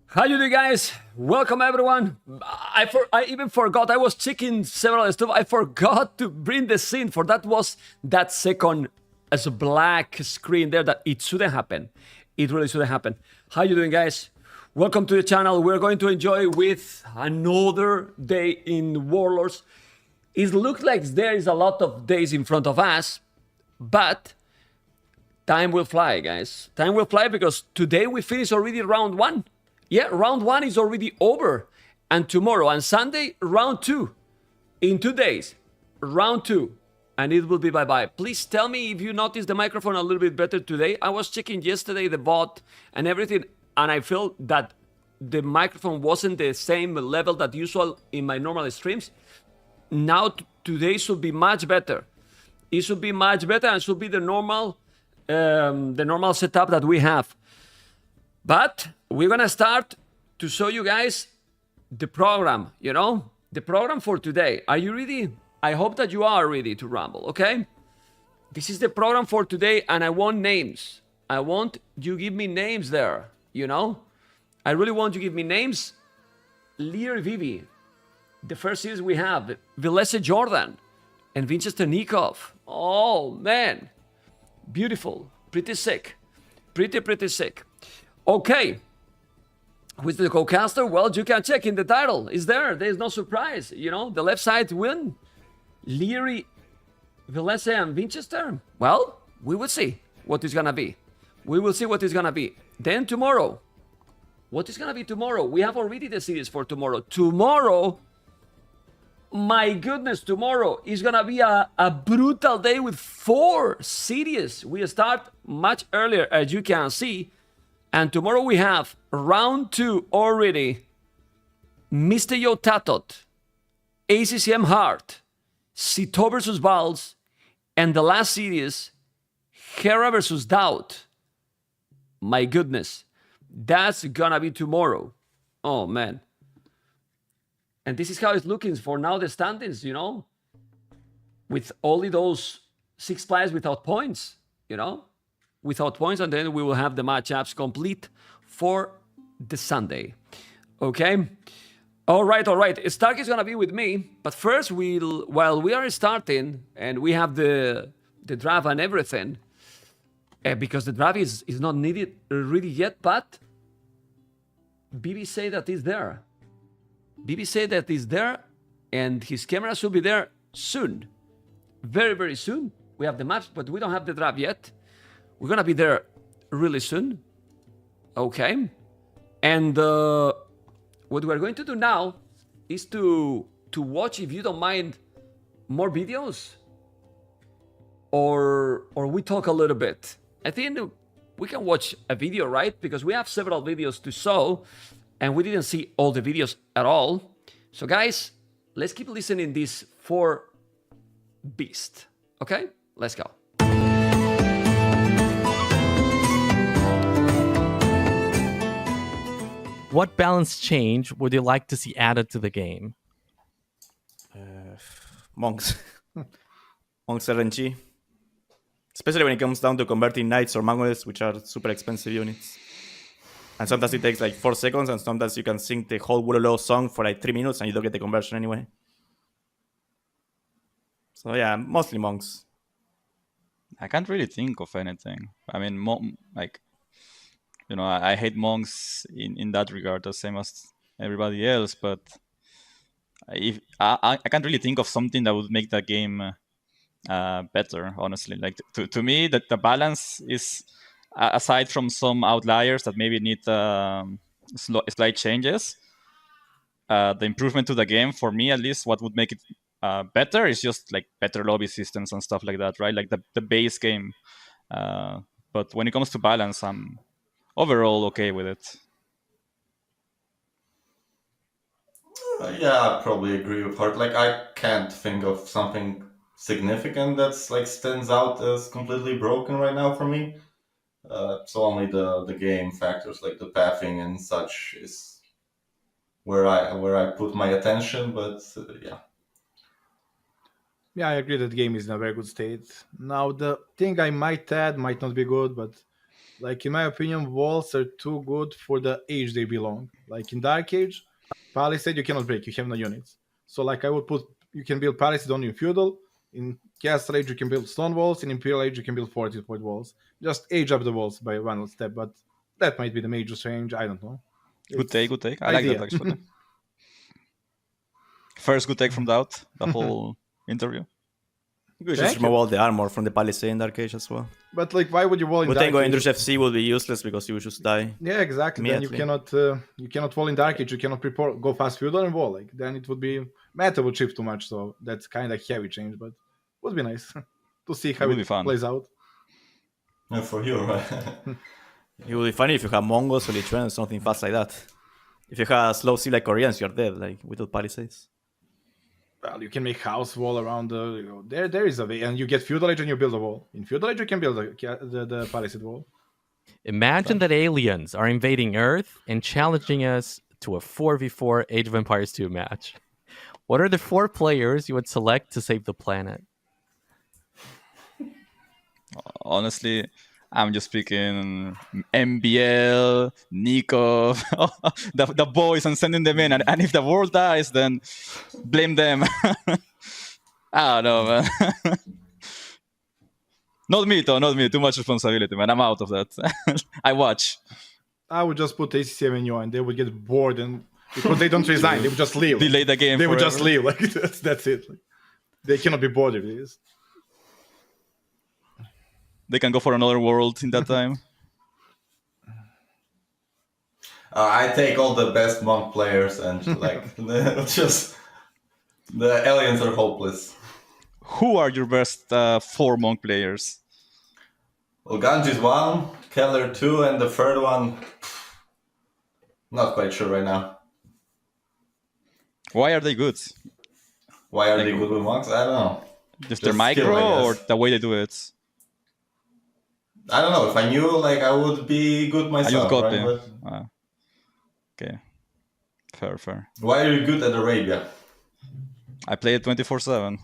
How you doing, guys? Welcome everyone. I even forgot, I was checking several stuff. I forgot to bring the scene for that second as a black screen there that it shouldn't happen. It really shouldn't happen. How you doing, guys? Welcome to the channel. We're going to enjoy with another day in Warlords. It looks like there is a lot of days in front of us, but time will fly, guys. Time will fly because today we finish already round 1. Yeah, round 1 is already over. And tomorrow and Sunday, round 2. In 2 days, round 2. And it will be bye-bye. Please tell me if you noticed the microphone a little bit better today. I was checking yesterday the bot and everything, and I felt that the microphone wasn't the same level that usual in my normal streams. Now today should be much better. It should be much better and should be the normal setup that we have. But we're gonna start to show you guys the program, you know? The program for today. Are you ready? I hope that you are ready to rumble, okay? This is the program for today and I want names. I want you give me names there, you know? I really want you to give me names. Liereyy ViVI. The first series we have, Villese Jordan and Vinchester Nicov. Oh, man. Beautiful. Pretty sick. Pretty sick. Okay. With the co-caster, well, you can check in the title. It's there. There's no surprise. You know, the left side win. Liereyy, Villese, and Vinchester. Well, we will see what it's gonna be. We will see what it's gonna be. Then tomorrow. What is gonna be tomorrow? We have already the series for tomorrow. Tomorrow, my goodness, tomorrow is gonna be a brutal day with 4 series. We start much earlier, as you can see. And tomorrow we have round 2 already. Mr. Yotatot, ACCM Hart, Cito versus Vals, and the last series, Hera versus Doubt. My goodness, that's gonna be tomorrow. Oh man. And this is how it's looking for now, the standings, you know, with only those 6 players without points, you know, without points, and then we will have the matchups complete for the Sunday. Okay. All right. Stark is gonna be with me, but first while we are starting and we have the draft and everything, because the draft is not needed really yet, but ViVI say that is there. ViVI said that is there, and his camera should be there soon, very soon. We have the match, but we don't have the draft yet. We're gonna be there really soon. Okay, and what we're going to do now is to watch, if you don't mind, more videos, or we talk a little bit. I think we can watch a video, right? Because we have several videos to show, and we didn't see all the videos at all. So guys, let's keep listening this for Beast. Okay, let's go. What balance change would you like to see added to the game? Monks. Monks RNG. Especially when it comes down to converting knights or mongols, which are super expensive units. And sometimes it takes like 4 seconds, and sometimes you can sing the whole Wololo song for like 3 minutes and you don't get the conversion anyway. So yeah, mostly monks. I can't really think of anything. I mean, I hate monks in that regard, the same as everybody else. But if I can't really think of something that would make the game better. Honestly, like to me, that the balance is, aside from some outliers that maybe need slight changes, the improvement to the game, for me at least, what would make it better is just like better lobby systems and stuff like that, right? Like the base game. But when it comes to balance, I'm overall okay with it. Yeah, I probably agree with Hart. Like, I can't think of something significant that's like stands out as completely broken right now for me. So only the game factors, like the pathing and such, is where I put my attention. But yeah. Yeah, I agree that the game is in a very good state. Now, the thing I might add might not be good, but like in my opinion, walls are too good for the age they belong. Like in Dark Age, Palisade you cannot break, you have no units. So like I would put, you can build Palisade on your feudal. In Castle Age you can build stone walls. In Imperial Age you can build 40-point walls. Just age up the walls by one step, but that might be the major change. I don't know. Good take. I like that actually. First good take from Doubt, the whole interview. You could just remove all the armor from the Palisade in Dark Age as well. But like, why would you wall in But Dark then going Age? into FC will be useless because you would just die. Yeah, exactly. Then you cannot wall in Dark Age. You cannot go fast feudal and wall. Like then it would be meta would shift too much. So that's kind of heavy change, but would be nice to see how it plays out. Yeah, for you, right? It would be funny if you have Mongols or Lichuans, something fast like that. If you have slow sea like Koreans, you're dead, like without Palisades. Well, you can make house wall around the. There is a way, and you get feudal age and you build a wall. In feudal age, you can build the Palisade wall. Imagine that aliens are invading Earth and challenging us to a 4v4 Age of Empires 2 match. What are the 4 players you would select to save the planet? Honestly, I'm just picking MBL, Nicov, the boys, and sending them in. And if the world dies, then blame them. I don't know, man. Not me, though. Not me. Too much responsibility, man. I'm out of that. I watch. I would just put ACCMNU and they would get bored, and because they don't resign, they would just leave. Delay the game. They would forever. just leave. Like that's it. Like, they cannot be bothered with this. They can go for another world in that time. I take all the best monk players and like just the aliens are hopeless. Who are your best 4 monk players? Well, Ganji's one, Keller two, and the third one, not quite sure right now. Why are they good? Why are they good with monks? I don't know. Just their Just micro skill, I or guess. the way they do it? I don't know. If I knew, like, I would be good I myself. just got right? them. But Okay. Fair. why are you good at Arabia? I play it 24/7.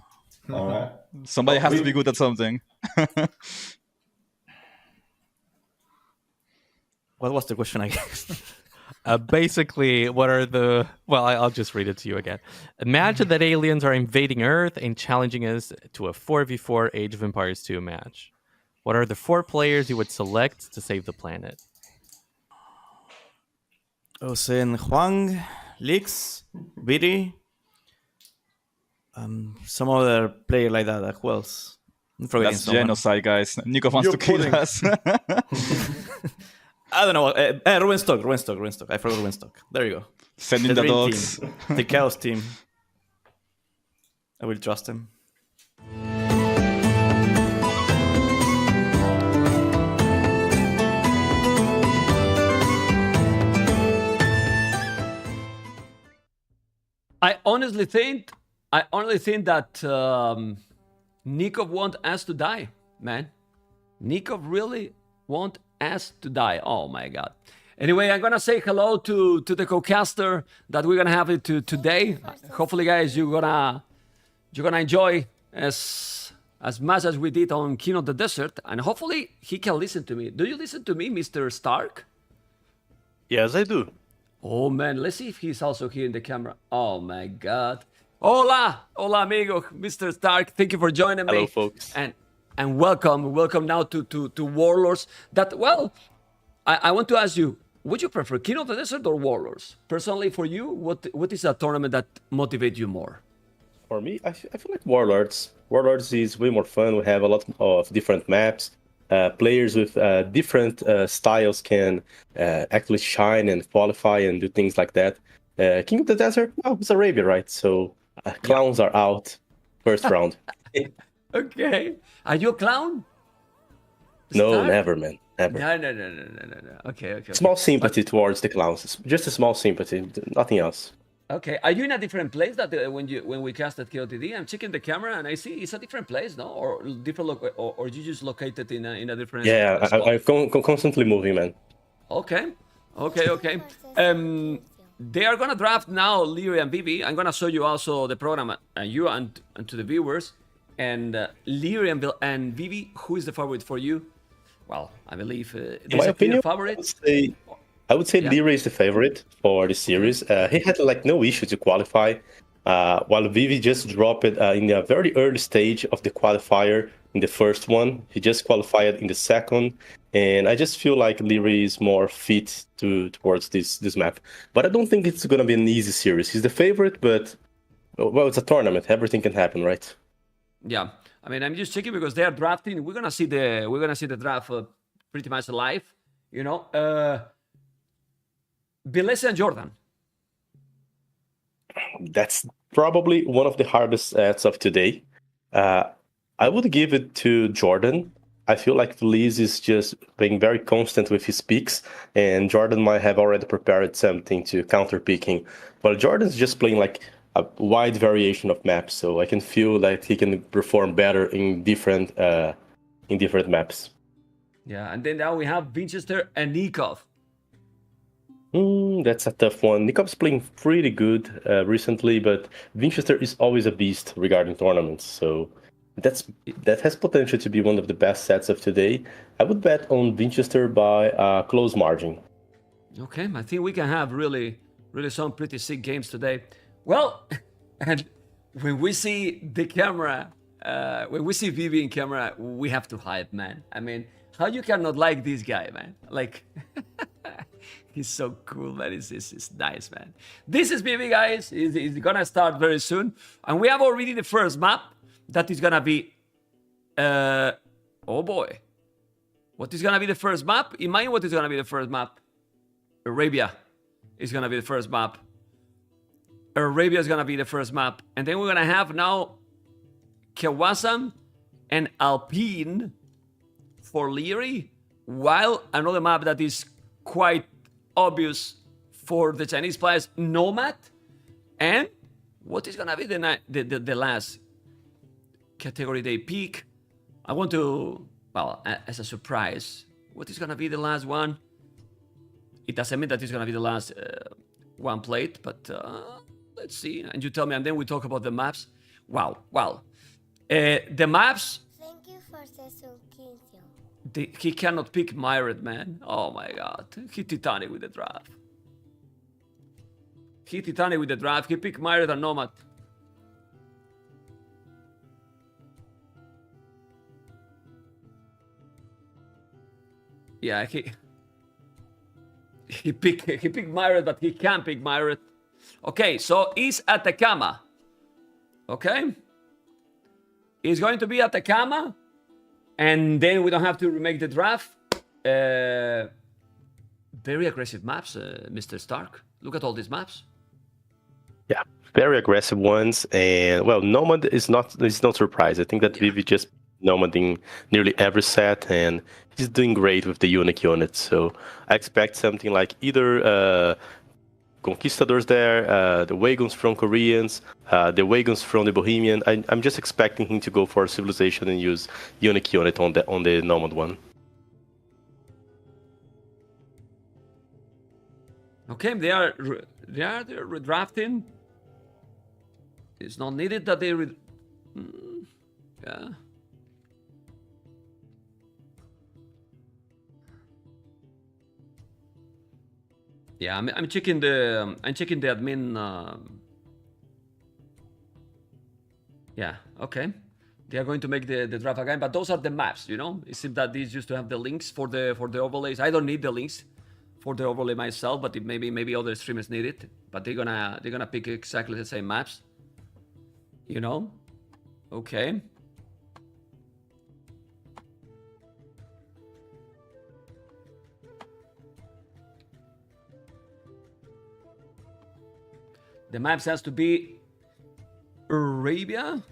All right. Somebody Oh, has to we- be good at something. What was the question, I guess? Basically, what are the... Well, I'll just read it to you again. Imagine that aliens are invading Earth and challenging us to a 4v4 Age of Empires 2 match. What are the 4 players you would select to save the planet? I was saying Huang, Lix, ViVI, some other player like that. Who else? I'm forgetting That's someone. genocide, guys. Nico wants You're to kill putting- us. I don't know. Ruin Stock. I forgot Ruin Stock. There you go. Sending the Dream dogs. Team. The Chaos Team. I will trust him. I honestly think that Nicov want us to die, man. Nicov really want us to die. Oh my god. Anyway, I'm gonna say hello to the co-caster that we're gonna have it today. Hopefully, guys, you're gonna enjoy as much as we did on King of the Desert, and hopefully he can listen to me. Do you listen to me, Mr. Stark? Yes, I do. Oh man, let's see if he's also here in the camera. Oh my god. Hola, amigo, Mr. Stark. Thank you for joining me. Hello, folks. And welcome now to Warlords. That, well, I want to ask you, would you prefer King of the Desert or Warlords? Personally, for you, what is a tournament that motivates you more? For me, I feel like Warlords. Warlords is way more fun. We have a lot of different maps. Players with different styles can actually shine and qualify and do things like that. King of the Desert, well, it's Arabia, right? So clowns are out first round. Okay. Are you a clown? No, Stark? never, man. Never. No. Okay. Small sympathy towards the clowns. It's just a small sympathy, nothing else. Okay, are you in a different place that when we cast at KOTD? I'm checking the camera and I see it's a different place, no? Or different or you just located in a different Yeah, spot? I'm constantly moving, man. Okay. They are gonna draft now Liereyy and ViVI. I'm gonna show you also the program you and to the viewers. And Liereyy and ViVI, who is the favorite for you? Well, I believe In there's my a clear opinion, favorite. I would say Yeah. Liereyy is the favorite for the series. He had like no issue to qualify, while ViVI just dropped it in a very early stage of the qualifier in the first one. He just qualified in the second, and I just feel like Liereyy is more fit towards this map. But I don't think it's gonna be an easy series. He's the favorite, but well, it's a tournament. Everything can happen, right? Yeah, I mean, I'm just checking because they are drafting. We're gonna see the draft pretty much live. You know, Villese and Jordan. That's probably one of the hardest ads of today. I would give it to Jordan. I feel like Villese is just being very constant with his picks, and Jordan might have already prepared something to counter picking. But Jordan's just playing like a wide variation of maps, so I can feel that he can perform better in different maps. Yeah, and then now we have Vinchester and Nicov. That's a tough one. Nicov's playing pretty good recently, but Vinchester is always a beast regarding tournaments. So That has potential to be one of the best sets of today. I would bet on Vinchester by a close margin. Okay, I think we can have really some pretty sick games today. Well, and when we see the camera, when we see ViVI in camera, we have to hype, man. I mean, how you cannot like this guy, man? Like, he's so cool, man. It's nice, man. This is ViVI, guys. It's gonna start very soon, and we have already the first map that is gonna be. Oh boy, what is gonna be the first map? In mind, what is gonna be the first map? Arabia is gonna be the first map. Arabia is gonna be the first map, and then we're gonna have now Kewasam and Alpine for Liereyy, while another map that is quite obvious for the Chinese players, Nomad, and what is gonna be the last category they pick? I want to, well, as a surprise, what is gonna be the last one? It doesn't mean that it's gonna be the last one played, but let's see. And you tell me, and then we talk about the maps. Wow. The maps. Thank you for the subscription. He cannot pick Myred, man. Oh my god. He Titanic with the draft. He picked Myred and Nomad. Yeah, he picked Myred, but he can't pick Myred. Okay, so it's Atacama. Okay? It's going to be Atacama. And then we don't have to remake the draft. Very aggressive maps, Mr. Stark. Look at all these maps. Yeah, very aggressive ones. And, well, Nomad is no surprise. I think that ViVI just Nomad in nearly every set, and he's doing great with the unique units. So I expect something like either Conquistadors there, the Wagons from Koreans, the Wagons from the Bohemian. I'm just expecting him to go for Civilization and use unique unit on the Nomad one. Okay, they're redrafting. It's not needed that they yeah. Yeah, I'm checking the admin. Yeah, okay. They are going to make the draft again, but those are the maps, you know. It seems that these used to have the links for the overlays. I don't need the links for the overlay myself, but maybe other streamers need it. But they're gonna pick exactly the same maps, you know. Okay. The maps has to be Arabia.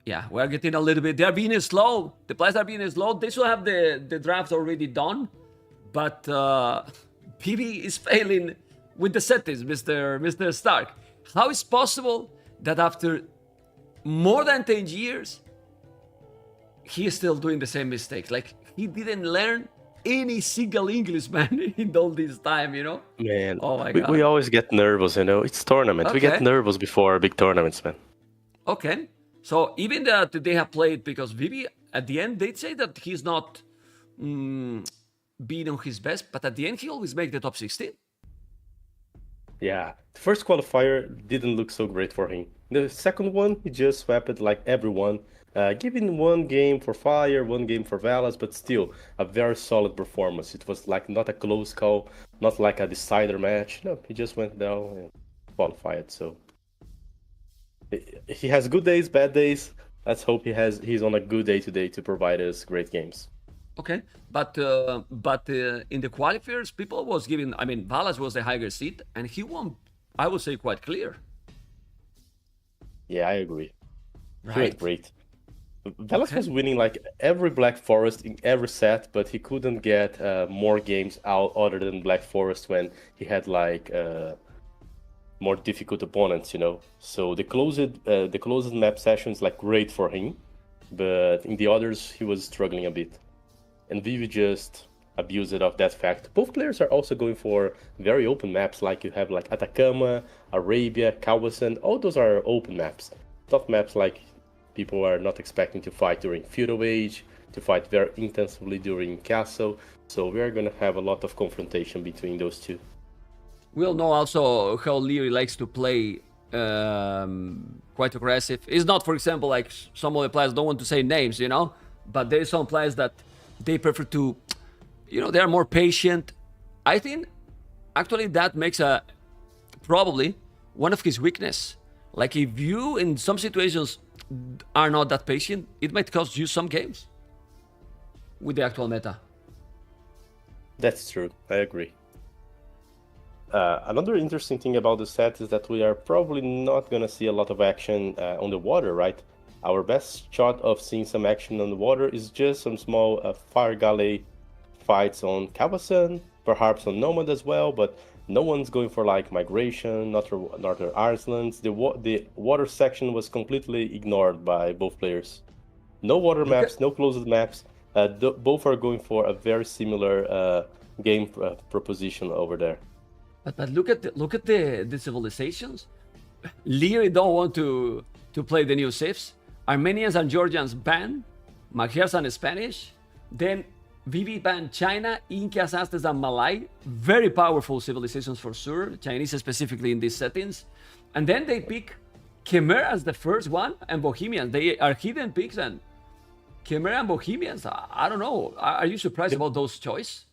Yeah, we're getting a little bit. They're being slow. The players are being slow. They should have the draft already done, but PB is failing with the settings, Mr. Stark. How is possible that after more than 10 years, he is still doing the same mistakes? Like, he didn't learn any single English, man, in all this time, you know? Man, oh my God. We always get nervous, you know? It's tournament. Okay. We get nervous before big tournaments, man. Okay. So even that they have played, because ViVI, at the end, they'd say that he's not being on his best, but at the end, he always makes the top 16. Yeah, the first qualifier didn't look so great for him. The second one, he just swept like everyone, giving one game for Fire, one game for Velas, but still a very solid performance. It was like not a close call, not like a decider match. No, he just went down and qualified. So he has good days, bad days. Let's hope he's on a good day today to provide us great games. Okay, but in the qualifiers, people was giving. I mean, Velas was the higher seed, and he won. I would say quite clear. Yeah, I agree. Right. He went great. Velas was winning like every Black Forest in every set, but he couldn't get more games out other than Black Forest when he had like more difficult opponents, you know. So the closed map sessions like great for him, but in the others he was struggling a bit. And ViVI just abused of that fact. Both players are also going for very open maps, like you have like Atacama, Arabia, Kawasan. All those are open maps. of maps like people are not expecting to fight during feudal age, to fight very intensively during castle. So we are going to have a lot of confrontation between those two. We'll know also how Liereyy likes to play quite aggressive. It's not, for example, like some of the players don't want to say names, you know, but there's some players that they prefer to, you know, they are more patient. I think actually that makes probably one of his weakness. Like if you in some situations are not that patient, it might cost you some games with the actual meta. That's true, I agree. Another interesting thing about the set is that we are probably not going to see a lot of action on the water, right? Our best shot of seeing some action on the water is just some small fire galley fights on Kawasan, perhaps on Nomad as well, but no one's going for like migration, Northern Iceland. The water section was completely ignored by both players. No water maps, no closed maps. Both are going for a very similar game proposition over there. But look at the civilizations. Liereyy don't want to play the new civs. Armenians and Georgians ban, Magyars and Spanish. Then ViVI ban China, Incas, Aztecs, and Malay. Very powerful civilizations for sure. Chinese specifically in these settings. And then they pick Khmer as the first one and Bohemians. They are hidden picks and Khmer and Bohemians. I don't know. Are you surprised about those choice?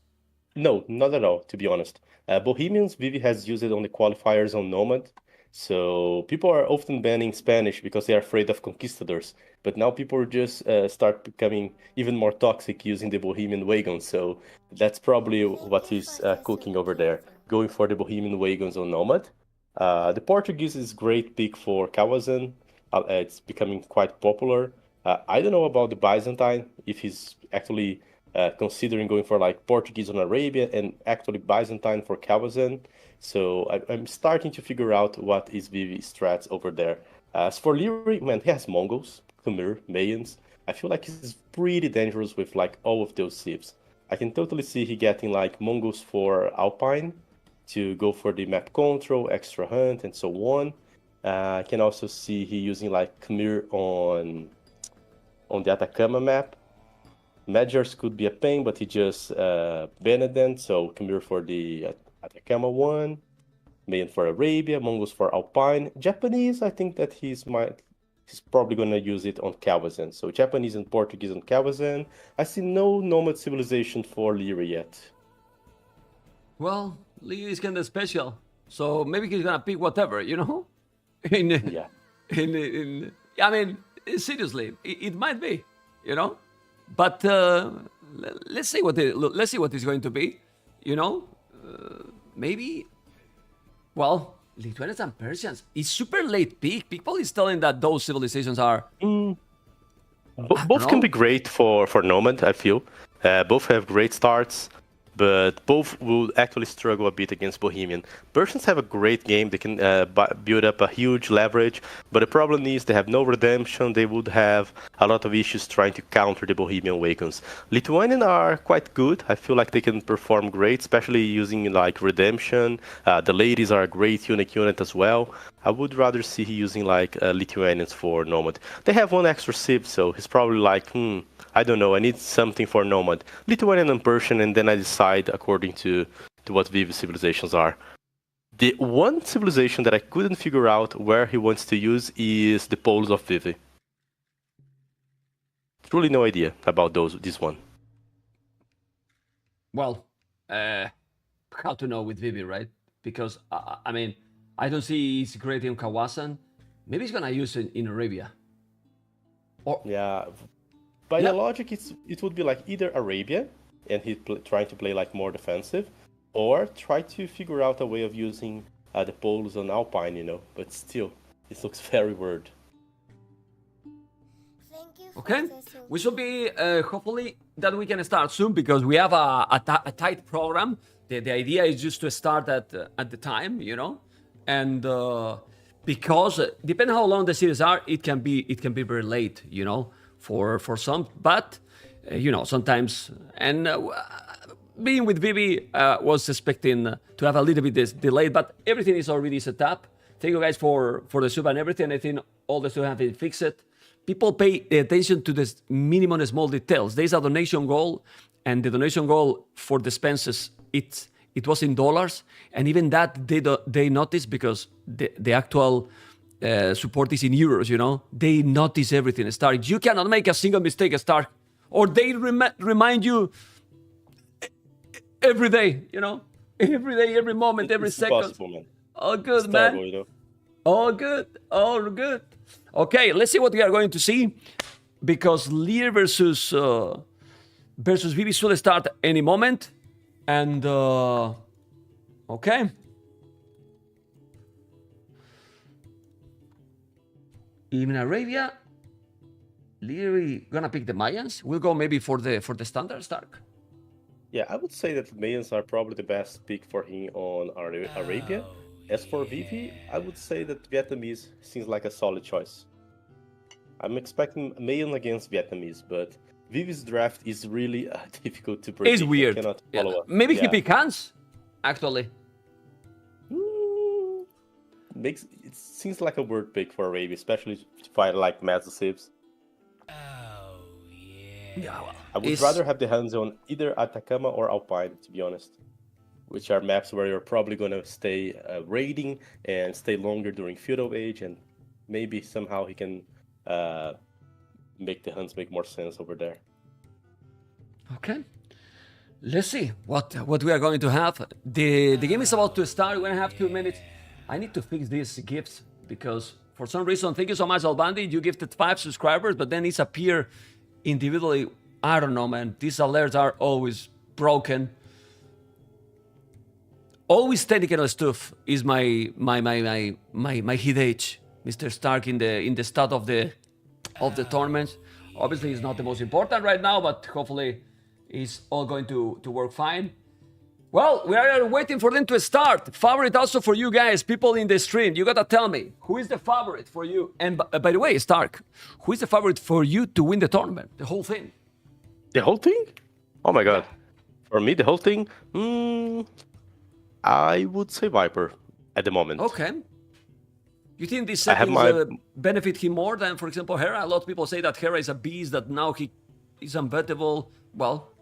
No, not at all, to be honest. Bohemians, ViVI has used it on the qualifiers on Nomad. So people are often banning Spanish because they are afraid of conquistadors. But now people just start becoming even more toxic using the Bohemian wagons. So that's probably what he's cooking over there, going for the Bohemian wagons on Nomad. The Portuguese is great pick for Kawasan. It's becoming quite popular. I don't know about the Byzantine, if he's actually considering going for like Portuguese on Arabia and actually Byzantine for Kawasan. So I'm starting to figure out what is ViVI strats over there. As for Liereyy, man, he has Mongols, Khmer, Mayans. I feel like he's pretty dangerous with like all of those civs. I can totally see he getting like Mongols for Alpine to go for the map control, extra hunt, and so on. I can also see he using like Khmer on the Atacama map. Magyars could be a pain, but he just banned them, so Khmer for the Atacama one, Mayan for Arabia, Mongols for Alpine. Japanese, I think that he's probably going to use it on Kawasan. So Japanese and Portuguese on Kawasan. I see no Nomad civilization for Liereyy yet. Well, Liereyy is kind of special, so maybe he's gonna pick whatever, you know. I mean, seriously, it might be, you know. But let's see what it's going to be, you know. Maybe, well, Lithuanians and Persians. It's super late peak. People is telling that those civilizations are. Both can be great for Nomad, I feel. Both have great starts, but both will actually struggle a bit against Bohemian. Persians have a great game. They can build up a huge leverage, but the problem is they have no redemption. They would have a lot of issues trying to counter the Bohemian wagons. Lithuanian are quite good. I feel like they can perform great, especially using like redemption. The ladies are a great unique unit as well. I would rather see he using like Lithuanians for Nomad. They have one extra civ, so he's probably like, I don't know, I need something for Nomad. Lithuanian and Persian, and then I decide according to what ViVI civilizations are. The one civilization that I couldn't figure out where he wants to use is the poles of ViVI. Truly no idea about this one. Well, how to know with ViVI, right? Because, I mean, I don't see he's great in Kawasan. Maybe he's going to use it in Arabia. Or, yeah. By the logic, it would be like either Arabia, and he's trying to play like more defensive, or try to figure out a way of using the poles on Alpine, you know. But still, this looks very weird. Okay, we should be hopefully that we can start soon because we have a tight program. The idea is just to start at the time, you know, and because depending how long the series are, it can be very late, you know. For some, but you know, sometimes, and being with ViVI was expecting to have a little bit delayed, but everything is already set up. Thank you guys for the sub and everything. I think all the stuff have been fixed. People pay attention to the minimum and small details. There's a donation goal, and the donation goal for the expenses, it was in dollars, and even that they notice because the actual support is in euros, you know? They notice everything, Stark. You cannot make a single mistake, Stark. Or they remind you every day, you know? Every day, every moment, every second. Impossible, man. All good, It's man. terrible, you know? All good, all good. Okay, let's see what we are going to see. Because Liereyy versus ViVI should start any moment. And, okay. In Arabia, Liereyy gonna pick the Mayans. We'll go maybe for the standard Stark. Yeah, I would say that the Mayans are probably the best pick for him on Arabia. As for ViVI, I would say that Vietnamese seems like a solid choice. I'm expecting Mayan against Vietnamese, but ViVI's draft is really difficult to predict. It's weird. I cannot follow up. Maybe he Yeah. pick Hans, actually. It seems like a word pick for Arabia, especially to fight like Massives. Yeah, well, I would rather have the hands on either Atacama or Alpine, to be honest, which are maps where you're probably going to stay raiding and stay longer during feudal age, and maybe somehow he can make the hunts make more sense over there. Okay. Let's see what we are going to have. The game is about to start. We're gonna have 2 minutes. I need to fix these gifts because for some reason, thank you so much, Albandi. You gifted 5 subscribers, but then it's appear individually. I don't know, man. These alerts are always broken. Always technical stuff is my hit age, Mr. Stark, in the start of the tournament. Obviously, it's not the most important right now, but hopefully, it's all going to work fine. Well, we are waiting for them to start. Favorite also for you guys, people in the stream. You gotta tell me, who is the favorite for you? And by the way, Stark, who is the favorite for you to win the tournament? The whole thing? The whole thing? Oh my god. For me, the whole thing? I would say Viper at the moment. Okay. You think these settings benefit him more than, for example, Hera? A lot of people say that Hera is a beast, that now he is unbeatable. Well,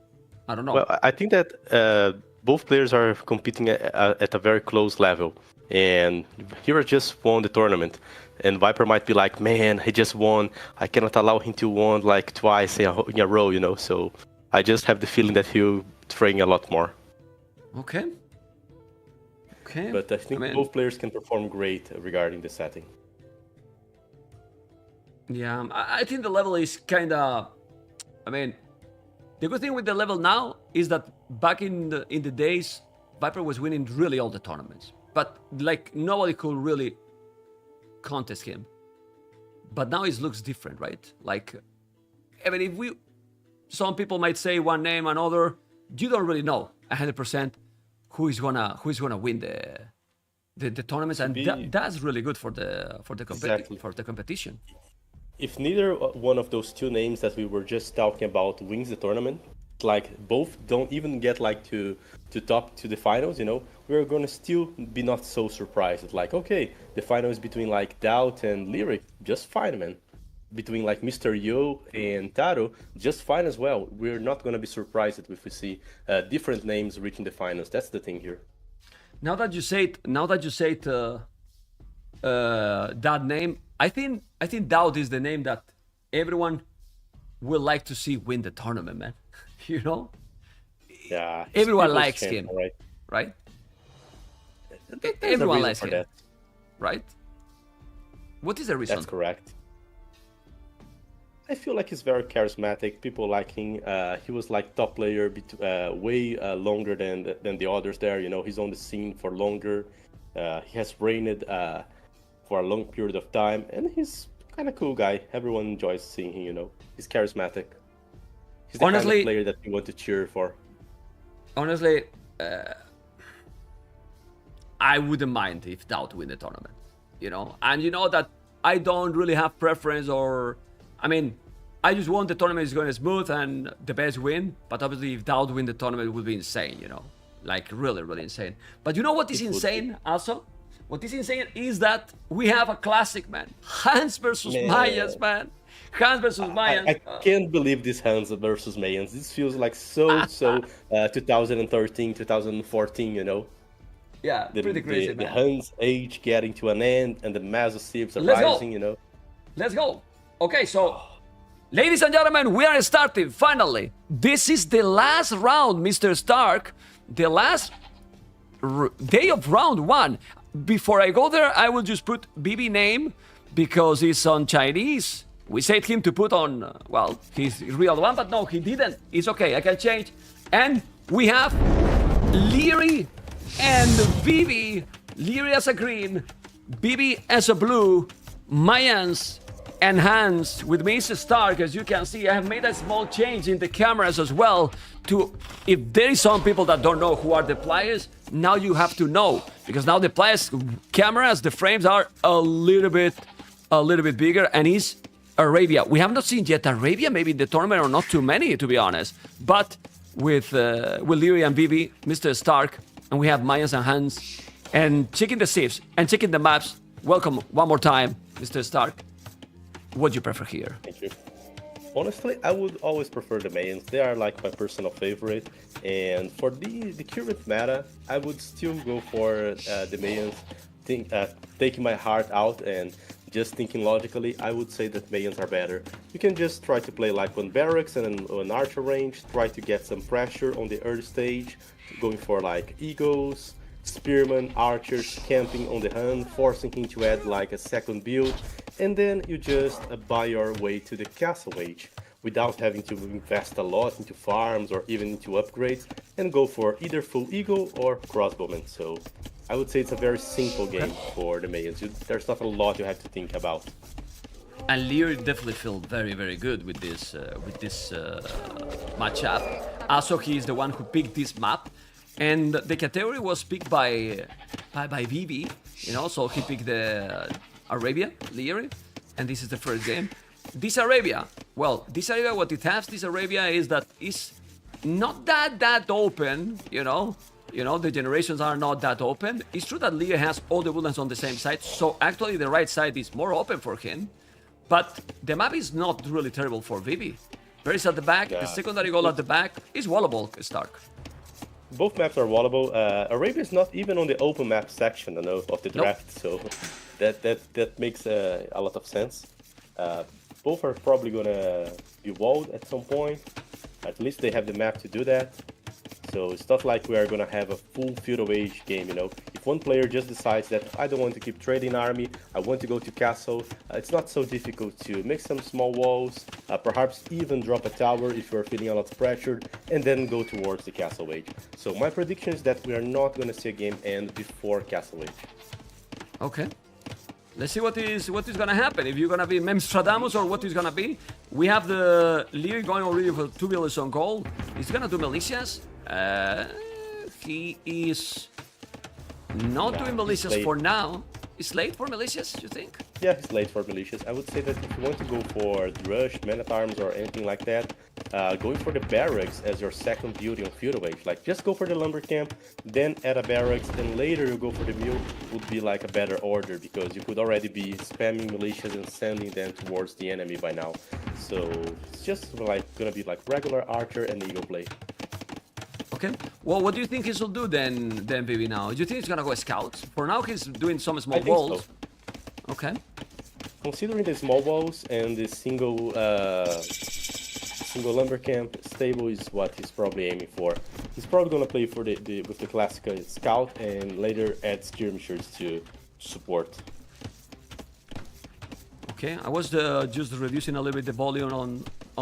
I don't know. Well, I think that both players are competing at a very close level. And Hera just won the tournament. And Viper might be like, man, he just won. I cannot allow him to win like twice in a row, you know? So I just have the feeling that he'll train a lot more. Okay. Okay. But I think both players can perform great regarding the setting. Yeah, I think the level is kind of... I mean, the good thing with the level now is that back in the days, Viper was winning really all the tournaments. But, like, nobody could really contest him. But now it looks different, right? Like, I mean, if we... Some people might say one name, another. You don't really know 100% who is gonna win the tournaments, and that's really good for the competition. If neither one of those two names that we were just talking about wins the tournament, like both don't even get like to top to the finals, you know, we're gonna still be not so surprised. It's like, okay, the final is between like Doubt and Liereyy, just fine, man. Between like Mr. Yo and Taro, just fine as well. We're not gonna be surprised if we see different names reaching the finals. That's the thing here. Now that you say it, that name, I think Doubt is the name that everyone will like to see win the tournament, man. You know? Yeah. Everyone likes him, right? Everyone likes him, that. Right? What is the reason? That's correct. I feel like he's very charismatic. People like him. He was like top player way longer than the others there. You know, he's on the scene for longer. He has reigned for a long period of time, and he's kind of cool guy. Everyone enjoys seeing him. You know, he's charismatic. He's the kind of player that you want to cheer for. Honestly, I wouldn't mind if Doubt win the tournament. You know, and you know that I don't really have preference or. I mean, I just want the tournament is going smooth and the best win. But obviously, if Doubt win the tournament, it would be insane, you know? Like, really, really insane. But you know what is insane also? what is insane is that we have a classic, man. Hans versus Man. Mayans, man. Hans versus Mayans. I can't believe this Hans versus Mayans. This feels like so 2013, 2014, you know? Yeah, pretty crazy, the man. Hans age getting to an end and the Mazosives are Let's go. rising, you know? Let's go. Okay, so, ladies and gentlemen, we are starting, finally. This is the last round, Mr. Stark. The last day of round 1. Before I go there, I will just put ViVI name because it's on Chinese. We said him to put on, well, his real one, but no, he didn't. It's okay, I can change. And we have Liereyy and ViVI. Liereyy as a green, ViVI as a blue, Mayans and Hans with Mr. Stark. As you can see, I have made a small change in the cameras as well to, if there is some people that don't know who are the players, now you have to know, because now the players cameras, the frames are a little bit bigger, and is Arabia. We have not seen yet Arabia, maybe in the tournament, or not too many, to be honest. But with Liereyy and ViVI, Mr. Stark, and we have Mayans and Hans, and checking the saves and checking the maps. Welcome one more time, Mr. Stark. What do you prefer here? Thank you. Honestly, I would always prefer the Mayans. They are like my personal favorite. And for the current meta, I would still go for the Mayans. Taking my heart out and just thinking logically, I would say that Mayans are better. You can just try to play like one barracks and an archer range, try to get some pressure on the early stage, going for like eagles, spearmen, archers, camping on the Hun, forcing him to add like a second build, and then you just buy your way to the castle age without having to invest a lot into farms or even into upgrades, and go for either full eagle or crossbowman. So I would say it's a very simple game for the Mayans. There's not a lot you have to think about. And Liereyy definitely feel very, very good with this matchup. Also, he is the one who picked this map, and the category was picked by ViVI, you know. So he picked the Arabia, Liereyy, and this is the first game. This Arabia, well, this Arabia, what it has, this Arabia is that it's not that open, you know. You know, the generations are not that open. It's true that Liereyy has all the woodlands on the same side, so actually the right side is more open for him. But the map is not really terrible for ViVI. Varys at the back, the secondary goal at the back is wallable, Stark. Both maps are wallable. Arabia is not even on the open map section, of the draft, so that makes a lot of sense. Both are probably gonna be walled at some point. At least they have the map to do that. So it's not like we are gonna have a full feudal age game, you know. If one player just decides that I don't want to keep trading army, I want to go to castle, it's not so difficult to make some small walls, perhaps even drop a tower if you're feeling a lot pressured, and then go towards the castle age. So my prediction is that we are not gonna see a game end before castle age. Okay. Let's see what is gonna happen. If you're gonna be Memstradamus or what is gonna be. We have the Liereyy going already for 2 villages on goal. He's gonna do militias. He is not doing militias for now. It's late for militias, you think? Yeah, it's late for militias. I would say that if you want to go for the rush, man-at-arms, or anything like that, going for the barracks as your second duty on feudal age, like just go for the lumber camp, then add a barracks, and later you go for the mill, would be like a better order, because you could already be spamming militias and sending them towards the enemy by now. So it's just like gonna be like regular archer and eagle play. Okay. Well, what do you think he will do then ViVI now? Do you think he's gonna go scouts? For now, he's doing some small walls. So. Okay. Considering the small walls and the single lumber camp, stable is what he's probably aiming for. He's probably gonna play for with the classical scout and later add skirmishers to support. Okay. I was just reducing a little bit the volume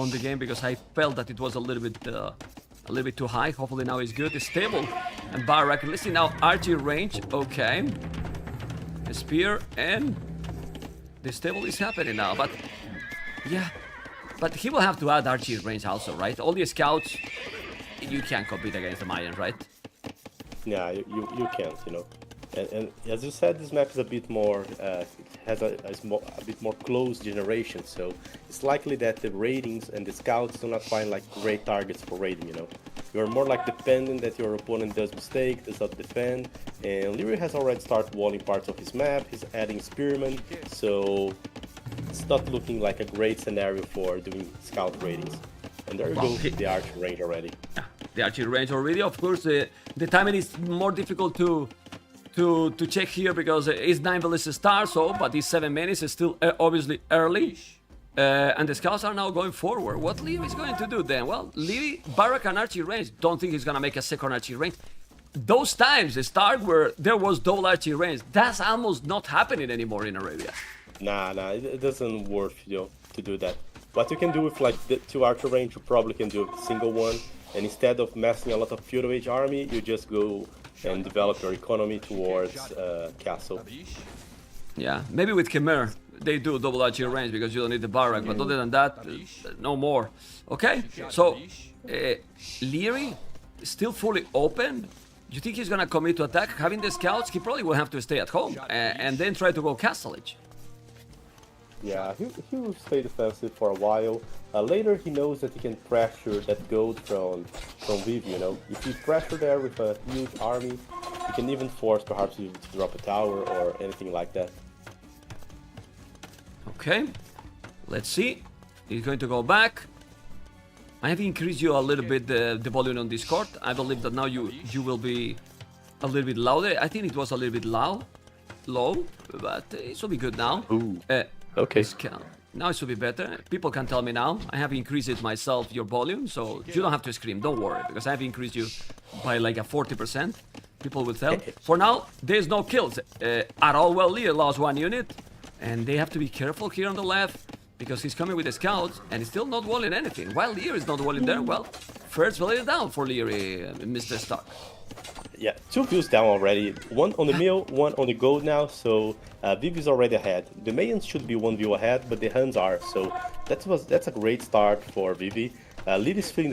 on the game because I felt that it was a little bit too high. Hopefully now it's good. It's stable. And barrack. Let's see now. Archer range. Okay. The spear and the stable is happening now. But yeah. But he will have to add archer range also, right? All the scouts, you can't compete against the Mayans, right? Yeah, you can't, you know. And as you said, this map is a bit more, has a bit more close generation, so it's likely that the ratings and the scouts do not find like great targets for raiding, you know. You're more like dependent that your opponent does mistake, does not defend. And Liereyy has already started walling parts of his map. He's adding spearmen, so it's not looking like a great scenario for doing scout ratings. And there you go, the archer range already. Yeah, the archer range already. Of course, the timing is more difficult to check here because it's 9 Villese star, so but these 7 minutes is still obviously early. And the scouts are now going forward. What Liereyy is going to do then? Well, Liereyy, Barrack and archer range. Don't think he's gonna make a second archer range. Those times the start where there was double archer range, that's almost not happening anymore in Arabia. Nah, it doesn't worth, to do that. What you can do with like the 2 archer range, you probably can do a single one. And instead of massing a lot of feudal age army, you just go and develop your economy towards castle. Yeah, maybe with Khmer they do double archer range because you don't need the barrack, but other than that, no more. Okay, so Liereyy is still fully open. Do you think he's gonna commit to attack? Having the scouts, he probably will have to stay at home and then try to go castle age. Yeah, he will stay defensive for a while. Later he knows that he can pressure that gold from ViVI, If he pressure there with a huge army, he can even force perhaps to drop a tower or anything like that. Okay, let's see. He's going to go back. I have increased you a little bit the volume on Discord. I believe that now you will be a little bit louder. I think it was a little bit low, but it should be good now. Ooh. Okay. Now it should be better. People can tell me now. I have increased it myself, your volume, so you don't have to scream. Don't worry, because I have increased you by like a 40%. People will tell. For now, there's no kills at all. Well, Liereyy lost 1 unit, and they have to be careful here on the left because he's coming with the scouts and he's still not walling anything. While Liereyy is not walling there, well, first village down for Liereyy, Mr. Stark. Yeah, 2 views down already. 1 on the mill, 1 on the gold now, so ViVI is already ahead. The Mayans should be 1 view ahead, but the Huns are, so that's a great start for ViVI. Liereyy is feeling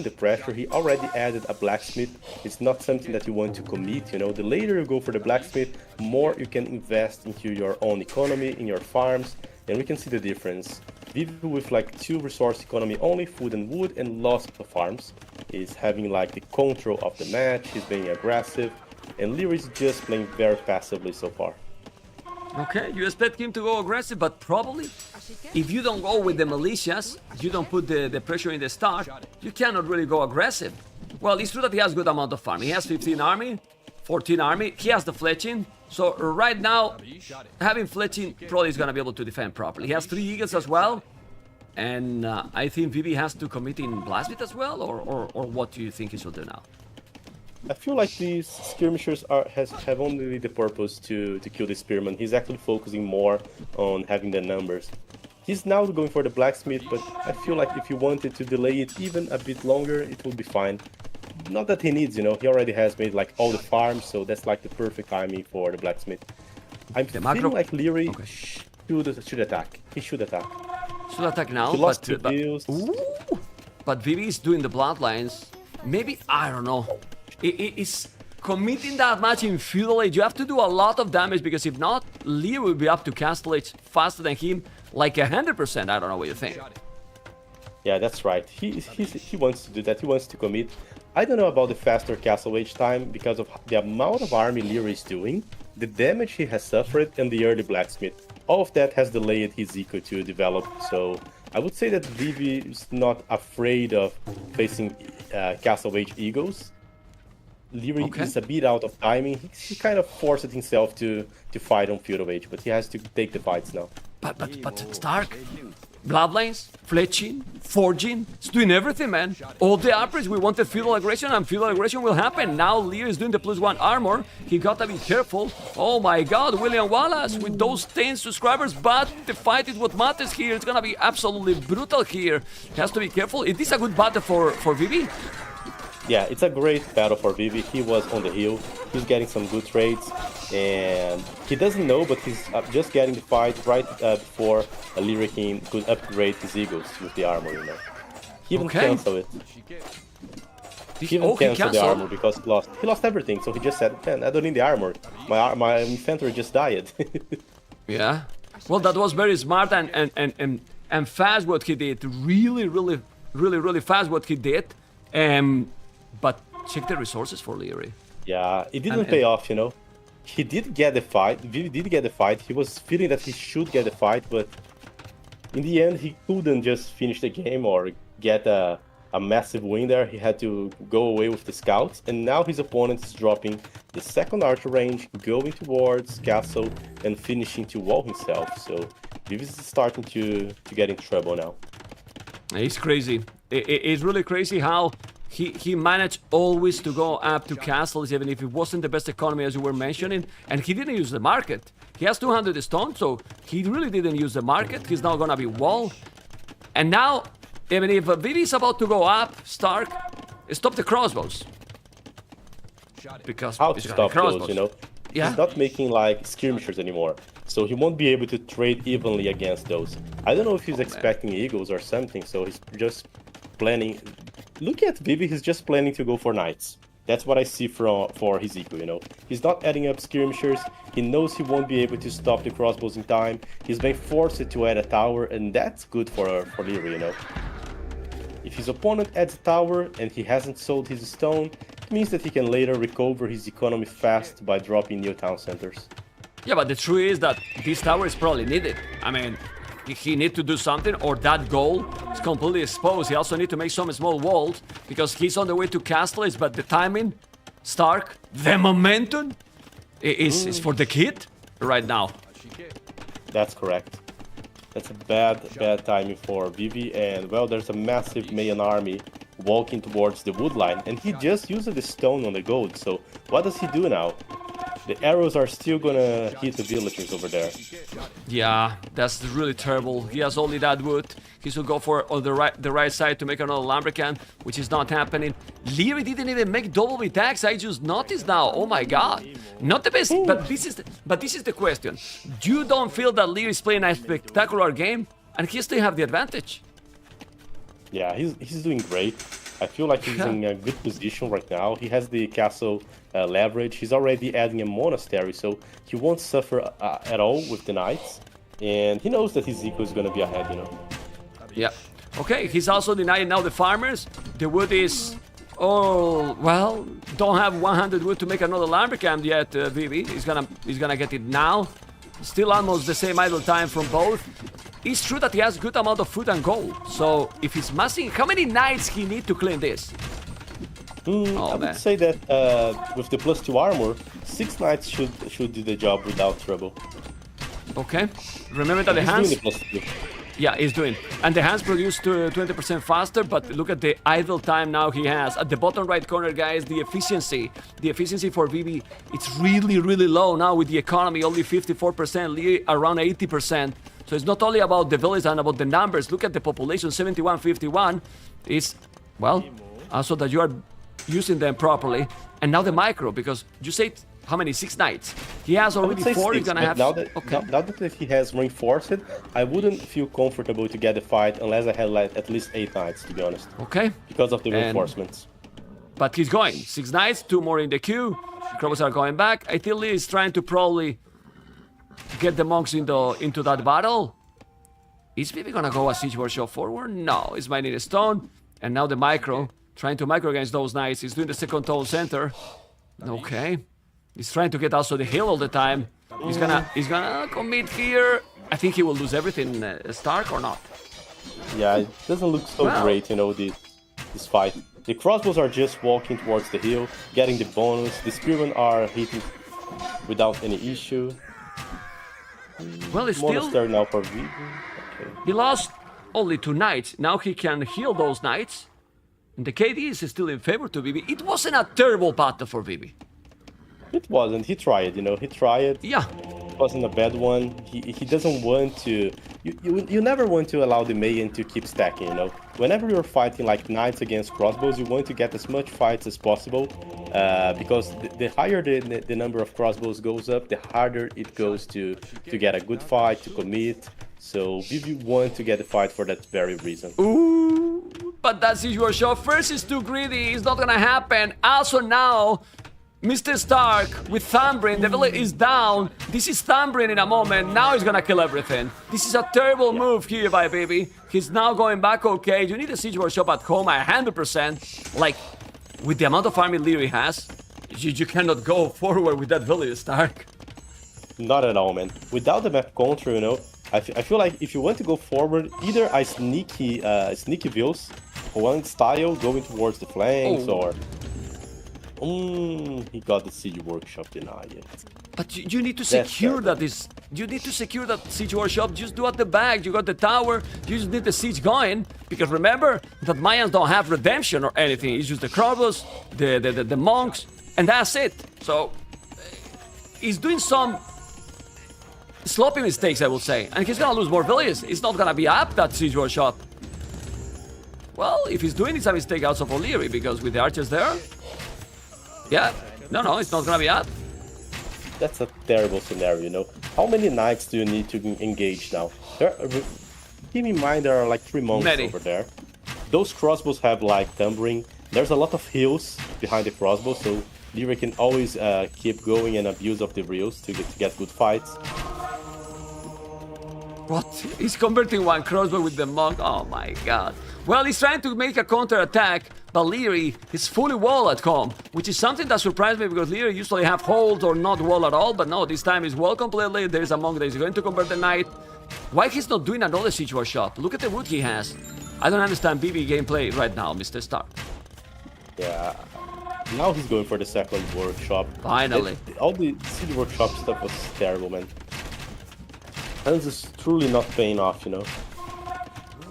the pressure. He already added a blacksmith. It's not something that you want to commit, The later you go for the blacksmith, more you can invest into your own economy, in your farms, and we can see the difference. ViVI with like 2 resource economy only, food and wood, and lots of farms, is having like the control of the match. He's being aggressive, and Liereyy is just playing very passively so far. Okay, you expect him to go aggressive, but probably if you don't go with the militias, you don't put the pressure in the start, you cannot really go aggressive. Well, it's true that he has good amount of farm. He has 15 army, 14 army, he has the fletching. So right now, having fletching probably is going to be able to defend properly. He has 3 eagles as well. And I think ViVI has to commit in Blasphit as well, or what do you think he should do now? I feel like these skirmishers have only the purpose to kill the spearman. He's actually focusing more on having the numbers. He's now going for the blacksmith, but I feel like if he wanted to delay it even a bit longer, it will be fine. Not that he needs, He already has made like all the farms, so that's like the perfect timing for the blacksmith. I'm feeling like Liereyy should attack. He should attack. Should attack now, he lost 2 deals. But ViVI is doing the bloodlines. Maybe, I don't know. It's committing that much in feudal age. You have to do a lot of damage because if not, Liereyy will be up to castle age faster than him, like 100%. I don't know what you think. Yeah, that's right. He wants to do that. He wants to commit. I don't know about the faster castle age time because of the amount of army Liereyy is doing, the damage he has suffered, and the early blacksmith. All of that has delayed his eco to develop, so I would say that ViVI is not afraid of facing castle age egos. Liereyy is a bit out of timing. He kind of forced himself to fight on feudal age, but he has to take the fights now. But Stark, bloodlines, fletching, forging, it's doing everything, man. All the upgrades, we wanted feudal aggression, and feudal aggression will happen. Now Liereyy is doing the +1 armor. He got to be careful. Oh my god, William Wallace with those 10 subscribers, but the fight is what matters here. It's gonna be absolutely brutal here. He has to be careful. It is a good battle for ViVI. Yeah, it's a great battle for ViVI. He was on the hill. He's getting some good trades, and he doesn't know, but he's just getting the fight right before Liereyy could upgrade his eagles with the armor, He even canceled it. He even canceled the armor because he lost everything. So he just said, "Man, I don't need the armor. My infantry just died." Yeah. Well, that was very smart and fast what he did. Really fast what he did. But check the resources for Liereyy. Yeah, it didn't pay off, you know. He did get the fight. ViVI did get the fight. He was feeling that he should get the fight, but in the end, he couldn't just finish the game or get a massive win there. He had to go away with the scouts, and now his opponent is dropping the second archer range, going towards castle, and finishing to wall himself. So ViVI is starting to get in trouble now. It's crazy. It's really crazy how he managed always to go up to castles, even if it wasn't the best economy as you were mentioning, and he didn't use the market. He has 200 stone, so he really didn't use the market. He's now gonna be wall. And now, even if ViVI is about to go up, Stark, stop the crossbows. Because How it's to gonna be stop those, you know? Yeah. He's not making like skirmishers anymore, so he won't be able to trade evenly against those. I don't know if he's expecting eagles or something, so he's just planning. Look at ViVI, he's just planning to go for knights. That's what I see for his eco, you know. He's not adding up skirmishers, he knows he won't be able to stop the crossbows in time, he's been forced to add a tower, and that's good for Liereyy, you know. If his opponent adds a tower and he hasn't sold his stone, it means that he can later recover his economy fast by dropping new town centers. Yeah, but the truth is that this tower is probably needed. I mean, he need to do something, or that goal is completely exposed. He also need to make some small walls because he's on the way to castles, but the timing, Stark, the momentum is for the kid right now. That's correct. That's a bad timing for ViVI, and well, there's a massive Mayan army walking towards the wood line, and he just used the stone on the gold, so what does he do now? The arrows are still gonna hit the villagers over there. Yeah, that's really terrible. He has only that wood. He should go for on the right side to make another Lumbercan, which is not happening. Liereyy didn't even make double attacks. I just noticed now. Oh my god. Not the best, but this is the question. You don't feel that Liereyy is playing a spectacular game and he still have the advantage? Yeah, he's doing great. I feel like he's in a good position right now. He has the castle leverage. He's already adding a monastery, so he won't suffer at all with the knights. And he knows that his eco is gonna be ahead, you know. Yeah. Okay, he's also denying now the farmers. The wood is... Oh, well, don't have 100 wood to make another Lumbercamp yet, ViVI. He's gonna get it now. Still almost the same idle time from both. It's true that he has good amount of food and gold. So if he's massing, how many knights he need to clean this? I would say that with the +2 armor, 6 knights should do the job without trouble. Okay. Remember that the He's hands... doing the +2. Yeah, he's doing. And the hands produce 20% faster, but look at the idle time now he has. At the bottom right corner, guys, the efficiency. The efficiency for ViVI, it's really, really low now with the economy, only 54%, Liereyy around 80%. So it's not only about the village and about the numbers. Look at the population, 71-51. It's, well, also that you are using them properly. And now the micro, because you said, how many? 6 knights. He has already 4, he's gonna have... Now that he has reinforced it, I wouldn't feel comfortable to get the fight unless I had like at least 8 knights, to be honest. Okay. Because of the reinforcements. But he's going. 6 knights, 2 more in the queue. Crows are going back. I think Lee is trying to probably get the monks into that battle. Is ViVI gonna go a siege workshop forward? No, he's mining a stone. And now the micro, trying to micro against those knights. He's doing the second town center. Okay. He's trying to get also the hill all the time. He's gonna commit here. I think he will lose everything, Stark, or not? Yeah, it doesn't look so great, you know, this fight. The crossbows are just walking towards the hill, getting the bonus. The spearmen are hitting without any issue. Well, it's still... Monastery now for ViVI. Okay. He lost only 2 knights. Now he can heal those knights. And the KD is still in favor to ViVI. It wasn't a terrible battle for ViVI. It wasn't. He tried, you know. He tried. Yeah. It wasn't a bad one. He doesn't want to... You never want to allow the Mayan to keep stacking, you know. Whenever you're fighting like knights against crossbows, you want to get as much fights as possible. Because the higher the number of crossbows goes up, the harder it goes to get a good fight, to commit. So ViVI want to get the fight for that very reason. Ooh, but that's your show. First is too greedy. It's not gonna happen. Also now, Mr. Stark with Thumbrin. The village is down. This is Thumbrin in a moment. Now he's gonna kill everything. This is a terrible move here by Baby. He's now going back. Okay, you need a siege workshop at home 100%. Like, with the amount of army Liereyy has, you cannot go forward with that village, Stark. Not at all, man. Without the map control, you know, I feel like if you want to go forward, either a sneaky Villese, one style going towards the flanks, or he got the siege workshop denied. But you need to secure that you need to secure that siege workshop. Just do at the back. You got the tower. You just need the siege going, because remember that Mayans don't have redemption or anything. It's just the crossbows, the monks, and that's it. So he's doing some sloppy mistakes, I will say, and he's gonna lose more villages. It's not gonna be up that siege workshop. Well, if he's doing it, it's a mistake also for Liereyy, because with the archers there, yeah, no, it's not gonna be up. That's a terrible scenario, you know. How many knights do you need to engage now? Keep in mind there are like 3 monks over there. Those crossbows have like tumbling. There's a lot of hills behind the crossbow, so Liereyy can always keep going and abuse of the reels to get good fights. What? He's converting one crossbow with the monk. Oh my god. Well, he's trying to make a counter-attack, but Liereyy is fully wall at home, which is something that surprised me, because Liereyy usually have hold or not wall at all, but no, this time he's wall completely. There's a monk that is going to convert the knight. Why he's not doing another siege workshop? Look at the wood he has. I don't understand ViVI gameplay right now, Mr. Stark. Yeah, now he's going for the second workshop. Finally. All the siege workshop stuff was terrible, man. And this is truly not paying off, you know.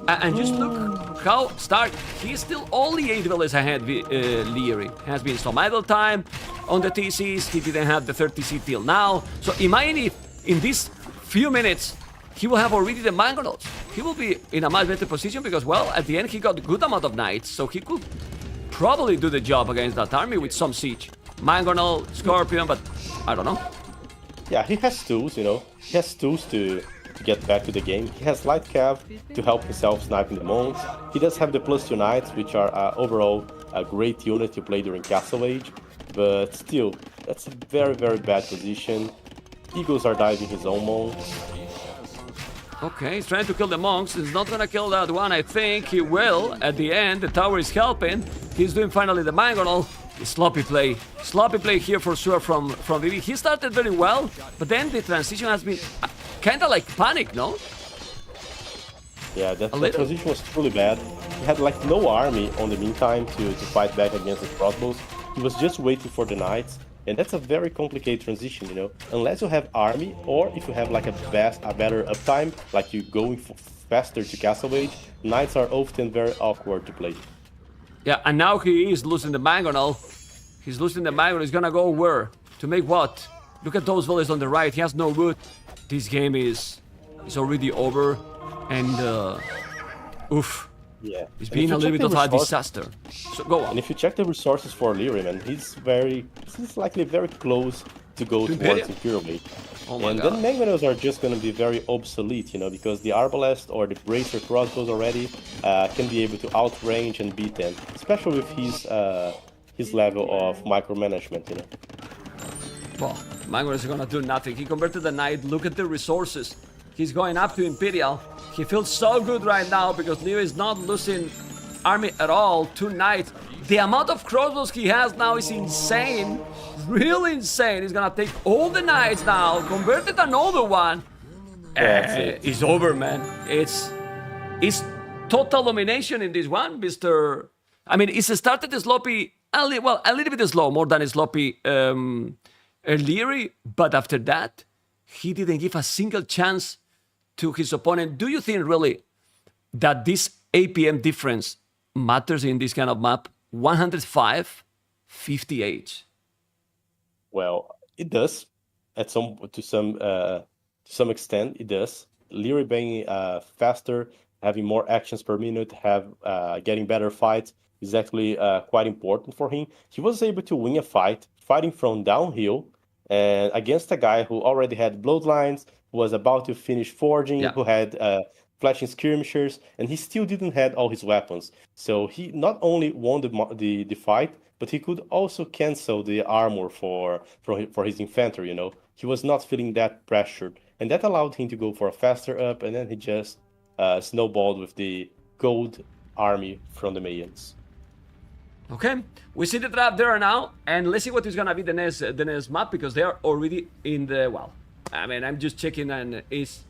And just look how Stark, he's still only 8 villages ahead. Liereyy has been some idle time on the TCs. He didn't have the 30 TC till now. So imagine if in these few minutes he will have already the Mangonels. He will be in a much better position, because, well, at the end he got a good amount of knights, so he could probably do the job against that army with some siege. Mangonel, Scorpion, but I don't know. Yeah, he has tools, you know. He has tools to get back to the game. He has light cav to help himself sniping the monks. He does have the +2 knights, which are overall a great unit to play during Castle Age. But still, that's a very, very bad position. Eagles are diving his own monks. Okay, he's trying to kill the monks. He's not gonna kill that one. I think he will. At the end, the tower is helping. He's doing finally the Mangonel. Sloppy play. Sloppy play here for sure from ViVI. He started very well, but then the transition has been kind of like panic, no? Yeah, that transition was truly bad. He had like no army on the meantime to fight back against the crossbows. He was just waiting for the knights, and that's a very complicated transition, you know. Unless you have army, or if you have like a better uptime, like you going faster to Castle Age, knights are often very awkward to play. Yeah, and now he is losing the Mangonel. He's losing the Mangonel. He's gonna go where? To make what? Look at those villages on the right. He has no wood. This game is already over, and oof. Yeah, it's been a little bit of a disaster. So go on. And if you check the resources for Liereyy, man, he's likely very close to go towards Imperial Age. Oh my and God. then Mangonels are just going to be very obsolete, you know, because the Arbalest or the Bracer crossbows already can be able to outrange and beat them, especially with his level of micromanagement, you know. Well, Mangonel is gonna do nothing. He converted the knight. Look at the resources. He's going up to Imperial. He feels so good right now because Liereyy is not losing army at all. 2 knights. The amount of crossbows he has now is insane. Really insane. He's gonna take all the knights now. Converted another one. It's over, man. It's total domination in this one, Mr. I mean, it's started sloppy. A little bit slow, more than sloppy. Liereyy, but after that, he didn't give a single chance to his opponent. Do you think really that this APM difference matters in this kind of map? 105, 58. Well, it does. To some extent, it does. Liereyy being faster, having more actions per minute, getting better fights is actually quite important for him. He was able to win a fight, fighting from downhill, and against a guy who already had bloodlines, who was about to finish forging, who had flashing skirmishers, and he still didn't have all his weapons. So he not only won the fight, but he could also cancel the armor for his infantry, you know. He was not feeling that pressured, and that allowed him to go for a faster up, and then he just snowballed with the gold army from the Mayans. Okay, we see the trap there now, and let's see what is gonna be the next map, because they are already in the, well, I mean, I'm just checking, and it's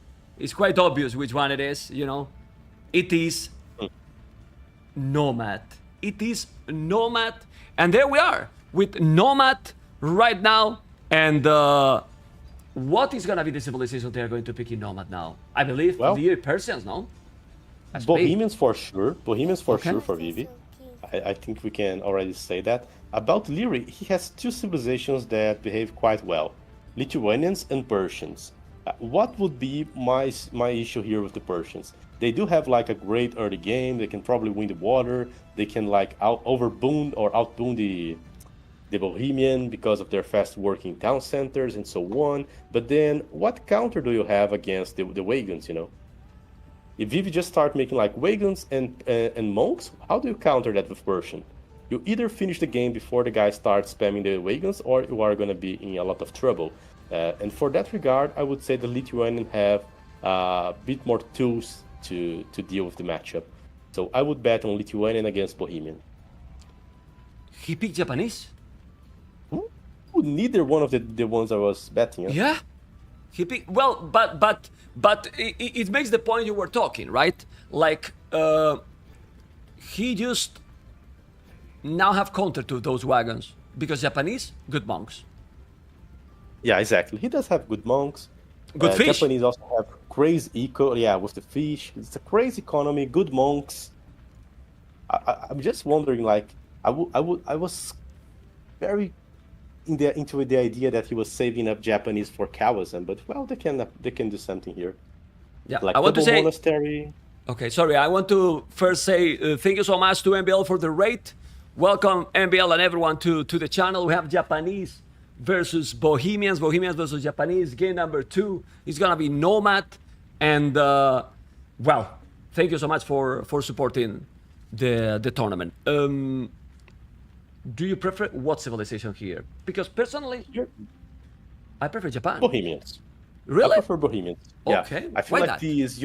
quite obvious which one it is, you know. It is Nomad. It is Nomad, and there we are with Nomad right now. And what is gonna be the civilization they are going to pick in Nomad now? I believe the Persians, no? That's Bohemians for sure. Bohemians for Okay. sure for ViVI. I think we can already say that. About Liereyy, he has two civilizations that behave quite well: Lithuanians and Persians. What would be my issue here with the Persians? They do have like a great early game. They can probably win the water. They can like outboon the Bohemian because of their fast working town centers and so on. But then what counter do you have against the Wagons, you know? If ViVI just start making like Wagons and monks, how do you counter that with Persian? You either finish the game before the guy starts spamming the Wagons, or you are going to be in a lot of trouble. And for that regard, I would say the Lithuanian have a bit more tools to deal with the matchup. So I would bet on Lithuanian against Bohemian. He picked Japanese. Neither one of the ones I was betting on. Yeah, he picked. Well, but it makes the point you were talking, right? Like he just now have counter to those wagons because Japanese good monks. Yeah, exactly. He does have good monks. Good fish. Japanese also have crazy eco. Yeah, with the fish, it's a crazy economy. Good monks. I'm just wondering, like, I was very into the idea that he was saving up Japanese for Kawazan, but well, they can do something here. Yeah, like I want to say. Monastery. Okay, sorry. I want to first say thank you so much to MBL for the rate. Welcome MBL and everyone to the channel. We have Japanese versus Bohemians. Bohemians versus Japanese. Game number 2 is gonna be Nomad, and well, thank you so much for supporting the tournament. Do you prefer what civilization here? Because personally, I prefer Japan. Bohemians. Really? I prefer Bohemians. Yeah. Okay. I feel Why like not? this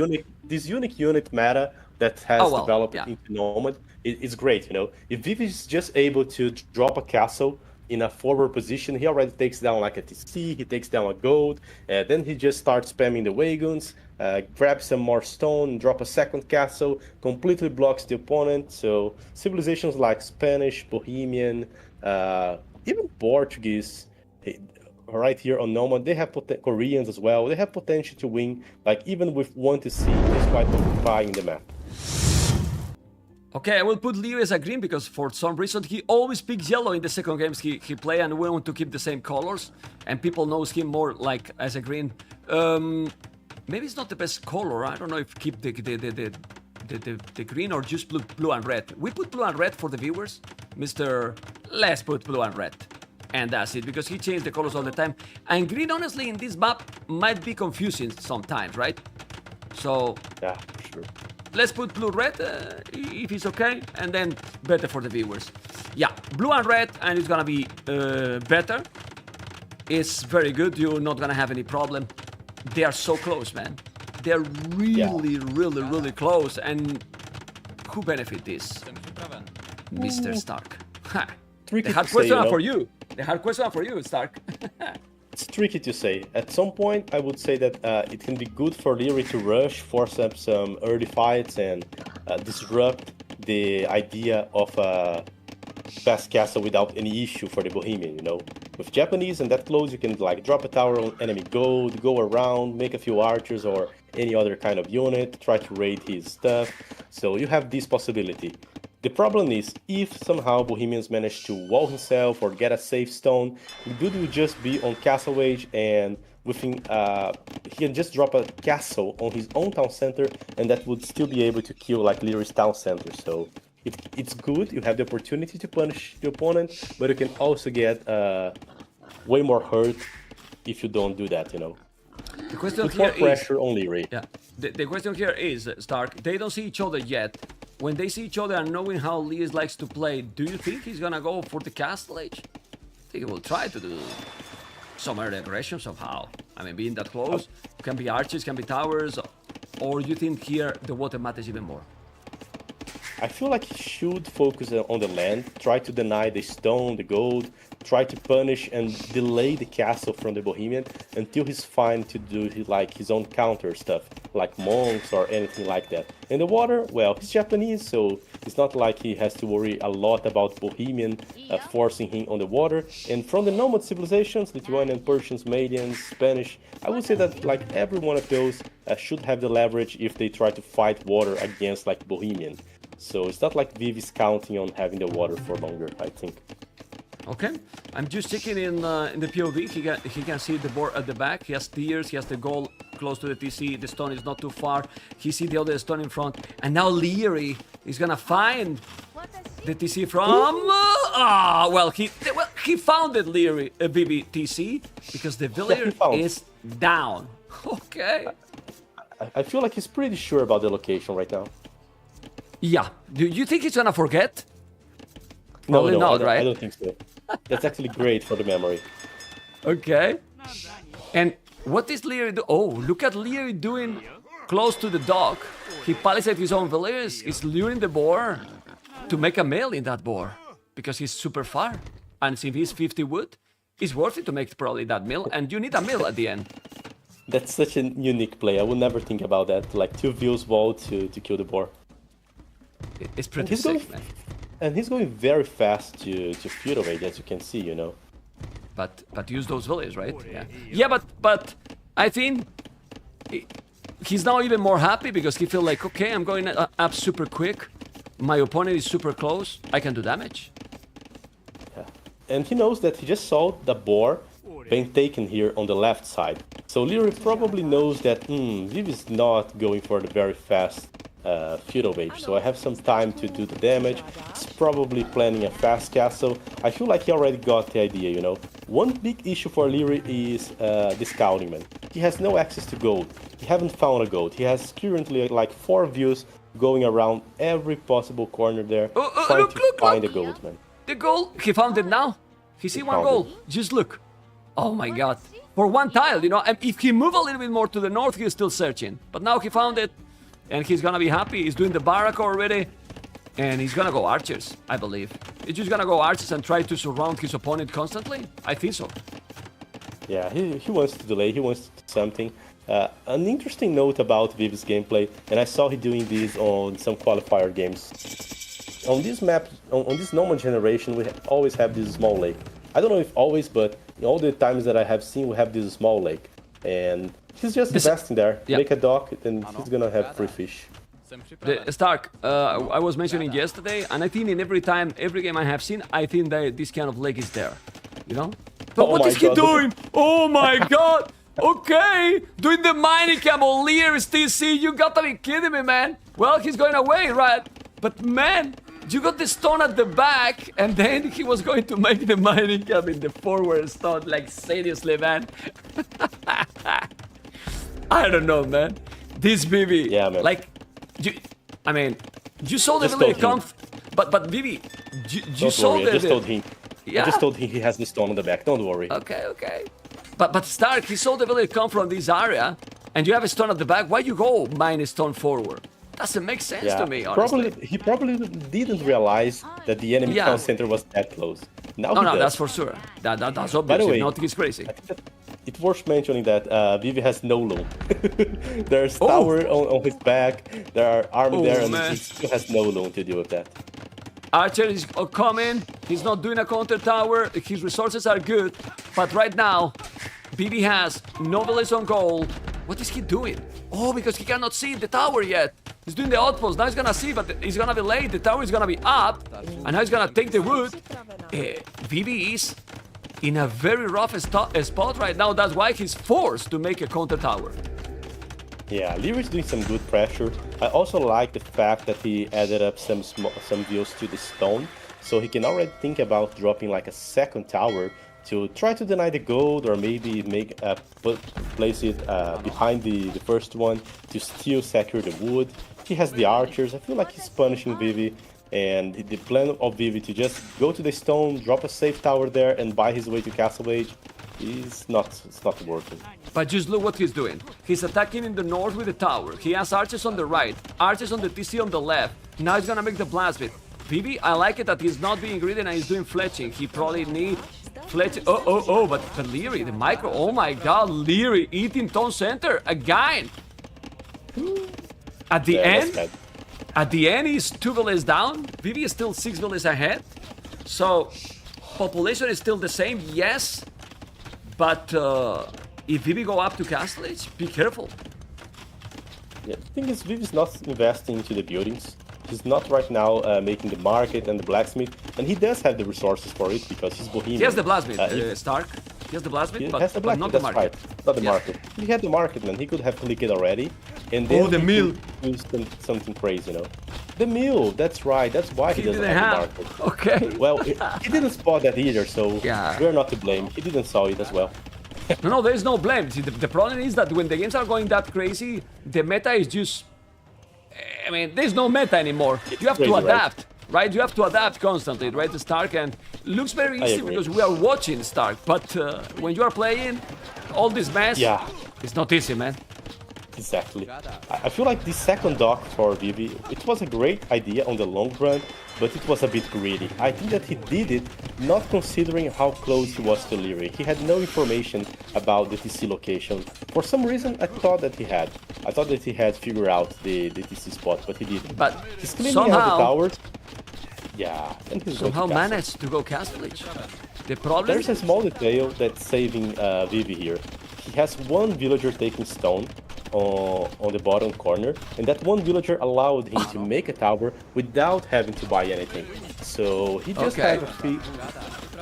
unique unit meta that has developed into Nomad is great, you know. If ViVI is just able to drop a castle in a forward position, he already takes down like a TC, he takes down a gold, then he just starts spamming the wagons, grabs some more stone, drop a second castle, completely blocks the opponent. So civilizations like Spanish, Bohemian, even Portuguese, right here on Nomad, they have Koreans as well. They have potential to win, like even with 1 to C, despite occupying the map. Okay, I will put Leo as a green because for some reason he always picks yellow in the second games he play, and we want to keep the same colors, and people knows him more like as a green. Maybe it's not the best color. I don't know if keep the green or just blue and red. We put blue and red for the viewers, Mr. Let's put blue and red, and that's it, because he changed the colors all the time. And green, honestly, in this map might be confusing sometimes, right? So yeah, sure. Let's put blue-red if it's okay, and then better for the viewers. Yeah, blue and red, and it's gonna be better. It's very good. You're not gonna have any problem. They are so close, man. They're really close. And who benefit this? Mr. Stark. Ha. The hard question for you. The hard question for you, Stark. It's tricky to say. At some point, I would say that it can be good for Liereyy to rush, force up some early fights, and disrupt the idea of a fast castle without any issue for the Bohemian, you know. With Japanese and that close, you can like drop a tower on enemy gold, go around, make a few archers or any other kind of unit, try to raid his stuff. So you have this possibility. The problem is, if somehow Bohemians manage to wall himself or get a safe stone, the dude will just be on Castle Age, and within, he can just drop a castle on his own town center, and that would still be able to kill like Lierey's town center. So it's good, you have the opportunity to punish the opponent, but you can also get way more hurt if you don't do that, you know. The question Put more here pressure on Liereyy. Yeah. The question here is, Stark, they don't see each other yet. when they see each other and knowing how Liereyy likes to play, do you think he's gonna go for the castle age? I think he will try to do some early aggression somehow. I mean, being that close, can be archers, can be towers, or you think here the water matters even more? I feel like he should focus on the land, try to deny the stone, the gold, try to punish and delay the castle from the Bohemian until he's fine to do his own counter stuff, like monks or anything like that. In the water, well, he's Japanese, so it's not like he has to worry a lot about Bohemian forcing him on the water. And from the Nomad civilizations, Lithuanian, Persians, Medians, Spanish, I would say that like every one of those should have the leverage if they try to fight water against like Bohemian. So it's not like ViVI's counting on having the water for longer, I think. Okay, I'm just checking in the POV. He can see the board at the back. He has tiers. He has the goal close to the TC. The stone is not too far. He see the other stone in front. And now Liereyy is gonna find the TC from. Well, he found it, Liereyy, ViVI TC, because the villager is down. Okay. I feel like he's pretty sure about the location right now. Yeah. Do you think he's gonna forget? No, Probably not, right? I don't think so. That's actually great for the memory. Okay. And what is Liereyy do? Oh, look at Liereyy doing close to the dock. He palisades his own village. He's luring the boar to make a mill in that boar because he's super far. And if he's 50 wood, it's worth it to make probably that mill. And you need a mill at the end. That's such a unique play. I would never think about that. Like 2 views wall to kill the boar. It's pretty sick, man. And he's going very fast to feudal age, as you can see, you know. But use those villages, right? Yeah. Yeah, but I think he's now even more happy because he feels like, okay, I'm going up super quick. My opponent is super close. I can do damage. Yeah. And he knows that he just saw the boar being taken here on the left side. So Liereyy probably knows that ViVI is not going for the very fast feudal age, so I have some time to do the damage. He's probably planning a fast castle. I feel like he already got the idea, you know. One big issue for Liereyy is the scouting, man. He has no access to gold. He haven't found a gold. He has currently like 4 views going around every possible corner there, trying to find the gold, man. The gold, he found it now. He see one gold. Just look. Oh my god. For one tile, you know, and if he move a little bit more to the north, he's still searching. But now he found it. And he's gonna be happy. He's doing the barrack already. And he's gonna go archers, I believe. He's just gonna go archers and try to surround his opponent constantly. I think so. Yeah, he wants to delay. He wants to do something. An interesting note about ViVI's gameplay, and I saw he doing this on some qualifier games. On this map, on this Nomad generation, we always have this small lake. I don't know if always, but in all the times that I have seen, we have this small lake. And he's just investing there, make a dock, and he's gonna have free fish. Stark, I was mentioning yesterday, and I think in every game I have seen, I think that this kind of lake is there, you know? But what is he doing? Oh my god! Okay! Doing the mining camel, Liereyy TC, you gotta be kidding me, man! Well, he's going away, right? But man, you got the stone at the back, and then he was going to make the mining camp in the forward stone, like seriously, man. I don't know, man. This ViVI, yeah, man. Like, you saw the village come, but ViVI, you saw the. I just told him. Yeah. I just told him he has the stone on the back. Don't worry. Okay. But Stark, he saw the village come from this area, and you have a stone at the back. Why you go mine a stone forward? Doesn't make sense to me, honestly. He probably didn't realize that the enemy town center was that close. Now no, that's for sure. That's obvious. By the way, nothing is crazy. It's worth mentioning that ViVI has no loan. There's tower on his back, there are army there, and he still has no loan to deal with that. Archer is coming, he's not doing a counter tower, his resources are good, but right now, ViVI has no village on gold. What is he doing? Oh, because he cannot see the tower yet. He's doing the outpost, now he's gonna see, but he's gonna be late, the tower is gonna be up, and now he's gonna take the wood. ViVI is in a very rough spot right now, that's why he's forced to make a counter tower. Yeah, Lierey's doing some good pressure. I also like the fact that he added up some views to the stone, so he can already think about dropping like a second tower to try to deny the gold or maybe make place it behind the first one to still secure the wood. He has the archers. I feel like he's punishing ViVI, and the plan of ViVI to just go to the stone, drop a safe tower there, and buy his way to Castle Age is not working. But just look what he's doing. He's attacking in the north with the tower. He has archers on the right, archers on the TC on the left. Now he's gonna make the blast bit. ViVI, I like it that he's not being greedy and he's doing fletching. He probably need fletching. But Liereyy, the micro. Oh my god, Liereyy eating Tone Center again. At the end, he's 2 villages down. ViVI is still 6 villages ahead. So, population is still the same, yes. But if ViVI go up to Castle Age, be careful. Yeah, the thing is, ViVI is not investing into the buildings. He's not right now making the market and the blacksmith, and he does have the resources for it because he's Bohemian. He has the blacksmith, Stark. He has the blacksmith, but not the market. Right. Not the market. He had the market, man. He could have clicked it already, and then the mill. Do something crazy, you know. The mill. That's right. That's why he doesn't have the market. Okay. Well, he didn't spot that either, so we're not to blame. He didn't saw it as well. No, there is no blame. See, the problem is that when the games are going that crazy, the meta is just... I mean, there's no meta anymore. You have to adapt, right? You have to adapt constantly, right, to Stark, and looks very easy because we are watching Stark, but when you are playing all this mess, it's not easy, man. Exactly. I feel like the second dock for ViVI, it was a great idea on the long run, but it was a bit greedy. I think that he did it not considering how close he was to Liereyy. He had no information about the TC location. For some reason, I thought that he had. I thought that he had figured out the TC spot, but he didn't. But he's cleaning somehow, out the towers. Yeah, and he's somehow managed to go Castle Age. The problem... There's a small detail that's saving ViVI here. He has one villager taking stone on the bottom corner, and that one villager allowed him to make a tower without having to buy anything. So he just has a free...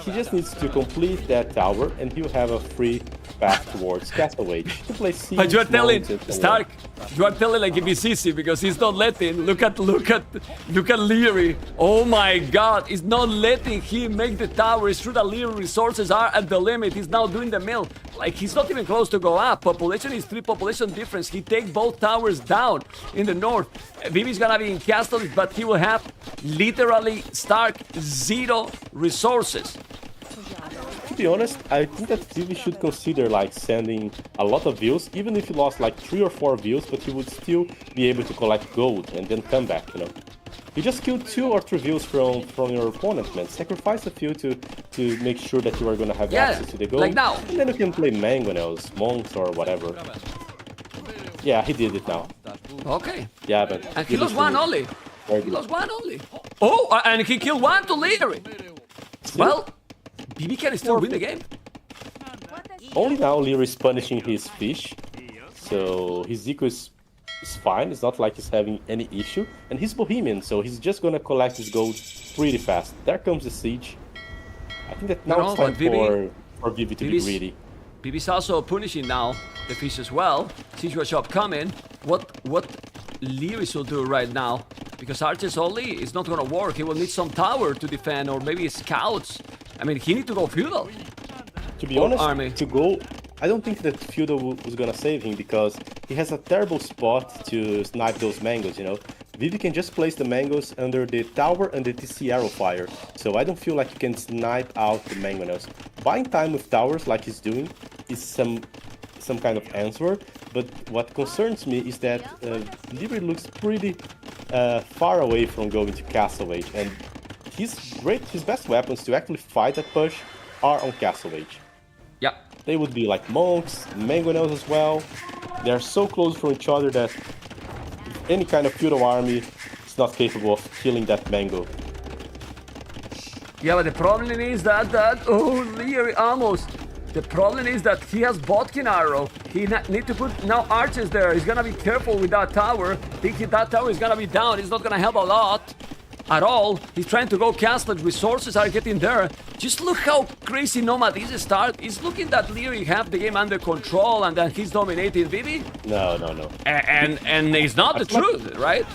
He just needs to complete that tower, and he'll have a free path towards Castle Age to play siege. But you are telling Stark, you are telling like if it's easy because he's not letting. Look at Liereyy. Oh my God, he's not letting him make the tower. It's true that Liereyy resources are at the limit. He's now doing the mill. Like he's not even close to go up. Population is 3 population difference. He takes both towers down in the north. ViVI's gonna be in Castle, but he will have literally Stark 0 resources. To be honest, I think that ViVI should consider like sending a lot of views, even if he lost like 3 or 4 views, but he would still be able to collect gold and then come back, you know. You just kill 2 or 3 views from your opponent, man. Sacrifice a few to make sure that you are gonna have access to the gold. Like now. And then you can play mangonels, monks or whatever. Yeah, he did it now. Okay. Yeah, but... And he lost 1 only. He lost 1 only. Oh, and he killed 1 to Liereyy. Well, ViVI can still win the game. Only now Liereyy is punishing his fish. So his eco is fine. It's not like he's having any issue. And he's Bohemian, so he's just gonna collect his gold pretty fast. There comes the siege. I think that now it's time for ViVI to be greedy. ViVI's also punishing now the fish as well. Siege rush upcoming. What Liereyy will do right now, because archers only is not gonna work. He will need some tower to defend, or maybe scouts. I mean, he need to go feudal. To be honest, to go, I don't think that feudal was gonna save him because he has a terrible spot to snipe those mangoes. You know, ViVI can just place the mangoes under the tower and the TC arrow fire. So I don't feel like you can snipe out the mangonels. Buying time with towers like he's doing is some kind of answer, but what concerns me is that Liereyy looks pretty far away from going to Castle Age, and his best weapons to actually fight that push are on Castle Age. Yeah. They would be like monks, mangonels as well. They are so close from each other that any kind of feudal army is not capable of killing that mango. Yeah, but the problem is that Liereyy almost. The problem is that he has Botkin arrow. He need to put now archers there. He's gonna be careful with that tower. Thinking that tower is gonna be down. It's not gonna help a lot at all. He's trying to go castle. Resources are getting there. Just look how crazy Nomad is start. He's looking that Liereyy have the game under control and that he's dominating ViVI. No. And it's not the truth, right?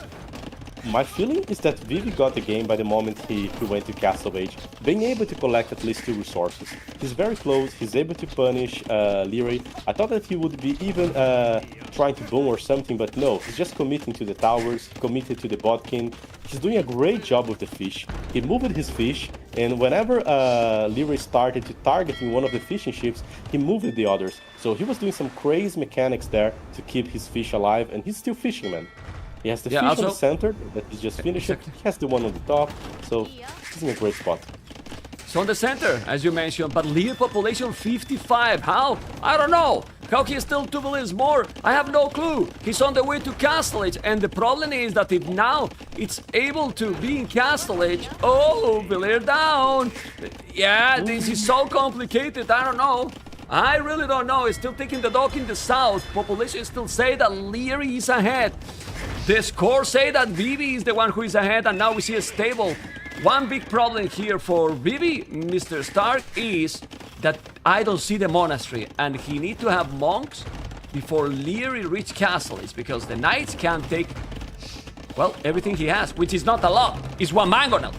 my feeling is that ViVI got the game by the moment he went to Castle Age, being able to collect at least 2 resources. He's very close, he's able to punish Liereyy. I thought that he would be even trying to boom or something, but no, he's just committing to the towers, committed to the botkin. He's doing a great job with the fish. He moved his fish, and whenever Liereyy started to targeting one of the fishing ships, he moved the others. So he was doing some crazy mechanics there to keep his fish alive, and he's still fishing, man. He has the fish on the center that he just finished. He has the one on the top, so he's in a great spot. So on the center, as you mentioned, but Liereyy population 55. How? I don't know. How he's still 2 villages more? I have no clue. He's on the way to Castle Age, and the problem is that if now it's able to be in Castle Age, oh, Villere down. Yeah, this is so complicated. I don't know. I really don't know. It's still taking the dock in the south. Population still say that Liereyy is ahead. The scores say that ViVI is the one who is ahead, and now we see a stable. One big problem here for ViVI, Mr. Stark, is that I don't see the monastery, and he need to have monks before Liereyy reach Castle. It's because the knights can take, well, everything he has, which is not a lot. It's 1 mangonel.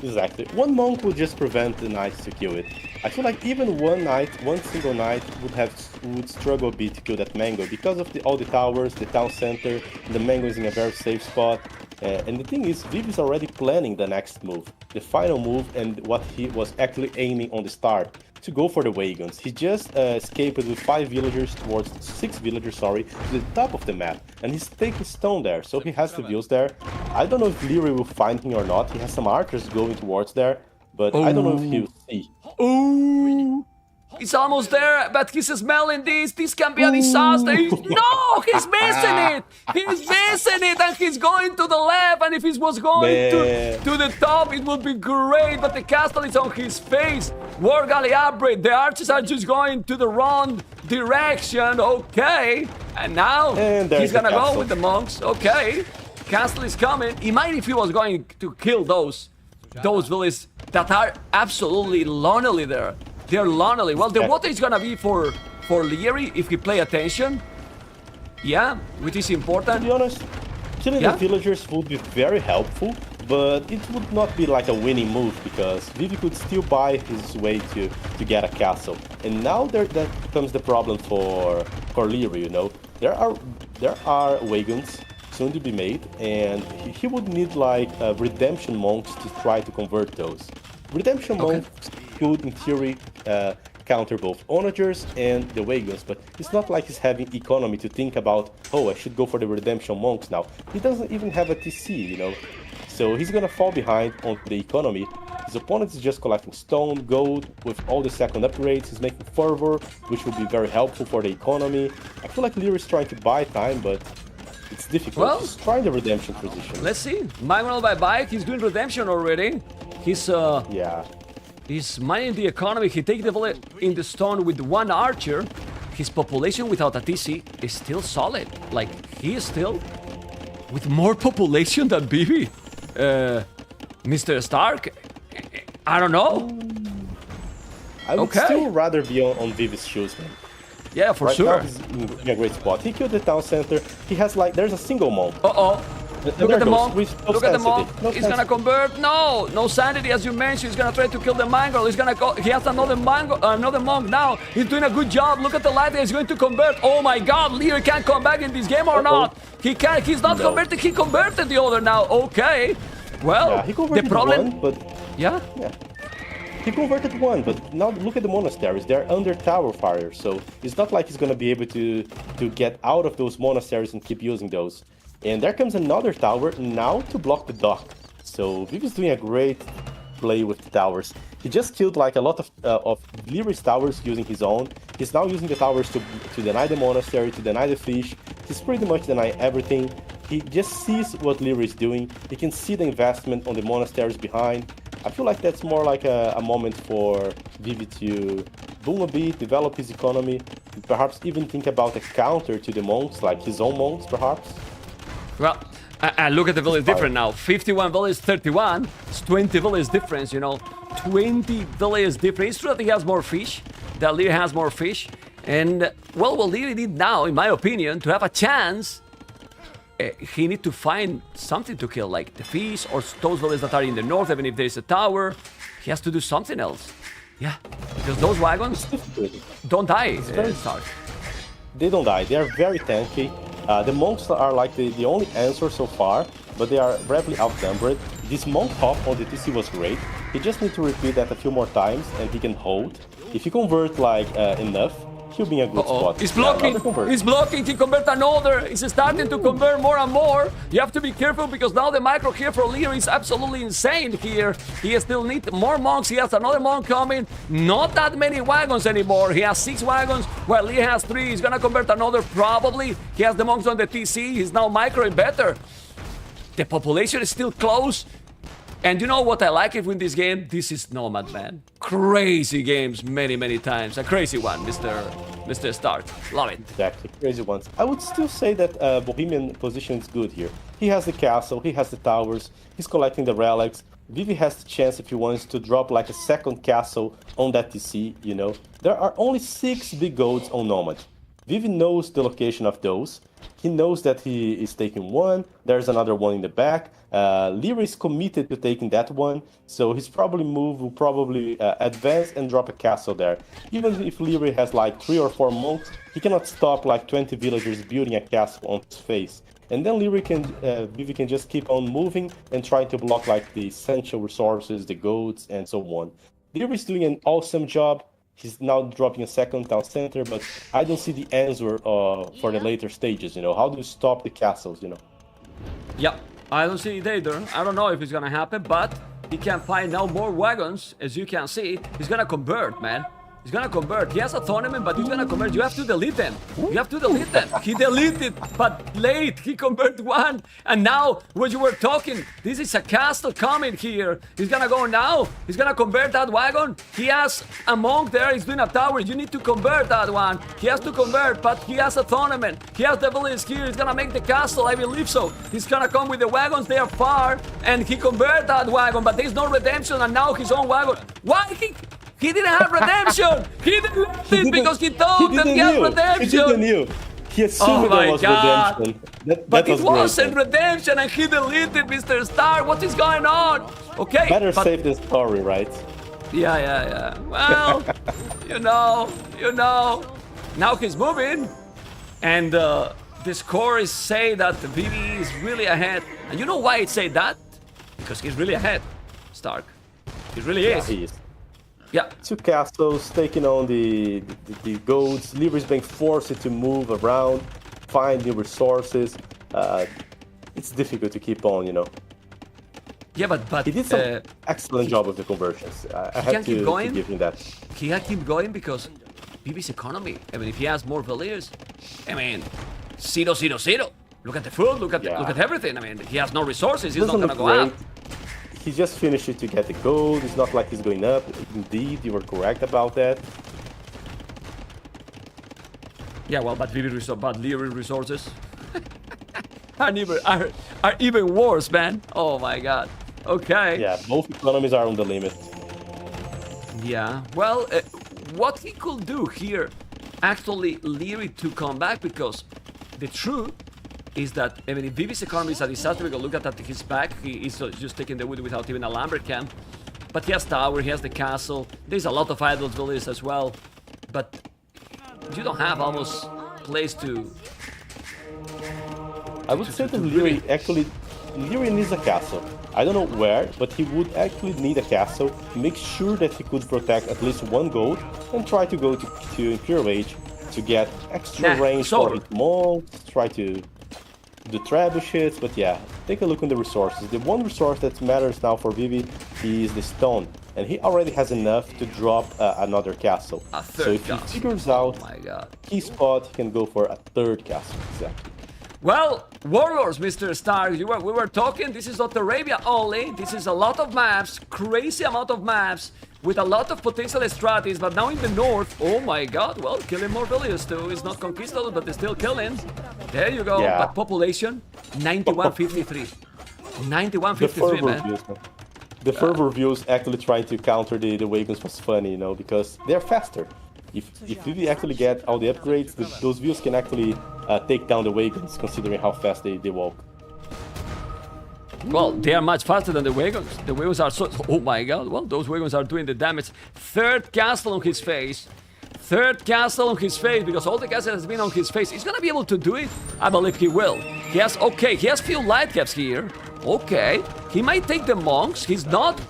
Exactly. 1 monk would just prevent the knights to kill it. I feel like even one single knight would struggle a bit to kill that mango because of all the towers, the town center. The mango is in a very safe spot. And the thing is, ViVI is already planning the next move, the final move, and what he was actually aiming on the start, to go for the wagons. He just escaped with 5 villagers towards 6 villagers, sorry, to the top of the map, and he's taking stone there, so he has the views there. I don't know if Liereyy will find him or not. He has some archers going towards there, but I don't know if he'll see. Ooh! He's almost there, but he's smelling this. This can be a disaster. No, he's missing it. He's missing it, and he's going to the left. And if he was going to the top, it would be great. But the castle is on his face. War Galley upgrade. The archers are just going to the wrong direction. Okay, and now he's gonna go with the monks. Okay, castle is coming. Imagine if he was going to kill those villages that are absolutely lonely there. They're lonely. Well, the water is gonna be for Liereyy if he play attention. Yeah, which is important. To be honest, killing the villagers would be very helpful, but it would not be like a winning move because ViVI could still buy his way to get a castle. And now that becomes the problem for Liereyy, you know. There are wagons soon to be made, and he would need like redemption monks to try to convert those. Redemption monks could, in theory, counter both onagers and the wagons, but it's not like he's having economy to think about, oh, I should go for the redemption monks now. He doesn't even have a TC, you know, so he's gonna fall behind on the economy. His opponent is just collecting stone, gold, with all the second upgrades. He's making fervor, which will be very helpful for the economy. I feel like Liereyy is trying to buy time, but it's difficult. Well, he's trying the redemption position. Let's see. Manuel by bike, he's doing redemption already. He's mining the economy. He takes the village in the stone with 1 archer. His population without a TC is still solid. Like, he is still with more population than ViVI. Mr. Stark, I don't know. I would still rather be on ViVI's shoes, man. Yeah, for right sure. Now he's in a great spot. He killed the town center. He has like, there's a single monk. Look at the monk. Look at the monk. He's gonna convert. No sanity, as you mentioned. He's gonna try to kill the mango. He's gonna go. He has another monk now. He's doing a good job. Look at the light. He's going to convert. Oh my God, Liereyy can't come back in this game or not. He can't. He's not converted. He converted the other now. Okay. Well, he converted the problem. One, but he converted 1, but now look at the monasteries. They're under tower fire, so it's not like he's gonna be able to get out of those monasteries and keep using those. And there comes another tower now to block the dock. So ViVI's doing a great play with the towers. He just killed like a lot of Lierey's towers using his own. He's now using the towers to deny the monastery, to deny the fish. He's pretty much denying everything. He just sees what Lierey's doing. He can see the investment on the monasteries behind. I feel like that's more like a moment for ViVI to boom a bit, develop his economy, perhaps even think about a counter to the monks, like his own monks, perhaps. Well, look at the village different now. 51 village, 31. It's 20 village difference, you know. 20 village difference. It's true that he has more fish. That Liereyy has more fish. And, well, what Liereyy did now, in my opinion, to have a chance he need to find something to kill, like the fish or those villages that are in the north, even if there's a tower. He has to do something else. Yeah, because those wagons don't die, Stark. They don't die. They are very tanky. The monks are like the only answer so far, but they are rapidly outnumbered. This monk hop on the TC was great. He just needs to repeat that a few more times and he can hold. If he convert like enough, he'll be in a good spot. He's blocking. He's blocking. He convert another. He's starting to convert more and more. You have to be careful because now the micro here for Liereyy is absolutely insane here. He still needs more monks. He has another monk coming. Not that many wagons anymore. He has 6 wagons while Liereyy has 3. He's gonna convert another probably. He has the monks on the TC. He's now microing better. The population is still close. And you know what I like it in this game? This is Nomad, man. Crazy games many times. A crazy one, Mr. Stark. Love it. Exactly, crazy ones. I would still say that Bohemian position is good here. He has the castle, he has the towers, he's collecting the relics. ViVI has the chance if he wants to drop like a second castle on that TC, you know. There are only 6 big goats on Nomad. ViVI knows the location of those. He knows that he is taking one. There's another one in the back. Liereyy is committed to taking that one, so his move will probably advance and drop a castle there. Even if Liereyy has like 3 or 4 monks, he cannot stop like 20 villagers building a castle on his face. And then ViVI can just keep on moving and trying to block like the essential resources, the goats, and so on. Liereyy is doing an awesome job. He's now dropping a second town center, but I don't see the answer for the later stages, you know. How do you stop the castles, you know? Yep, I don't see it either. I don't know if it's gonna happen, but he can find now more wagons. As you can see, he's gonna convert, man. He's gonna convert. He has a tournament, but he's gonna convert. You have to delete them. You have to delete them. He deleted, but late. He converted one. And now, when you were talking, this is a castle coming here. He's gonna go now. He's gonna convert that wagon. He has a monk there. He's doing a tower. You need to convert that one. He has to convert, but he has a tournament. He has the village here. He's gonna make the castle. I believe so. He's gonna come with the wagons. They are far. And he convert that wagon, but there's no redemption. And now his own wagon. Why he didn't have redemption! He didn't let it because he told them he had redemption! He didn't know. He assumed there was redemption. But it wasn't redemption and he deleted Mr. Star. What is going on? Okay. Better safe than sorry, right? Yeah. Well, you know. Now he's moving. And the score is saying that the ViVI is really ahead. And you know why it say that? Because he's really ahead, Stark. He really is. Yeah, he is. Yeah. 2 castles taking on the goats. Liereyy is being forced to move around, find new resources. It's difficult to keep on, you know. Yeah, but he did some excellent job with the conversions. I have to give him that. He can keep going because ViVI's economy. I mean, if he has more villagers, I mean, 0. Look at the food. Look at everything. I mean, he has no resources. He's not gonna go up. He just finished it to get the gold. It's not like he's going up. Indeed, you were correct about that. Yeah, well, but Liereyy resources are even worse, man. Oh my god. Okay. Yeah, both economies are on the limit. Yeah. Well, what he could do here, actually, Liereyy to come back, because the truth is that, I mean, if ViVI's economy is a disaster, because look at his back, he is just taking the wood without even a lumber camp. But he has tower, he has the castle, there's a lot of idols villages as well. But you don't have almost place to... I would say that Liereyy needs a castle. I don't know where, but he would actually need a castle, make sure that he could protect at least 1 gold, and try to go to Imperial Age to get extra range for his monks, try to the trebuchets, but yeah, take a look on the resources. The one resource that matters now for ViVI is the stone, and he already has enough to drop another castle. So if he figures out key spot, he can go for a 3rd castle. Exactly. Well, Warlords, Mr. Stark, we were talking, this is not Arabia only, this is a lot of maps, crazy amount of maps, with a lot of potential strategies, but now in the north, oh my god, well, killing more villages too. It's not conquistadors, but they're still killing. There you go, yeah. But population, 9153. 9153, man. The fervor views actually trying to counter the wagons was funny, you know, because they're faster. If ViVI actually get all the upgrades, those views can actually take down the wagons, considering how fast they walk. Well, they are much faster than the wagons. The wagons are so... Oh my god, well, those wagons are doing the damage. Third castle on his face. Third castle on his face, because all the castle has been on his face. He's gonna be able to do it? I believe he will. He has... Okay, he has few light caps here. Okay. He might take the monks. He's not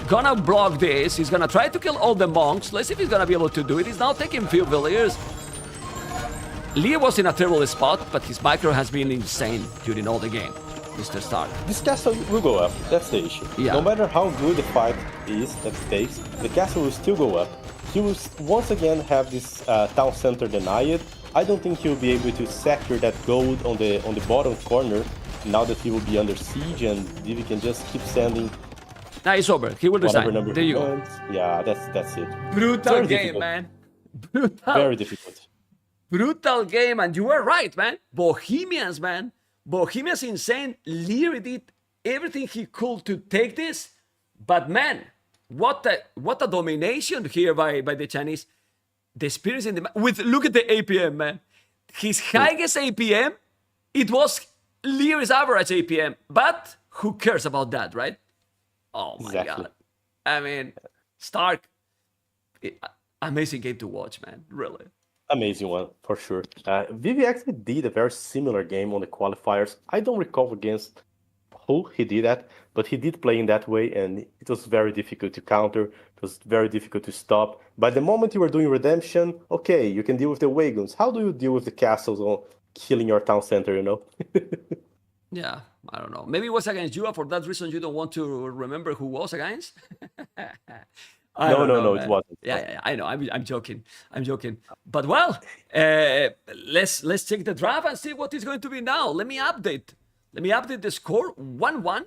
gonna block this. He's gonna try to kill all the monks. Let's see if he's gonna be able to do it. He's now taking few villagers. Liereyy was in a terrible spot, but his micro has been insane during all the game. Mr. Stark. This castle will go up, that's the issue. Yeah. No matter how good the fight is that it takes, the castle will still go up. He will once again have this town center denied. I don't think he'll be able to secure that gold on the bottom corner now that he will be under siege, and ViVI can just keep sending. Now it's over. He will resign. There you go. Yeah, that's it. Brutal Very game, difficult. man. Brutal. Very difficult. Brutal game, and you were right, man. Bohemians, man. Bohemians insane. Liereyy did everything he could to take this, but man, what a domination here by the Chinese. The experience in the look at the APM, man. His highest APM, it was Lierey's average APM, but who cares about that, right? Oh my Exactly. god. I mean, Stark, amazing game to watch, man. Really. Amazing one, for sure. ViVI actually did a very similar game on the qualifiers. I don't recall against who he did that, but he did play in that way, and it was very difficult to counter. It was very difficult to stop. By the moment you were doing redemption, okay, you can deal with the wagons. How do you deal with the castles on killing your town center, you know? Yeah, I don't know. Maybe it was against you, and for that reason you don't want to remember who was against? No, it wasn't. Yeah, I know. I'm joking. But well, let's check the draft and see what is going to be now. Let me update the score. 1-1.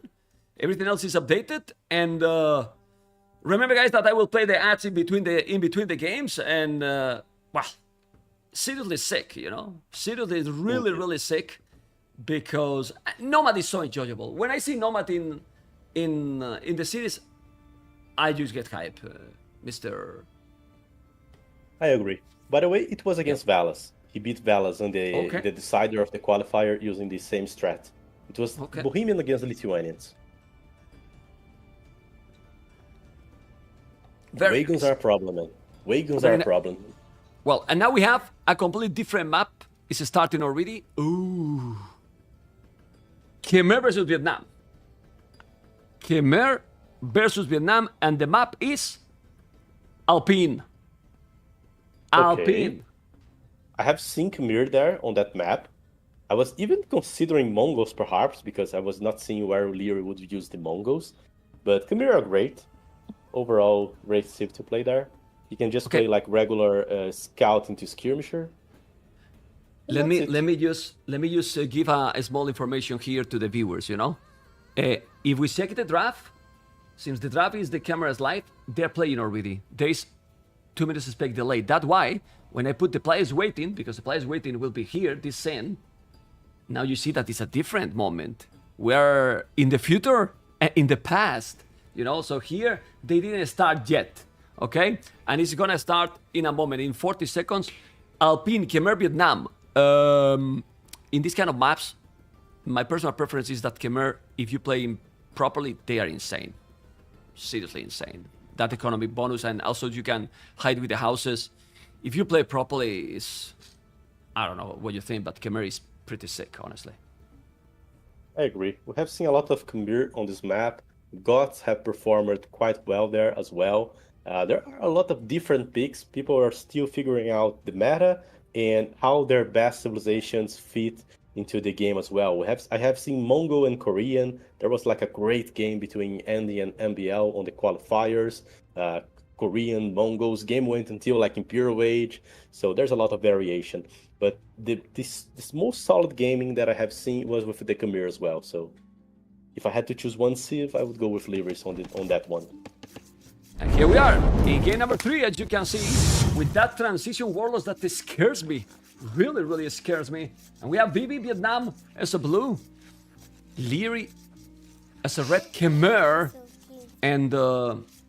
Everything else is updated. And remember, guys, that I will play the ads in between the games. And well, seriously sick. You know, seriously really sick, because Nomad is so enjoyable. When I see Nomad in the series, I just get hype, Mr. I agree. By the way, it was against Villese. He beat Villese on the decider of the qualifier using the same strat. It was Bohemian against the Lithuanians. Wagons are a problem, man. Wagons are a problem. Well, and now we have a completely different map. It's starting already. Ooh. Khmer versus Vietnam. Khmer versus Vietnam, and the map is Alpine. Alpine. I have seen Khmer there on that map. I was even considering Mongols perhaps, because I was not seeing where Liereyy would use the Mongols. But Khmer are great. Overall, great safe to play there. You can just play like regular scout into skirmisher. Let me just give a small information here to the viewers. You know, if we check the draft, since the draft is the camera's live, they're playing already. There is 2 minutes spec delay. That's why when I put the players waiting, because the players waiting will be here, this scene. Now you see that it's a different moment. We're in the future and in the past. You know, so here they didn't start yet. Okay, and it's gonna start in a moment, in 40 seconds. Alpine, Khmer, Vietnam. In these kind of maps, my personal preference is that Khmer, if you play him properly, they are insane. Seriously insane. That economy bonus, and also you can hide with the houses. If you play properly, I don't know what you think, but Khmer is pretty sick, honestly. I agree. We have seen a lot of Khmer on this map. Goths have performed quite well there as well. There are a lot of different picks. People are still figuring out the meta and how their best civilizations fit into the game as well. I have seen Mongol and Korean. There was like a great game between Andy and MBL on the qualifiers. Korean, Mongols, game went until like Imperial Age. So there's a lot of variation. But this most solid gaming that I have seen was with the Khmer as well. So if I had to choose one civ, I would go with Liereyy on that one. And here we are in game number 3, as you can see, with that transition warlords that scares me. Really scares me. And we have ViVI Vietnam as a blue, Liereyy as a red Khmer, and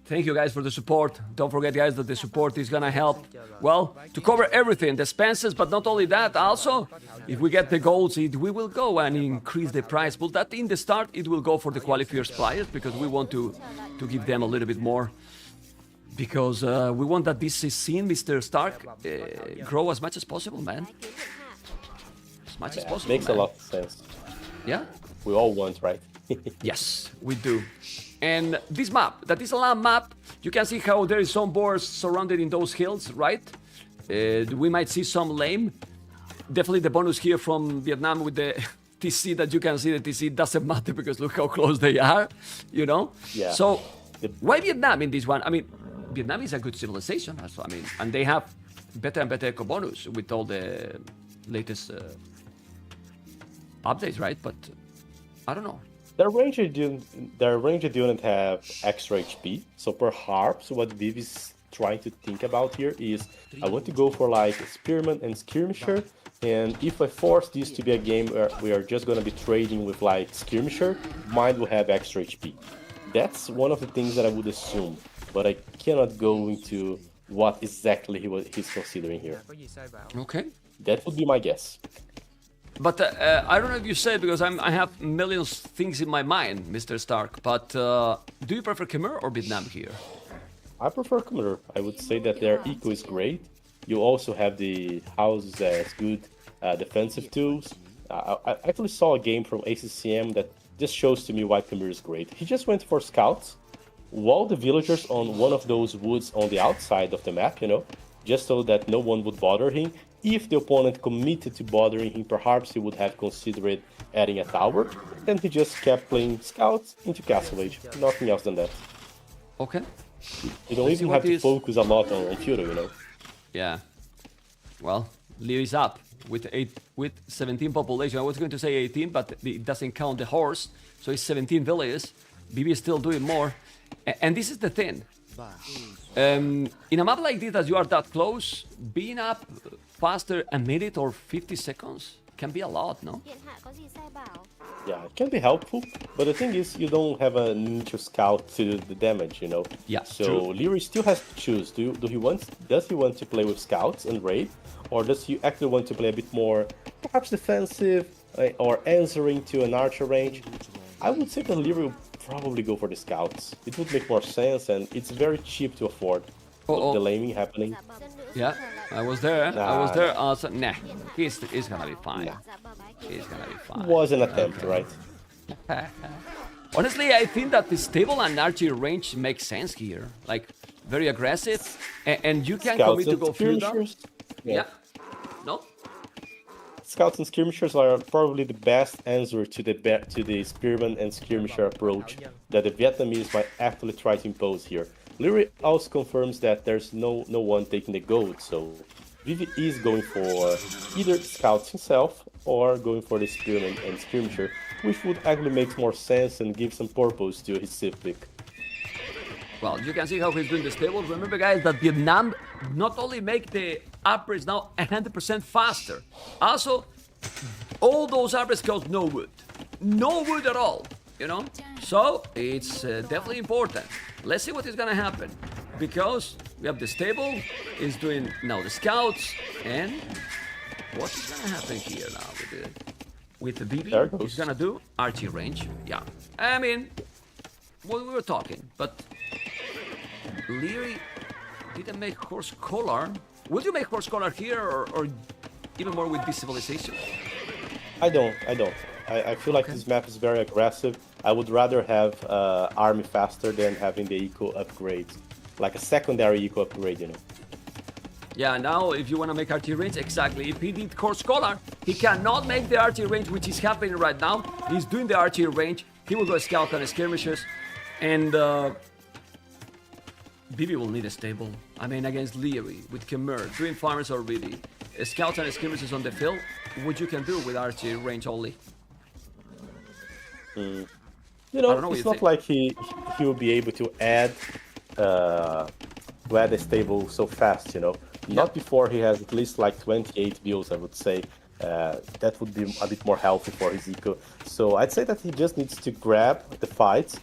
Thank you guys for the support. Don't forget, guys, that the support is gonna help, well, to cover everything, the expenses, but not only that, also, if we get the goals, we will go and increase the price pool. That in the start, it will go for the qualifiers players, because we want to give them a little bit more. Because we want that this scene, Mr. Stark, grow as much as possible, man. As much as possible, Makes man. a lot of sense. Yeah? We all want, right? Yes, we do. And this map, that is a land map, you can see how there is some boards surrounded in those hills, right? We might see some lame. Definitely the bonus here from Vietnam with the TC, that you can see the TC doesn't matter because look how close they are, you know? Yeah. So, why Vietnam in this one? I mean, Vietnam is a good civilization, also. I mean, and they have better and better eco bonus with all the latest updates, right? But I don't know. Their ranger didn't have extra HP, so perhaps what ViVI is trying to think about here is, I want to go for like Spearman and Skirmisher, and if I force this to be a game where we are just gonna be trading with like Skirmisher, mine will have extra HP. That's one of the things that I would assume, but I cannot go into what exactly he's considering here. Okay. That would be my guess. But I don't know if you said, because I have millions things in my mind, Mr. Stark, but do you prefer Khmer or Vietnam here? I prefer Khmer. I would say that their eco is great. You also have the houses as good defensive tools. I actually saw a game from ACCM that just shows to me why Khmer is great. He just went for scouts, walled the villagers on one of those woods on the outside of the map, you know, just so that no one would bother him. If the opponent committed to bothering him, perhaps he would have considered adding a tower. Then he just kept playing scouts into Castle Age. Nothing else than that. Okay. You don't even have to focus a lot on feudal, you know. Yeah. Well, Liereyy is up with 17 population. I was going to say 18, but it doesn't count the horse, so it's 17 villages. ViVI is still doing more, and this is the thing. In a map like this, as you are that close, being up faster a minute or 50 seconds can be a lot, no? Yeah, it can be helpful, but the thing is, you don't have a need to scout to do the damage, you know. Yeah. So True. Liereyy still has to choose. Does he want to play with scouts and raid, or does he actually want to play a bit more, perhaps defensive, or answering to an archer range? I would say that Liereyy will probably go for the scouts. It would make more sense, and it's very cheap to afford. The laming happening. Yeah, I was there. So, nah, he's gonna be fine. Nah. He's gonna be fine. Was an attempt, right? Honestly, I think that the stable and archery range makes sense here. Like, very aggressive, and you can commit to go feudal. skirmishers. Yeah. No? Scouts and skirmishers are probably the best answer to the spearman and skirmisher approach that the Vietnamese might actually try to impose here. Liereyy also confirms that there's no one taking the gold, so ViVI is going for either scouts himself or going for the spearman and skirmisher, which would actually make more sense and give some purpose to his civ pick. Well, you can see how he's doing the stable. Remember, guys, that Vietnam not only make the upgrades now 100% faster, also all those upgrades cost no wood. No wood at all, you know? So, it's definitely important. Let's see what is gonna happen. Because we have the stable, is doing now the scouts, and what is gonna happen here now with the ViVI? He's gonna do archery range. Yeah. I mean, what we were talking, but Liereyy didn't make horse collar. Would you make horse collar here, or even more with this civilization? I don't. I feel like this map is very aggressive. I would rather have army faster than having the eco upgrade, like a secondary eco upgrade, you know. Yeah, now if you want to make archery range, exactly. If he did horse collar, he cannot make the archery range, which is happening right now. He's doing the archery range. He will go scout on skirmishes, and ViVI will need a stable. I mean, against Liereyy with Khmer, doing farmers already, scouts and skirmishes on the field, what you can do with archery range only. You know, it's not like he will be able to add a stable so fast, you know. Not before he has at least like 28 builds, I would say. That would be a bit more healthy for his eco. So I'd say that he just needs to grab the fights,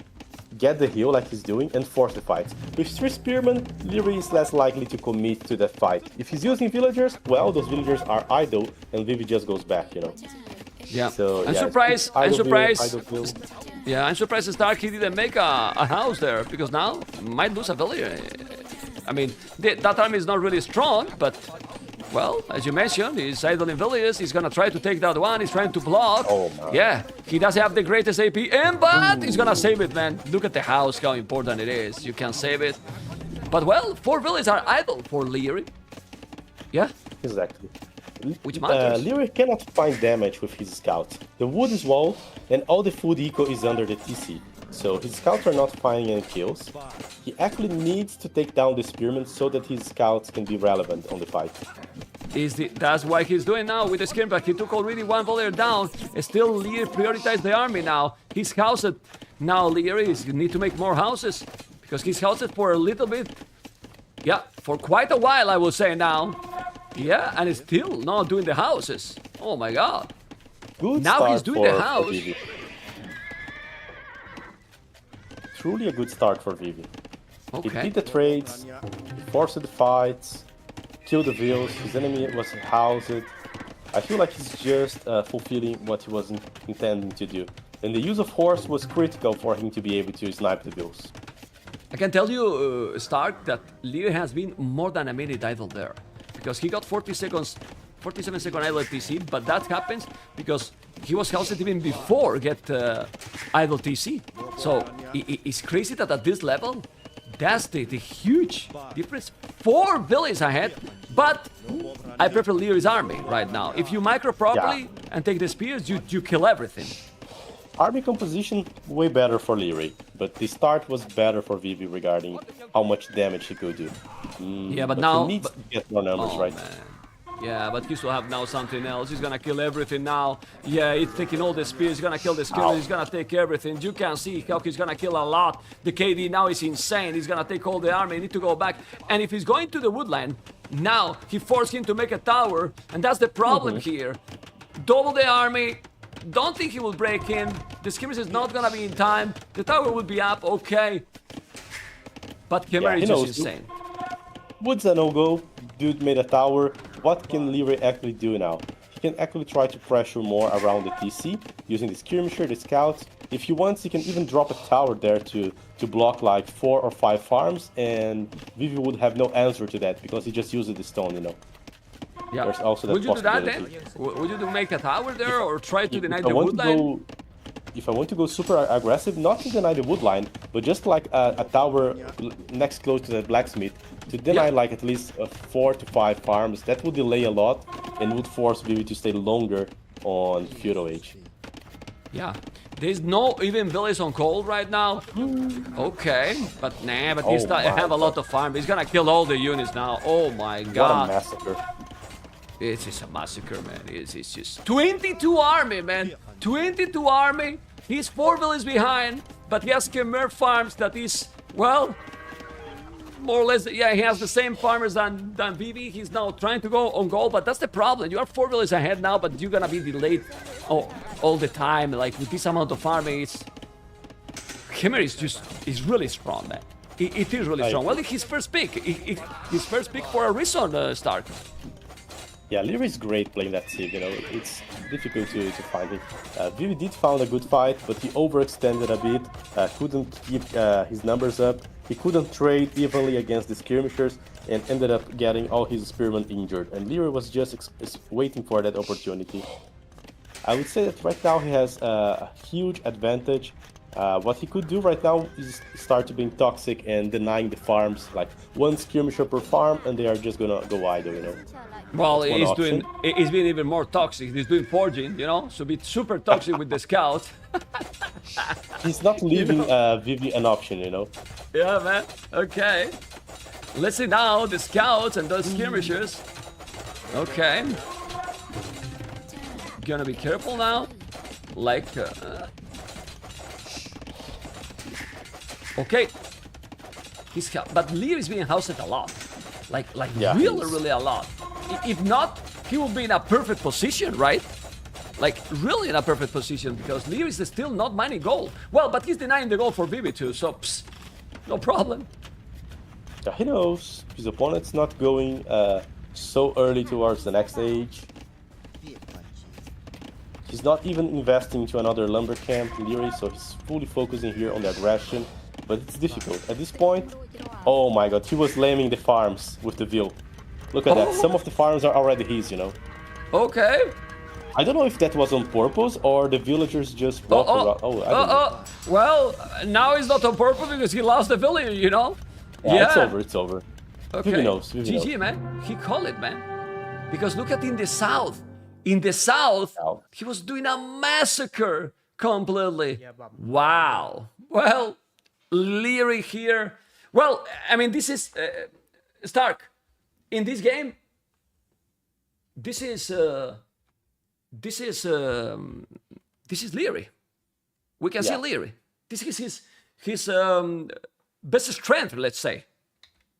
get the hill like he's doing, and force the fight. With 3 Spearmen, Liereyy is less likely to commit to that fight. If he's using villagers, well, those villagers are idle, and ViVI just goes back, you know. Yeah. So, I'm yeah, surprised. idle I'm build, surprised. idle build. Yeah, I'm surprised Starkey didn't make a house there, because now might lose a villager. I mean, that army is not really strong, but well, as you mentioned, he's idling villages. He's gonna try to take that one. He's trying to block. Oh, man. Yeah, he does have the greatest AP, but he's gonna save it, man. Look at the house, how important it is. You can save it. But well, 4 villages are idle for Liereyy. Yeah, Exactly. which matters. Liereyy cannot find damage with his scouts. The wood is walled, and all the food eco is under the TC. So his scouts are not finding any kills. He actually needs to take down the spearmen so that his scouts can be relevant on the fight. That's what he's doing now with the skin, but he took already 1 villager down. Still, Liereyy prioritized the army now. He's housed. Now Liereyy need to make more houses, because he's housed for a little bit. Yeah, for quite a while, I will say now. Yeah, and he's still not doing the houses. Oh my god. Good Now start he's doing for the house. ViVI. Truly a good start for ViVI. He Okay. did the trades, he forced the fights, killed the vills, his enemy was housed. I feel like he's just fulfilling what he was intending to do. And the use of horse was critical for him to be able to snipe the vills. I can tell you, Stark, that Liereyy has been more than a minute idle there. Because he got 47 second idle TC, but that happens because he was housed even before get idle TC. So it's crazy that at this level, that's the huge difference. 4 villages ahead, but I prefer Lierey's army right now. If you micro properly and take the spears, you kill everything. Army composition way better for Liereyy, but the start was better for ViVI regarding how much damage he could do. Yeah, but now... he needs to get more numbers, right? Man. Yeah, but he still have now something else. He's gonna kill everything now. Yeah, he's taking all the spears. He's gonna kill the skillers. He's gonna take everything. You can see how he's gonna kill a lot. The KD now is insane. He's gonna take all the army. He need to go back. And if he's going to the woodland, now he forced him to make a tower. And that's the problem here. Double the army. Don't think he will break in. The skirmish is not gonna be in time. The tower will be up, okay. But Khmer is just insane. Wood's a no-go. Dude made a tower. What can Liereyy actually do now? He can actually try to pressure more around the TC, using the skirmisher, the scouts. If he wants, he can even drop a tower there to block like 4 or 5 farms, and ViVI would have no answer to that, because he just uses the stone, you know. Yeah. There's also that would you do that then? possibility. Would you make a tower there, or try to deny the woodline? If I want to go super aggressive, not to deny the woodline, but just like a tower next close to the blacksmith, to deny like at least 4 to 5 farms, that would delay a lot and would force ViVI to stay longer on Feudal Age. Yeah. There's no even village on cold right now. Okay, but nah, but he's have a lot of farm. He's gonna kill all the units now. Oh my god. What a massacre. It's just a massacre, man. It's just 22 army, man. 22 army. He's 4 villages behind, but he has Khmer farms that is, well, more or less, yeah, he has the same farmers than ViVI. He's now trying to go on goal, but that's the problem. You are 4 villages ahead now, but you're gonna be delayed all the time. Like with this amount of farming, Khmer is really strong, man. It is really strong. Well, his first pick. His first pick for a reason, Stark. Yeah, Liereyy is great playing that Civ, you know, it's difficult to find him. ViVI did found a good fight, but he overextended a bit, couldn't keep his numbers up, he couldn't trade evenly against the skirmishers, and ended up getting all his spearmen injured, and Liereyy was just waiting for that opportunity. I would say that right now he has a huge advantage. What he could do right now is start to being toxic and denying the farms, like 1 skirmisher per farm, and they are just gonna go idle, you know. Well, he's being even more toxic. He's doing forging, you know, so be super toxic with the scouts. He's not leaving ViVI an option, you know. Yeah, man. Okay. Let's see now the scouts and those skirmishers. Okay. Gonna be careful now. Like. Okay. But Liereyy is being housed a lot. Like yeah, really a lot. If not, he will be in a perfect position, right? like really in a perfect position because Liereyy is still not mining gold. Well, but he's denying the gold for ViVI too, so no problem. Yeah, he knows his opponent's not going so early towards the next stage. He's not even investing into another lumber camp, Liereyy, so he's fully focusing here on the aggression. But it's difficult. At this point, oh my god, he was lambing the farms with the Vil. Look at that, some of the farms are already his, you know. Okay. I don't know if that was on purpose or the villagers just walked around. Oh, I don't know. Well, now it's not on purpose because he lost the villager, you know? Yeah, it's over, it's over. Okay. ViVI knows, ViVI knows. GG, man. He called it, man. Because look at in the south. In the south, he was doing a massacre completely. Wow. Well, Liereyy here. Well, I mean, this is Stark. In this game, this is Liereyy. We can see Liereyy. This is his best strength, let's say.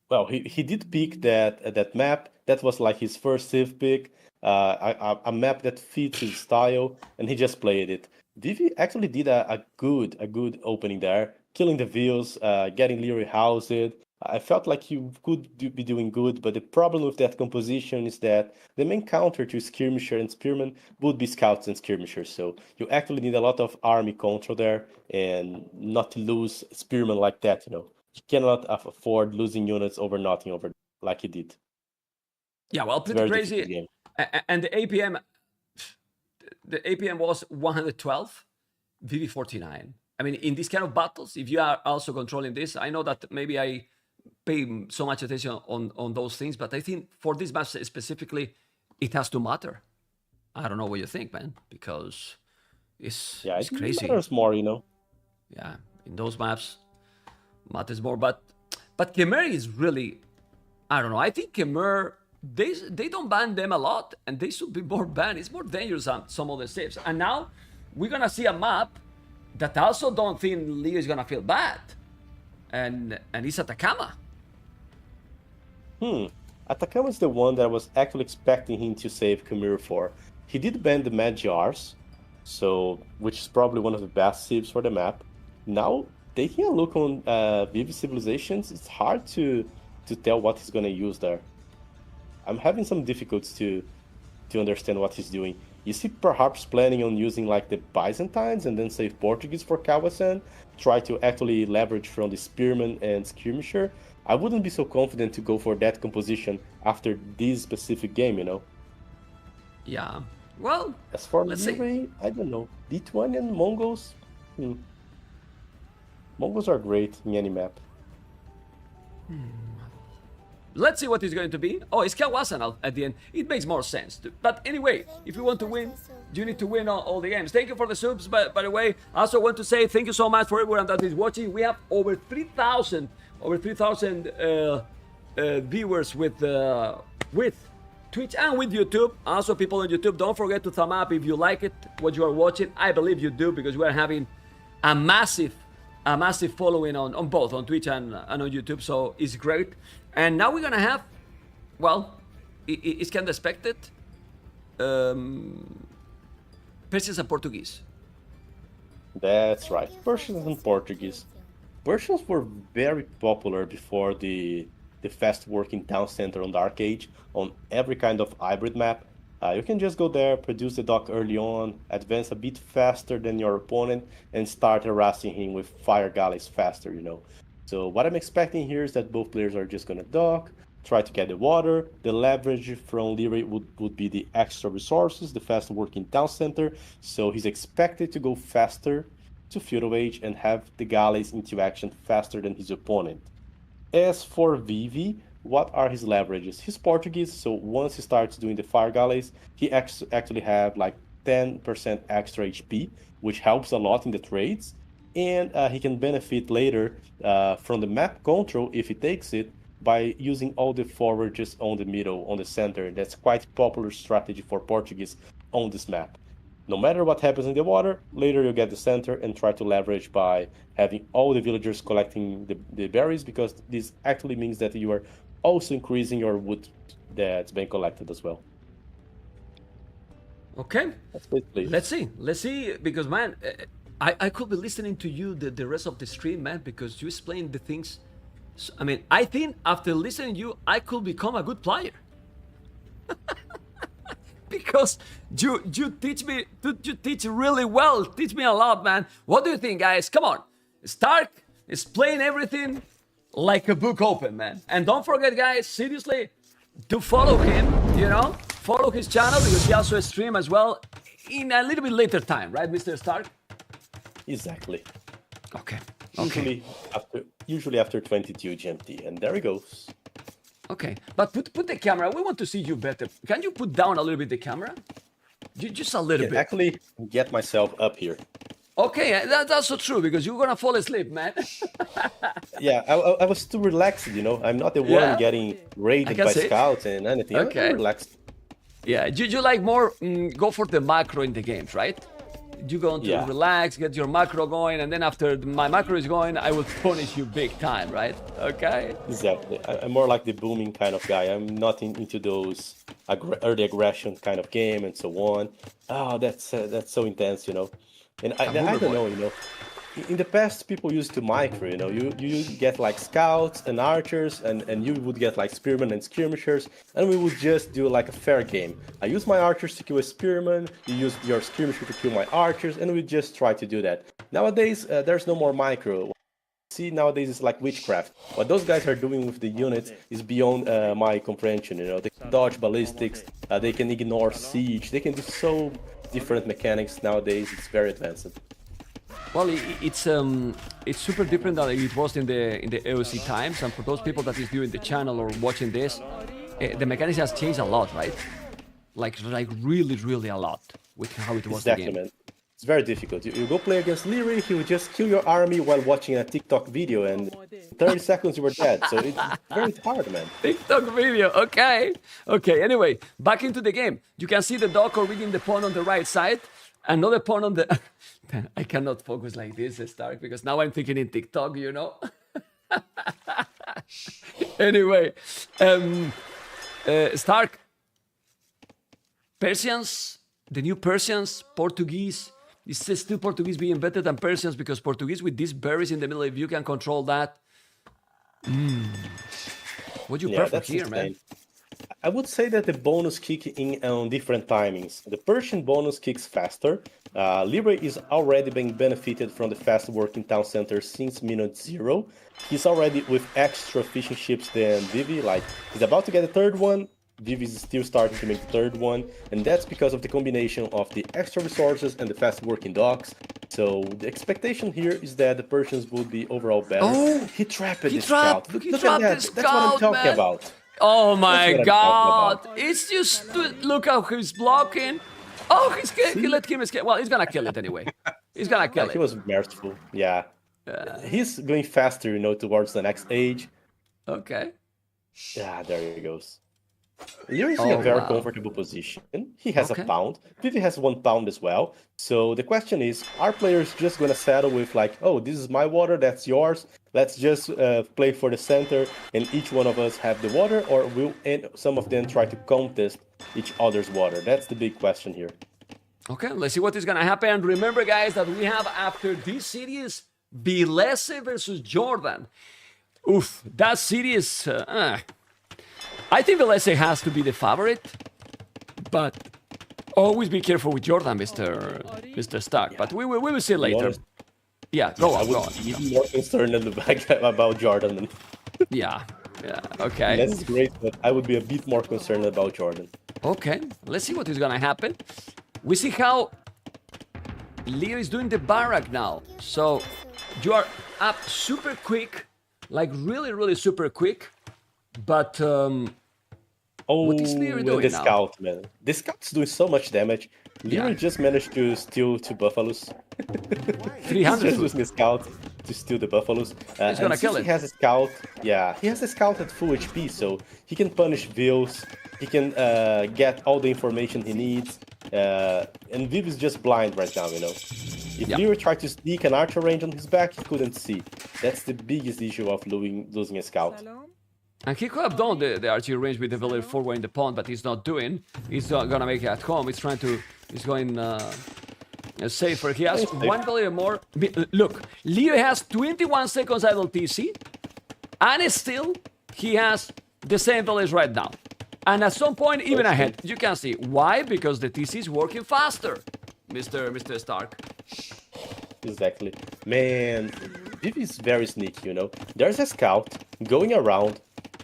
Well, he did pick that map. That was like his first Civ pick. A map that fits his style, and he just played it. ViVI actually did a good opening there, killing the Vils, getting Liereyy housed. I felt like he could be doing good, but the problem with that composition is that the main counter to Skirmisher and Spearman would be Scouts and Skirmishers, so you actually need a lot of army control there, and not to lose Spearman like that, you know. You cannot afford losing units over nothing over like he did. Yeah, well, pretty crazy. And the APM was 112, ViVI 49. I mean, in these kind of battles, if you are also controlling this, I know that maybe I pay so much attention on those things, but I think for this match specifically, it has to matter. I don't know what you think, man, because it's crazy. It matters more, you know. Yeah, in those maps, matters more. But Khmer is really, I don't know. I think Khmer, they don't ban them a lot, and they should be more banned. It's more dangerous than some other saves. And now we're gonna see a map that I also don't think Liereyy is gonna feel bad, and it's Atacama. Atacama is the one that I was actually expecting him to save Khmer for. He did ban the Magyars, so which is probably one of the best saves for the map. Now taking a look on ViVI civilizations, it's hard to tell what he's gonna use there. I'm having some difficulties to understand what he's doing. Is he perhaps planning on using like the Byzantines and then save Portuguese for Kawasan? Try to actually leverage from the Spearman and Skirmisher? I wouldn't be so confident to go for that composition after this specific game, you know? Yeah, well, as for let's Liereyy, see. I don't know. Lithuanian Mongols? Mongols are great in any map. Let's see what it's going to be. Oh, it's Kawasan at the end. It makes more sense. But anyway, if you want to win, you need to win all the games. Thank you for the subs, by the way. I also want to say thank you so much for everyone that is watching. We have over 3,000 viewers with Twitch and with YouTube. Also, people on YouTube, don't forget to thumb up if you like it, what you are watching. I believe you do, because we are having a massive following on both, on Twitch and on YouTube, so it's great. And now we're gonna have, well, it's kind of expected, Persians and Portuguese. That's right, Persians and Portuguese. Persians were very popular before the fast working town center on Dark Age on every kind of hybrid map. You can just go there, produce the dock early on, advance a bit faster than your opponent, and start harassing him with fire galleys faster, you know. So what I'm expecting here is that both players are just gonna dock, try to get the water. The leverage from Liereyy would be the extra resources, the fast working town center. So he's expected to go faster to Feudal Age and have the galleys into action faster than his opponent. As for ViVI, what are his leverages? He's Portuguese, so once he starts doing the fire galleys, he actually have like 10% extra HP, which helps a lot in the trades, and he can benefit later from the map control if he takes it by using all the forages on the middle, on the center. That's quite popular strategy for Portuguese on this map. No matter what happens in the water, later you get the center and try to leverage by having all the villagers collecting the berries, because this actually means that you are also increasing your wood that's being collected as well. Okay. That's basically it. Let's see, because man, I could be listening to you the rest of the stream, man, because you explain the things. I mean, I think after listening to you, I could become a good player. Because you teach me, you teach really well, teach me a lot, man. What do you think, guys? Come on, Stark is playing everything like a book open, man. And don't forget, guys, seriously, to follow him, you know, follow his channel because he also stream as well in a little bit later time, right, Mr. Stark? Exactly. Okay. Usually after 22 GMT, and there he goes. Okay, but put the camera. We want to see you better. Can you put down a little bit the camera? Just a little bit. Actually, get myself up here. Okay, that's so true because you're gonna fall asleep, man. Yeah, I was too relaxed, you know. I'm not the one getting raided by scouts and anything. Okay. I'm relaxed. Yeah, you like more go for the macro in the games, right? You go to relax, get your macro going, and then after my macro is going, I will punish you big time, right? Okay. Exactly. I'm more like the booming kind of guy. I'm not into those early aggression kind of game and so on. Oh, that's so intense, you know. And I don't know, you know. In the past, people used to micro, you know. You get like scouts and archers, and you would get like spearmen and skirmishers, and we would just do like a fair game. I use my archers to kill a spearman, you use your skirmisher to kill my archers, and we just try to do that. Nowadays, there's no more micro. See, nowadays it's like witchcraft. What those guys are doing with the units is beyond my comprehension, you know. They can dodge ballistics, they can ignore siege, they can do so different mechanics nowadays. It's very advanced. Well, it's super different than it was in the AOC times, and for those people that is viewing the channel or watching this, the mechanics has changed a lot, right? Like really a lot with how it was exactly, the game. Man. It's very difficult. You go play against Liereyy, he will just kill your army while watching a TikTok video, and in 30 seconds you were dead. So it's very hard, man. TikTok video, okay. Okay, anyway, back into the game. You can see the dog reading the pawn on the right side, another pawn on the... I cannot focus like this, Stark, because now I'm thinking in TikTok, you know? Anyway, Stark, Persians, the new Persians, Portuguese, is still Portuguese being better than Persians because Portuguese with these berries in the middle, if you can control that. What do you prefer here, insane, man? I would say that the bonus kick in on different timings. The Persian bonus kicks faster. Liereyy is already being benefited from the fast working town center since minute 0. He's already with extra fishing ships than ViVI, like he's about to get a third one. ViVI is still starting to make the third one, and that's because of the combination of the extra resources and the fast working docks. So the expectation here is that the Persians would be overall better. Oh, he trapped the scout. Look at that. That's what I'm talking about. Oh my god! It's just look how he's blocking. Oh, he let him escape. Well, he's gonna kill it anyway. He's gonna kill it. He was merciful. Yeah. He's going faster, you know, towards the next age. Okay. Yeah, there he goes. Liereyy is in a very comfortable position. He has a pound. ViVI has 1 pound as well. So the question is, are players just going to settle with like, oh, this is my water, that's yours. Let's just play for the center and each one of us have the water, or will some of them try to contest each other's water? That's the big question here. Okay, let's see what is going to happen. Remember, guys, that we have after this series, Villese versus Jordan. Oof, that series... I think Villese has to be the favorite, but always be careful with Jordan, Mr. Stark. But we will see later. Yeah, go on. I'm more concerned about Jordan. Yeah, okay. That's great, but I would be a bit more concerned about Jordan. Okay, let's see what is gonna happen. We see how Liereyy is doing the barrack now. So you are up super quick, like really super quick. But what is Liereyy doing the now? scout, man. The scout's doing so much damage. Liereyy just managed to steal 2 buffaloes. 300. He's just using the scout to steal the buffaloes. He's gonna kill it. He has a scout. Yeah, he has a scout at full HP, so he can punish Vils. He can get all the information he needs. And Viv is just blind right now, you know. If Liereyy tried to sneak an archer range on his back, he couldn't see. That's the biggest issue of losing a scout. And he could have done the archery range with the Village forward in the pond, but he's not doing. He's not gonna make it at home. He's trying to He's going safer. He has 1 billion more. Look, Liereyy has 21 seconds idle TC, and still he has the same village right now. And at some point, even ahead. You can see why, because the TC is working faster, Mr. Stark. Exactly. Man, ViVI is very sneaky, you know. There's a scout going around,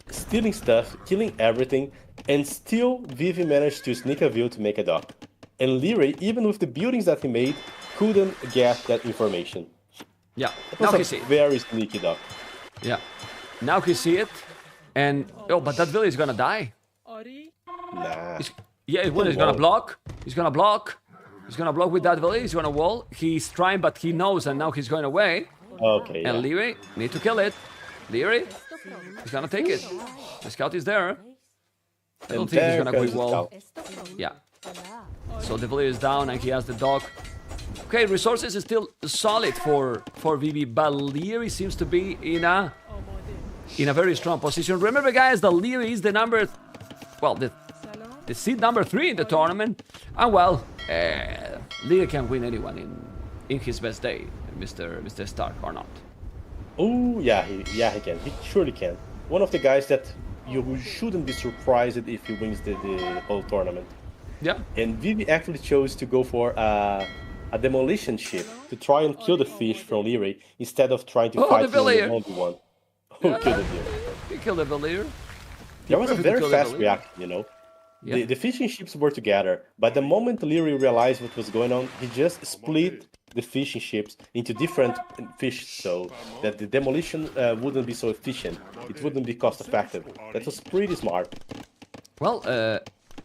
stealing stuff, killing everything, and still ViVI managed to sneak a view to make a dock. And Liereyy, even with the buildings that he made, couldn't get that information. Yeah, It now he was see a it. very sneaky dock. Yeah, now he see it. And, oh, but that village is gonna die. Nah. Yeah, well, he's gonna block. He's gonna block. He's gonna block with that village. He's gonna wall. He's trying, but he knows, and now he's going away. Okay, yeah. And Liereyy need to kill it. Liereyy, he's gonna take it. The scout is there. I don't And think he's there gonna comes quick the wall. scout. Yeah. So the village is down, and he has the dog. Okay, resources is still solid for ViVI, but Liereyy seems to be in a very strong position. Remember, guys, that Liereyy is the number, well, the seed number 3 in the tournament, and well, Liereyy can win anyone in his best day, Mr. Stark, or not. Oh, yeah, he can. He surely can. One of the guys that you shouldn't be surprised if he wins the whole tournament. Yeah. And ViVI actually chose to go for a demolition ship to try and kill the fish from Liereyy instead of trying to fight the him Villere. in the 1v1. Who killed him? He killed the Villere. There was a Perfect very kill the fast Villere. reaction, you know. Yeah. The fishing ships were together, but the moment Liereyy realized what was going on, he just split the fishing ships into different fish so that the demolition wouldn't be so efficient. It wouldn't be cost effective. That was pretty smart. Well,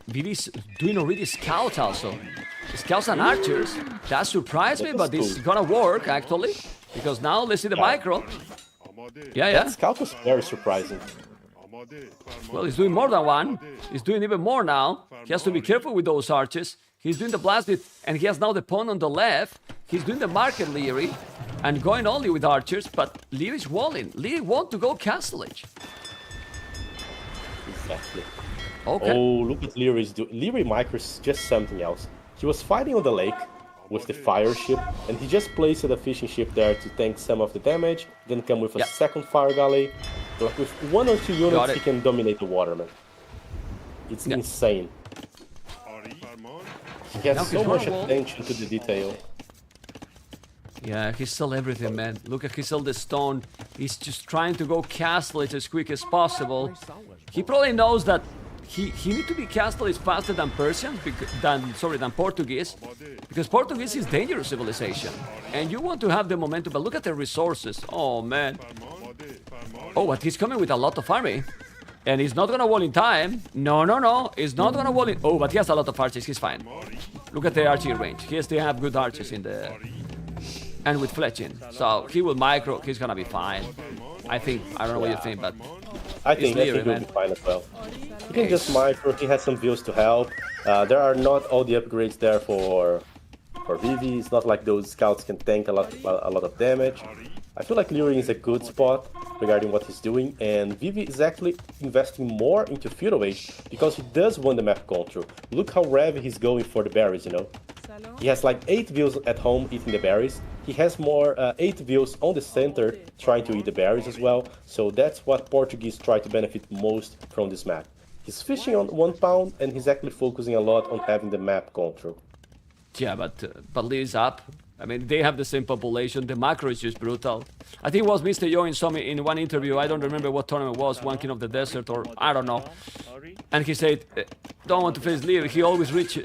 ViVI's doing already scouts also. Scouts and archers. That surprised me, That but was this is cool. gonna work actually. Because now let's see the micro. Yeah. That scout was very surprising. Well, he's doing more than one. He's doing even more now. He has to be careful with those archers. He's doing the blast with, and he has now the pawn on the left. He's doing the market Liereyy and going only with archers, but Lierey's walling. Liereyy want to go castle age. Exactly. Okay. Oh, look at Lierey's doing. Liereyy micro is just something else. He was fighting on the lake with the fire ship, and he just placed a fishing ship there to tank some of the damage, then come with a Yeah. second fire galley. Like with 1 or 2 Got units, it. he can dominate the waterman. It's Yeah. insane. He Now has he's so much on wall. attention to the detail. Yeah, he sold everything, man. Look at he sold the stone. He's just trying to go castle it as quick as possible. He probably knows that he need to be castle is faster than Persians, than Portuguese, because Portuguese is dangerous civilization, and you want to have the momentum. But look at the resources. Oh man. Oh, but he's coming with a lot of army, and he's not gonna wall in time. No, he's not gonna wall in. Oh, but he has a lot of archers. He's fine. Look at the archery range. He still have good archers in the. And with fletching, so he will micro. He's gonna be fine. I think. I don't know what you think, but I think Liereyy, he'll man. be fine as well. He can just micro, he has some views to help. There are not all the upgrades there for ViVI. It's not like those scouts can tank a lot of damage. I feel like Liereyy is a good spot regarding what he's doing, and ViVI is actually investing more into Feudal Age because he does want the map control. Look how heavy he's going for the berries, you know. He has like 8 views at home eating the berries. He has more 8 views on the center trying to eat the berries as well. So that's what Portuguese try to benefit most from this map. He's fishing on 1 pound and he's actually focusing a lot on having the map control. yeah, but Lee's up. I mean, they have the same population. The macro is just brutal. I think it was Mr. Yo in one interview. I don't remember what tournament it was, One King of the Desert, or I don't know. And he said, "Don't want to face Liereyy. He always reach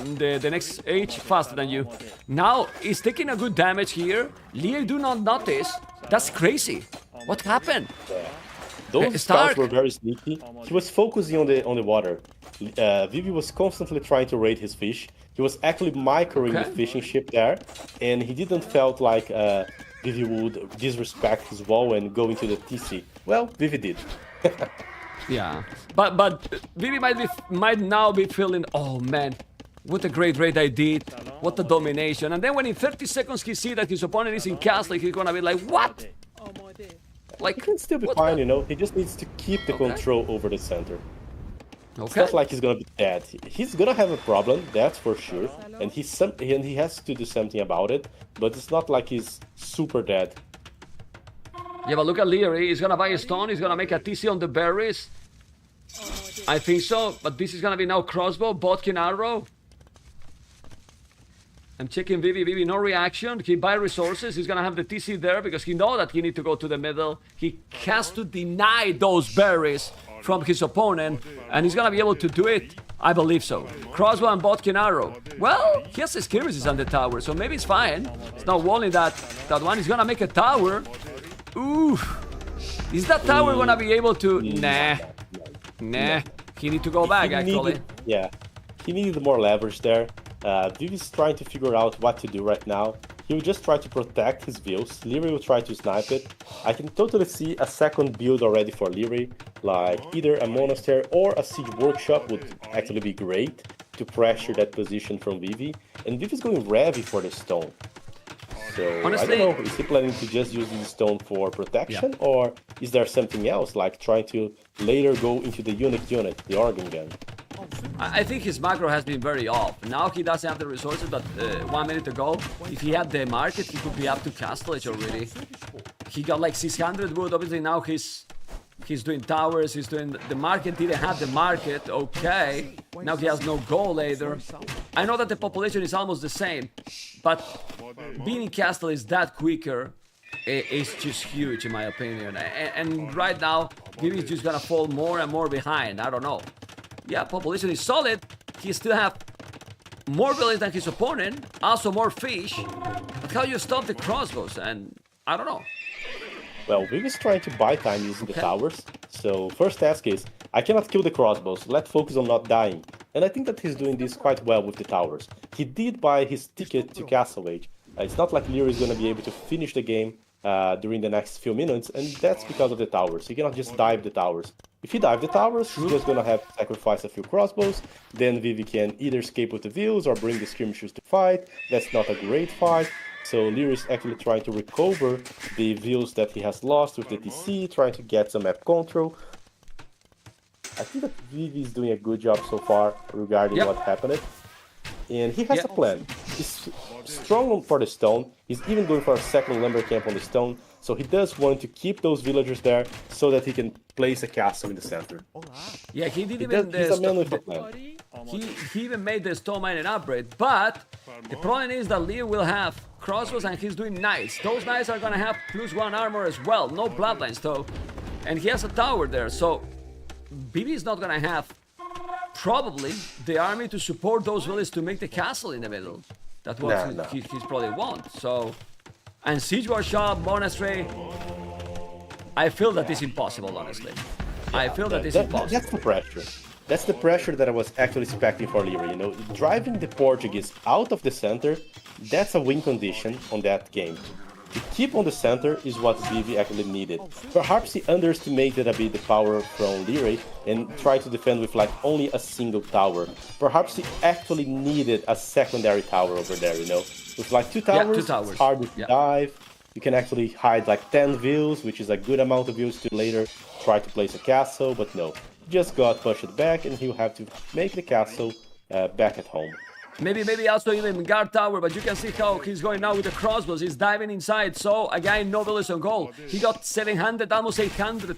the next age faster than you." Now he's taking a good damage here. Liereyy do not notice. That's crazy. What happened? Those Stark. scouts were very sneaky. He was focusing on the water. ViVI was constantly trying to raid his fish. He was actually microing the Okay. fishing ship there, and he didn't felt like ViVI would disrespect his wall and go into the TC. Well, ViVI did. Yeah, but ViVI might now be feeling, oh man, what a great raid I did, what a domination. And then when in 30 seconds he see that his opponent is in castle, he's gonna be like, what? Like, He can still be what fine, the- you know. He just needs to keep the Okay. control over the center. It's Okay. not like he's gonna be dead. He's gonna have a problem, that's for sure, and he has to do something about it. But it's not like he's super dead. Yeah, but look at Liereyy. He's gonna buy a stone. He's gonna make a TC on the berries. I think so. But this is gonna be now crossbow, bodkin arrow. I'm checking ViVI. ViVI, no reaction. He buy resources. He's gonna have the TC there because he know that he need to go to the middle. He has to deny those berries from his opponent, and he's gonna be able to do it. I believe so. Crossbow and bodkin arrow. Well, he has skirmishes on the tower, so maybe it's fine. It's not walling that one. He's gonna make a tower. Ooh. Is that tower gonna be able to? Nah. He need to go back, actually. Yeah, he needed more leverage there. ViVI is trying to figure out what to do right now. He will just try to protect his views. Liereyy will try to snipe it. I can totally see a second build already for Liereyy, like either a monastery or a siege workshop would actually be great to pressure that position from ViVI. And ViVI is going Revi for the stone. So Honestly, I don't know, is he planning to just use the stone for protection, or is there something else, like trying to later go into the unit, the organ gun? I think his macro has been very off. Now he doesn't have the resources, but 1 minute ago, if he had the market, he could be up to Castle Age already. He got like 600 wood. Obviously now he's doing towers, he's doing... The market didn't have the market, okay. Now he has no goal either. I know that the population is almost the same, but being in Castle is that quicker. It's just huge in my opinion. And right now, ViVI is just gonna fall more and more behind. I don't know. Yeah, population is solid. He still have more village than his opponent, also more fish. But how you stop the crossbows? And I don't know. Well, ViVI is trying to buy time using the towers. So first task is, I cannot kill the crossbows, let's focus on not dying. And I think that he's doing this quite well with the towers. He did buy his ticket to Castle Age. It's not like Liereyy is going to be able to finish the game during the next few minutes, and that's because of the towers. He cannot just dive the towers. If he dive the towers, he's just gonna have to sacrifice a few crossbows, then ViVI can either escape with the views or bring the skirmishers to fight. That's not a great fight. So Liereyy is actually trying to recover the views that he has lost with the TC, trying to get some map control. I think that ViVI is doing a good job so far regarding what happened. And he has a plan. He's strong for the stone. He's even going for a second lumber camp on the stone. So he does want to keep those villagers there so that he can place a castle in the center. Yeah, he did He's even a man with a plan. he even made the stone mining upgrade, but the problem is that Liereyy will have crossbows and he's doing knights. Those knights are gonna have +1 armor as well, no bloodlines though. And he has a tower there, so ViVI is not gonna have probably the army to support those villages to make the castle in the middle. That's what he's probably want. So, and siege workshop, monastery, I feel that is impossible, honestly. I feel that is impossible. That's the pressure. That's the pressure that I was actually expecting for Liereyy, you know. Driving the Portuguese out of the center, that's a win condition on that game. To keep on the center is what ViVI actually needed. Perhaps he underestimated a bit the power from Liereyy and tried to defend with like only a single tower. Perhaps he actually needed a secondary tower over there, you know. With like two towers, it's hard to dive. You can actually hide like 10 views, which is a good amount of views to later try to place a castle, but no. He just got pushed back and he'll have to make the castle back at home. Maybe also even guard tower, but you can see how he's going now with the crossbows. He's diving inside, so again, no village on goal. He got 700, almost 800.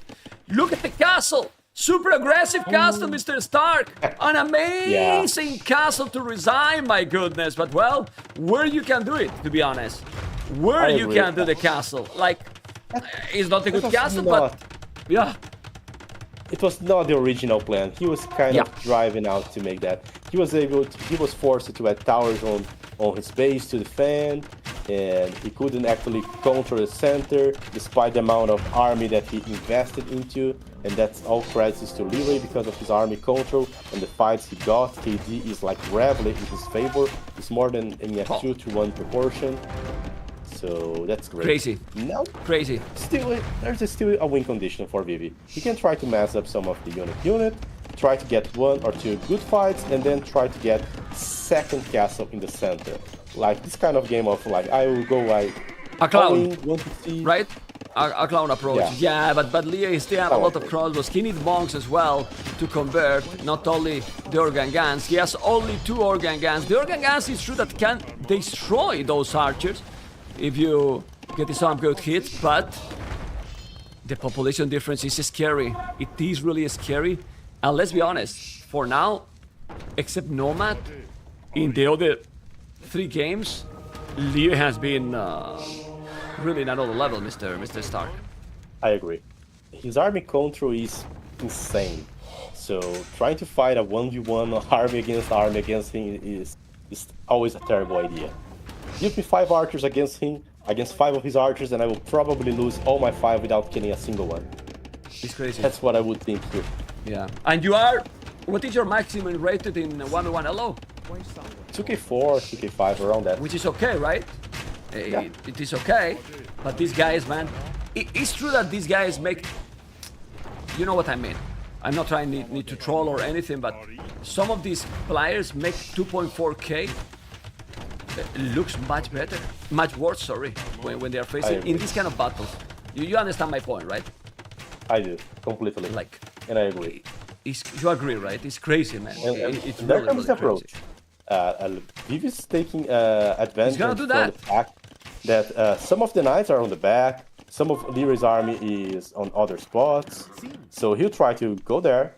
Look at the castle! Super aggressive castle, Mr. Stark! An amazing castle to resign, my goodness. But well, where you can do it, to be honest. Where you can do the castle. Like, it's not a good castle, but yeah. It was not the original plan. He was kind of driving out to make that. He was forced to add towers on his base to defend, and he couldn't actually control the center despite the amount of army that he invested into. And that's all credits to Liereyy because of his army control and the fights he got. KD is like reveling in his favor. It's more than in a 2-to-1 proportion. So that's great. Crazy. No, crazy. There's still a win condition for ViVI. He can try to mess up some of the unit, try to get 1 or 2 good fights, and then try to get second castle in the center. Like this kind of game of like I will go like a clown, want to see, right? A clown approach. Yeah, but Liereyy still have a lot of crossbows. He needs monks as well to convert, not only the organ guns. He has only 2 organ guns. The organ guns is true that can destroy those archers if you get some good hits, but the population difference is scary. It is really scary. And let's be honest, for now, except Nomad, in the other 3 games, Liereyy has been really in another level, Mr. Stark. I agree. His army control is insane. So trying to fight a 1v1 army against him is always a terrible idea. Give me 5 archers against him, against 5 of his archers, and I will probably lose all my 5 without killing a single one. It's crazy. That's what I would think too. Yeah. And you are... What is your maximum rated in 1v1 LO? 2k4, 2k5, around that. Which is okay, right? Yeah. It is okay, but these guys, man, it's true that these guys make, you know what I mean. I'm not trying need to troll or anything, but some of these players make 2.4k. Looks much better, much worse, sorry, when they are facing in these kind of battles. You understand my point, right? I do, completely. Like, and I agree. You agree, right? It's crazy, man. It's there really, comes really the approach. ViVI is taking advantage do from that. the fact that some of the knights are on the back, some of Lierey's army is on other spots, so he'll try to go there,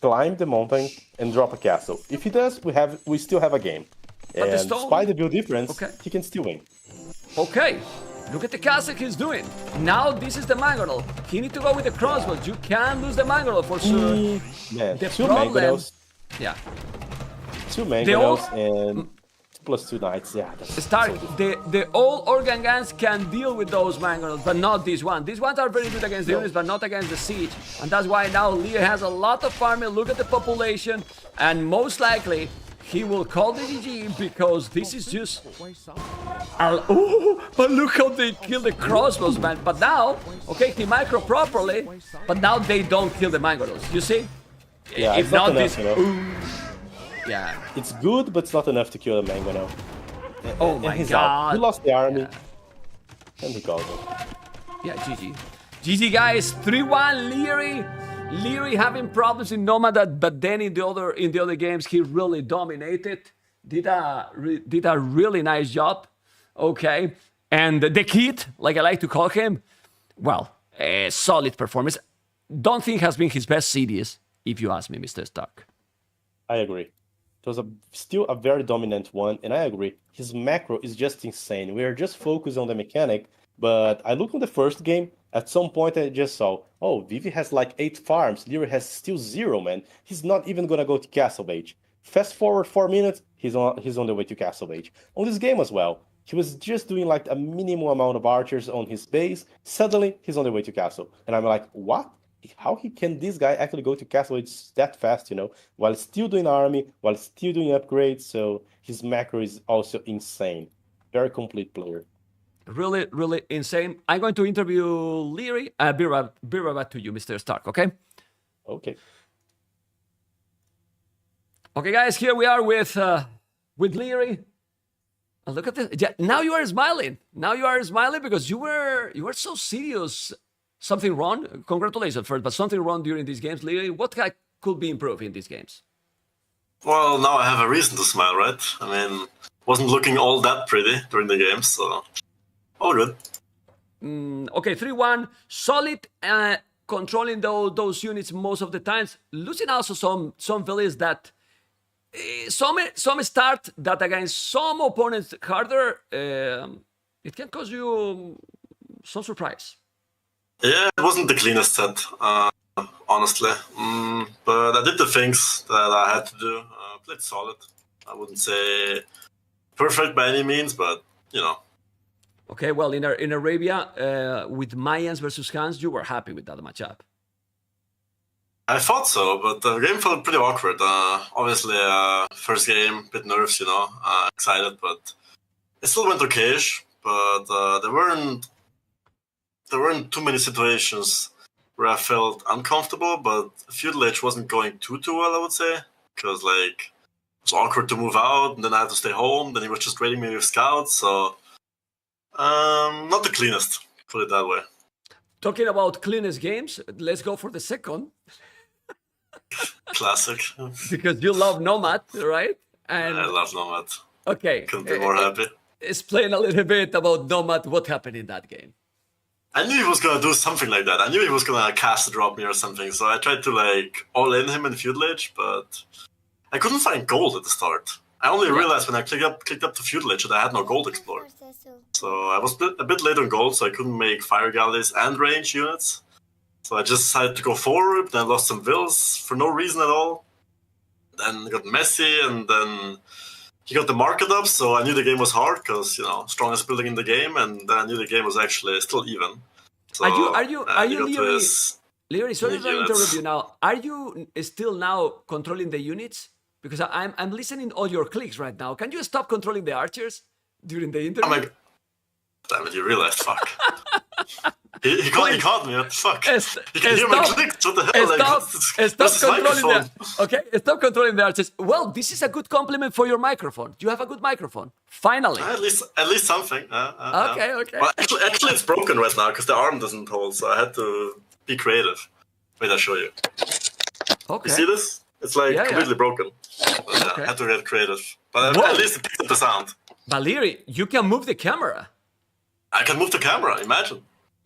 climb the mountain, and drop a castle. If he does, we still have a game. But And despite the build difference, he can still win. Okay, look at the castle he's doing. Now this is the mangonel. He need to go with the crossbows. You can lose the mangonel for sure. Man, The 2 problem- mangonels, Yeah. 2 mangonels, and +2 knights. Yeah, that's Stark, so good. the old organ guns can deal with those mangonels, but not this one. These ones are very good against the units, but not against the siege. And that's why now Liereyy has a lot of army. Look at the population, and most likely he will call the GG because this is just... Oh, but look how they kill the crossbows, man. But now, okay, he micro properly, but now they don't kill the mangonels. You see? Yeah, if it's not this... enough, you know? Yeah. It's good, but it's not enough to kill a mango now. Oh my he's god. out. He lost the army. Yeah. And he got it. Yeah, GG. GG, guys. 3-1 Liereyy. Liereyy having problems in Nomad, but then in the other games he really dominated. Did a really nice job. Okay. And the kid, like I like to call him, well, a solid performance. Don't think has been his best series, if you ask me, Mr. Stark. I agree. It was still a very dominant one, and I agree. His macro is just insane. We are just focused on the mechanic, but I looked on the first game. At some point, I just saw, oh, ViVI has like 8 farms. Liereyy has still 0, man. He's not even gonna go to Castle Age. Fast forward 4 minutes, he's on the way to Castle Age. On this game as well, he was just doing like a minimum amount of archers on his base. Suddenly, he's on the way to Castle. And I'm like, what? How can this guy actually go to Castle Age that fast, you know, while still doing army, while still doing upgrades? So his macro is also insane. Very complete player. Really, really insane. I'm going to interview Liereyy. Be right back to you, Mr. Stark, okay? Okay. Okay, guys, here we are with Liereyy. And look at this. Yeah, now you are smiling. Now you are smiling because you were so serious. Something wrong? Congratulations first, but something wrong during these games, Liereyy. What could be improved in these games? Well, now I have a reason to smile, right? I mean, wasn't looking all that pretty during the games, so all good. Okay, 3-1, solid, controlling those units most of the times. Losing also some Villese that some start that against some opponents harder. It can cause you some surprise. Yeah, it wasn't the cleanest set, honestly. But I did the things that I had to do. Played solid. I wouldn't say perfect by any means, but, you know. Okay, well, in Arabia, with Mayans versus Hans, you were happy with that matchup. I thought so, but the game felt pretty awkward. Obviously, first game, bit nerves, you know, excited, but it still went okay-ish. But there weren't too many situations where I felt uncomfortable, but Feudal Age wasn't going too well, I would say, because like it was awkward to move out, and then I had to stay home. Then he was just raiding me with scouts, so not the cleanest, put it that way. talking about cleanest games, let's go for the second. Classic. Because you love Nomad, right? And I love Nomad. okay, Couldn't be more happy. explain a little bit about Nomad. What happened in that game? I knew he was gonna do something like that. I knew he was gonna cast drop me or something. So I tried to like all in him in Feudalage, but I couldn't find gold at the start. I only realized when I clicked up to Feudalage that I had no gold explored. So I was a bit late on gold, so I couldn't make fire galleys and range units. So I just decided to go forward, then I lost some vills for no reason at all. Then it got messy, and then he got the market up, so I knew the game was hard, because, you know, strongest building in the game, and then I knew the game was actually still even. So, are you Liereyy, sorry to interrupt you now. Are you still now controlling the units? Because I'm listening all your clicks right now. Can you stop controlling the archers during the interview? Oh my god. Damn it, you realized, fuck. He caught me, what the fuck? You can hear my clicks, what the hell? Stop controlling stop controlling the archers. Well, this is a good compliment for your microphone. You have a good microphone. Finally. At least something. Okay. Well, actually, it's broken right now, because the arm doesn't hold, so I had to be creative. Wait, I'll show you. Okay. You see this? It's like completely broken. But, I had to get creative. But at least it picked up the sound. But Liereyy, you can move the camera. I can move the camera, imagine.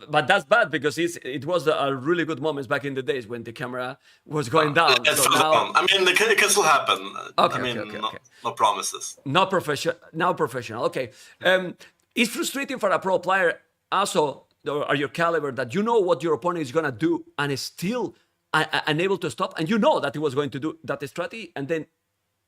But that's bad, because it was a really good moments back in the days when the camera was going down. So now... I mean, it can still happen. Okay, no promises. Now professional. Okay. It's frustrating for a pro player also, or your caliber, that you know what your opponent is going to do and is still unable to stop. And you know that he was going to do that strategy, and then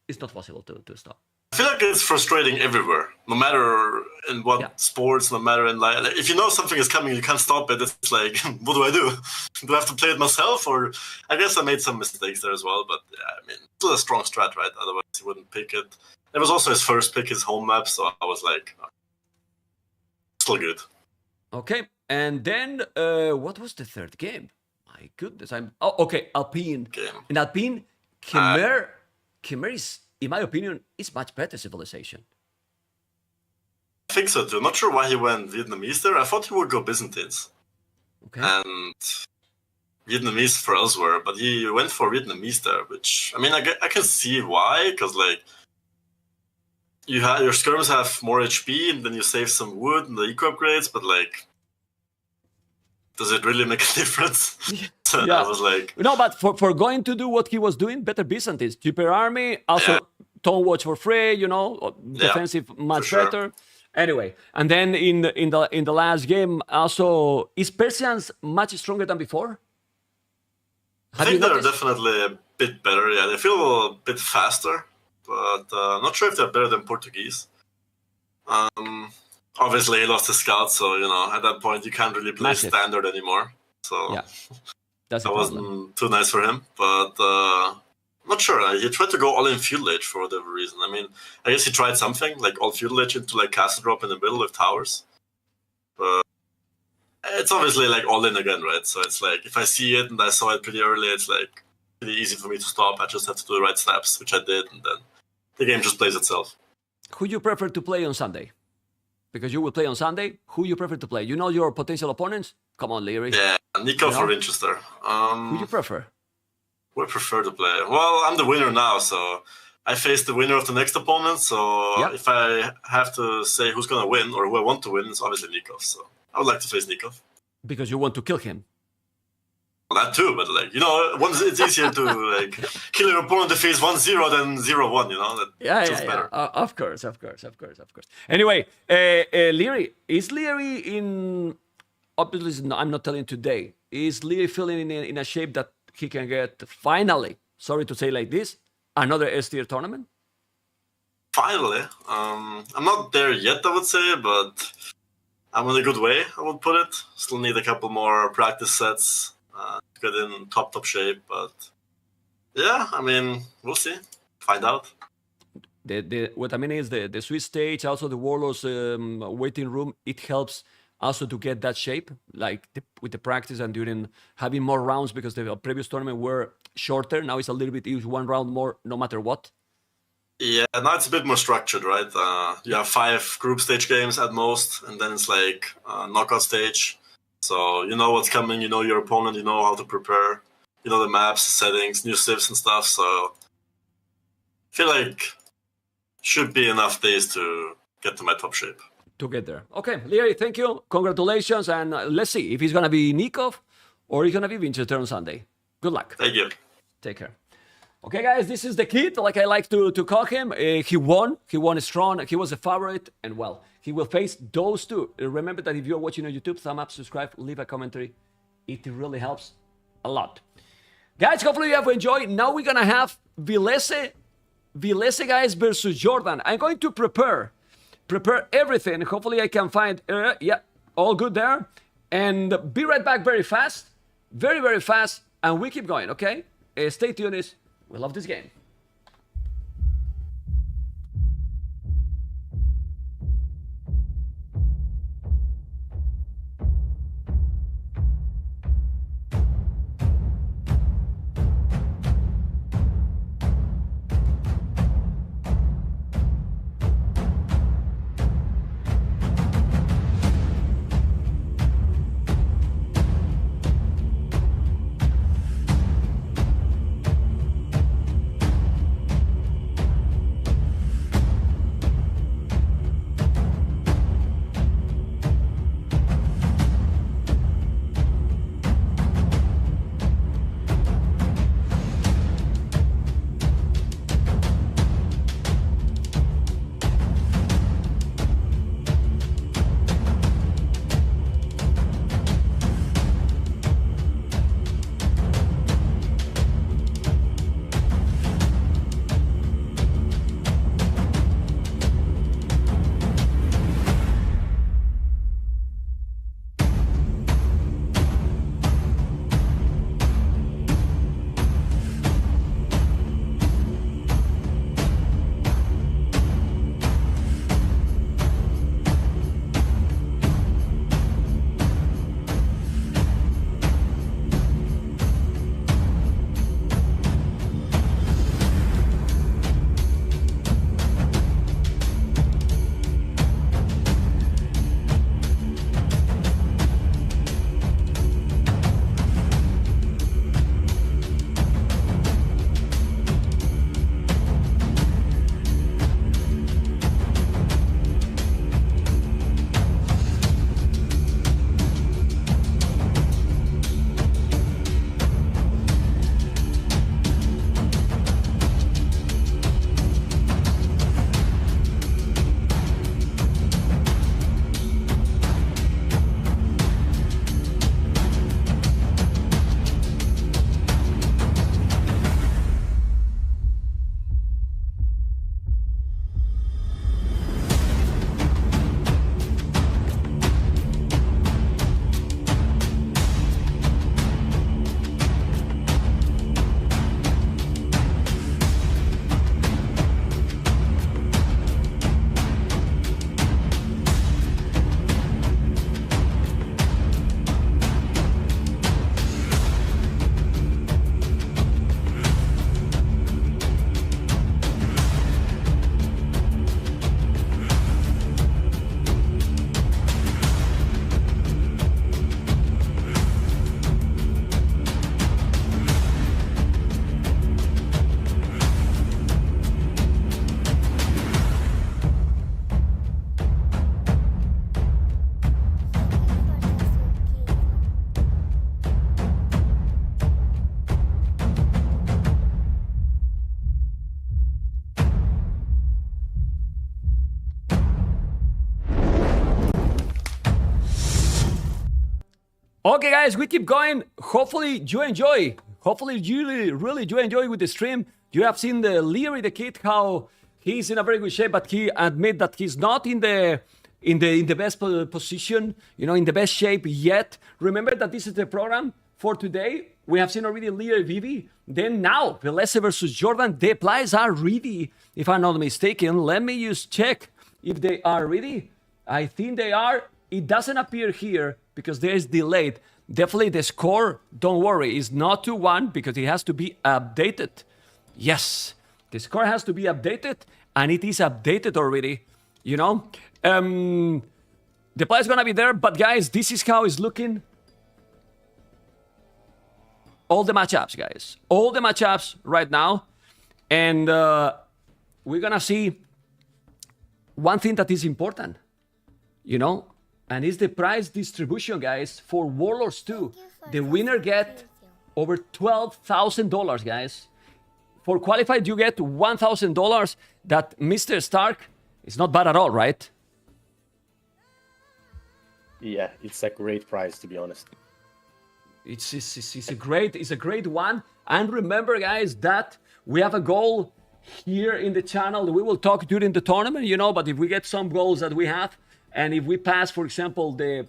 it's not possible to stop. I feel like it's frustrating everywhere, no matter in what sports, no matter in life. If you know something is coming, you can't stop it. It's like, what do I do? Do I have to play it myself? Or I guess I made some mistakes there as well. But yeah, I mean, still a strong strat, right? Otherwise, he wouldn't pick it. It was also his first pick, his home map. So I was like, still good. Okay. And then what was the third game? My goodness. Alpine. In Alpine, Khmer is, in my opinion, is much better civilization. I think so too. Not sure why he went Vietnamese there. I thought he would go Byzantines. Okay. And Vietnamese for elsewhere, but he went for Vietnamese there, which, I mean, I can see why, because, like, your skirms have more HP, and then you save some wood and the eco upgrades, but, like, does it really make a difference? So I was like... No, but for going to do what he was doing, better Byzantines. Cheaper army, also Tone Watch for free, you know, defensive much better. Anyway, and then in the last game, also, is Persians much stronger than before? I think they're definitely a bit better, yeah. They feel a bit faster, but not sure if they're better than Portuguese. Obviously, he lost his scout, so, you know, at that point, you can't really play standard anymore. So that wasn't too nice for him. But not sure. He tried to go all in Feudalage for whatever reason. I mean, I guess he tried something, like all Feudalage into, like, Castle Drop in the middle with towers. But it's obviously, like, all in again, right? So it's like, if I see it and I saw it pretty early, it's, like, pretty easy for me to stop. I just have to do the right snaps, which I did, and then the game just plays itself. Who you prefer to play on Sunday? Because you will play on Sunday. Who you prefer to play? You know your potential opponents? Come on, Liereyy. Yeah, Nicov or Vinchester. Who you prefer? Who I prefer to play? Well, I'm the winner now, so I face the winner of the next opponent. So if I have to say who's going to win or who I want to win, it's obviously Nicov. So I would like to face Nicov. Because you want to kill him. Well, that too, but, like, you know, it's easier to, like, kill your opponent if he's 1-0 than 0-1, you know? Better. Of course. Anyway, Liereyy, is Liereyy in... Obviously, I'm not telling today. Is Liereyy feeling in a shape that he can get, finally, sorry to say like this, another S-tier tournament? Finally. I'm not there yet, I would say, but I'm in a good way, I would put it. Still need a couple more practice sets. To get in top shape, but yeah, I mean, we'll see. Find out. What I mean is the Swiss stage, also the Warlords waiting room, it helps also to get that shape, like with the practice and during having more rounds, because the previous tournament were shorter. Now it's a little bit each one round more, no matter what. Yeah, now it's a bit more structured, right? You have 5 group stage games at most, and then it's like knockout stage. So you know what's coming, you know your opponent, you know how to prepare, you know the maps, the settings, new civs and stuff. So I feel like should be enough days to get to my top shape. To get there. Okay, Liereyy, thank you. Congratulations. And let's see if he's going to be Nicov or he's going to be Vinchester on Sunday. Good luck. Thank you. Take care. Okay, guys, this is the kid, like I like to call him. He won. He won strong. He was a favorite. And, well, he will face those two. Remember that if you're watching on YouTube, thumb up, subscribe, leave a commentary. It really helps a lot. Guys, hopefully you have enjoyed. Now we're going to have Villese, guys, versus Jordan. I'm going to prepare everything. Hopefully I can find, yeah, all good there. And be right back very fast. Very, very fast. And we keep going, okay? Stay tuned. We love this game. Okay, guys, we keep going. Hopefully you enjoy. Hopefully you really do enjoy with the stream. You have seen the Liereyy, the kid, how he's in a very good shape, but he admit that he's not in the best position, you know, in the best shape yet. Remember that this is the program for today. We have seen already Liereyy, ViVI. Then now, Villese versus Jordan. The plays are ready, if I'm not mistaken. Let me just check if they are ready. I think they are. It doesn't appear here because there is delayed. Definitely the score, don't worry, is not 2-1 because it has to be updated. Yes, the score has to be updated, and it is updated already, you know. The play is gonna be there, but guys, this is how it's looking all the matchups, guys. All the matchups right now. And we're going to see one thing that is important, you know, and it's the price distribution, guys, for Warlords 2. The winner get over $12,000, guys. For qualified, you get $1,000. That Mr. Stark is not bad at all, right? Yeah, it's a great prize, to be honest. It's a great one. And remember, guys, that we have a goal here in the channel. We will talk during the tournament, you know, but if we get some goals that we have, and if we pass, for example, the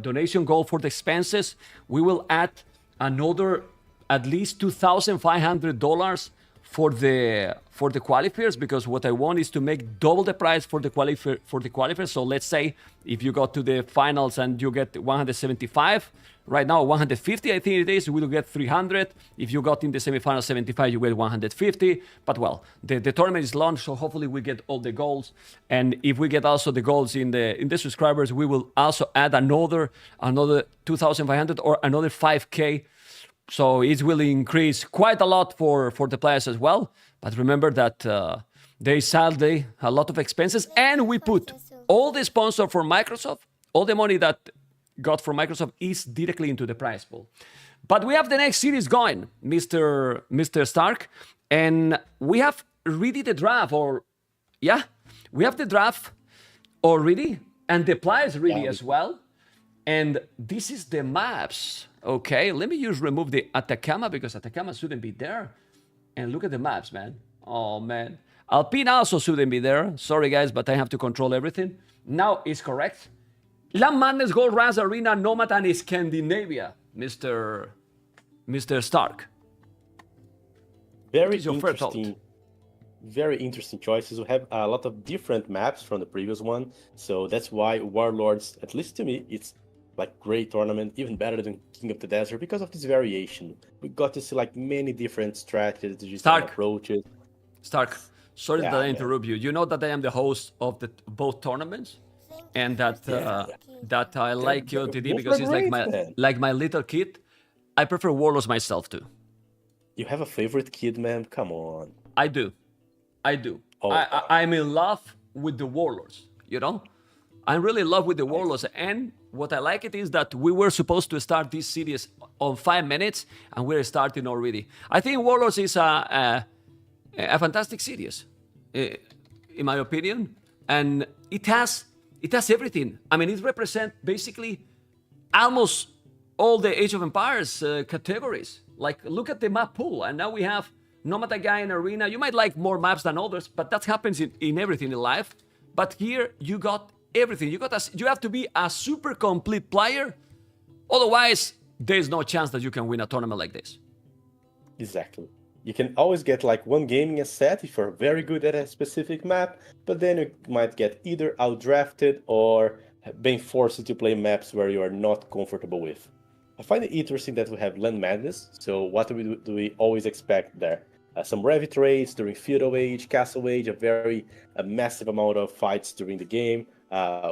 donation goal for the expenses, we will add another at least $2,500 for the qualifiers, because what I want is to make double the price for the qualifiers. So let's say if you got to the finals and you get 175, right now 150 I think it is, you will get 300. If you got in the semifinals 75, you get 150. But well, the tournament is launched, so hopefully we get all the goals. And if we get also the goals in the subscribers, we will also add another 2,500 or another 5K. So it will increase quite a lot for the players as well. But remember that there is sadly a lot of expenses, and we put all the sponsor for Microsoft, all the money that got from Microsoft is directly into the prize pool. But we have the next series going, Mr. Stark, and we have ready the draft, we have the draft already, and the players ready as well. And this is the maps. Okay, let me just remove the Atacama, because Atacama shouldn't be there. And look at the maps, man. Oh, man. Alpine also shouldn't be there. Sorry, guys, but I have to control everything. Now it's correct. Land Madness, Gold Rush, Arena, Nomad, and Scandinavia, Mr. Stark. Very interesting. Very interesting choices. We have a lot of different maps from the previous one. So that's why Warlords, at least to me, it's like great tournament, even better than King of the Desert, because of this variation. We got to see like many different strategies and approaches. Stark, sorry that I interrupt you. You know that I am the host of both tournaments, and that that I like OTD because it's like my little kid. I prefer Warlords myself too. You have a favorite kid, man? Come on. I do. Oh. I'm in love with the Warlords, you know? I'm really in love with the Warlords, and what I like it is that we were supposed to start this series on 5 minutes, and we're starting already. I think Warlords is a fantastic series, in my opinion, and it has everything. I mean, it represents basically almost all the Age of Empires categories. Like, look at the map pool, and now we have Nomad guy in Arena. You might like more maps than others, but that happens in everything in life. But here you got everything. You have to be a super complete player. Otherwise, there's no chance that you can win a tournament like this. Exactly. You can always get like one game in a set if you're very good at a specific map, but then you might get either outdrafted or being forced to play maps where you are not comfortable with. I find it interesting that we have Land Madness. So what do we always expect there? Some Revit trades during Feudal Age, Castle Age, a massive amount of fights during the game,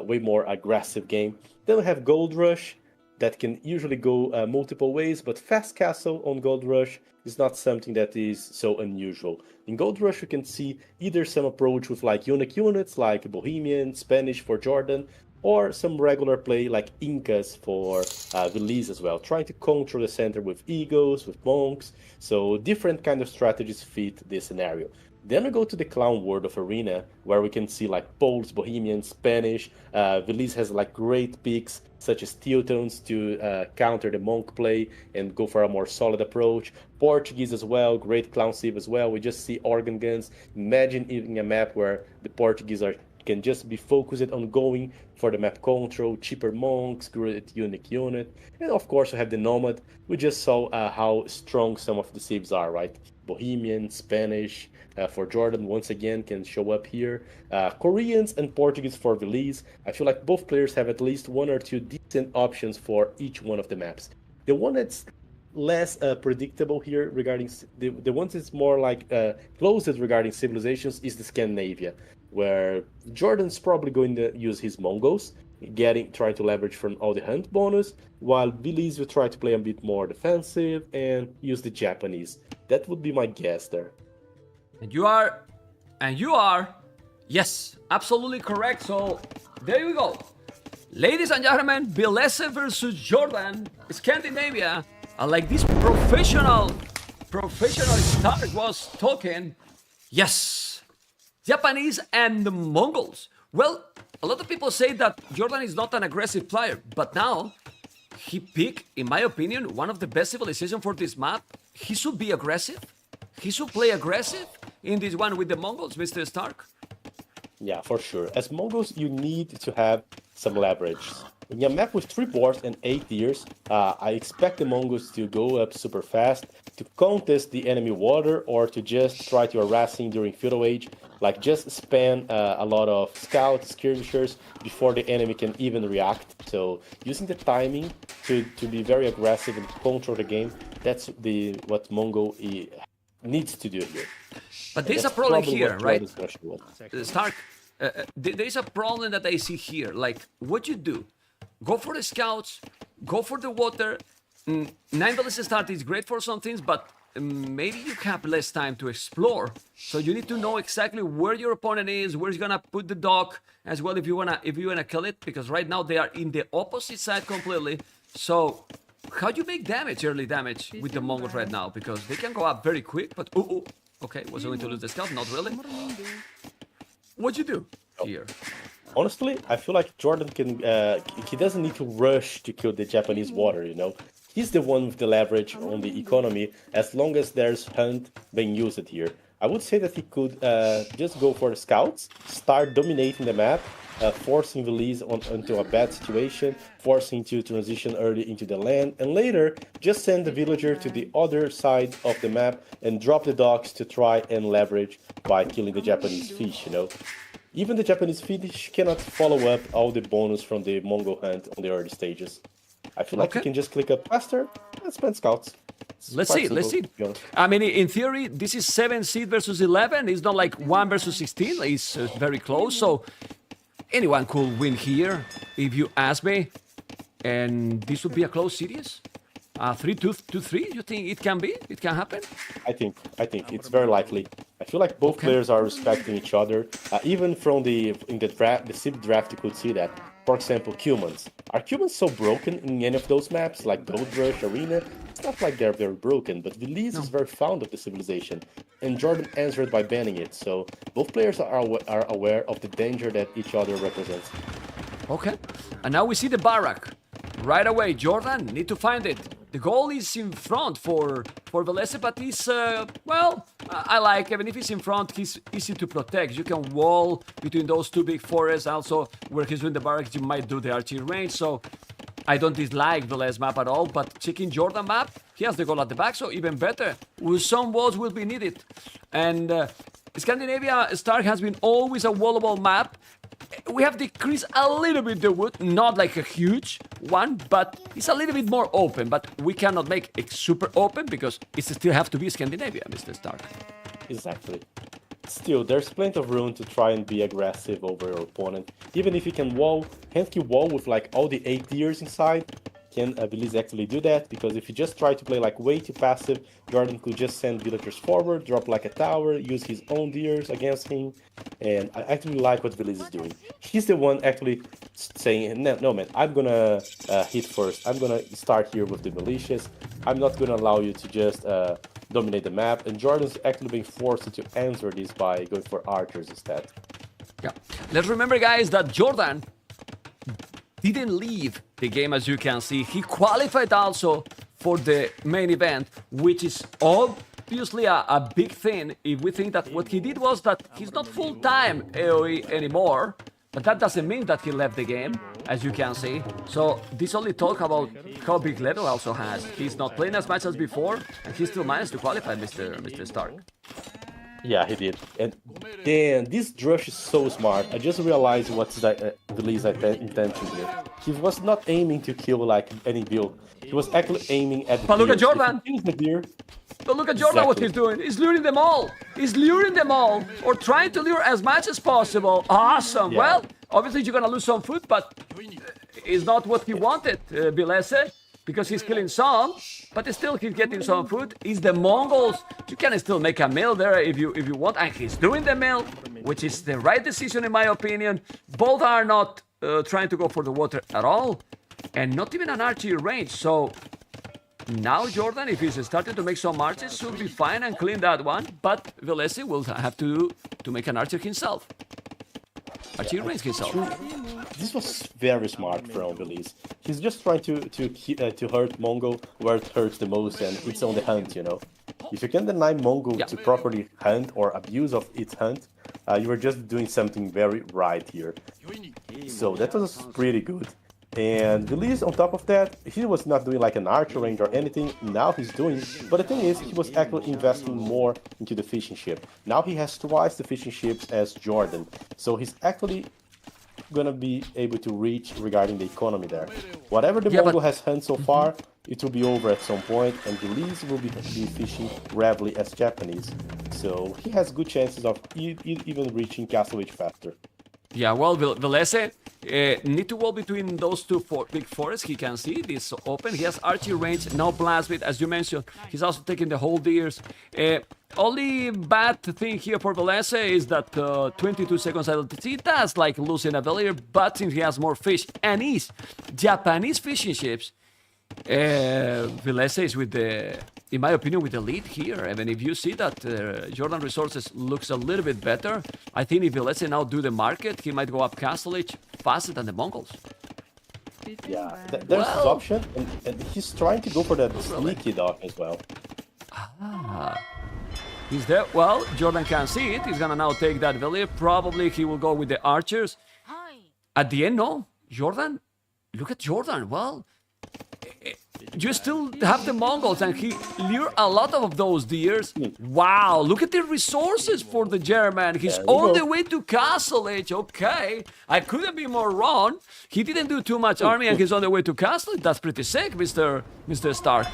way more aggressive game. Then we have Gold Rush that can usually go multiple ways, but Fast Castle on Gold Rush is not something that is so unusual. In Gold Rush you can see either some approach with like unique units like Bohemian, Spanish for Jordan, or some regular play like Incas for Villese as well, trying to control the center with Eagles, with Monks, so different kind of strategies fit this scenario. Then we go to the Clown World of Arena, where we can see like Poles, Bohemians, Spanish. Villese has like great picks, such as Teutons to counter the Monk play and go for a more solid approach. Portuguese as well, great Clown Civ as well. We just see organ guns. Imagine even a map where the Portuguese can just be focused on going for the map control, cheaper monks, great unique unit. And of course we have the Nomad. We just saw how strong some of the civs are, right? Bohemian, Spanish for Jordan once again can show up here. Koreans and Portuguese for Villese. I feel like both players have at least one or two decent options for each one of the maps. The one that's less predictable here regarding the ones that's more like closest regarding civilizations is the Scandinavia, where Jordan's probably going to use his Mongols, trying to leverage from all the hunt bonus, while Villese will try to play a bit more defensive and use the Japanese. That would be my guess there. And you are, yes, absolutely correct. So there you go. Ladies and gentlemen, Villese versus Jordan, Scandinavia. Like this professional Stark was talking. Yes, Japanese and the Mongols. Well, a lot of people say that Jordan is not an aggressive player, but now he picked, in my opinion, one of the best civilizations for this map. He should be aggressive. He should play aggressive in this one with the Mongols, Mr. Stark. Yeah, for sure. As Mongols, you need to have some leverage. In a map with 3 boards and 8 tiers, I expect the Mongols to go up super fast, to contest the enemy water, or to just try to harass him during feudal age, like just spam a lot of scouts, skirmishers, before the enemy can even react. So using the timing to be very aggressive and control the game, that's what Mongol needs to do here. But there's a problem here, right? Stark, there's a problem that I see here. Like, what you do? Go for the scouts, go for the water. 9 Villese start is great for some things, but maybe you have less time to explore. So you need to know exactly where your opponent is, where he's gonna put the dog as well if you wanna kill it, because right now they are in the opposite side completely. So how do you make damage, early damage with the Mongols right now? Because they can go up very quick, but okay, was going to lose the scout, not really. What'd you do here? Honestly, I feel like Jordan he doesn't need to rush to kill the Japanese water, you know? He's the one with the leverage on the economy, as long as there's hunt being used here. I would say that he could just go for the scouts, start dominating the map, forcing Villese into a bad situation, forcing to transition early into the land, and later just send the villager to the other side of the map and drop the dogs to try and leverage by killing the Japanese fish, you know? Even the Japanese fish cannot follow up all the bonus from the Mongol hunt on the early stages. I feel like you can just click up faster and spend scouts. Let's see. I mean, in theory, this is 7 seed versus 11. It's not like 1 versus 16. It's very close. So anyone could win here, if you ask me. And this would be a close series. 3-2-3. You think it can be? It can happen? I think it's very likely. I feel like both players are respecting each other. Even from the SIP draft, you could see that. For example, Cumans. Are Cumans so broken in any of those maps, like Gold Rush, Arena? It's not like they're very broken, but Villese is very fond of the civilization, and Jordan answered by banning it, so both players are aware of the danger that each other represents. Okay, and now we see the barrack. Right away, Jordan, need to find it. The goal is in front for Villese, but he's, well, I like, even if he's in front, he's easy to protect. You can wall between those 2 big forests. Also, where he's doing the barracks, you might do the archery range. So I don't dislike Villese map at all, but checking Jordan map, he has the goal at the back, so even better. Some walls will be needed. And Scandinavia Stark has been always a wallable map. We have decreased a little bit the wood, not like a huge one, but it's a little bit more open. But we cannot make it super open because it still have to be Scandinavia, Mr. Stark. Exactly. Still, there's plenty of room to try and be aggressive over your opponent. Even if you can wall with like all the 8 tiers inside, can Villese actually do that? Because if you just try to play like way too passive, Jordan could just send villagers forward, drop like a tower, use his own deers against him. And I actually like what Villese is doing. He's the one actually saying, no man, I'm gonna hit first. I'm gonna start here with the militias. I'm not gonna allow you to just dominate the map. And Jordan's actually being forced to answer this by going for archers instead. Yeah. Let's remember, guys, that Jordan didn't leave the game, as you can see. He qualified also for the main event, which is obviously a big thing if we think that what he did was that he's not full-time AoE anymore, but that doesn't mean that he left the game, as you can see. So this only talk about how big level also has. He's not playing as much as before, and he still managed to qualify, Mr. Stark. Yeah, he did. And damn, this Drush is so smart. I just realized what's Villese's intention here. He was not aiming to kill like any build. He was actually aiming at the But look at Jordan! But look at Jordan, what he's doing. He's luring them all. He's luring them all, or trying to lure as much as possible. Awesome. Yeah. Well, Obviously, you're gonna lose some food, but it's not what he wanted, Villese, because he's killing some, but still he's getting some food. It's the Mongols. You can still make a meal there if you want, and he's doing the meal, which is the right decision in my opinion. Both are not trying to go for the water at all, and not even an archery range. So now Jordan, if he's starting to make some archers, should be fine and clean that one. But Villese will have to make an archer himself. Archery range himself. This was very smart from Villese. He's just trying to hurt Mongol where it hurts the most, and it's on the hunt, you know. If you can deny Mongol to properly hunt or abuse of its hunt, you are just doing something very right here. So that was pretty good. And Villese, on top of that, he was not doing like an archer range or anything. Now he's doing, but the thing is, he was actually investing more into the fishing ship. Now he has twice the fishing ships as Jordan, so he's actually gonna be able to reach regarding the economy there. Whatever the Mongol has hunt so far, it will be over at some point, and Villese will be fishing heavily as Japanese. So he has good chances of even reaching Castle Age faster. Yeah, well, Villese need to walk between those two big forests. He can see this open. He has archery range, no blast as you mentioned. He's also taking the whole deers. Only bad thing here for Villese is that 22 seconds LTC does like losing a villager, but since he has more fish and he's Japanese fishing ships, Villese is with the, in my opinion, with the lead here. Even if you see that Jordan Resources looks a little bit better, I think if Villese now do the market, he might go up Castle Age faster than the Mongols. Yeah, there's this option, and he's trying to go for that sneaky dog as well. He's there. Well, Jordan can see it. He's gonna now take that village. Probably he will go with the archers. At the end, no. Jordan, look at Jordan. Well, you still have the Mongols, and he lured a lot of those deers. Wow, look at the resources for the German. He's on the way to Castle Age. Okay, I couldn't be more wrong. He didn't do too much army, and he's on the way to Castle Age. That's pretty sick, Mr. Stark.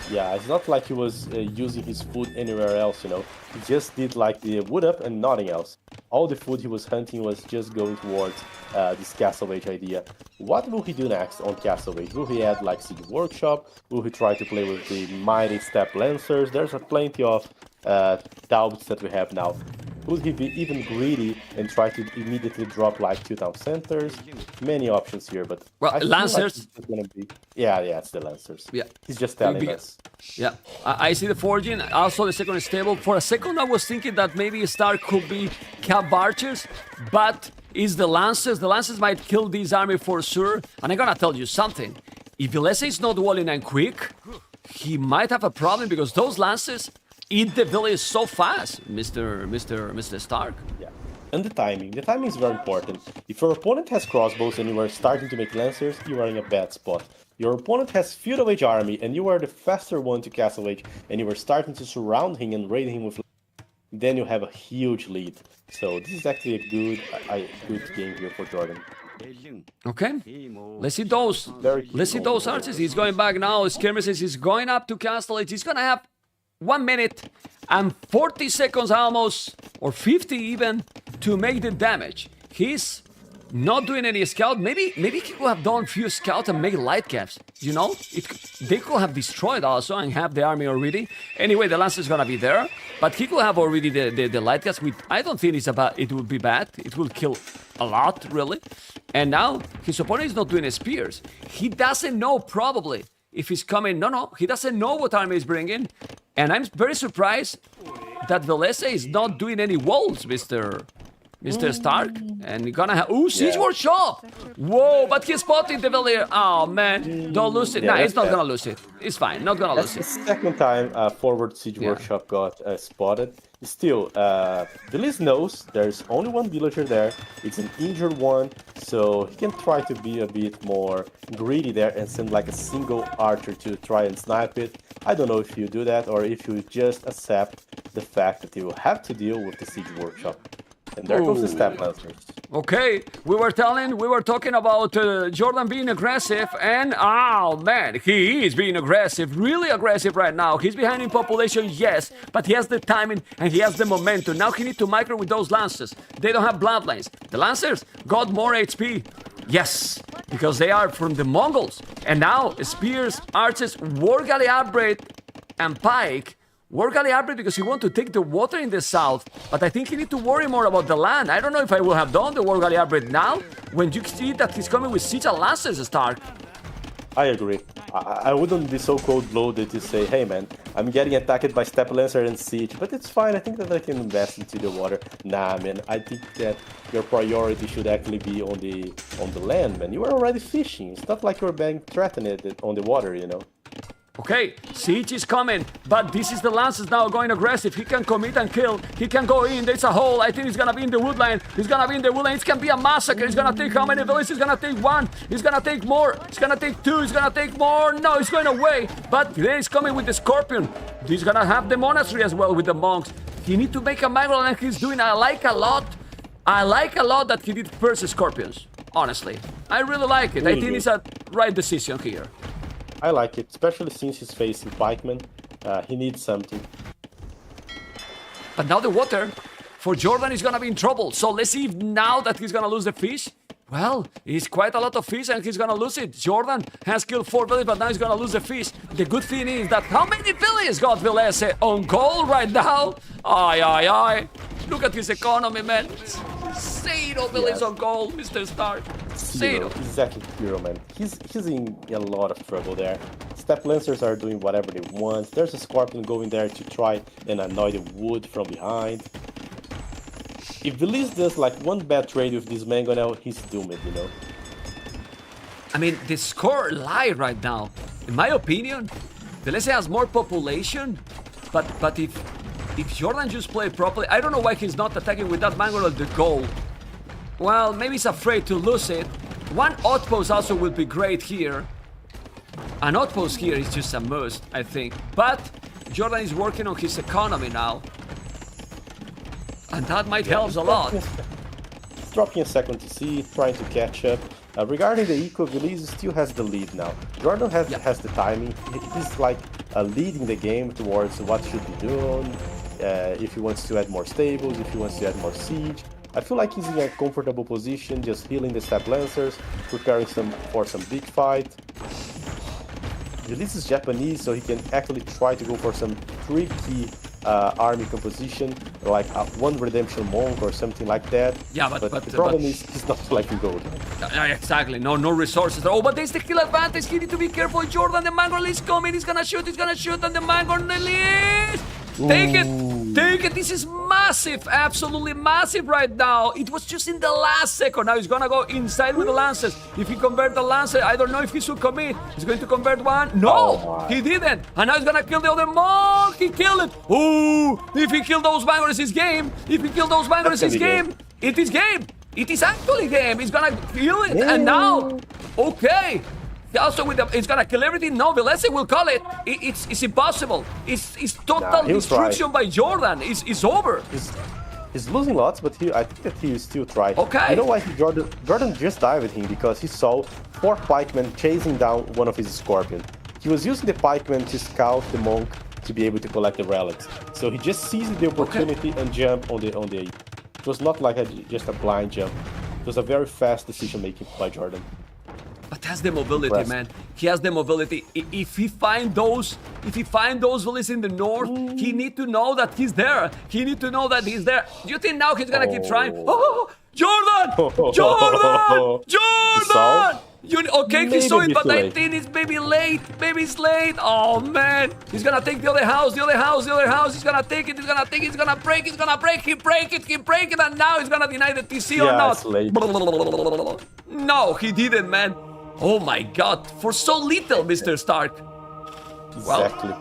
Yeah, it's not like he was using his food anywhere else, you know. He just did like the wood up and nothing else. All the food he was hunting was just going towards this Castle Age idea. What will he do next on Castle Age? Will he add like Siege Workshop? Will he try to play with the Mighty Step Lancers? There's plenty of doubts that we have now. Would he be even greedy and try to immediately drop like 2 town centers? Many options here, but well, Lancers. Like gonna be... Yeah, it's the Lancers. Yeah, he's just telling us. Yeah, I see the forging. Also, the second is stable. For a second, I was thinking that maybe Stark could be Cav Archers, but it's the Lancers. The Lancers might kill this army for sure. And I'm gonna tell you something. If Villese is not walling and quick, he might have a problem because those Lancers eat the village so fast, Mr. Stark. Yeah, and the timing. The timing is very important. If your opponent has crossbows and you are starting to make lancers, you are in a bad spot. Your opponent has feudal age army and you are the faster one to Castle Age, and you are starting to surround him and raid him with. Then you have a huge lead. So this is actually a good game here for Jordan. Okay, let's see those. Let's see those archers. He's going back now. Skirmishes. He's going up to Castle Age. He's gonna have 1 minute and 40 seconds almost, or 50 even, to make the damage. He's not doing any scout. Maybe he could have done few scouts and make light caps. You know, they could have destroyed also and have the army already. Anyway, the Lancer is gonna be there, but he could have already the light caps. I don't think it will be bad. It will kill a lot, really. And now his opponent is not doing spears. He doesn't know probably if he's coming. No, he doesn't know what army is bringing. And I'm very surprised that Villese is not doing any walls, Mr. Stark. And you're gonna have... Ooh, Siege Workshop! Whoa, but he spotted the villager. Oh, man. Don't lose it. Nah, it's not gonna lose it. It's fine. Not gonna lose it. That's the second time forward Siege Workshop got spotted. Still, Villese knows there's only one villager there. It's an injured one, so he can try to be a bit more greedy there and send like a single archer to try and snipe it. I don't know if you do that or if you just accept the fact that you will have to deal with the Siege Workshop. And there goes the Step Lancers. Okay, we were talking about Jordan being aggressive, and oh man, he is being aggressive, really aggressive right now. He's behind in population, yes, but he has the timing and he has the momentum. Now he needs to micro with those Lancers. They don't have bloodlines. The Lancers got more HP. Yes, because they are from the Mongols. And now Spears, Archers, War Galley Upgrade, and Pike. War Galley Upgrade because he wants to take the water in the south, but I think he need to worry more about the land. I don't know if I will have done the War Galley Upgrade now, when you see that he's coming with Siege and Lancers, Stark. I agree. I wouldn't be so cold-blooded to say, hey man, I'm getting attacked by Step Lancer and Siege, but it's fine, I think that I can invest into the water. Nah man, I think that your priority should actually be on the land, man. You are already fishing, it's not like you're being threatened on the water, you know. Okay, Siege is coming, but this is the Lancers now going aggressive. He can commit and kill. He can go in. There's a hole. I think he's gonna be in the woodline. He's gonna be in the woodline. It can be a massacre. He's gonna take how many villages? He's gonna take one. He's gonna take more. He's gonna take two. He's gonna take more. No, he's going away. But then he's coming with the Scorpion. He's gonna have the monastery as well with the monks. He need to make a Magro, and he's doing. I like a lot that he did first Scorpions. Honestly, I really like it. I think it's a right decision here. I like it, especially since he's facing pikemen. He needs something. But now the water for Jordan is gonna be in trouble. So let's see if now that he's gonna lose the fish. Well, it's quite a lot of fish and he's gonna lose it. Jordan has killed 4 villages, but now he's gonna lose the fish. The good thing is that how many villages got Villese on goal right now? Aye, aye, aye. Look at his economy, man. Zero villages on goal, Mr. Stark. Zero. Exactly, zero, man. He's in a lot of trouble there. Step Lancers are doing whatever they want. There's a Scorpion going there to try and annoy the wood from behind. If Villese does like one bad trade with this Mango now, he's doomed, you know. I mean, the score lie right now. In my opinion, Villese has more population, but if Jordan just play properly, I don't know why he's not attacking with that Mango at the goal. Well, maybe he's afraid to lose it. One outpost also will be great here. An outpost here is just a must, I think. But Jordan is working on his economy now. And that might help a lot. He's dropping a second to see, trying to catch up. Regarding the eco, Villese still has the lead now. Jordan has the timing. He's like leading the game towards what should be done. If he wants to add more stables, if he wants to add more siege. I feel like he's in a comfortable position, just healing the Step Lancers, preparing for some big fight. Villese is Japanese, so he can actually try to go for some tricky army composition, like one Redemption Monk or something like that. Yeah, but the problem is he's not collecting gold. Exactly, no resources. Oh, but there's the kill advantage. He need to be careful. Jordan, the Mango is coming. He's gonna shoot, and the Mango release. Take it. This is massive, absolutely massive right now. It was just in the last second. Now he's gonna go inside with the Lancers. If he convert the Lancer, I don't know if he should commit. He's going to convert one. No, he didn't. And now he's gonna kill the other Monk. He killed it. Ooh, if he killed those Bangers, it's game. If he killed those Bangers, it's game. It is game. It is actually game. He's gonna kill it. And now, okay. Also, it's gonna kill everything. No, Villese will call it. It's impossible. It's total destruction by Jordan. It's over. He's losing lots, but I think that he will still try. Okay. You know why Jordan just dived him? Because he saw 4 pikemen chasing down one of his Scorpion. He was using the pikemen to scout the Monk to be able to collect the relics. So he just seized the opportunity and jumped on the. It was not like just a blind jump. It was a very fast decision making by Jordan. But has the mobility, man. He has the mobility. If he find those villages in the north, he need to know that he's there. He need to know that he's there. Do you think now he's gonna keep trying? Oh, Jordan! Okay, he saw it, but I think it's maybe late. Maybe it's late. Oh man, he's gonna take the other house. He's gonna take it. He's gonna break it. He break it, and now he's gonna deny the TC or not. It's late. No, he didn't, man. Oh my god, for so little, Mr. Stark. Exactly.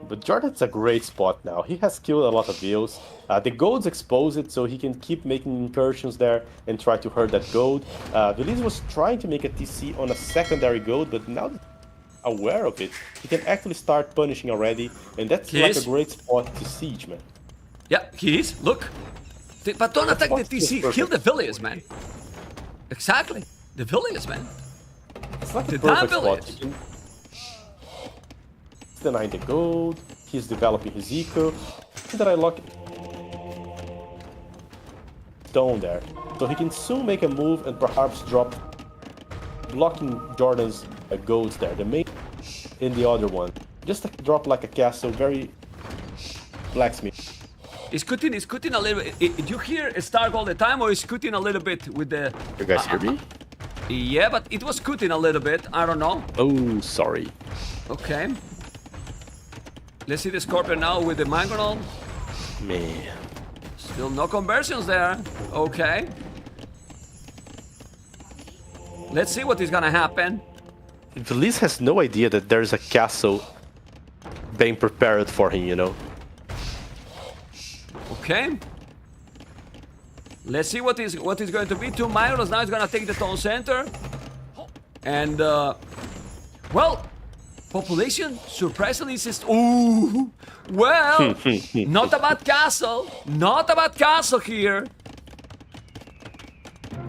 But Jordan's a great spot now. He has killed a lot of vills. The gold's exposed, so he can keep making incursions there and try to hurt that gold. Villese was trying to make a TC on a secondary gold, but now that he's aware of it, he can actually start punishing already, and that's like a great spot to siege, man. Yeah, he is. Look. But don't attack the What's this TC. perfect Kill the Villese, man. Exactly. The Villese, man. It's like The the perfect damn spot. Villese. He's denying the gold. He's developing his eco. And then I lock stone there, so he can soon make a move and perhaps drop, blocking Jordan's golds there. The main in the other one, just drop like a castle, very blacksmith. He's cutting a little bit. Do you hear Stark all the time, or is cutting a little bit with the... You guys hear me? Yeah, but it was cutting a little bit. I don't know. Oh, sorry. Okay. Let's see the Scorpion now with the Mangonel. Man. Still no conversions there. Okay. Let's see what is gonna happen. Villese has no idea that there's a castle being prepared for him, you know? Okay. Let's see what is going to be. 2 Myros now is gonna take the town center. And well, population surprisingly is ooh, well, not a bad castle. Not a bad castle here.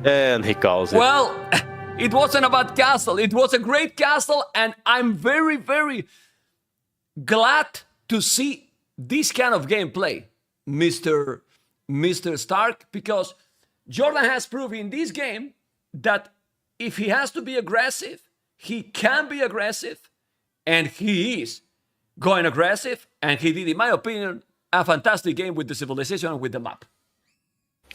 And he calls it. Well, it wasn't a bad castle. It was a great castle, and I'm very, very glad to see this kind of gameplay, Mr. Stark, because Jordan has proved in this game that if he has to be aggressive, he can be aggressive, and he is going aggressive, and he did, in my opinion, a fantastic game with the civilization and with the map.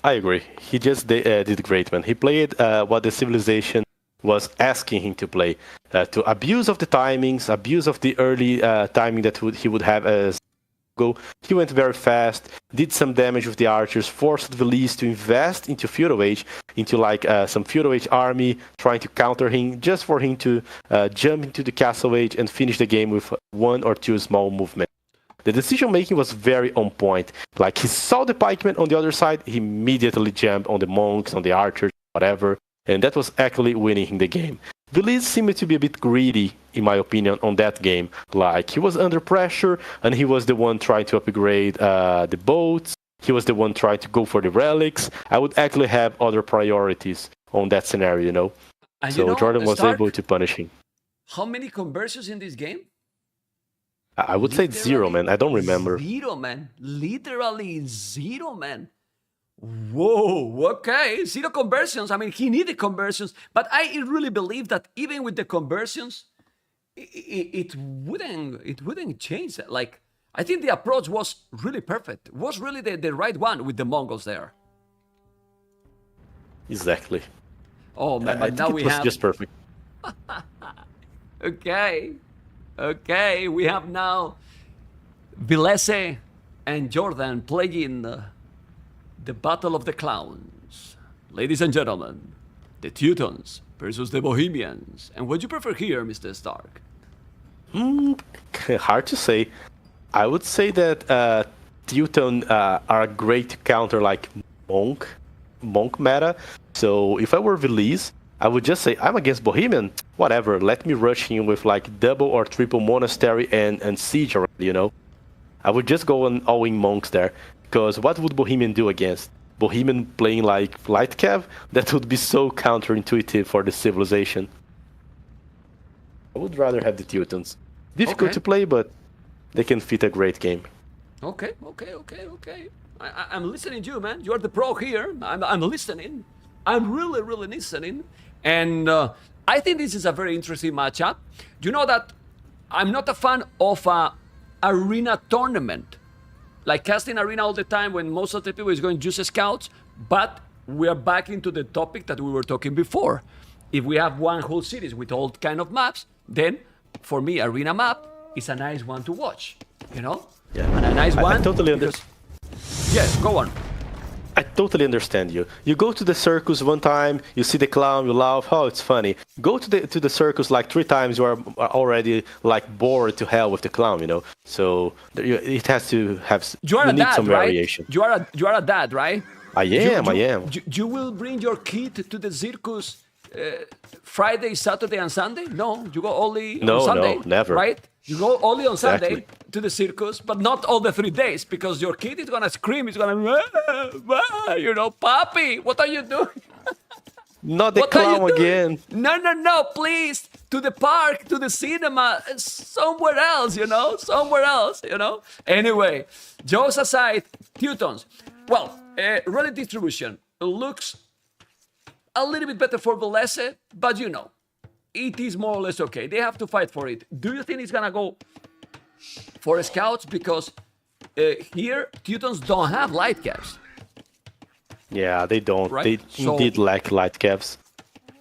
I agree. He just did great, man. He played what the civilization was asking him to play. To abuse of the timings, abuse of the early timing that he would have as go. He went very fast, did some damage with the archers, forced Villese to invest into feudal age, into like some feudal age army, trying to counter him, just for him to jump into the castle age and finish the game with 1 or 2 small movements. The decision making was very on point. Like he saw the pikemen on the other side, he immediately jumped on the monks, on the archers, whatever, and that was actually winning him the game. Villese seemed to be a bit greedy, in my opinion, on that game. Like, he was under pressure, and he was the one trying to upgrade the boats. He was the one trying to go for the relics. I would actually have other priorities on that scenario, you know? And so Jordan was Stark, able to punish him. How many conversions in this game? I would say 0, man. I don't remember. 0, man. Literally 0, man. Whoa, okay. 0 conversions. I mean, he needed conversions, but I really believe that even with the conversions, it wouldn't change. Like, I think the approach was really perfect. It was really the right one with the Mongols there. Exactly. Oh man, I but now think we it was have just perfect. Okay, we have now Villese and Jordan playing the Battle of the Clowns. Ladies and gentlemen, the Teutons versus the Bohemians. And what do you prefer here, Mr. Stark? Hard to say. I would say that Teuton are great to counter like monk meta. So if I were Villese, I would just say, I'm against Bohemian, whatever, let me rush him with like double or triple monastery and siege already, you know? I would just go on all-in monks there, because what would Bohemian do against? Bohemian playing like light cav? That would be so counterintuitive for the civilization. I would rather have the Teutons. Difficult to play, but they can fit a great game. Okay. I'm listening to you, man. You're the pro here. I'm listening. I'm really listening. And I think this is a very interesting matchup. You know that I'm not a fan of a arena tournament. Like casting arena all the time when most of the people is going to use scouts. But we are back into the topic that we were talking before. If we have one whole series with all kind of maps, then for me, arena map is a nice one to watch. You know? Yeah. And a nice one. I totally understand. Yes, go on. I totally understand you. You go to the circus one time, you see the clown, you laugh, oh, it's funny. Go to the circus like 3 times, you are already like bored to hell with the clown, you know. So it has to have. You are a need dad, some right? variation. You are a dad, right? I am. You will bring your kid to the circus Friday, Saturday, and Sunday? No, you go only No, on Sunday. no, never. Right? You go only on Sunday Exactly. to the circus, but not all the 3 days because your kid is gonna scream. He's gonna, Papi, what are you doing? Not the What are you clown doing? again. No, please. To the park, to the cinema, somewhere else, somewhere else, Anyway, jokes aside, Teutons. Well, relative distribution looks a little bit better for Villese, but it is more or less okay. They have to fight for it. Do you think it's gonna go for scouts? Because here, Teutons don't have light caps. Yeah, they don't. Right? They So- indeed lack light caps.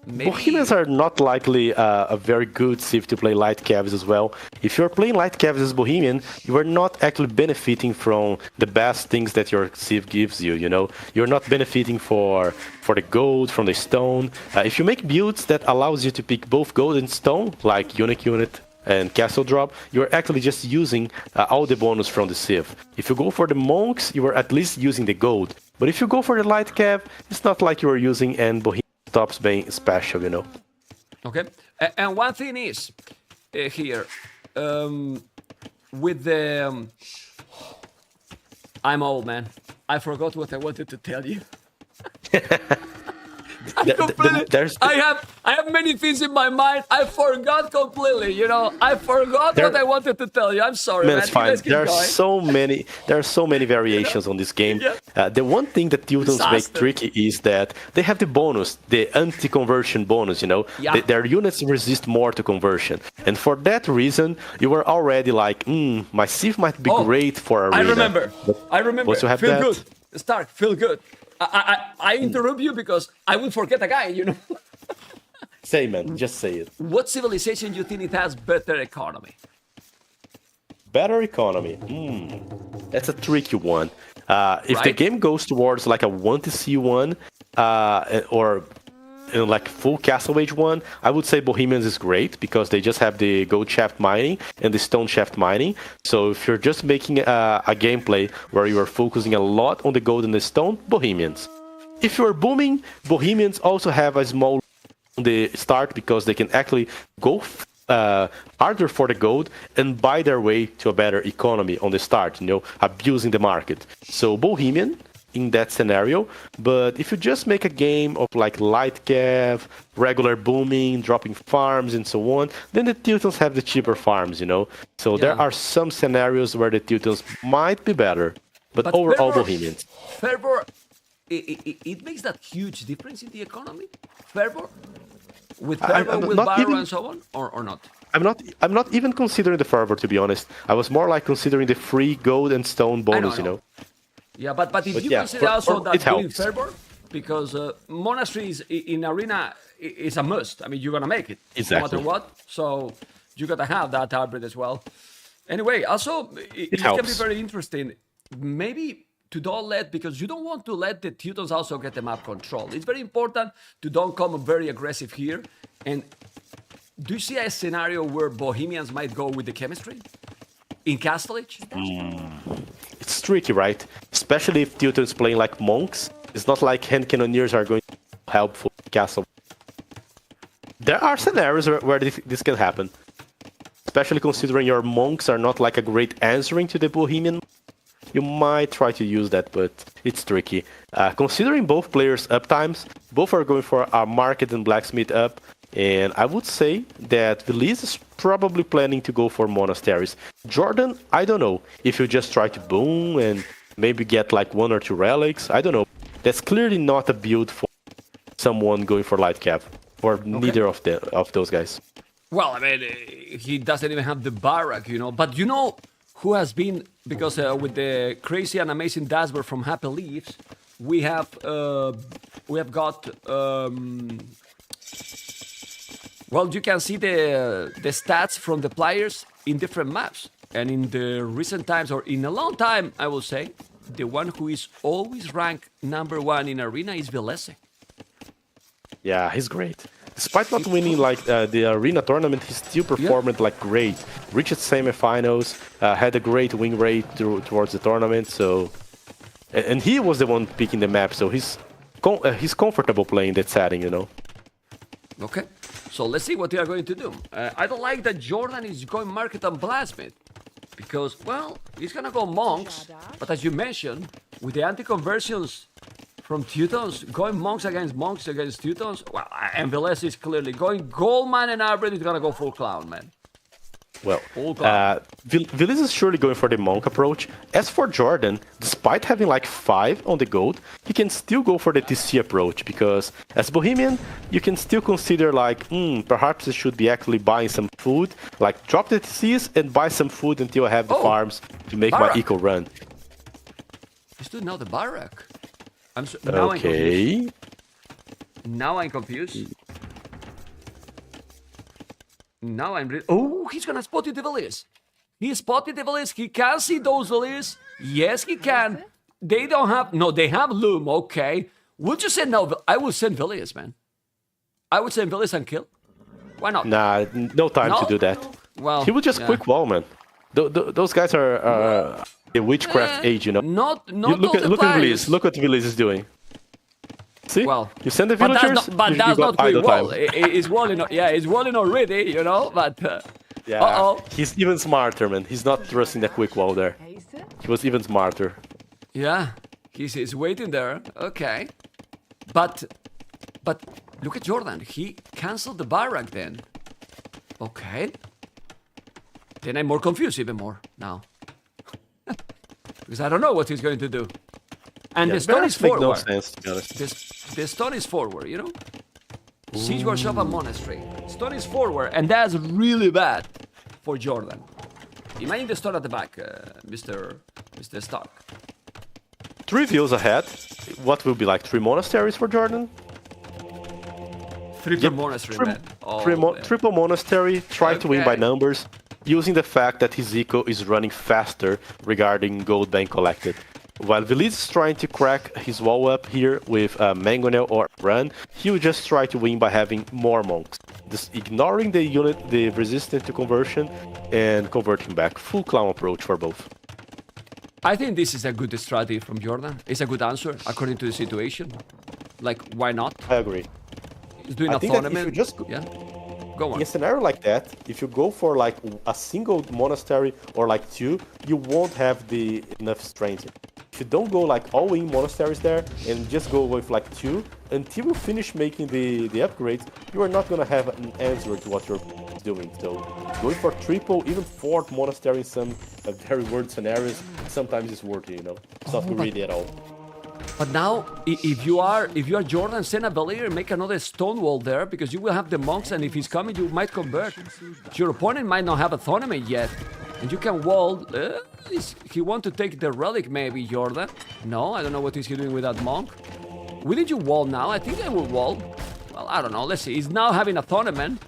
Maybe- Bohemians are not likely a very good civ to play light cavs as well. If you're playing light cavs as Bohemian, you are not actually benefiting from the best things that your civ gives you. You're not benefiting for the gold, from the stone. If you make builds that allows you to pick both gold and stone, like unique unit and castle drop, you're actually just using all the bonus from the civ. If you go for the monks, you are at least using the gold. But if you go for the light cav, it's not like you are using and Bohemian stops being special. Okay. And one thing is here with the I'm old, man. I forgot what I wanted to tell you. I have many things in my mind. I forgot completely. I forgot what I wanted to tell you. I'm sorry, man. It's fine. Let's keep There are going. so many variations on this game. Yeah. The one thing that Teutons make Disaster. tricky is that they have the bonus, the anti-conversion bonus. Yeah. Their units resist more to conversion, and for that reason, you were already like, my civ might be great for arena. I remember. Once you have feel that, good. Stark, feel good. I interrupt you because I will forget a guy. say, man, just say it. What civilization do you think it has better economy? Better economy. That's a tricky one. If the Right? game goes towards like a 1-to-C1 or like full Castle Age 1, I would say Bohemians is great because they just have the gold shaft mining and the stone shaft mining. So if you're just making a gameplay where you are focusing a lot on the gold and the stone, Bohemians. If you're booming, Bohemians also have a small on the start because they can actually go harder for the gold and buy their way to a better economy on the start, abusing the market. So Bohemian in that scenario, but if you just make a game of like light cav, regular booming, dropping farms and so on, then the Teutons have the cheaper farms, So there are some scenarios where the Teutons might be better, but overall Bohemians. Fervor, it makes that huge difference in the economy? Fervor? With Fervor, with not Barrow even- and so on? Or not? I'm not even considering the fervor, to be honest. I was more like considering the free gold and stone bonus, I know. Yeah, but if you yeah, consider also that it doing helps. Fervor, because monasteries in arena is a must. I mean, you're gonna make it Exactly. no matter what. So you gotta have that hybrid as well. Anyway, also it can be helps. very interesting. Maybe to don't let, because you don't want to let the Teutons also get the map control. It's very important to don't come very aggressive here. And do you see a scenario where Bohemians might go with the chemistry in Castle Age? It's tricky, right? Especially if Teutons playing like monks. It's not like hand cannoneers are going to be helpful in castle. There are scenarios where this can happen. Especially considering your monks are not like a great answering to the Bohemian. You might try to use that, but it's tricky. Considering both players' uptimes, both are going for a market and blacksmith up. And I would say that Villese is probably planning to go for monasteries. Jordan, I don't know. If you just try to boom and maybe get like 1 or 2 relics, I don't know. That's clearly not a build for someone going for light cap. Or neither of those guys. Well, I mean, he doesn't even have the barrack, But who has been, because with the crazy and amazing dashboard from Happy Leaves, we have got. Well, you can see the stats from the players in different maps, and in the recent times, or in a long time, I will say, the one who is always ranked #1 in arena is Villese. Yeah, he's great. Despite not winning like the arena tournament, he still performed like great. Reached semifinals, had a great win rate towards the tournament. So, and he was the one picking the map, so he's comfortable playing that setting, Okay, so let's see what they are going to do. I don't like that Jordan is going market on Blasmith. Because, well, he's gonna go monks. But as you mentioned, with the anti-conversions from Teutons, going monks against Teutons, well, and Villese is clearly going Goldman and Arbred is gonna go full clown, man. Well, Villese is surely going for the monk approach. As for Jordan, despite having like 5 on the gold, he can still go for the TC approach, because as Bohemian, you can still consider like, perhaps I should be actually buying some food, like drop the TCs and buy some food until I have the farms to make my eco run. He's doing now the barrack. Now okay. Now I'm confused. Now I'm oh, he's gonna spot the Villese. He spotted the Villese. He can see those Villese. Yes, he can. They don't have... No, they have Loom, okay. Would you say no? I would send Villese, man. I would send Villese and kill. Why not? Nah, no time to do that. Well, he would just quick wall, man. Those guys are the witchcraft age, you know. Not look at Villese. Look what Villese is doing. See? Well, you send the villagers, but that's not quick wall. It's walling. Yeah, it's walling already, you know. But yeah, he's even smarter, man. He's not trusting the quick wall there. He was even smarter. Yeah, he's waiting there. Okay, but look at Jordan. He canceled the barrack then. Okay. Then I'm more confused even more now. Because I don't know what he's going to do. And the stone is forward. No sense, to be honest. The stone is forward, you know? Siege Workshop and Monastery. Stone is forward, and that's really bad for Jordan. Imagine the stone at the back, Mr. Stark. 3 views ahead. What will be like 3 monasteries for Jordan? Triple monastery, man. Triple monastery, try to win by numbers, using the fact that his eco is running faster regarding gold bank collected. While Villese is trying to crack his wall up here with Mangonel or Run, he will just try to win by having more monks. Just ignoring the unit, the resistance to conversion, and converting back. Full clown approach for both. I think this is a good strategy from Jordan. It's a good answer according to the situation. Like, why not? I agree. He's doing a tournament. Go on. In a scenario like that, if you go for like a single monastery or like 2, you won't have the enough strength. If you don't go like all-in monasteries there and just go with like 2, until you finish making the upgrades, you are not gonna have an answer to what you're doing. So going for triple, even 4th monastery in some very weird scenarios, sometimes it's worth it, you know. It's not greedy at all. But now, if you are Jordan, send a Valier and make another stone wall there, because you will have the monks, and if he's coming, you might convert. Your opponent might not have a tournament yet, and you can wall. He want to take the relic, maybe, Jordan? No, I don't know what he's doing with that monk. Wouldn't you wall now? I think I will wall. Well, I don't know. Let's see. He's now having a tournament.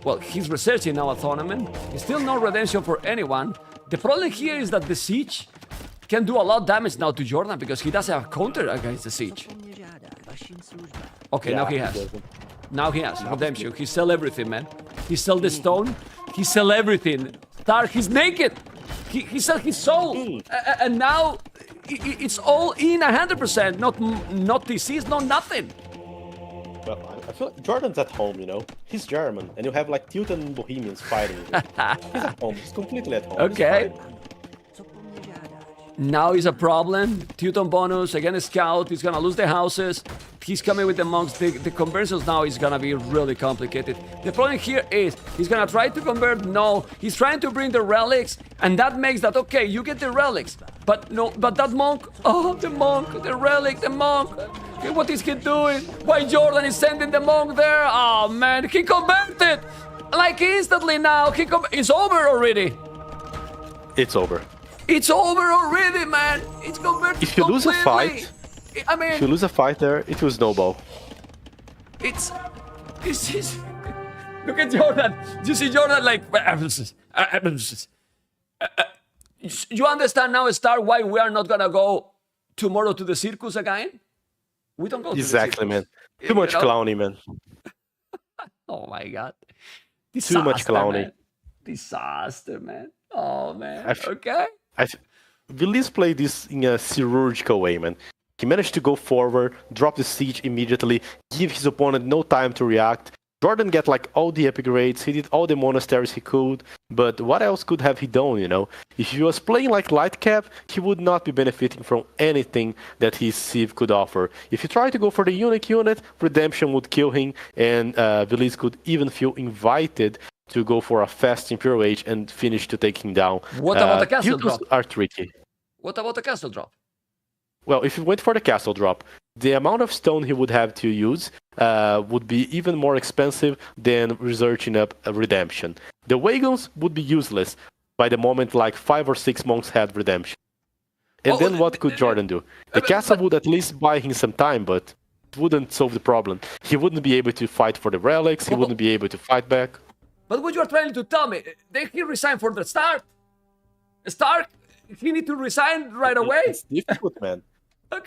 Well, he's researching now a tournament. There's still no redemption for anyone. The problem here is that the siege can do a lot of damage now to Jordan because he doesn't have counter against the siege. Okay, now he has. Now he has redemption. He sell everything, man. He sell the stone. He sell everything. Stark, he's naked. He sell his soul. And now it's all in 100%. Not TCs, no nothing. Well, I feel like Jordan's at home, you know. He's German, and you have like Teuton and Bohemians fighting. He's at home. He's completely at home. Okay. Now is a problem. Teuton bonus, again a scout, he's gonna lose the houses. He's coming with the monks. The conversions now is gonna be really complicated. The problem here is, he's gonna try to convert, no. He's trying to bring the relics, and that makes that, okay, you get the relics. But no, but that monk, oh, the monk, the relic, the monk. Okay, what is he doing? Why Jordan is sending the monk there? Oh man, he converted! Like instantly now, it's over already. It's over. It's over already, man. It's converted. If you lose a fight, I mean, if you lose a fight there, it will snowball. This is. Look at Jordan. You see Jordan like. You understand now, Star, why we are not gonna go tomorrow to the circus again? We don't go. Exactly, man. Too much clowning, man. Oh my god. Too much clowning. Disaster, man. Oh man. Okay. Villese play this in a chirurgical way, man. He managed to go forward, drop the siege immediately, give his opponent no time to react. Jordan get like all the upgrades, he did all the monasteries he could, but what else could have he done, you know? If he was playing like light cap, he would not be benefiting from anything that his Civ could offer. If he tried to go for the unique unit, Redemption would kill him, and Villese could even feel invited to go for a fast Imperial Age and finish to take him down. What about the castle Teutos drop? are tricky. What about the castle drop? Well, if he went for the castle drop, the amount of stone he would have to use would be even more expensive than researching up a redemption. The wagons would be useless by the moment like 5 or 6 monks had redemption. And then what could Jordan do? The castle would at least buy him some time, but it wouldn't solve the problem. He wouldn't be able to fight for the relics, he wouldn't be able to fight back. But what you are trying to tell me, did he resign for the start? Stark, he need to resign right away? It's difficult, man.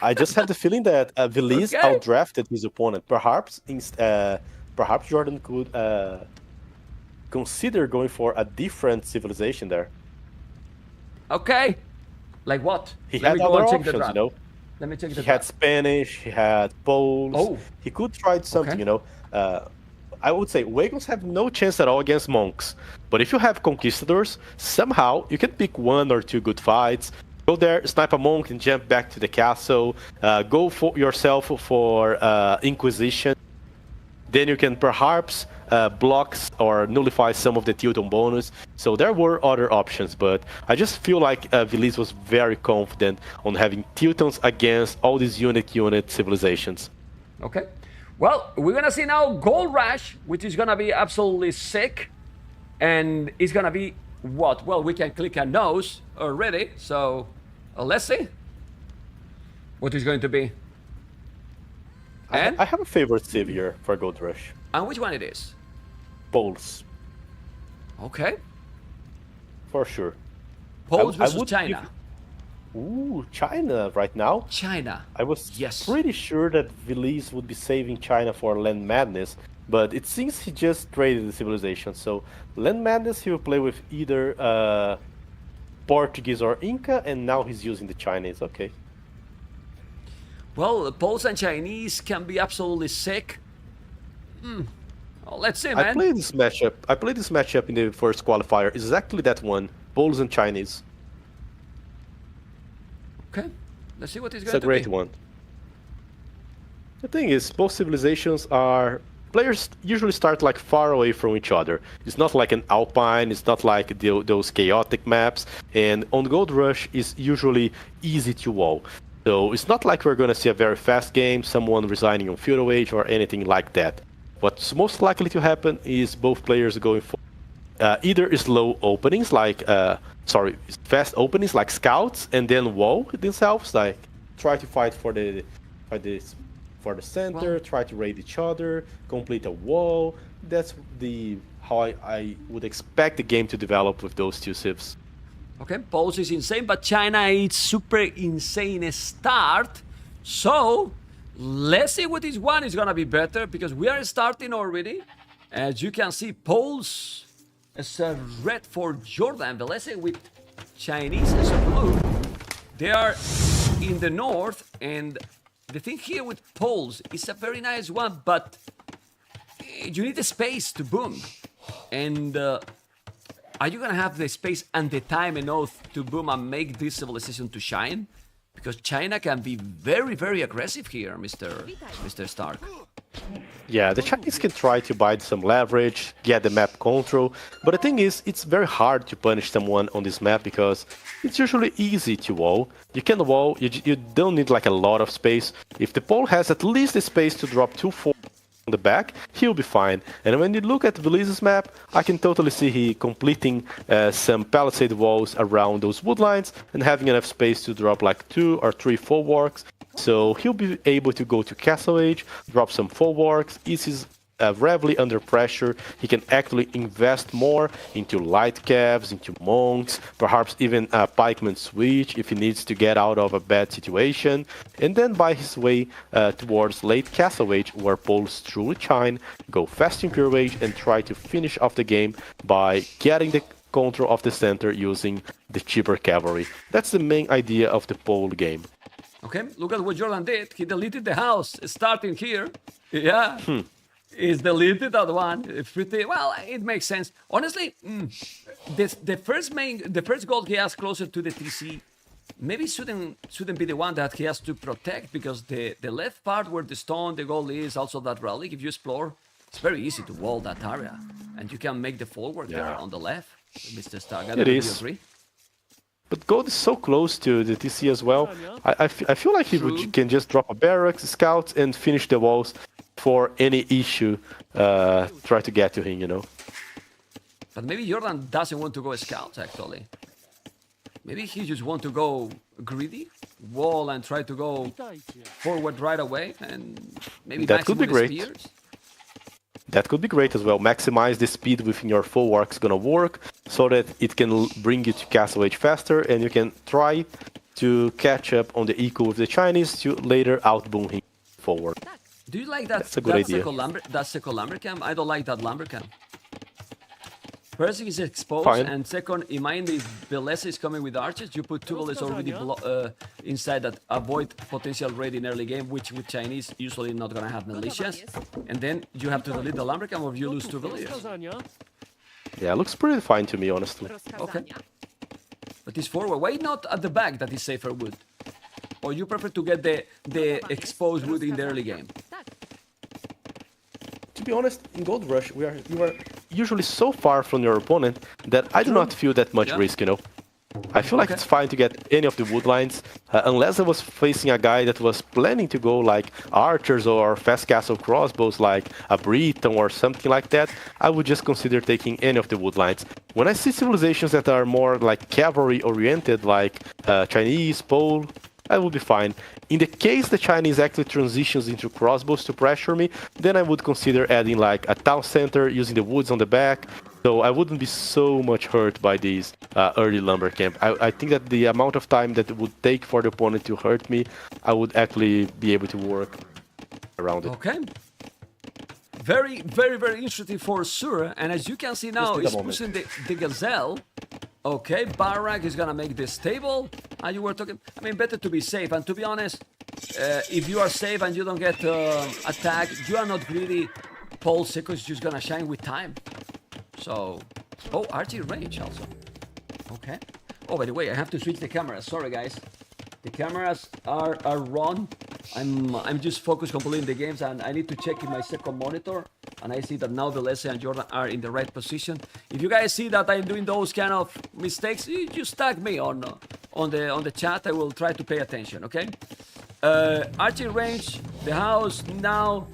I just have the feeling that Villese outdrafted his opponent. Perhaps Jordan could consider going for a different civilization there. Okay. Like what? He had other options, you know. Let me check the He had Spanish, he had Poles. Oh. He could try something, you know. I would say Wagons have no chance at all against monks. But if you have conquistadors, somehow you can pick 1 or 2 good fights. Go there, snipe a monk, and jump back to the castle. Go for yourself for Inquisition. Then you can perhaps block or nullify some of the Teuton bonus. So there were other options, but I just feel like Villese was very confident on having Teutons against all these unit civilizations. Okay. Well, we're gonna see now Gold Rush, which is gonna be absolutely sick. And it's gonna be what? Well, we can click a nose already, so let's see what is going to be. And I have a favorite civ here for Gold Rush. And which one it is? Poles. Okay. For sure. Poles I versus would China. Ooh, China right now. China. I was pretty sure that Villese would be saving China for Land Madness, but it seems he just traded the civilization. So Land Madness, he will play with either Portuguese or Inca, and now he's using the Chinese. Okay. Well, the Poles and Chinese can be absolutely sick. Well, let's see, man. I played this matchup in the first qualifier. Exactly that one. Poles and Chinese. Okay. Let's see what is going It's to a be. great one. The thing is, both civilizations are... Players usually start like far away from each other. It's not like an Alpine, it's not like those chaotic maps. And on Gold Rush, it's usually easy to wall. So it's not like we're going to see a very fast game, someone resigning on Feudal Age or anything like that. What's most likely to happen is both players going for either slow openings like fast openings like scouts, and then wall themselves, like try to fight for the center, try to raid each other, complete a wall. That's how I would expect the game to develop with those two civs. Okay, Poles is insane, but China is super insane start. So let's see what this one is gonna be better, because we are starting already. As you can see, Poles as a red for Jordan, Villese with Chinese as a blue. They are in the north, and the thing here with Poles is a very nice one, but you need the space to boom. And are you gonna have the space and the time enough to boom and make this civilization to shine? Because China can be very, very aggressive here, Mr. Stark. Yeah, the Chinese can try to buy some leverage, get the map control, but the thing is, it's very hard to punish someone on this map because it's usually easy to wall. You can wall, you don't need like a lot of space. If the Pole has at least the space to drop 2-4 on the back, he'll be fine. And when you look at Villese's map, I can totally see he completing some palisade walls around those woodlines and having enough space to drop like 2 or 3 forwarks. So he'll be able to go to Castle Age, drop some forwarks, ease his Reveille under pressure. He can actually invest more into light calves, into monks, perhaps even a pikeman switch if he needs to get out of a bad situation, and then buy his way towards late Castle Age, where Poles truly shine, go fast Imperial Age, and try to finish off the game by getting the control of the center using the cheaper cavalry. That's the main idea of the Pole game. Okay, look at what Jordan did. He deleted the house starting here. Yeah. He's deleted that one. It's pretty well. It makes sense. Honestly, the first goal he has closer to the TC maybe shouldn't be the one that he has to protect, because the left part where the stone, the goal is, also that relic, if you explore, it's very easy to wall that area. And you can make the forward there on the left, Mr. Stark. I don't know if you agree. But gold is so close to the TC as well. I feel like can just drop a barracks, scouts, and finish the walls for any issue. Try to get to him, you know. But maybe Jordan doesn't want to go scouts, actually. Maybe he just want to go greedy, wall, and try to go forward right away, and maybe that could be great. Spears. That could be great as well. Maximize the speed within your forward is gonna work, so that it can bring you to Castle Age faster, and you can try to catch up on the eco with the Chinese to later outboom him forward. Do you like that? That's a good idea. That's a lumber camp. I don't like that lumber camp. First, is exposed, and second, imagine if Villese is coming with archers, you put two bullets already inside that avoid potential raid in early game, which with Chinese usually not gonna have militias, and then you have to delete the lumber camp or you lose two villagers. Yeah, looks pretty fine to me, honestly. Okay. But it's forward. Why not at the back that is safer wood? Or you prefer to get the exposed wood in the early game? To be honest, in Gold Rush, you are usually so far from your opponent that I do not feel that much risk, you know. I feel like it's fine to get any of the wood lines, unless I was facing a guy that was planning to go like archers or fast castle crossbows like a Breton or something like that. I would just consider taking any of the wood lines. When I see civilizations that are more like cavalry oriented, like Chinese, Pole, I will be fine. In the case the Chinese actually transitions into crossbows to pressure me, then I would consider adding like a town center, using the woods on the back, so I wouldn't be so much hurt by these early lumber camp. I think that the amount of time that it would take for the opponent to hurt me, I would actually be able to work around it. Okay. Very, very, very interesting for sure. And as you can see now, he's pushing the Gazelle. Okay, Barak is gonna make this stable. And you were talking, I mean, better to be safe. And to be honest, if you are safe and you don't get attacked, you are not greedy. Pole Seco is just gonna shine with time. So, oh, archery range also. Okay. Oh, by the way, I have to switch the cameras. Sorry, guys. The cameras are wrong. I'm just focused completely in the games, and I need to check in my second monitor. And I see that now Villese and Jordan are in the right position. If you guys see that I'm doing those kind of mistakes, you just tag me on the chat. I will try to pay attention. Okay. Archery range. The house now.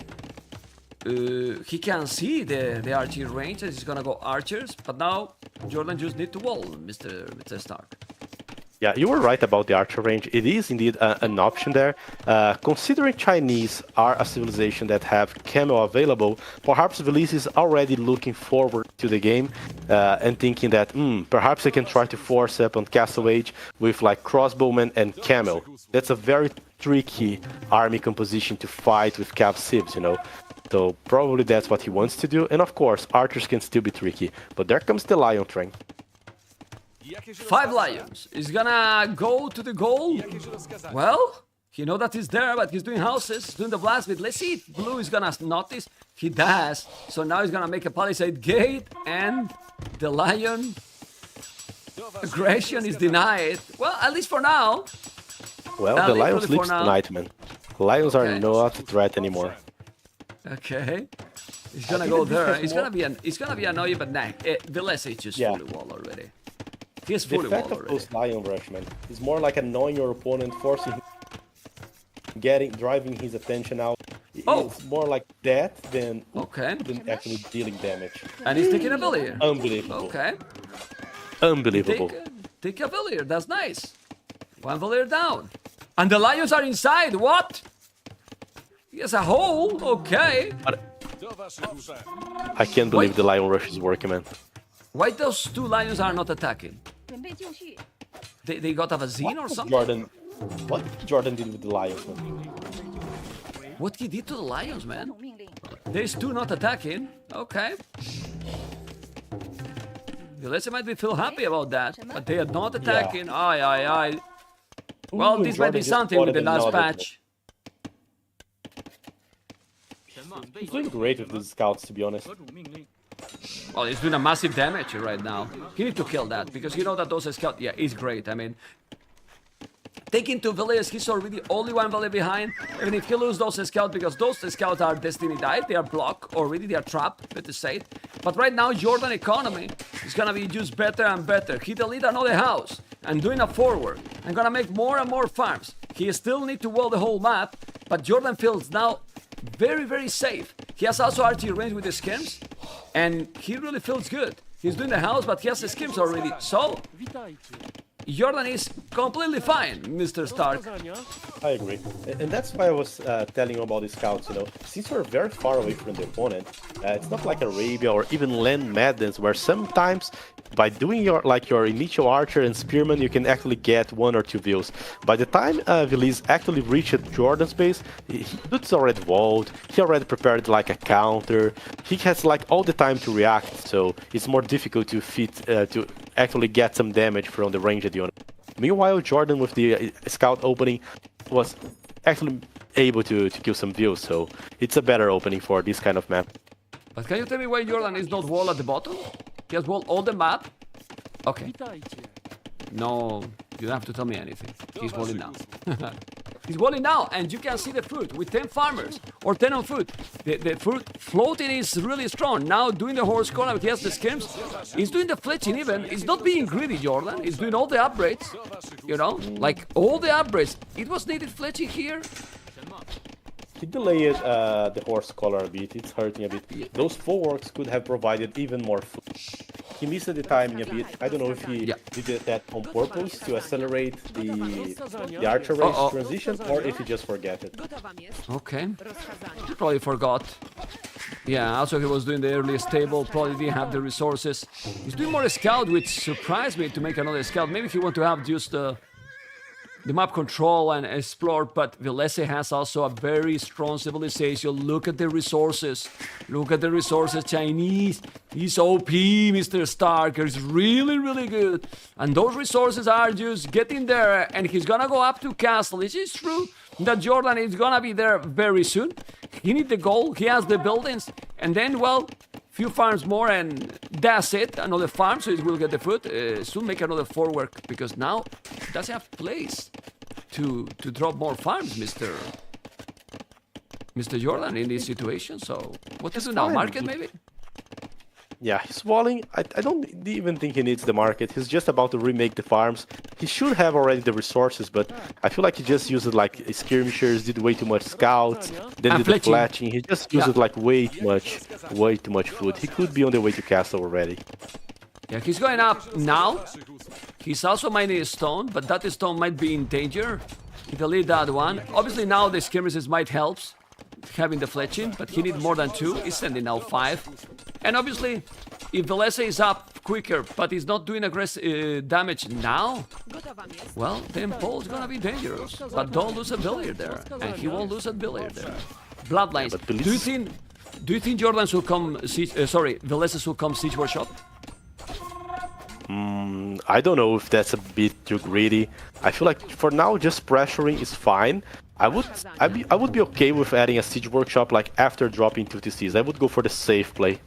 He can see the archery range, and he's gonna go archers. But now Jordan just need to wall, Mr. Stark. Yeah, you were right about the archer range. It is indeed an option there. Considering Chinese are a civilization that have camo available, perhaps Villese is already looking forward to the game and thinking that perhaps I can try to force up on Castle Age with like crossbowmen and camo. That's a very tricky army composition to fight with cav civs, you know. So probably that's what he wants to do. And of course, archers can still be tricky. But there comes the lion train. 5 lions. He's gonna go to the goal. Well, he know that he's there, but he's doing houses, doing the blast bit. Let's see if Blue is gonna notice. He does. So now he's gonna make a palisade gate, and the lion aggression is denied. Well, at least for now. Well, the lions lives tonight, man. Lions are not a threat anymore. Okay. He's gonna go there. It's gonna be annoying, but nah. Villese is just fully wall already. He's fully the effect wall of already. those lion rush, man, is more like annoying your opponent, forcing him, driving his attention out. It's more like that than actually dealing damage. And he's taking a villager. Unbelievable. Okay. Unbelievable. Take a villager. That's nice. 1 villager down. And the lions are inside. What? He has a hole. Okay. I can't believe the lion rush is working, man. Why those 2 lions are not attacking? They got a zine or something? What Jordan did with the lions, man? What he did to the lions, man? There's 2 not attacking. Okay. Villese might feel happy about that, but they are not attacking. Aye. Well, this might be something with the last patch. He's doing great with these scouts, to be honest. Well, he's doing a massive damage right now. He need to kill that, because you know that those scouts... Yeah, he's great. I mean, taking to Villese, he's already only one valley behind. Even if he loses those scouts, because those scouts are Destiny died, they are blocked already, they are trapped, let's say. But right now, Jordan economy is gonna be used better and better. He delete another house and doing a forward and gonna make more and more farms. He still need to wall the whole map, but Jordan feels now very, very safe. He has also RT range with the skims, and he really feels good. He's doing the house, but he has the skims already. So, Jordan is completely fine, Mr. Stark. I agree. And that's why I was telling you about the scouts, you know. Since we're very far away from the opponent, it's not like Arabia or even Land Madness, where sometimes by doing your initial archer and spearman, you can actually get 1 or 2 views. By the time Villese actually reached Jordan's base, it's already walled, he already prepared like a counter, he has like all the time to react, so it's more difficult to to actually get some damage from the ranged unit. Meanwhile, Jordan with the scout opening was actually able to kill some views, so it's a better opening for this kind of map. But can you tell me why Jordan is not wall at the bottom? He has walled all the map? Okay. No, you don't have to tell me anything. He's walling now. He's walling now, and you can see the fruit with 10 farmers or 10 on foot. The fruit floating is really strong. Now doing the horse corner, but he has the skims. He's doing the fletching even. He's not being greedy, Jordan. He's doing all the upgrades. You know, like all the upgrades. It was needed fletching here. He delayed the horse collar a bit, it's hurting a bit. Those forwards could have provided even more food. He missed the timing a bit. I don't know if he did that on purpose to accelerate the archer race transition, or if he just forgot it. Okay. He probably forgot. Yeah, also he was doing the early stable, probably didn't have the resources. He's doing more scout, which surprised me to make another scout. Maybe he want to have just the map control and explore, but Villese has also a very strong civilization. Look at the resources. Look at the resources, Chinese. He's OP, Mr. Stark. He's really, really good. And those resources are just getting there, and he's gonna go up to castle. Is it true that Jordan is gonna be there very soon? He needs the gold, he has the buildings, and then, well, few farms more and that's it. Another farm, so he will get the food. Soon make another forward, because now he doesn't have place to drop more farms, Mr. Jordan, in this situation. So what to do now? Market maybe? Yeah, he's walling. I don't even think he needs the market. He's just about to remake the farms. He should have already the resources, but I feel like he just used it like skirmishers, did way too much scouts, then did the fletching. He just used it like way too much food. He could be on the way to castle already. Yeah, he's going up now. He's also mining a stone, but that stone might be in danger. He delete that one. Obviously now the skirmishes might help having the fletching, but he needs more than 2. He's sending now 5. And obviously, if Villese is up quicker, but he's not doing aggressive damage now, well, then Paul's gonna be dangerous. But don't lose a Billiard there, and he won't lose a Billiard there. Bloodlines. Do you think Jordan should come? Villese should come siege workshop? I don't know if that's a bit too greedy. I feel like for now, just pressuring is fine. I would be okay with adding a siege workshop like after dropping 2 TCs. I would go for the safe play.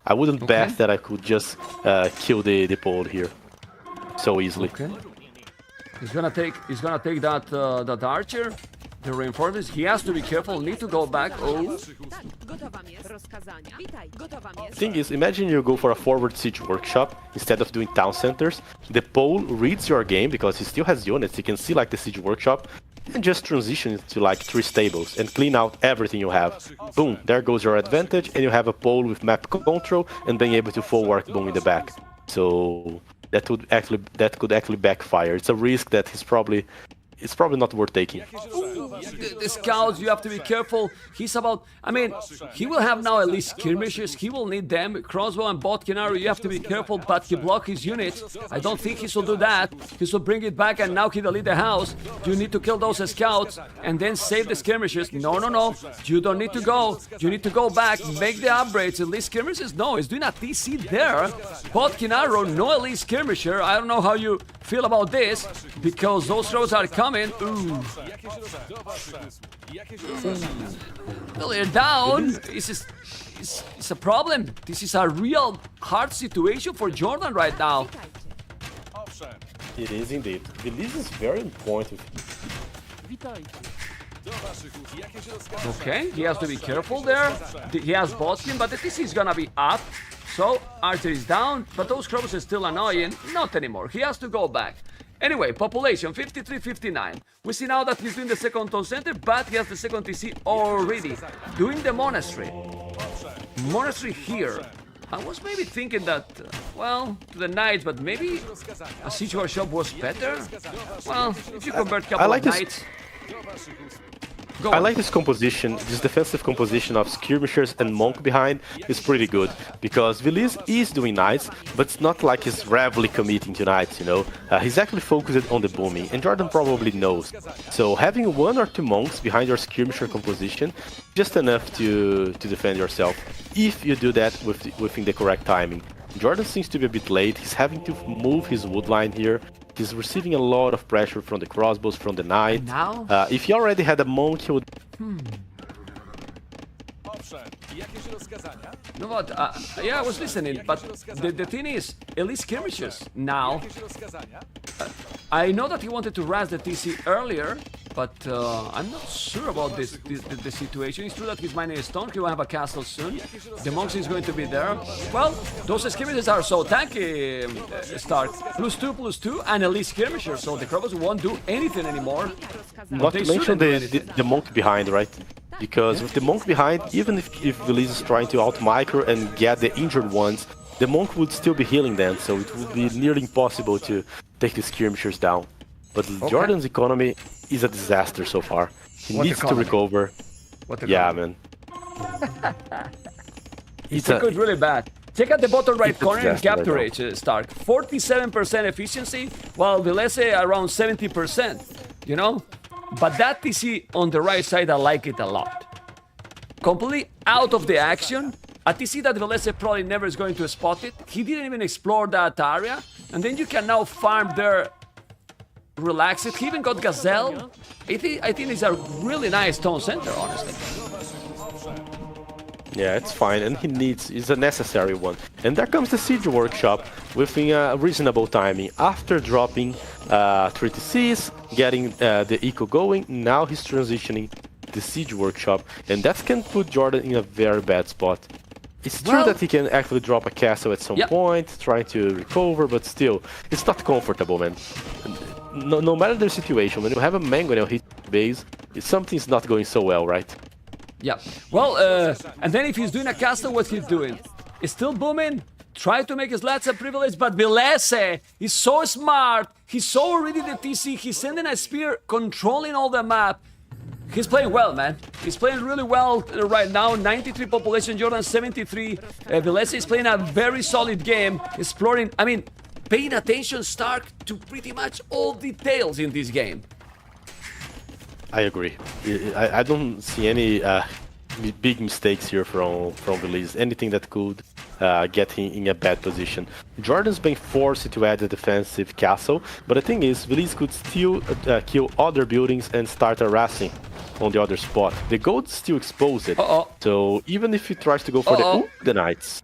I wouldn't bet that I could just kill the pole here so easily. Okay. He's gonna take that archer. The reinforcements. He has to be careful. Need to go back. Oh. Thing is, imagine you go for a forward siege workshop instead of doing town centers. The pole reads your game because he still has units. He can see like the siege workshop and just transition to like 3 stables and clean out everything you have. Boom, there goes your advantage, and you have a pole with map control and being able to full work boom in the back. So that could actually backfire. It's a risk that it's probably not worth taking. The scouts, you have to be careful. He will have now at least skirmishes. He will need them. Crossbow and Botkin arrow, you have to be careful, but he block his unit. I don't think he should do that. He should bring it back, and now he delete the house. You need to kill those scouts and then save the skirmishes. No. You don't need to go. You need to go back, make the upgrades. At least skirmishes? No, he's doing a TC there. Botkin arrow, no elite skirmisher. I don't know how you feel about this, because those roads are coming. Ooh. Well, they're down. It's a problem. This is a real hard situation for Jordan right now. It is indeed. Villese is very on point with Okay, he has to be careful there. He has bot him, but the TC is gonna be up. So Archer is down, but those crows are still annoying. Not anymore. He has to go back. Anyway, population 53-59. We see now that he's doing the second town center, but he has the second TC already. Doing the monastery. Monastery here. I was maybe thinking that, well, to the knights, but maybe a siege workshop was better. Well, if you convert a couple of knights. I like this composition, this defensive composition of skirmishers and monk behind is pretty good, because Villese is doing knights, but it's not like he's heavily committing to knights, you know. He's actually focused on the booming, and Jordan probably knows. So having 1 or 2 monks behind your skirmisher composition, just enough to defend yourself, if you do that within the correct timing. Jordan seems to be a bit late, he's having to move his wood line here. He's receiving a lot of pressure from the crossbows, from the knight. Now? If he already had a monk, he would... No, but, yeah, I was listening, but the thing is, at least skirmishes now. I know that he wanted to razz the TC earlier, but I'm not sure about the situation. It's true that he's mining a stone, he will have a castle soon. The monks is going to be there. Well, those skirmishes are so tanky, Stark. +2/+2 and at least skirmishers, so the Crobos won't do anything anymore. Not to mention the monk behind, right? Because with the monk behind, even if Villese is trying to out-micro and get the injured ones, the monk would still be healing them, so it would be nearly impossible to take the skirmishers down. But Jordan's economy is a disaster so far. He needs to recover. Yeah, man. It's really bad. Check out the bottom right corner and capture rate, Stark. 47% efficiency, while Villese around 70%, you know? But that TC on the right side, I like it a lot. Completely out of the action. A TC that Villese probably never is going to spot it. He didn't even explore that area. And then you can now farm there, relax it. He even got Gazelle. I think it's a really nice town center, honestly. Yeah, it's fine, and it's a necessary one. And there comes the Siege Workshop within a reasonable timing. After dropping 3 TCs, getting the eco going, now he's transitioning the Siege Workshop, and that can put Jordan in a very bad spot. It's true that he can actually drop a castle at some point, trying to recover, but still, it's not comfortable, man. No matter the situation, when you have a mangonel hit base, something's not going so well, right? Yeah, well, and then if he's doing a castle, what he's doing? He's still booming, try to make his Latza privilege, but Villese is so smart, he saw already the TC, he's sending a spear, controlling all the map. He's playing well, man. He's playing really well right now. 93 population, Jordan 73. Villese is playing a very solid game, exploring, I mean, paying attention, Stark, to pretty much all details in this game. I agree. I don't see any big mistakes here from Villese. Anything that could get him in a bad position. Jordan's been forced to add a defensive castle, but the thing is, Villese could still kill other buildings and start harassing on the other spot. The gold's still exposed, so even if he tries to go for the knights.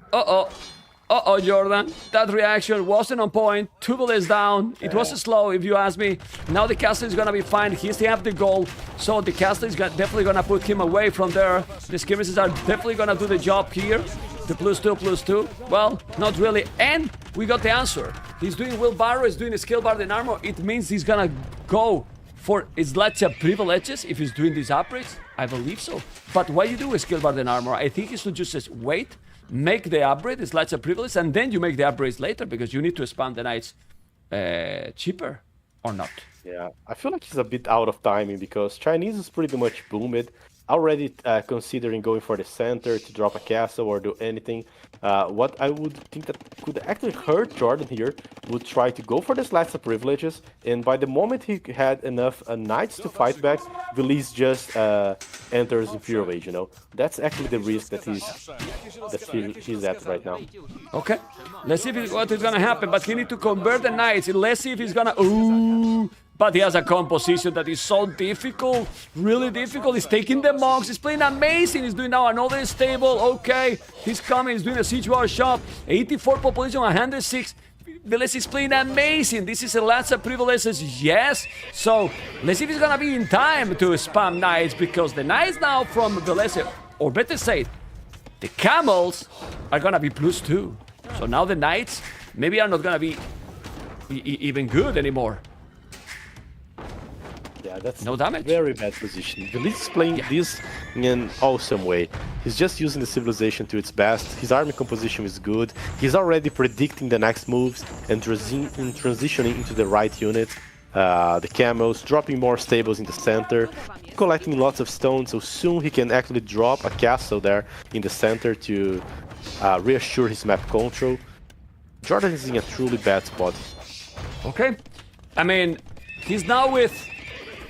Jordan, that reaction wasn't on point. 2 bullets down. It was slow, if you ask me. Now the castle is gonna be fine. He still have the goal, so the castle is definitely gonna put him away from there. The skirmishes are definitely gonna do the job here. The +2/+2. Well, not really. And we got the answer. He's doing wheelbarrow. He's doing a skill bar and armor. It means he's gonna go for his Latza privileges if he's doing these upgrades. I believe so. But why you do a skill bar and armor? I think he should just wait. Make the upgrade, it's like a privilege, and then you make the upgrades later because you need to expand the knights cheaper or not. Yeah, I feel like he's a bit out of timing because Chinese is pretty much boomed. already considering going for the center to drop a castle or do anything. What I would think that could actually hurt Jordan here would try to go for the last privileges, and by the moment he had enough knights to fight back, Villese just enters Inferior Age, you know. That's actually the risk that he's at right now. Okay, let's see what is gonna happen, but he need to convert the knights. Let's see if he's gonna... Ooh! But he has a composition that is so difficult, really difficult. He's taking the monks, he's playing amazing. He's doing now another stable, okay. He's coming, he's doing a siege war shop. 84 population, 106. Villese is playing amazing. This is a Lanza privileges, yes. So, let's see if he's gonna be in time to spam knights, because the knights now from Villese, or better say, the camels are gonna be +2. So now the knights maybe are not gonna be even good anymore. Yeah, that's no damage. Very bad position. Villese is playing this in an awesome way. He's just using the civilization to its best. His army composition is good. He's already predicting the next moves and transitioning into the right unit. The camels, dropping more stables in the center, collecting lots of stones, so soon he can actually drop a castle there in the center to reassure his map control. Jordan is in a truly bad spot. Okay, I mean, he's now with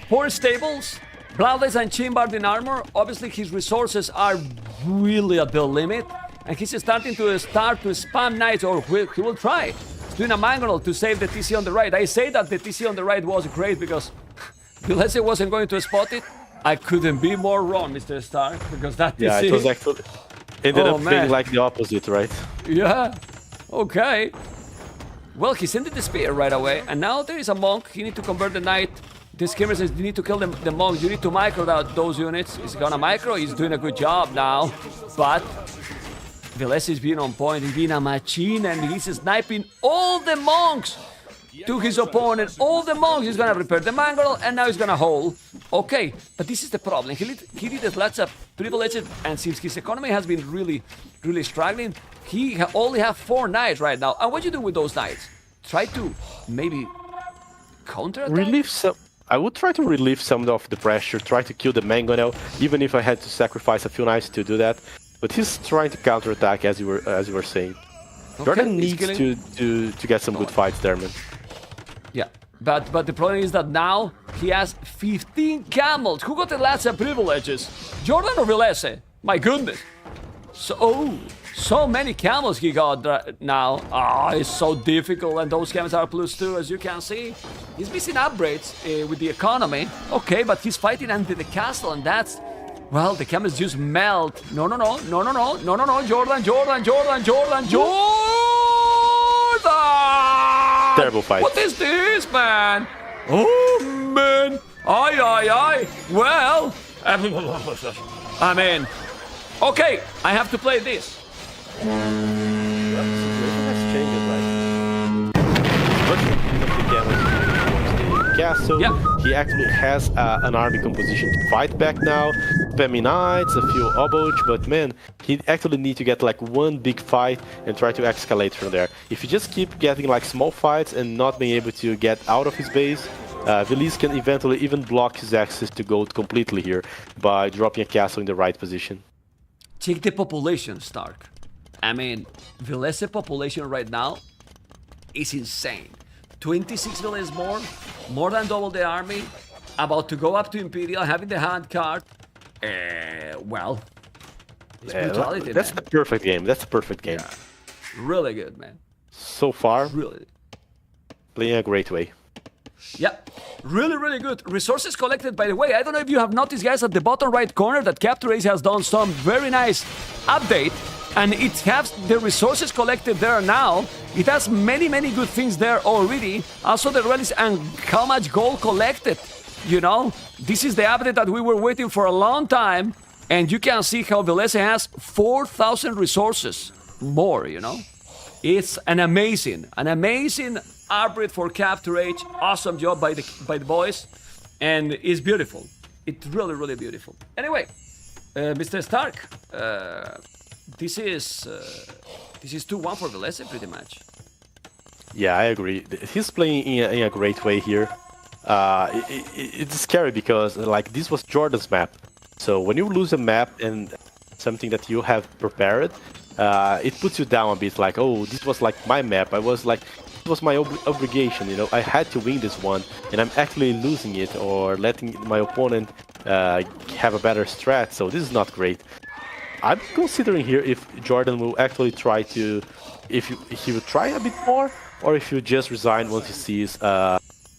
4 stables, Bloodless and Chimbard in armor. Obviously his resources are really at the limit, and he's starting to spam knights, or he will try. He's doing a mangonel to save the TC on the right. I say that the TC on the right was great because Villese wasn't going to spot it. I couldn't be more wrong, Mr. Stark, because that TC... Yeah, it was actually... ended up being like the opposite, right? Yeah, okay. Well, he sent the spear right away, and now there is a monk. He need to convert the knight. The skimmer says you need to kill the monks. You need to micro those units. He's gonna micro. He's doing a good job now, but Villese is being on point. He's being a machine, and he's sniping all the monks to his opponent. All the monks. He's gonna repair the mangle, and now he's gonna hold. Okay, but this is the problem. He did lots of privileges, and since his economy has been really struggling, he only have 4 knights right now. And what you do with those knights? Try to maybe counter relieve some. I would try to relieve some of the pressure, try to kill the mangonel, even if I had to sacrifice a few knights to do that. But he's trying to counterattack, as you were saying. Okay, Jordan needs to get some good fights there, man. Yeah, but the problem is that now he has 15 camels. Who got the last privileges? Jordan or Villese? My goodness. So many camels he got now. It's so difficult, and those camels are +2, as you can see. He's missing upgrades with the economy. Okay, but he's fighting under the castle, and that's... Well, the camels just melt. No, Jordan! Terrible fight. What is this, man? Oh, man. Aye. Well, I mean... Okay, I have to play this. Castle. Yep. He actually has an army composition to fight back now. Spammy knights, a few oboch, but man, he actually need to get like one big fight and try to escalate from there. If you just keep getting like small fights and not being able to get out of his base, Villese can eventually even block his access to gold completely here by dropping a castle in the right position. Check the population, Stark. I mean, Villese population right now is insane. 26 villages more than double the army, about to go up to Imperial, having the hand card. Well, it's brutality, that's the perfect game. That's a perfect game. Yeah. Really good, man. So far, really playing a great way. Yeah, really good. Resources collected, by the way. I don't know if you have noticed, guys, at the bottom right corner that Capture-Ace has done some very nice update, and it has the resources collected there now. It has many good things there already. Also the rallies and how much gold collected. You know, this is the update that we were waiting for a long time, and you can see how Villese has 4,000 resources more, you know. It's an amazing upgrade for Capture-Ace. Awesome job by the boys, and it's beautiful. It's really beautiful. Anyway, Mr. Stark, this is 2-1 for Villese pretty much. Yeah, I agree. He's playing in a great way here. It's scary because like this was Jordan's map, So when you lose a map and something that you have prepared, it puts you down a bit. Like, oh, this was like my map. I was like, it was my obligation. You know, I had to win this one, and I'm actually losing it or letting my opponent have a better strat. So this is not great. I'm considering here if Jordan will actually try to, if he will try a bit more, or if he'll just resign once he sees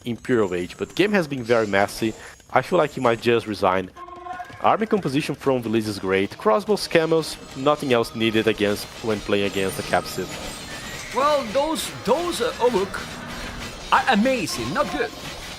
Imperial Age. But the game has been very messy. I feel like he might just resign. Army composition from Villese is great. Crossbows, camels, nothing else needed against when playing against the captive. Well, those oh look, are amazing. Not good.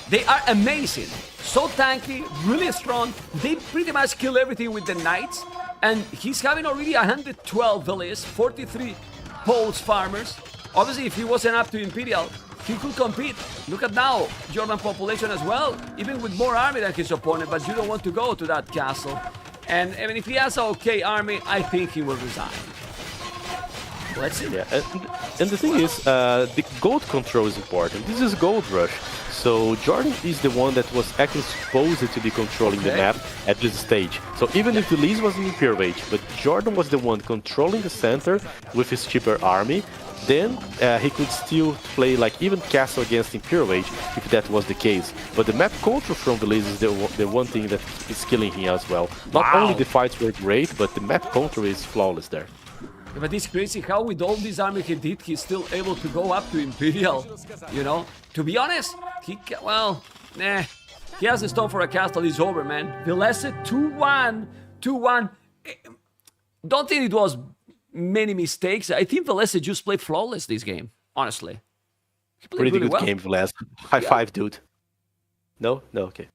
They are amazing. So tanky, really strong. They pretty much kill everything with the knights. And he's having already 112 Villese, 43 Poles farmers. Obviously, if he wasn't up to Imperial, he could compete. Look at now, German population as well, even with more army than his opponent, but you don't want to go to that castle. And I mean, if he has an okay army, I think he will resign. Let's see. Yeah, and the thing is, the gold control is important. This is Gold Rush. So Jordan is the one that was actually supposed to be controlling the map at this stage. So even if Villese was in Imperial Age, but Jordan was the one controlling the center with his cheaper army, then he could still play like even castle against Imperial Age if that was the case. But the map control from Villese is the one thing that is killing him as well. Not only the fights were great, but the map control is flawless there. Yeah, but it's crazy how with all this army he did, he's still able to go up to Imperial, you know? To be honest, he has a stone for a castle, it's over, man. Villese 2-1, 2-1. Don't think it was many mistakes. I think Villese just played flawless this game, honestly. He played Pretty really good well. game, Villese. High five, dude. No? No, okay.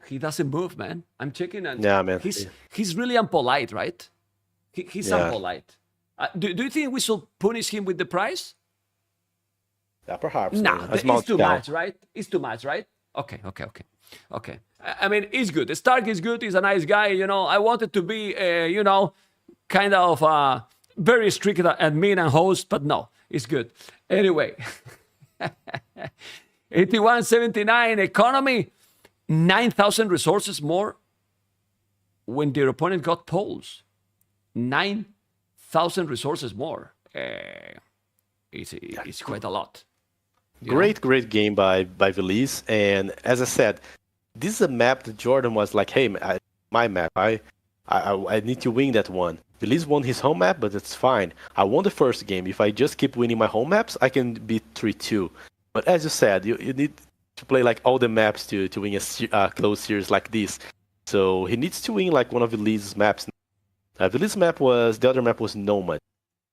He doesn't move, man. I'm checking and Yeah, man. he's really unpolite, right? He's unpolite. Do you think we should punish him with the prize? Yeah, perhaps. Nah, As it's too down. much, right? It's too much, right? Okay. I mean, he's good. Stark is good. He's a nice guy, you know. I wanted to be, you know, kind of very strict admin and host, but no, it's good. Anyway, 8179 economy, 9,000 resources more when their opponent got poles. 9,000 resources more. It's quite a lot. Great game by Villese. And as I said, this is a map that Jordan was like, hey, my map. I need to win that one. Villese won his home map, but it's fine. I won the first game. If I just keep winning my home maps, I can beat 3-2. But as you said, you need to play like all the maps to win a close series like this. So he needs to win like one of Villese's maps. Villese's map the other map was Nomad.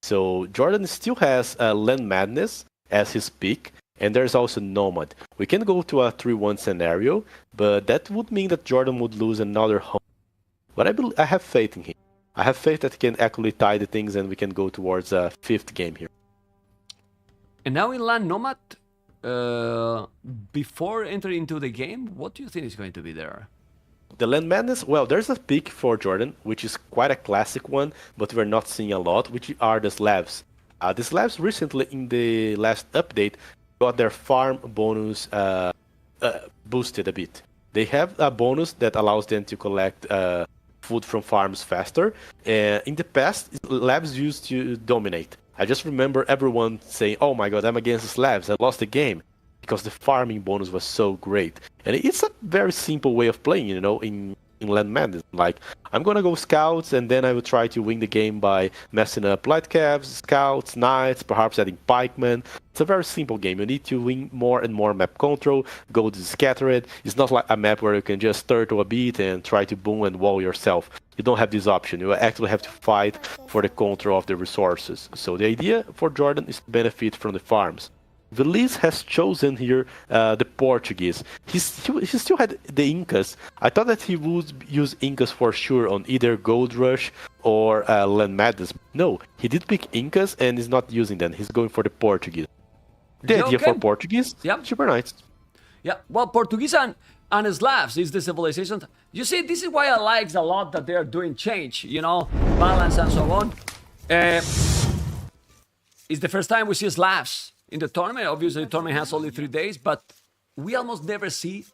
So Jordan still has Land Madness as his pick, and there's also Nomad. We can go to a 3-1 scenario, but that would mean that Jordan would lose another home. But I have faith in him. I have faith that he can actually tie the things and we can go towards a 5th game here. And now in Land Nomad, before entering into the game, what do you think is going to be there? The Land Madness, well, there's a pick for Jordan, which is quite a classic one, but we're not seeing a lot, which are the Slavs. The Slavs recently, in the last update, got their farm bonus boosted a bit. They have a bonus that allows them to collect food from farms faster. In the past, Slavs used to dominate. I just remember everyone saying, oh my god, I'm against the Slavs, I lost the game. Because the farming bonus was so great. And it's a very simple way of playing, you know, in Land Madness. Like, I'm gonna go scouts, and then I will try to win the game by messing up light calves, scouts, knights, perhaps adding pikemen. It's a very simple game. You need to win more and more map control, go to scatter it. It's not like a map where you can just turtle a bit and try to boom and wall yourself. You don't have this option. You actually have to fight for the control of the resources. So the idea for Jordan is to benefit from the farms. Villese has chosen here the Portuguese. He still had the Incas. I thought that he would use Incas for sure on either Gold Rush or Land Madness. No, he did pick Incas and is not using them. He's going for the Portuguese. The idea for Portuguese, super nice. Yeah, well, Portuguese and Slavs is the civilization. You see, this is why I like a lot that they are doing change, you know, balance and so on. It's the first time we see Slavs in the tournament. Obviously, the tournament has only 3 days, but we almost never see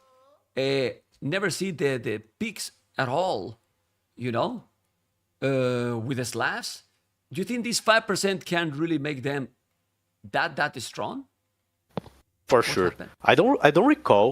the picks at all, you know, with the Slavs. Do you think this 5% can really make them that strong? For sure. I don't recall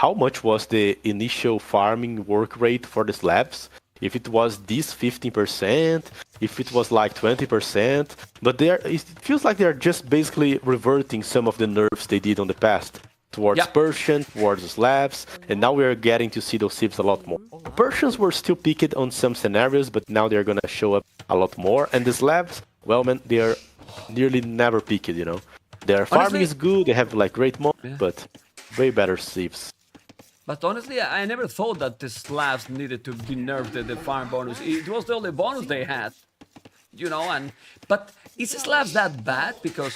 how much was the initial farming work rate for the Slavs. If it was this 15%, if it was like 20%, but it feels like they're just basically reverting some of the nerfs they did on the past towards Persian, towards the Slavs, and now we are getting to see those civs a lot more. Persians were still picked on some scenarios, but now they're gonna show up a lot more, and the Slavs, well, man, they are nearly never picked, you know. Their farming is good, they have like great monks, but way better civs. But honestly, I never thought that the Slavs needed to be nerfed the farm bonus. It was the only bonus they had, you know. But is Slavs that bad? Because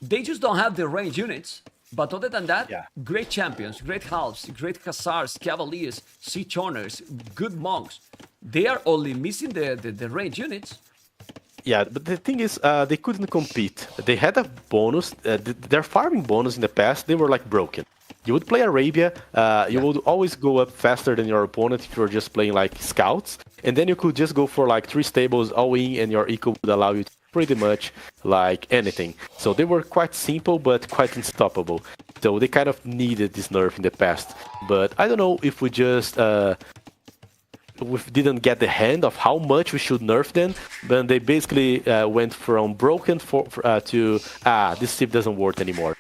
they just don't have the range units. But other than that, great champions, great halves, great hussars, cavaliers, siege owners, good monks. They are only missing the range units. Yeah, but the thing is, they couldn't compete. They had a bonus. Their farming bonus in the past, they were like broken. You would play Arabia, you would always go up faster than your opponent if you were just playing like scouts, and then you could just go for like 3 stables all in, and your eco would allow you to pretty much like anything. So they were quite simple, but quite unstoppable. So they kind of needed this nerf in the past. But I don't know if we just we didn't get the hand of how much we should nerf them, then they basically went from broken to this civ doesn't work anymore.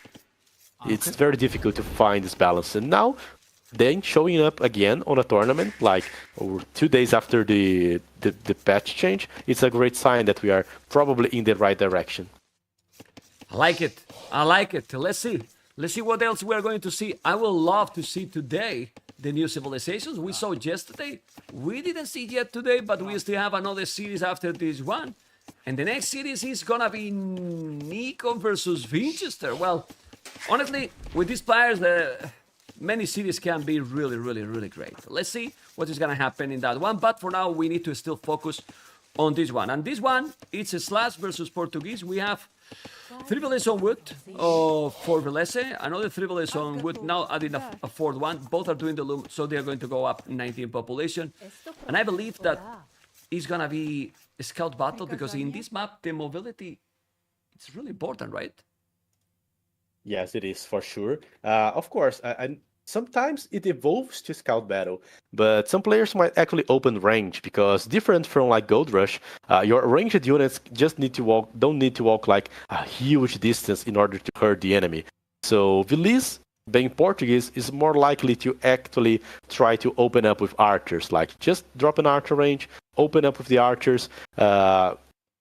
It's very difficult to find this balance, and now then showing up again on a tournament like 2 days after the patch change, it's a great sign that we are probably in the right direction. I like it. I like it. Let's see what else we are going to see. I will love to see today the new civilizations. We saw yesterday. We didn't see it yet today, but we still have another series after this one, and the next series is gonna be Nicov versus Vinchester. Well, honestly, with these players, many series can be really, really, really great. Let's see what is going to happen in that one. But for now, we need to still focus on this one. And this one, it's a Slavs versus Portuguese. We have 3 Villese on wood for Villese. Another 3 Villese on wood. Now adding a 4th one. Both are doing the loom, so they are going to go up 19 population. And I believe that it's going to be a scout battle because in this map, the mobility, it's really important, right? Yes, it is for sure. Of course, sometimes it evolves to scout battle, but some players might actually open range because different from like Gold Rush, your ranged units just don't need to walk like a huge distance in order to hurt the enemy. So Villese, being Portuguese, is more likely to actually try to open up with archers, like just drop an archer range, open up with the archers,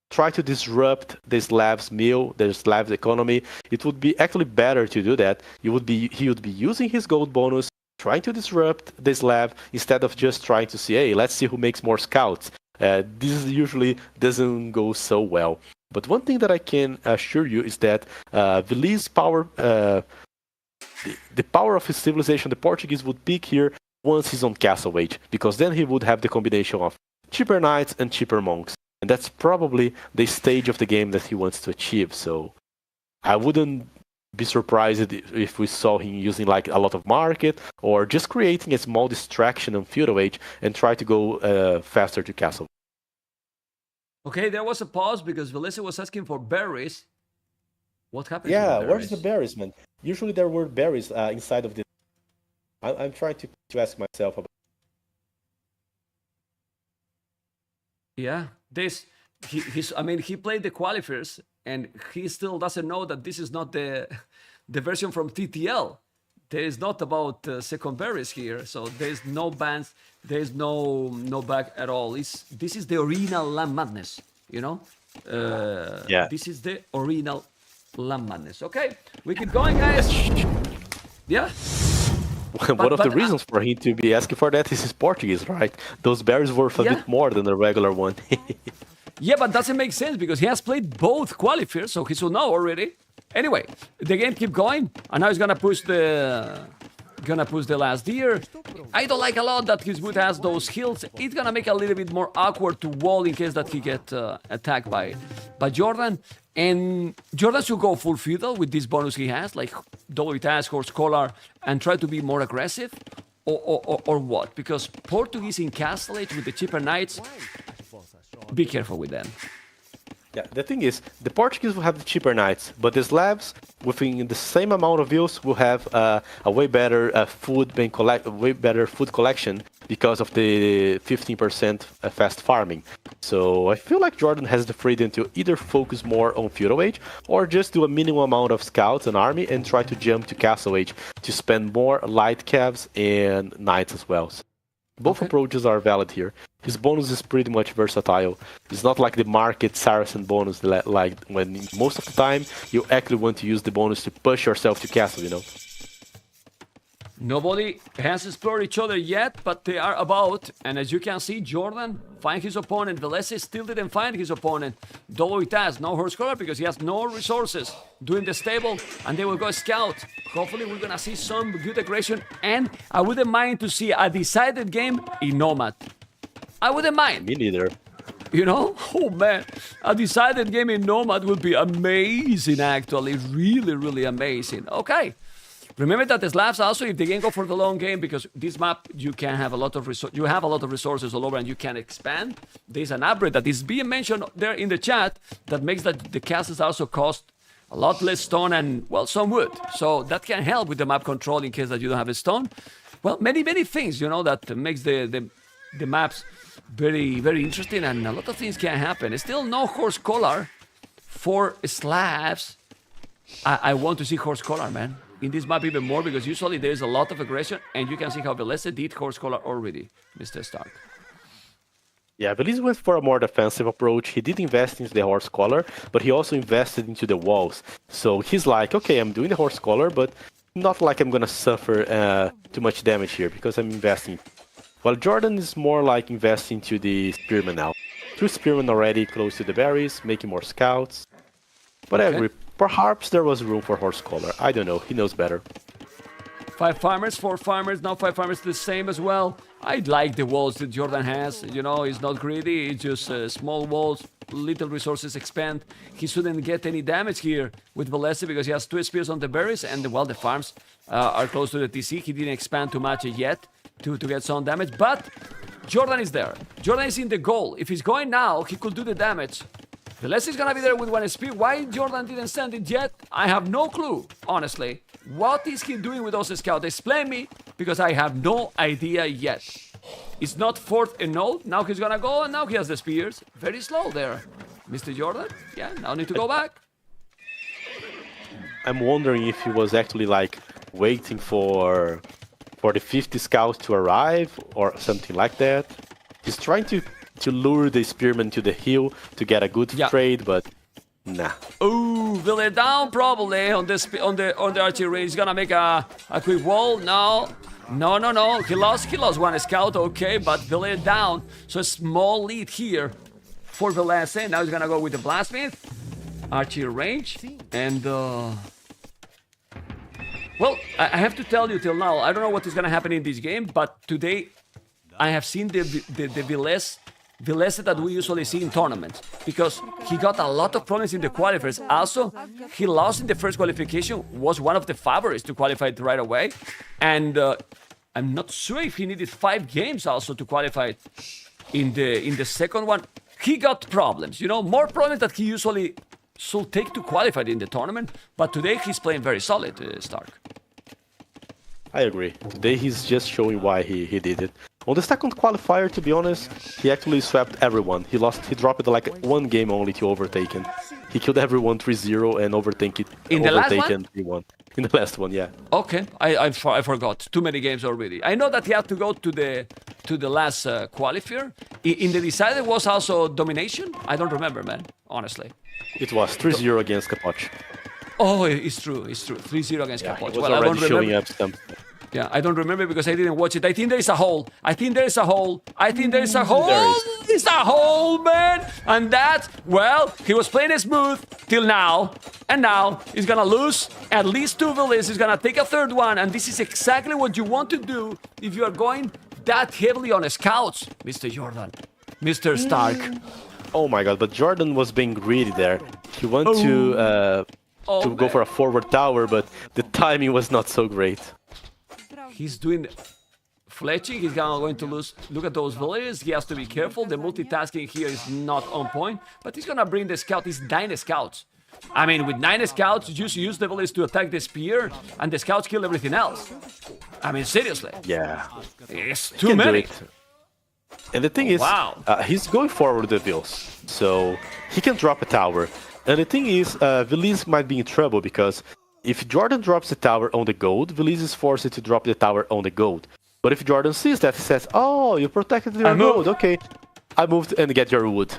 try to disrupt the Slavs' meal, the Slavs' economy. It would be actually better to do that. He would be using his gold bonus, trying to disrupt the Slav instead of just trying to say, hey, let's see who makes more scouts. This usually doesn't go so well. But one thing that I can assure you is that Villese's power, the power of his civilization, the Portuguese would peak here once he's on Castle Age, because then he would have the combination of cheaper knights and cheaper monks. And that's probably the stage of the game that he wants to achieve. So I wouldn't be surprised if we saw him using like a lot of market or just creating a small distraction on Feudal Age and try to go faster to Castle. Okay, there was a pause because Villese was asking for berries. What happened? Yeah, where's the berries, man? Usually there were berries inside of the... I'm trying to ask myself about... Yeah, he played the qualifiers and he still doesn't know that this is not the version from TTL. There is not about second berries here, so there's no bans, there's no bug at all. This is the original Land Madness, you know? Yeah. This is the original Land Madness. Okay, we keep going, guys. Yeah. One of the reasons for him to be asking for that is his Portuguese, right? Those berries worth a bit more than the regular one. Yeah, but doesn't make sense because he has played both qualifiers, so he should know already. Anyway, the game keep going, and now he's gonna push the last deer. I don't like a lot that his wood has those hills. It's gonna make it a little bit more awkward to wall in case that he get attacked by Jordan. And Jordan should go full feudal with this bonus he has, like double task, horse collar, and try to be more aggressive. or what? Because Portuguese in Castle Age with the cheaper knights, be careful with them. Yeah, the thing is, the Portuguese will have the cheaper knights, but the Slavs, within the same amount of views, will have a way better way better food collection because of the 15% fast farming. So I feel like Jordan has the freedom to either focus more on feudal age or just do a minimum amount of scouts and army and try to jump to castle age to spend more light cavs and knights as well. So both approaches are valid here. His bonus is pretty much versatile. It's not like the market Saracen bonus, like when most of the time you actually want to use the bonus to push yourself to castle, you know. Nobody has explored each other yet, but they are about. And as you can see, Jordan find his opponent. Villese still didn't find his opponent. Though it has no horse color because he has no resources doing the stable, and they will go scout. Hopefully we're gonna see some good aggression, and I wouldn't mind to see a decided game in Nomad. I wouldn't mind. Me neither. You know? Oh man, a decided game in Nomad would be amazing actually. Really, really amazing. Okay. Remember that the Slavs also, if they can go for the long game, because this map you can have a lot of resources all over and you can expand. There's an upgrade that is being mentioned there in the chat that makes that the castles also cost a lot less stone and, well, some wood. So that can help with the map control in case that you don't have a stone. Well, many things, you know, that makes the maps very, very interesting, and a lot of things can happen. Still no horse collar for Slavs. I want to see horse collar, man. In this map even more, because usually there's a lot of aggression, and you can see how Villese did horse collar already, Mr. Stark. Yeah, Villese went for a more defensive approach. He did invest into the horse collar, but he also invested into the walls. So he's like, okay, I'm doing the horse collar, but not like I'm gonna suffer too much damage here because I'm investing. While Jordan is more like investing to the spearmen now. 2 spearmen already close to the berries, making more scouts. But perhaps there was room for horse collar. I don't know. He knows better. 5 farmers, 4 farmers, now 5 farmers the same as well. I like the walls that Jordan has. You know, he's not greedy. It's just small walls, little resources expand. He shouldn't get any damage here with Villese because he has 2 spears on the berries, and well, the farms are close to the TC. He didn't expand too much yet to get some damage, but Jordan is there. Jordan is in the goal. If he's going now, he could do the damage. Villese is gonna be there with 1 spear. Why Jordan didn't send it yet? I have no clue, honestly. What is he doing with those scouts? Explain me, because I have no idea yet. It's not 4th and note. Now he's gonna go, and now he has the spears. Very slow there, Mr. Jordan. Yeah, now need to go back. I'm wondering if he was actually like waiting for the 50 scouts to arrive or something like that. He's trying to lure the spearmen to the hill to get a good trade, but nah. Ooh, Villese down probably on the archery range. He's gonna make a quick wall. No. He lost 1 scout, okay, but Villese down. So a small lead here for Villese. Now he's gonna go with the blacksmith, archery range, and well, I have to tell you till now, I don't know what is gonna happen in this game, but today I have seen the Villese that we usually see in tournaments, because he got a lot of problems in the qualifiers. Also, he lost in the first qualification, was one of the favorites to qualify it right away, and I'm not sure if he needed 5 games also to qualify in the second one. He got problems, you know, more problems that he usually should take to qualify in the tournament, but today he's playing very solid, Stark. I agree. Today he's just showing why he did it. On the second qualifier, to be honest, he actually swept everyone. He dropped like 1 game only to Overtaken. He killed everyone 3-0 and Overtaken. In the last one? 3-1. In the last one, yeah. Okay, I forgot. Too many games already. I know that he had to go to the last qualifier. In the decided was also domination? I don't remember, man, honestly. It was 3-0 against Capote. Oh, it's true. 3-0 against Capote. Well, I don't remember. Yeah, I don't remember because I didn't watch it. I think there is a hole. There's a hole, man. And that, well, he was playing smooth till now. And now he's gonna lose at least 2 Villese. He's gonna take a 3rd one. And this is exactly what you want to do if you are going that heavily on scouts, Mr. Jordan. Mr. Stark. Oh my god, but Jordan was being greedy there. He wanted to go for a forward tower, but the timing was not so great. He's doing Fletching, he's going to lose. Look at those villages. He has to be careful. The multitasking here is not on point. But he's gonna bring the scout. He's 9 scouts. I mean, with 9 scouts, you just use the villages to attack the spear, and the scouts kill everything else. I mean, seriously. Yeah. It's He too can do many. it. And the thing is, Wow. he's going forward with the Vils, so he can drop a tower. And the thing is, Villese might be in trouble because if Jordan drops the tower on the gold, Villese is forced to drop the tower on the gold. But if Jordan sees that, he says, "Oh, you protected your gold. Okay, I moved and get your wood."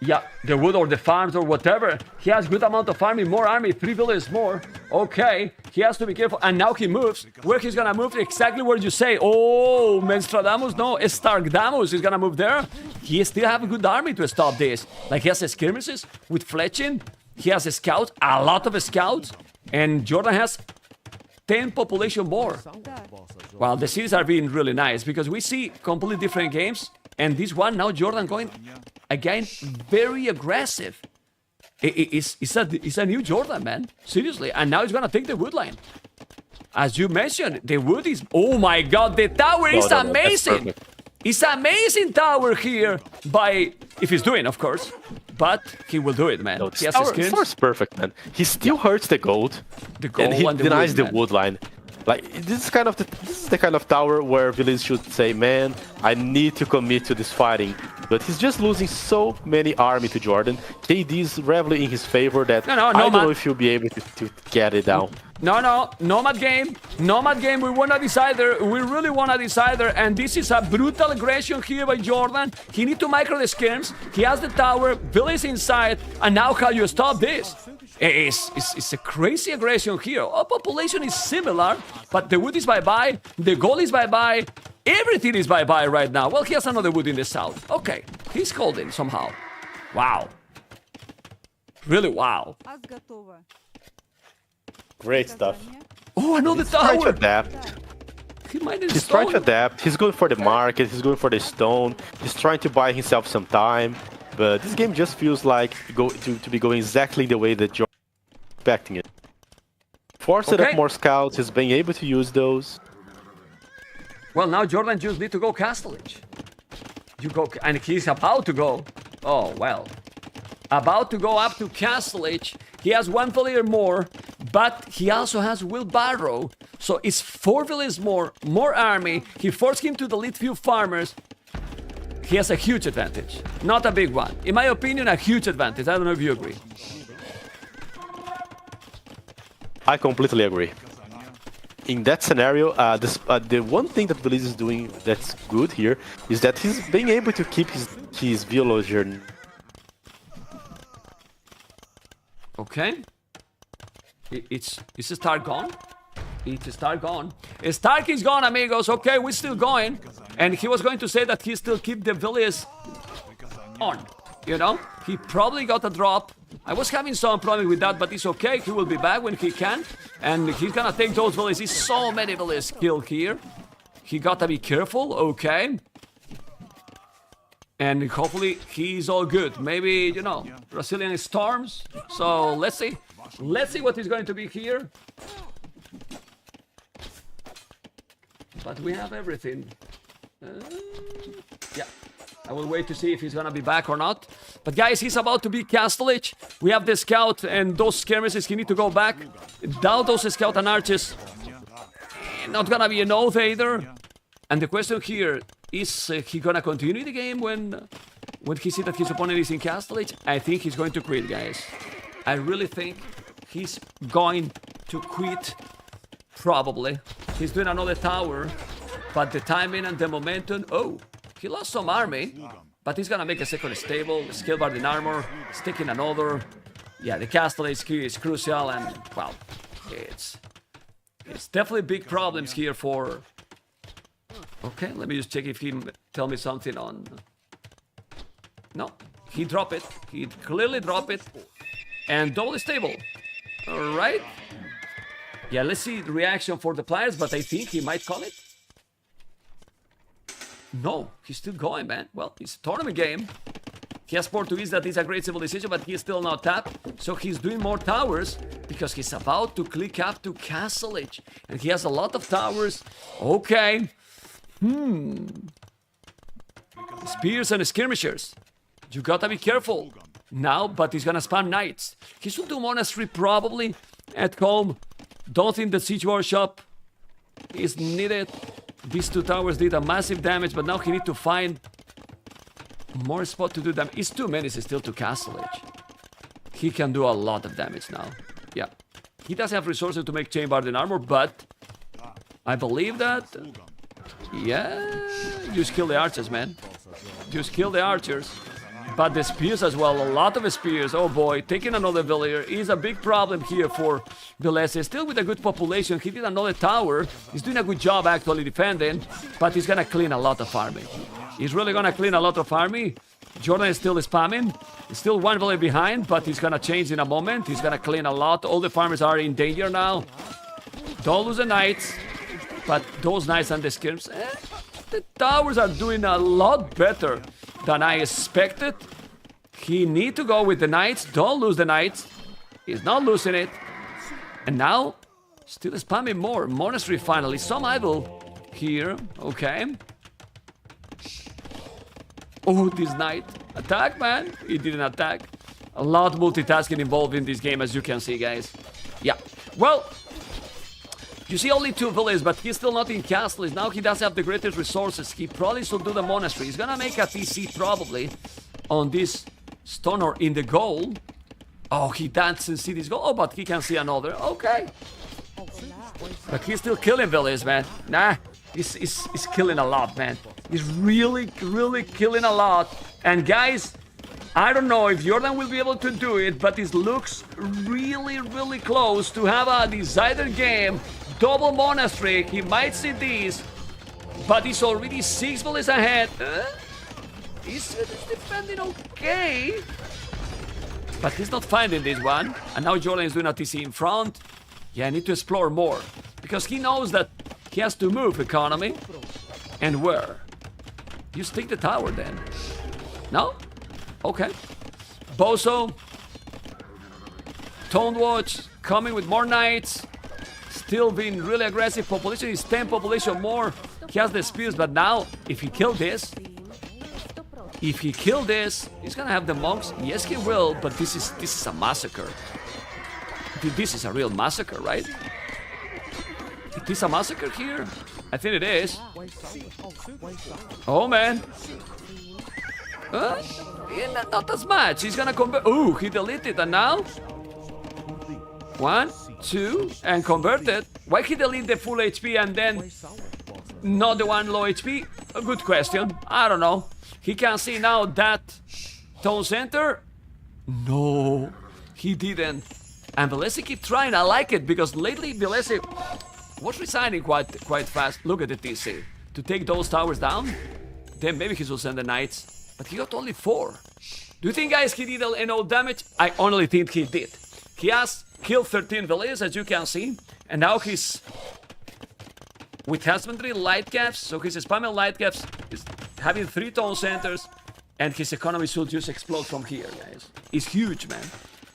Yeah, the wood or the farms or whatever. He has good amount of army, more army, 3 villages more. Okay, he has to be careful. And now he moves. Where he's gonna move? Exactly where you say. Oh, Menstradamus, no, Starkdamus is gonna move there. He still have a good army to stop this. Like he has skirmishes with Fletching. He has a scout, a lot of scouts. And Jordan has 10 population more. Well, the cities are being really nice because we see completely different games. And this one, now Jordan going, again, very aggressive. It's a new Jordan, man. Seriously. And now he's going to take the wood line. As you mentioned, the wood is... Oh my god, the tower is amazing. It's amazing tower here by... If he's doing, of course. But he will do it, man. No, He this has tower is perfect, man. He still hurts the gold, The gold and he and the denies wood, the man. wood line. Like this is the kind of tower where Villese should say, "Man, I need to commit to this fighting." But he's just losing so many army to Jordan. KD is reveling in his favor that No, I don't Nomad. know if he'll be able to get it down. No, Nomad game. Nomad game, we want a decider. We really want a decider. And this is a brutal aggression here by Jordan. He need to micro the skirms. He has the tower. Bill is inside. And now how you stop this? It's a crazy aggression here. Our population is similar, but the wood is bye-bye. The gold is bye-bye. Everything is bye-bye right now. Well, he has another wood in the south. Okay, he's holding somehow. Wow. Really wow. Great stuff. Oh, another Trying to tower. adapt. He might have He's trying to stolen. adapt. He's going for the market. He's going for the stone. He's trying to buy himself some time. But this game just feels like to be going exactly the way that Jordan is expecting it. Forcing Okay. up more scouts. He's being able to use those. Well, now Jordan just need to go Castellage. You go, and he's about to go. Oh, well. About to go up to Castellage. He has 1 villager more, but he also has Wheelbarrow. So it's 4 villages more army. He forced him to delete few farmers. He has a huge advantage. Not a big one. In my opinion, a huge advantage. I don't know if you agree. I completely agree. In that scenario, the one thing that Villese is doing that's good here is that he's being able to keep his villager. Okay. It's Stark gone? It's Stark gone. Stark is gone, amigos. Okay, we're still going. And he was going to say that he still keep the village on. You know? He probably got a drop. I was having some problem with that, but it's okay. He will be back when he can. And he's gonna take those villages. There's so many villages killed here. He gotta be careful, okay. And hopefully he's all good. Maybe, you know, Brazilian storms. So let's see. Let's see what is going to be here. But we have everything. Yeah. I will wait to see if he's gonna be back or not. But guys, he's about to be Castellage. We have the scout and those skirmishes. He need to go back. Down those scout and archers. Not gonna be an oath either. And the question here is he gonna continue the game when he see that his opponent is in Castellage? I think he's going to quit, guys. I really think he's going to quit. Probably. He's doing another tower, but the timing and the momentum. Oh, he lost some army, but he's gonna make a second stable. Skill bar in armor, sticking another. Yeah, the castle is crucial, and well, it's definitely big problems here for. Okay, let me just check if he tell me something on. No, he dropped it. He clearly dropped it, and double stable. All right. Yeah, let's see the reaction for the players, but I think he might call it. No, he's still going, man. Well, it's a tournament game. He has Portuguese, that is a great civilization, but he's still not tapped. So he's doing more towers because he's about to click up to Castle Age. And he has a lot of towers. Okay. Spears and skirmishers. You gotta be careful now, but he's gonna spam knights. He should do monastery probably at home. Don't think the siege workshop is needed. These two towers did a massive damage, but now he need to find more spot to do damage. It's too many still to Castle Age. He can do a lot of damage now. Yeah. He doesn't have resources to make Chainbard armor, but I believe that. Yeah. Just kill the archers, man. Just kill the archers. But the spears as well, a lot of spears. Oh boy, taking another villager is a big problem here for Villese. Still with a good population, he did another tower. He's doing a good job actually defending, but he's gonna clean a lot of army. He's really gonna clean a lot of army. Jordan is still spamming. He's still one villager behind, but he's gonna change in a moment. He's gonna clean a lot. All the farmers are in danger now. Don't lose the knights, but those knights and the skirms, the towers are doing a lot better than I expected. He need to go with the knights. Don't lose the knights. He's not losing it. And now, still spamming more. Monastery finally. Some idle here. Okay. Oh, this knight. Attack, man. He didn't attack. A lot of multitasking involved in this game, as you can see, guys. Yeah. Well, you see only two villages, but he's still not in castles. Now he does have the greatest resources. He probably should do the monastery. He's gonna make a TC probably on this stoner in the goal. Oh, he doesn't see this goal. Oh, but he can see another. Okay. But he's still killing villages, man. Nah, he's killing a lot, man. He's really, really killing a lot. And guys, I don't know if Jordan will be able to do it, but it looks really, really close to have a decided game. Double monastery, he might see this, but he's already 6 villages ahead. He's defending okay, but he's not finding this one. And now Jordan is doing a TC in front. Yeah, I need to explore more, because he knows that he has to move economy. And where? You stick the tower then. No? Okay. Boso. Tonewatch coming with more knights. Still being really aggressive. Population is 10 population more. He has the spears, but now if he kill this, he's gonna have the monks. Yes, he will, but this is a massacre. This is a real massacre, right? Is this a massacre here? I think it is. Oh man. Yeah, not as much. He's gonna convert. Ooh, he deleted, and now 1, 2, and converted. Why he delete the full HP and then not the one low HP? A good question. I don't know. He can see now that town center. No, he didn't. And Villese keep trying. I like it because lately Villese was resigning quite fast. Look at the TC. To take those towers down, then maybe he will send the knights. But he got only 4. Do you think, guys, he did enough damage? I only think he did. He has killed 13 villages, as you can see. And now he's with husbandry, light caps. So he's spamming light caps. He's having 3 town centers. And his economy should just explode from here, guys. It's huge, man.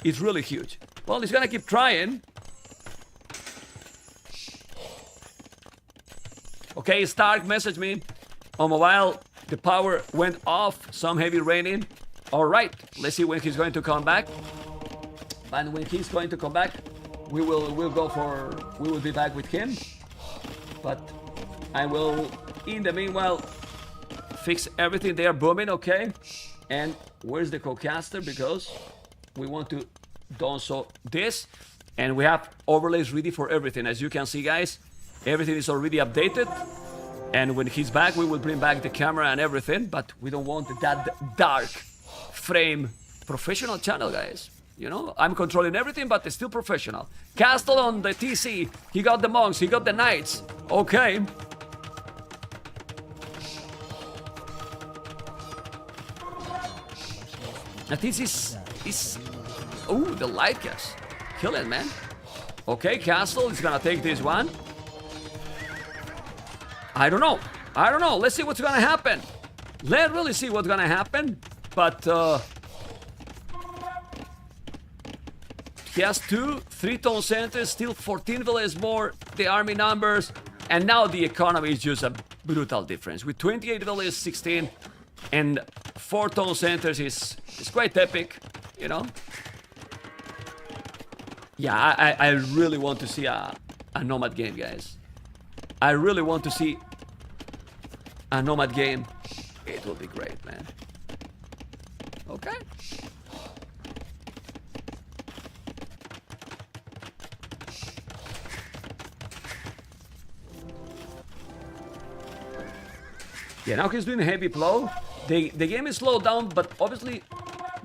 It's really huge. Well, he's gonna keep trying. Okay, Stark messaged me on mobile. The power went off. Some heavy raining. All right, let's see when he's going to come back. And when he's going to come back, we will be back with him. But I will, in the meanwhile, fix everything there. Booming, okay. And where's the co-caster? Because we want to do so this, and we have overlays ready for everything. As you can see, guys, everything is already updated. And when he's back, we will bring back the camera and everything, but we don't want that dark frame. Professional channel, guys. You know, I'm controlling everything, but it's still professional. Castle on the TC. He got the monks, he got the knights. Okay. Now this is oh, the light gas. Kill it, man. Okay, Castle is gonna take this one. I don't know. Let's see what's gonna happen. Let's really see what's gonna happen. But he has 3-tone centers, still 14 villages more, the army numbers, and now the economy is just a brutal difference. With 28 villages, 16, and 4-tone centers is quite epic, you know? Yeah, I really want to see a Nomad game, guys. I really want to see a Nomad game. It will be great, man. Okay. Yeah, now he's doing heavy flow. The game is slowed down, but obviously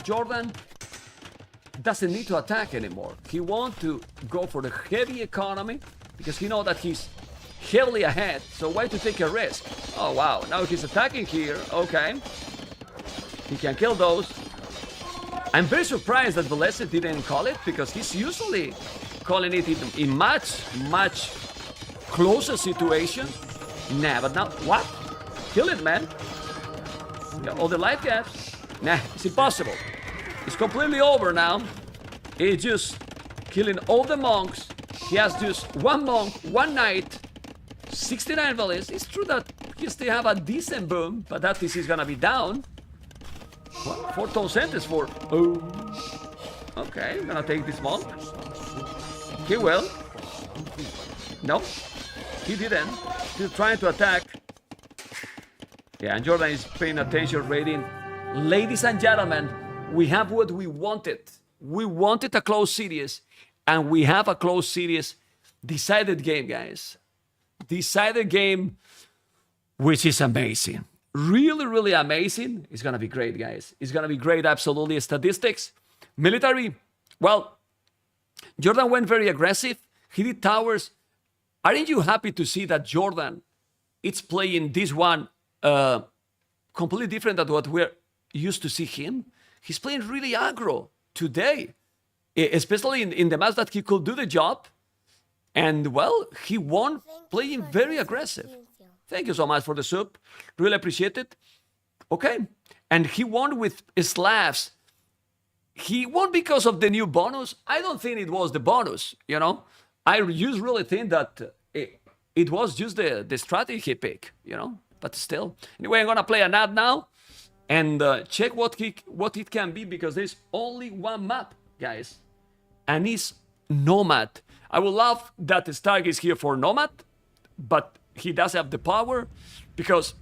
Jordan doesn't need to attack anymore. He wants to go for the heavy economy because he knows that he's heavily ahead. So why to take a risk? Oh wow, now he's attacking here. Okay. He can kill those. I'm very surprised that Villese didn't call it because he's usually calling it in much closer situation. Nah, but now, what? Kill it, man. Got all the life gaps. Nah, it's impossible. It's completely over now. He's just killing all the monks. He has just one monk, one knight, 69 villages. It's true that he still have a decent boom, but that is gonna be down. Well, 4-tone centers for... Oh. Okay, I'm gonna take this monk. He will. No, he didn't. Still trying to attack. Yeah, and Jordan is paying attention, rating. Ladies and gentlemen, we have what we wanted. We wanted a close series, and we have a close series. Decided game, guys. Decided game, which is amazing. Really, really amazing. It's gonna be great, guys. It's gonna be great, absolutely. Statistics, military. Well, Jordan went very aggressive. He did towers. Aren't you happy to see that Jordan is playing this one completely different than what we're used to see him? He's playing really aggro today, especially in the match that he could do the job. And well, he won playing very aggressive. Thank you so much for the sub. Really appreciate it. Okay. And he won with Slavs. He won because of the new bonus. I don't think it was the bonus, you know. I just really think that it was just the strategy pick, you know. But still. Anyway, I'm going to play an ad now and check what it can be because there's only one map, guys. And it's Nomad. I would love that Stark is here for Nomad, but he does have the power because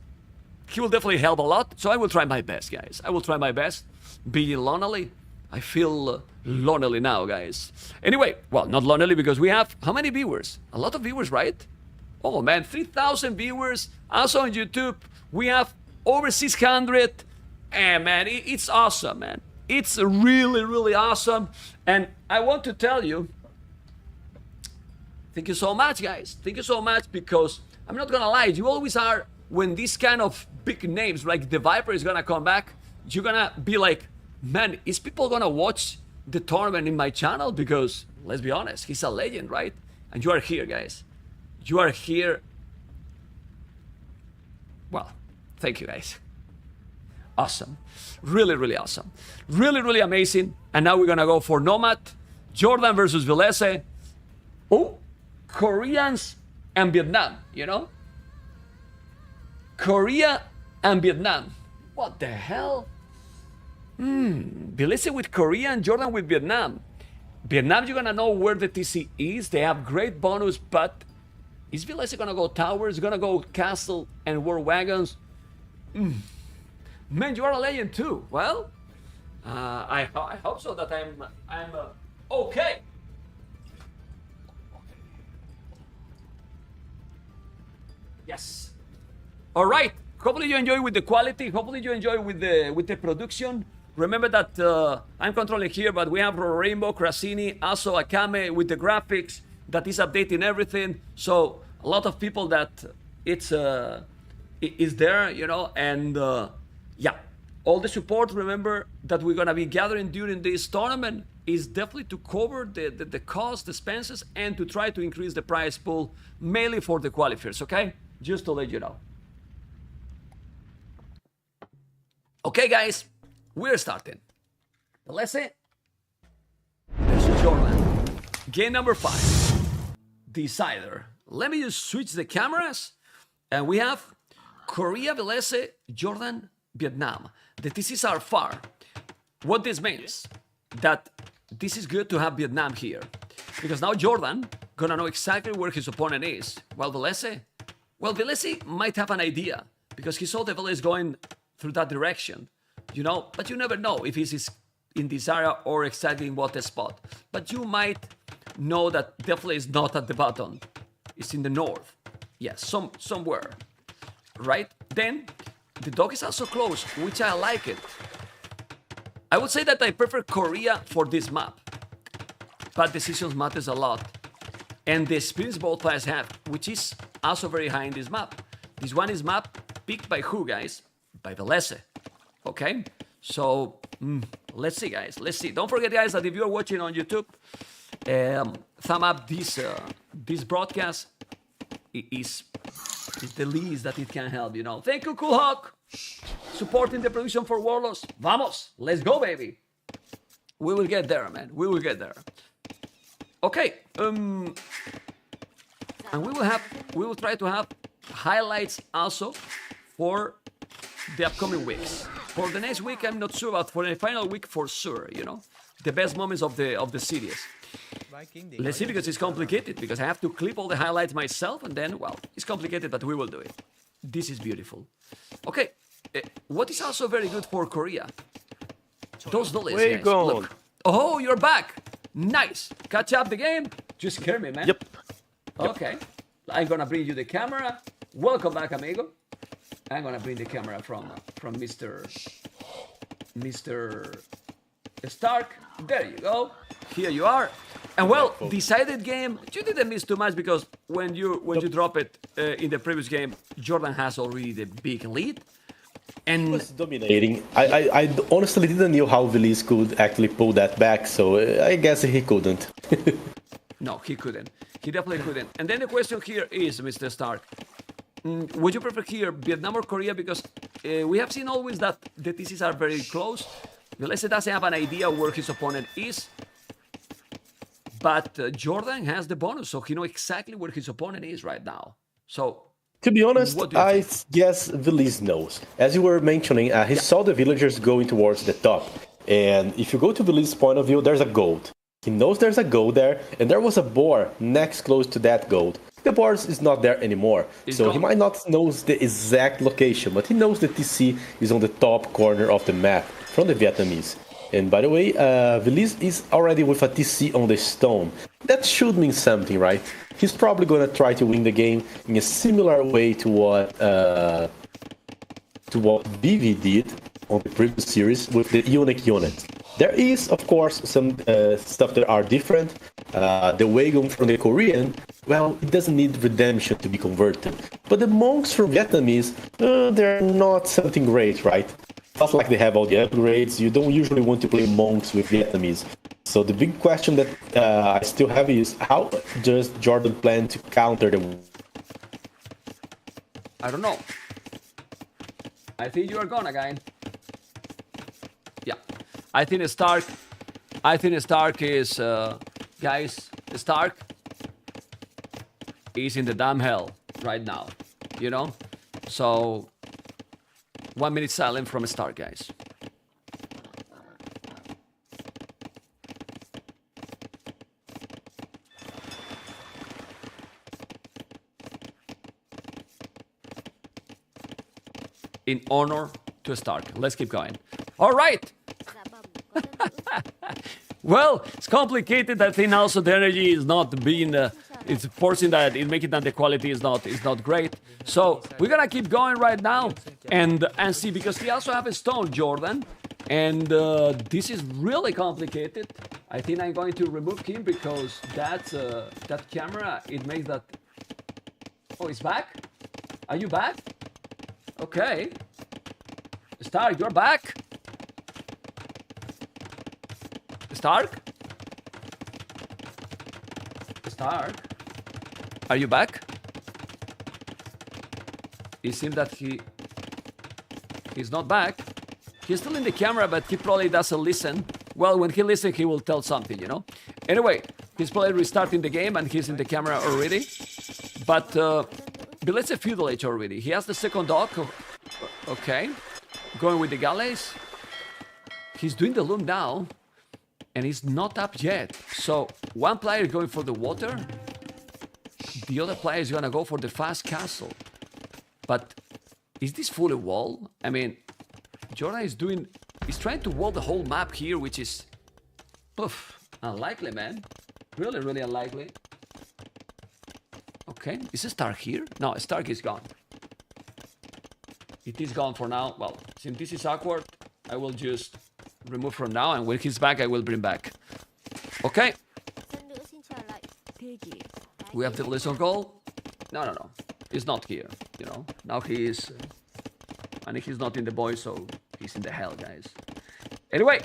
he will definitely help a lot. So I will try my best, guys. I will try my best. Being lonely. I feel lonely now, guys. Anyway, well, not lonely because we have how many viewers? A lot of viewers, right? Oh man, 3,000 viewers. Also on YouTube, we have over 600. And man, it's awesome, man. It's really, really awesome. And I want to tell you, thank you so much, guys. Thank you so much because I'm not gonna lie, you always are when these kind of big names like the Viper is gonna come back, you're gonna be like, man, is people gonna watch the tournament in my channel? Because let's be honest, he's a legend, right? And you are here, guys. You are here. Well, thank you, guys. Awesome. Really, really awesome. Really, really amazing. And now we're gonna go for Nomad. Jordan versus Villese. Oh, Koreans and Vietnam, you know? Korea and Vietnam. What the hell? Villese with Korea and Jordan with Vietnam. Vietnam, you're gonna know where the TC is. They have great bonus, but is Villese gonna go towers? Gonna go castle and war wagons? Man, you are a legend too. Well, I hope so that I'm okay. Yes. All right. Hopefully you enjoy with the quality. Hopefully you enjoy with the production. Remember that I'm controlling here, but we have Rainbow, Crasini, also Akame with the graphics that is updating everything. So a lot of people that it's is there, you know, and yeah, all the support. Remember that we're gonna be gathering during this tournament is definitely to cover the cost, expenses, and to try to increase the prize pool mainly for the qualifiers. Okay, just to let you know. Okay, guys. we're starting. Villese versus Jordan. Game number 5. Decider. Let me just switch the cameras. And we have Korea, Villese, Jordan, Vietnam. The TCs are far. What this means? That this is good to have Vietnam here. Because now Jordan gonna know exactly where his opponent is. While Villese might have an idea. Because he saw the Villese going through that direction. You know, but you never know if he's in this area or exactly in what spot. But you might know that definitely is not at the bottom. It's in the north. Yes, somewhere. Right? Then, the dog is also close, which I like it. I would say that I prefer Korea for this map. But decisions matters a lot. And the experience both players have, which is also very high in this map. This one is map picked by who, guys? By Villese. Okay? So, let's see, guys. Let's see. Don't forget, guys, that if you're watching on YouTube, thumb up this broadcast is the least that it can help, you know. Thank you, Cool Hawk, supporting the production for Warlords. Vamos, let's go, baby. We will get there, man. We will get there. Okay, and we will try to have highlights also for the upcoming weeks. For the next week, I'm not sure, but for the final week, for sure, you know, the best moments of the series. Let's see, because it's complicated, because I have to clip all the highlights myself, and then, well, it's complicated, but we will do it. This is beautiful. Okay, what is also very good for Korea? Those villages, Where you guys. going? Look. Oh, you're back. Nice. Catch up the game. Just scare me, man. Yep. Okay. I'm gonna bring you the camera. Welcome back, amigo. I'm gonna bring the camera from Mr. Stark. There you go. Here you are. And well, decided game. You didn't miss too much, because when you drop it in the previous game, Jordan has already the big lead. And Was dominating. I honestly didn't know how Villese could actually pull that back, so I guess he couldn't. no, he couldn't. He definitely couldn't. And then the question here is, Mr. Stark, would you prefer here Vietnam or Korea? Because we have seen always that the TCs are very close. Villese doesn't have an idea where his opponent is. But Jordan has the bonus, so he knows exactly where his opponent is right now. So, to be honest, what do you I think? guess Villese knows. As you were mentioning, he saw the villagers going towards the top. And if you go to Villese's point of view, there's a gold. He knows there's a gold there, and there was a boar next close to that gold. The boar is not there anymore, so he might not know the exact location, but he knows the TC is on the top corner of the map from the Vietnamese. And by the way, Villese is already with a TC on the stone. That should mean something, right? He's probably gonna try to win the game in a similar way to what ViVI did on the previous series with the unique unit. There is, of course, some stuff that are different. The wagon from the Korean, well, it doesn't need redemption to be converted. But the monks from Vietnamese, they're not something great, right? Not like they have all the upgrades. You don't usually want to play monks with Vietnamese. So the big question that I still have is, how does Jordan plan to counter the... I don't know. I think you are gonna, guy. Yeah. I think Stark is, guys, Stark is in the damn hell right now, you know? So, 1 minute silent from Stark, guys. In honor to Stark. Let's keep going. All right. Well, it's complicated. I think also the energy is not being, it's forcing that, it's making that the quality is not great. So we're gonna keep going right now and see, because we also have a stone, Jordan, and this is really complicated. I think I'm going to remove him because that camera, it makes that. Oh, it's back? Are you back? Okay. Stark, you're back. Stark? Stark? Are you back? It seems that he's not back. He's still in the camera, but he probably doesn't listen. Well, when he listens, he will tell something, you know? Anyway, he's probably restarting the game, and he's in the camera already. But Villese feudal age already. He has the second dock. Okay. Going with the galleys. He's doing the loom now. And he's not up yet. So, one player is going for the water. The other player is gonna go for the fast castle. But is this fully wall? I mean, Jordan is doing... He's trying to wall the whole map here, which is... Poof, unlikely, man. Really, really unlikely. Okay, is a Stark here? No, a Stark is gone. It is gone for now. Well, since this is awkward, I will just remove from now, and when he's back, I will bring back. Okay. We have the Villese on goal. No. He's not here, you know. Now he is... and he's not in the boy, so he's in the hell, guys. Anyway.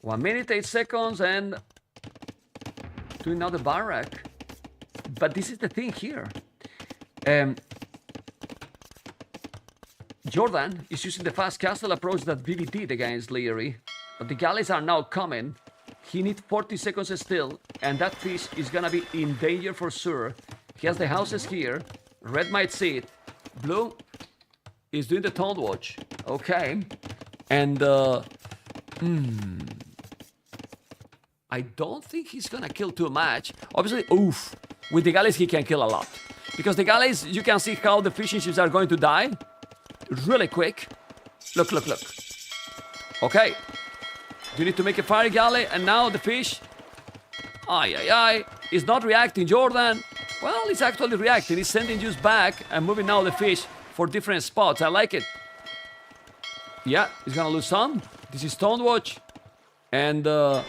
1 minute, 8 seconds, and... doing now the barrack. But this is the thing here. Jordan is using the fast castle approach that ViVI did against Liereyy. But the galleys are now coming. He needs 40 seconds still, and that fish is gonna be in danger for sure. He has the houses here. Red might see it. Blue is doing the tone watch. Okay. And, I don't think he's gonna kill too much. Obviously, oof. With the galleys, he can kill a lot. Because the galleys, you can see how the fishing ships are going to die. Really quick. Look. Okay. You need to make a fire galley, and now the fish. Ay. He's not reacting, Jordan. Well, he's actually reacting. He's sending juice back and moving now the fish for different spots. I like it. Yeah, he's gonna lose some. This is Stonewatch. And the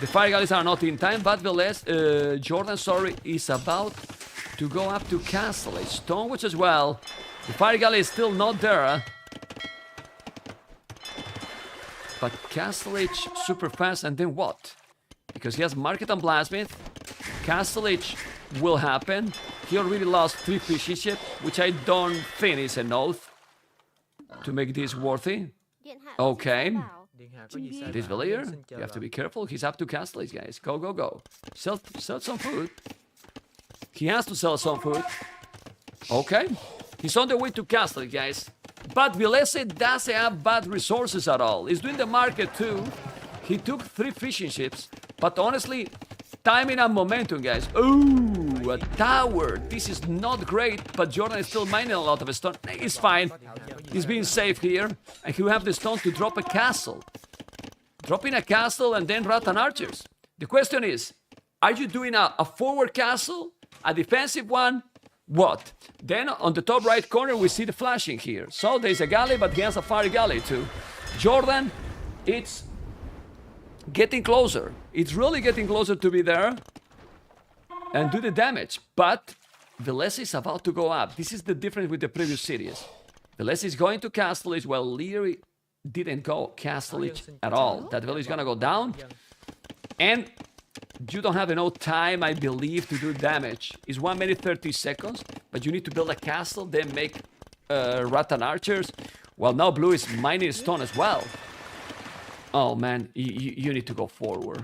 fire galleys are not in time, but Villese, Jordan, is about to go up to Castle Age. Stonewatch as well. The fire galley is still not there. But Castle Age super fast, and then what? Because he has Market and Blasmith. Castle Age will happen. He already lost 3 fishing ships, which I don't think is enough to make this worthy. Okay. This Villiers, you have to be careful. He's up to Castle Age, guys. Go. Sell some food. He has to sell some food. Okay. He's on the way to Castle Age, guys. But Villese doesn't have bad resources at all. He's doing the market too. He took 3 fishing ships. But honestly, timing and momentum, guys. Ooh, a tower. This is not great, but Jordan is still mining a lot of stone. It's fine. He's being safe here. And he will have the stone to drop a castle. Dropping a castle and then Rattan Archers. The question is, are you doing a forward castle? A defensive one? What? Then on the top right corner we see the flashing here. So there's a galley, but he has a fire galley too. Jordan, it's getting closer. It's really getting closer to be there and do the damage. But Villese is about to go up. This is the difference with the previous series. Villese is going to Castle Age, while Liereyy didn't go Castle Age at all. That village is gonna go down. And you don't have enough time, I believe, to do damage. It's 1 minute 30 seconds, but you need to build a castle, then make Rattan Archers. Well, now Blue is mining stone as well. Oh man, you need to go forward.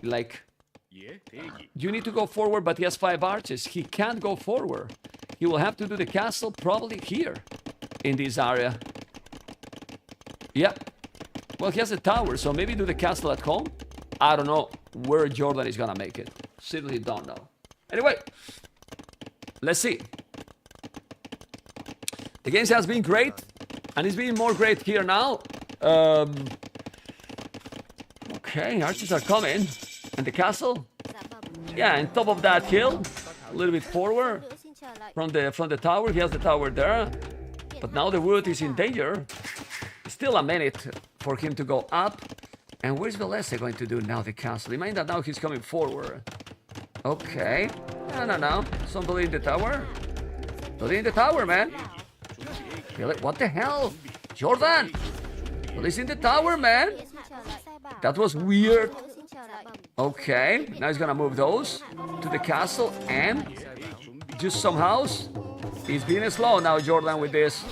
Like, you need to go forward, but he has 5 archers. He can't go forward. He will have to do the castle probably here, in this area. Yeah. Well, he has a tower, so maybe do the castle at home. I don't know where Jordan is gonna make it. Certainly don't know. Anyway, let's see. The game has been great, and it's been more great here now. Okay, archers are coming. And the castle? Yeah, on top of that hill, a little bit forward from the tower. He has the tower there. But now the wood is in danger. Still a minute for him to go up. And where's Villese going to do now the castle? Imagine that now he's coming forward. Okay. No. Somebody in the tower? Somebody in the tower, man. What the hell? Jordan! Somebody's in the tower, man. That was weird. Okay. Now he's gonna move those to the castle and just somehow he's being slow now, Jordan, with this.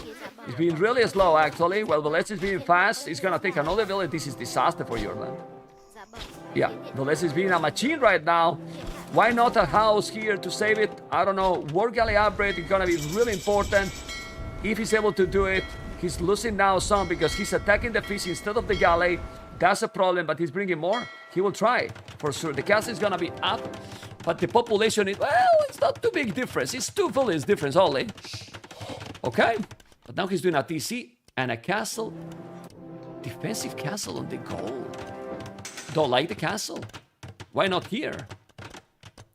He's being really slow, actually. Well, Villese is being fast. He's gonna take another village. This is disaster for Jordan. Yeah, Villese is being a machine right now. Why not a house here to save it? I don't know. War galley upgrade is gonna be really important. If he's able to do it, he's losing now some because he's attacking the fish instead of the galley. That's a problem, but he's bringing more. He will try, for sure. The castle is gonna be up, but the population is, well, it's not too big difference. It's 2 villages difference only. Okay, but now he's doing a TC and a castle. Defensive castle on the goal. Don't like the castle. Why not here?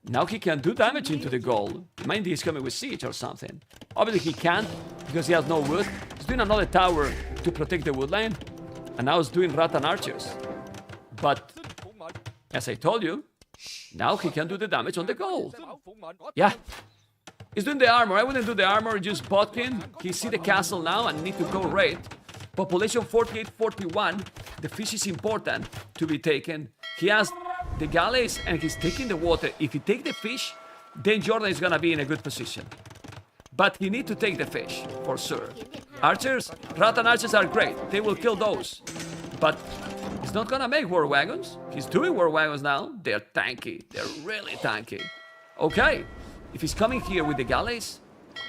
Now he can do damage into the goal. Mind he's coming with siege or something. Obviously he can't because he has no wood. He's doing another tower to protect the wood line. And now he's doing rattan archers. But as I told you, now he can do the damage on the goal. Yeah. He's doing the armor. I wouldn't do the armor, just Botkin. He see the castle now and need to go raid. Population 48, 41. The fish is important to be taken. He has the galleys and he's taking the water. If he take the fish, then Jordan is gonna be in a good position. But he need to take the fish, for sure. Archers, rattan archers are great. They will kill those. But he's not gonna make war wagons. He's doing war wagons now. They're tanky. They're really tanky. Okay. If he's coming here with the galleys,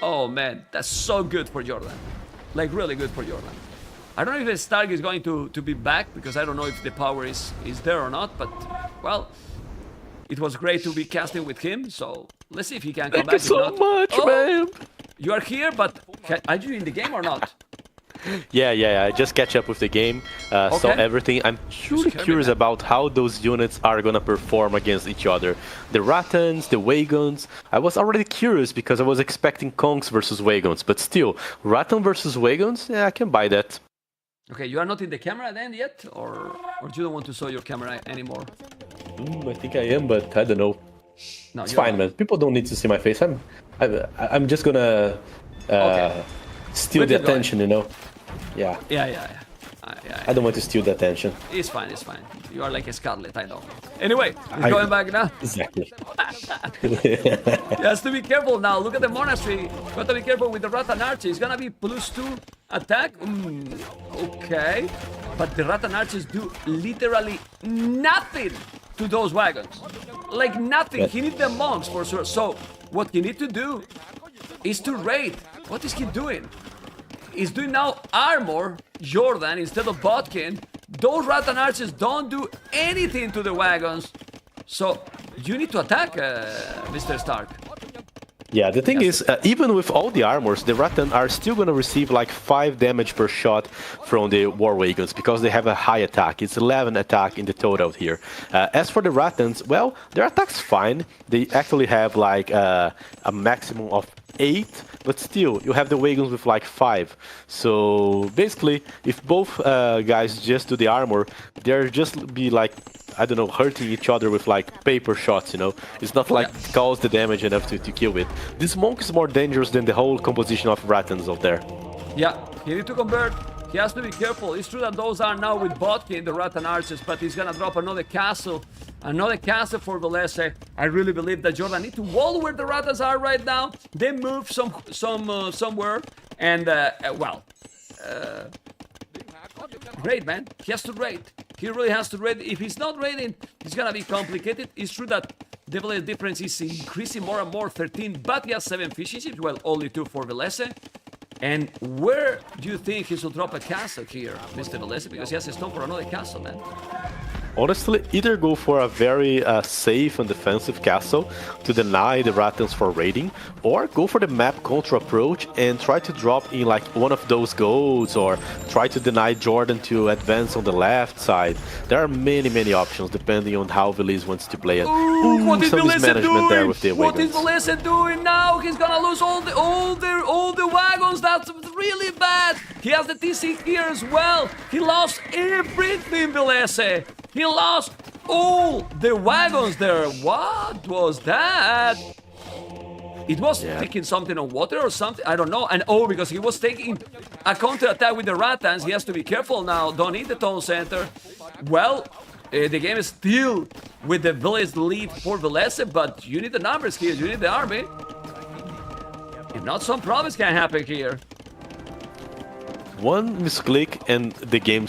oh man, that's so good for Jordan. Like really good for Jordan. I don't know if the Stark is going to be back because I don't know if the power is there or not, but well, it was great to be casting with him, so let's see if he can come back. Thank you so much, man. You are here, but are you in the game or not? Yeah, I just catch up with the game, saw everything. I'm truly curious about how those units are gonna perform against each other. The Rattans, the Wagons. I was already curious because I was expecting Kongs versus Wagons, but still, Rattan versus Wagons, yeah, I can buy that. Okay, you are not in the camera then yet, or you don't want to show your camera anymore? I think I am, but I don't know. No, it's fine, man. People don't need to see my face. I'm just gonna steal the attention, you know. Yeah. I don't want to steal the attention. It's fine. You are like a Scarlet, I know. Anyway, he's going back now. Exactly. He has to be careful now. Look at the monastery. Got to be careful with the Rattan Archer. It's gonna be +2 attack. Okay. But the Rattan Archers do literally nothing to those wagons. Like nothing. He needs the monks for sure. So what he need to do is to raid. What is he doing? He's doing now armor, Jordan, instead of Botkin. Those Rattan Archers don't do anything to the wagons. So you need to attack, Mr. Stark. Yeah, the thing is, even with all the armors, the Rattan are still gonna receive like 5 damage per shot from the War Wagons because they have a high attack. It's 11 attack in the total here. As for the Rattans, well, their attack's fine. They actually have like a maximum of 8, but still, you have the Wagons with like 5. So basically, if both guys just do the armor, they'll just be like, I don't know, hurting each other with like paper shots, you know? It's not like cause the damage enough to kill it. This monk is more dangerous than the whole composition of Rattans out there. Yeah, he need to convert. He has to be careful. It's true that those are now with Botkin, the Rattan Archers, but he's gonna drop another castle. Another castle for Villese. I really believe that Jordan need to wall where the Rattans are right now. Then move somewhere. And, raid, man. He has to raid. He really has to raid. If he's not raiding, it's gonna be complicated. It's true that the village difference is increasing more and more, 13, but he has 7 fishing ships. Well, only 2 for Villese. And where do you think he should drop a castle here, Mr. Villese? Because he has a stone for another castle, man. Honestly, either go for a very safe and defensive castle to deny the Rattans for raiding, or go for the map control approach and try to drop in like one of those golds, or try to deny Jordan to advance on the left side. There are many options depending on how Villese wants to play it. What is Villese doing? There with the what is Villese doing now? He's gonna lose all the wagons. That's really bad. He has the TC here as well. He lost everything, Villese. He lost all the wagons there. What was that? It was taking something on water or something. I don't know. And because he was taking a counter-attack with the Rattans, he has to be careful now. Don't hit the town center. Well, the game is still with the village lead for Villese, but you need the numbers here. You need the army. If not, some problems can happen here. one misclick and the game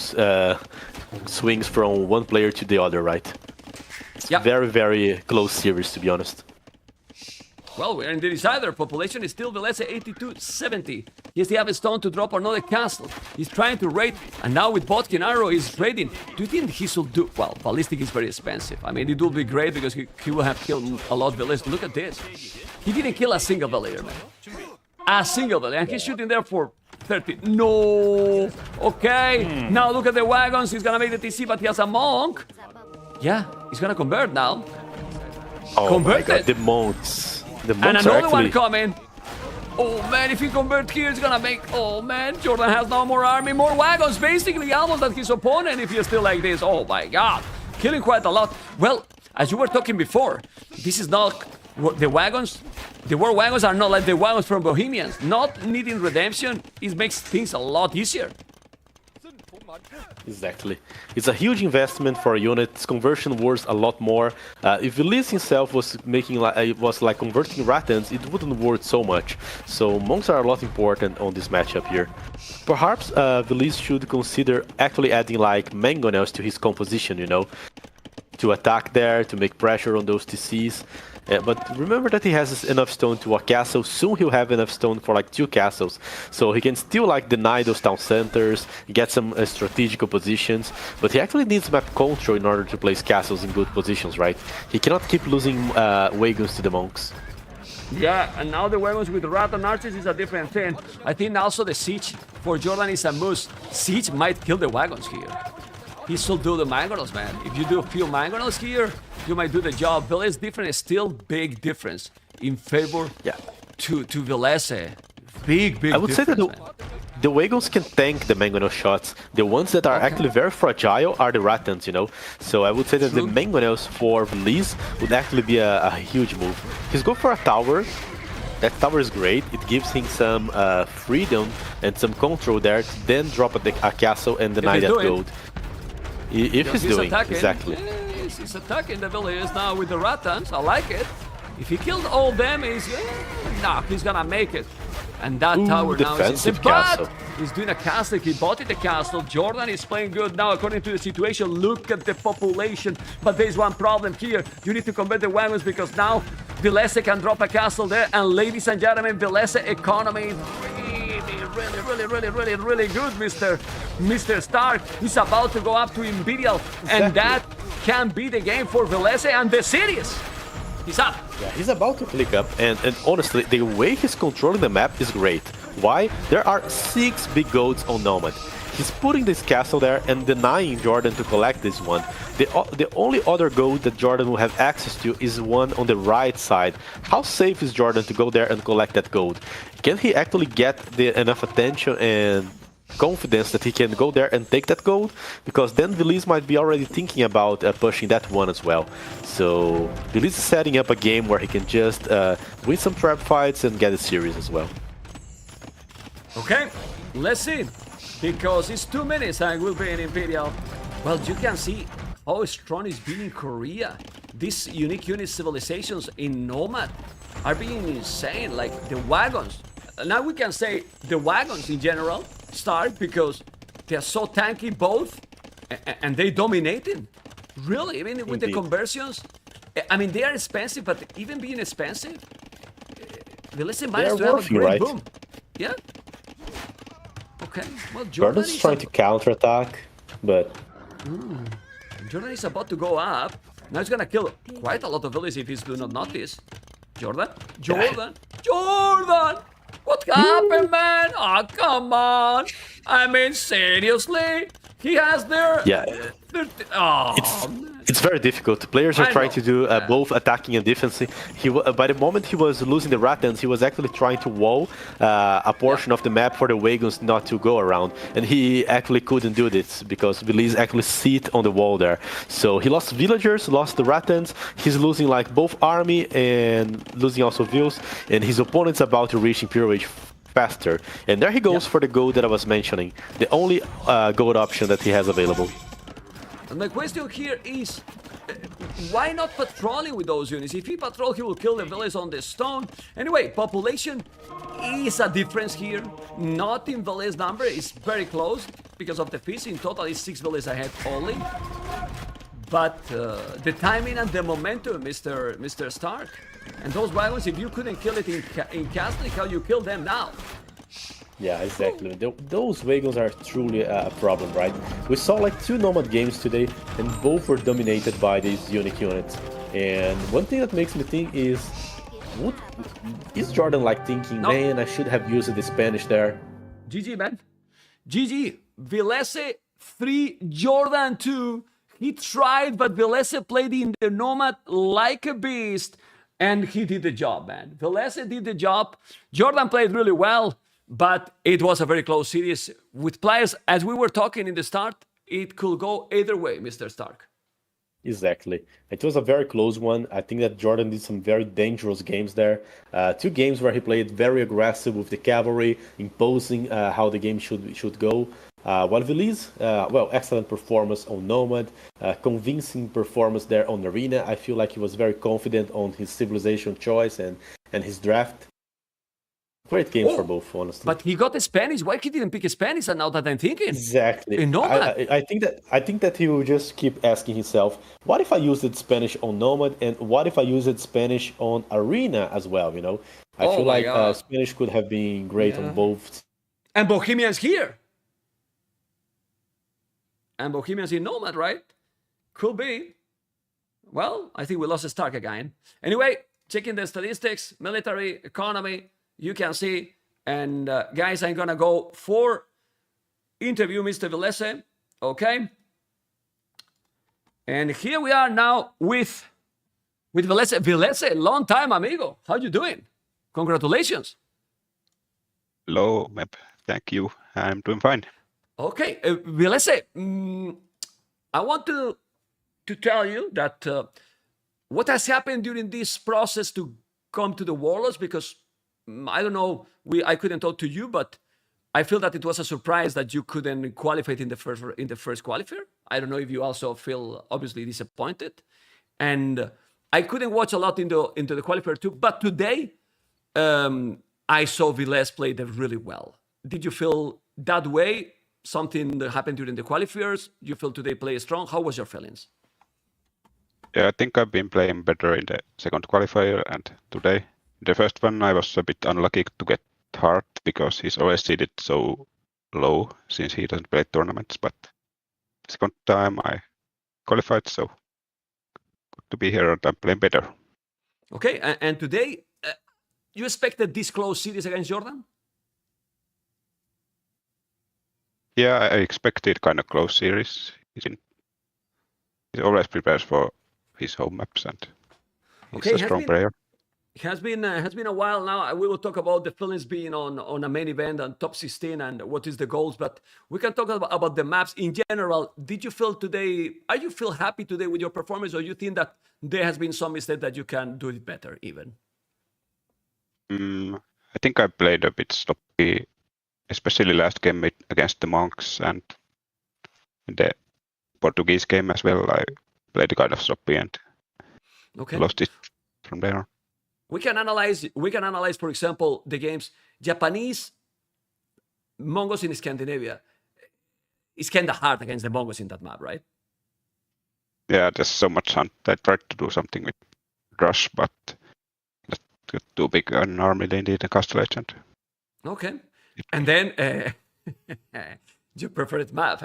swings from one player to the other, right? It's very, very close series, to be honest. Well, we're in the decider. Population is still Villese 82-70. Yes, they have a stone to drop another castle. He's trying to raid, and now with Botkin Arrow, he's raiding. Do you think he should do... Well, Ballistic is very expensive. I mean, it will be great because he will have killed a lot of Village. Look at this. He didn't kill a single Villager, man. A single Villager, and he's shooting there for 30. No! Okay, now look at the wagons. He's gonna make the TC, but he has a monk. Yeah, he's gonna convert now. Oh my God, the monks. The monks and another actually... one coming. Oh man, if he converts here, it's gonna make... Oh man, Jordan has no more army, more wagons, basically almost like his opponent if he's still like this. Oh my God, killing quite a lot. Well, as you were talking before, this is not... The wagons, the war wagons are not like the wagons from Bohemians. Not needing redemption, it makes things a lot easier. Exactly. It's a huge investment for a unit. Its conversion worth a lot more. If Villese himself was making like converting Ratans, it wouldn't worth so much. So monks are a lot important on this matchup here. Perhaps Villese should consider actually adding like mangonels to his composition, you know, to attack there, to make pressure on those TCs. But remember that he has enough stone to a castle. Soon he'll have enough stone for like 2 castles. So he can still like deny those town centers, get some strategical positions. But he actually needs map control in order to place castles in good positions, right? He cannot keep losing wagons to the monks. Yeah, and now the wagons with Rat and Archers is a different thing. I think also the siege for Jordan is a must. Siege might kill the wagons here. He should do the mangonels, man. If you do a few mangonels here, you might do the job. Villese difference is still big difference in favor to Villese. Big I would say that the wagons can tank the mangonel shots. The ones that are actually very fragile are the Ratans, you know. So I would say that the mangonels for Villese would actually be a huge move. He's going for a tower. That tower is great. It gives him some freedom and some control there to then drop a castle and deny that gold. If he's doing, attacking. Exactly. Yes, he's attacking the Village now with the Ratans. I like it. If he killed all them, he's gonna make it. And that tower now is in castle. He's doing a castle. He bought it the castle. Jordan is playing good now according to the situation. Look at the population. But there's one problem here. You need to convert the wagons because now Villese can drop a castle there. And ladies and gentlemen, Villese economy really good, Mr. Stark. He's about to go up to Imperial, and that can be the game for Villese and the cities. He's up. Yeah, he's about to click up, and honestly, the way he's controlling the map is great. Why? There are 6 big goats on Nomad. He's putting this castle there and denying Jordan to collect this one. The only other gold that Jordan will have access to is one on the right side. How safe is Jordan to go there and collect that gold? Can he actually get enough attention and confidence that he can go there and take that gold? Because then Villese might be already thinking about pushing that one as well. So Villese is setting up a game where he can just win some trap fights and get a series as well. Okay, let's see. Because it's 2 minutes and we'll be in Imperial. Well, you can see how strong is being Korea. These unique unit civilizations in Nomad are being insane. Like the wagons. Now we can say the wagons in general start because they're so tanky both and they dominating. Really, even with the conversions. I mean, they are expensive, but even being expensive, Villese managed to have a great boom. Yeah. Okay, well, Jordan's trying to counterattack, but... Jordan is about to go up. Now he's gonna kill quite a lot of villages if he's do not notice. Jordan? What happened, man? Oh, come on. I mean, seriously? He has their... Yeah. It's very difficult. Players are trying to do both attacking and defensive. By the moment he was losing the Ratans, he was actually trying to wall a portion of the map for the wagons not to go around. And he actually couldn't do this because Villese actually sit on the wall there. So he lost villagers, lost the Ratans. He's losing like both army and losing also views. And his opponent's about to reach Imperial Age faster. And there he goes for the gold that I was mentioning. The only gold option that he has available. And my question here is, why not patrolling with those units? If he patrol, he will kill the village on the stone. Anyway, population is a difference here. Not in village number, it's very close because of the feast. In total, it's 6 villages ahead only. But the timing and the momentum, Mr. Stark. And those wagons, if you couldn't kill it in Castle, how you kill them now? Yeah, exactly. Those wagons are truly a problem, right? We saw like 2 Nomad games today, and both were dominated by these unique units. And one thing that makes me think is, is Jordan like thinking, man, I should have used the Spanish there? GG, man. GG. Villese 3, Jordan 2. He tried, but Villese played in the Nomad like a beast, and he did the job, man. Villese did the job. Jordan played really well, but it was a very close series with players. As we were talking in the start, it could go either way, Mr. Stark. Exactly. It was a very close one. I think that Jordan did some very dangerous games there. 2 games where he played very aggressive with the cavalry, imposing how the game should go. While Villese, well, excellent performance on Nomad, convincing performance there on Arena. I feel like he was very confident on his civilization choice and his draft. Great game for both, honestly. But he got the Spanish. Why he didn't pick a Spanish? And now that I'm thinking, exactly. In Nomad, I think that he will just keep asking himself, what if I used Spanish on Nomad, and what if I used Spanish on Arena as well? You know, I feel like Spanish could have been great on both. And Bohemians here. And Bohemians in Nomad, right? Could be. Well, I think we lost Stark again. Anyway, checking the statistics, military, economy. You can see, and guys, I'm gonna go for interview Mr. Villese, okay? And here we are now with Villese. Villese, long time, amigo. How you doing? Congratulations. Hello, Mep. Thank you. I'm doing fine. Okay, Villese, I want to tell you that what has happened during this process to come to the Warlords, because I don't know, I couldn't talk to you, but I feel that it was a surprise that you couldn't qualify in the first qualifier. I don't know if you also feel obviously disappointed. And I couldn't watch a lot into the qualifier too, but today I saw Villese play really well. Did you feel that way? Something that happened during the qualifiers? You feel today play strong? How was your feelings? Yeah, I think I've been playing better in the second qualifier and today. The first one I was a bit unlucky to get hard because he's always seeded so low since he doesn't play tournaments, but the second time I qualified, so good to be here and I'm playing better. Okay, and today, you expected this close series against Jordan? Yeah, I expected kind of close series. He always prepares for his home maps and he's a strong player. It has been a while now. We will talk about the feelings being on a main event and top 16 and what is the goals, but we can talk about the maps in general. Did you feel today, are you feel happy today with your performance, or you think that there has been some mistake that you can do it better even? I think I played a bit sloppy, especially last game against the Monks, and in the Portuguese game as well. I played kind of sloppy and lost it from there. We can analyze, for example, the games. Japanese Mongols in Scandinavia. It's kind of hard against the Mongols in that map, right? Yeah, there's so much hunt. I tried to do something with Rush, but that got too big an army. They need a Castle Agent. Okay. And then your preferred map,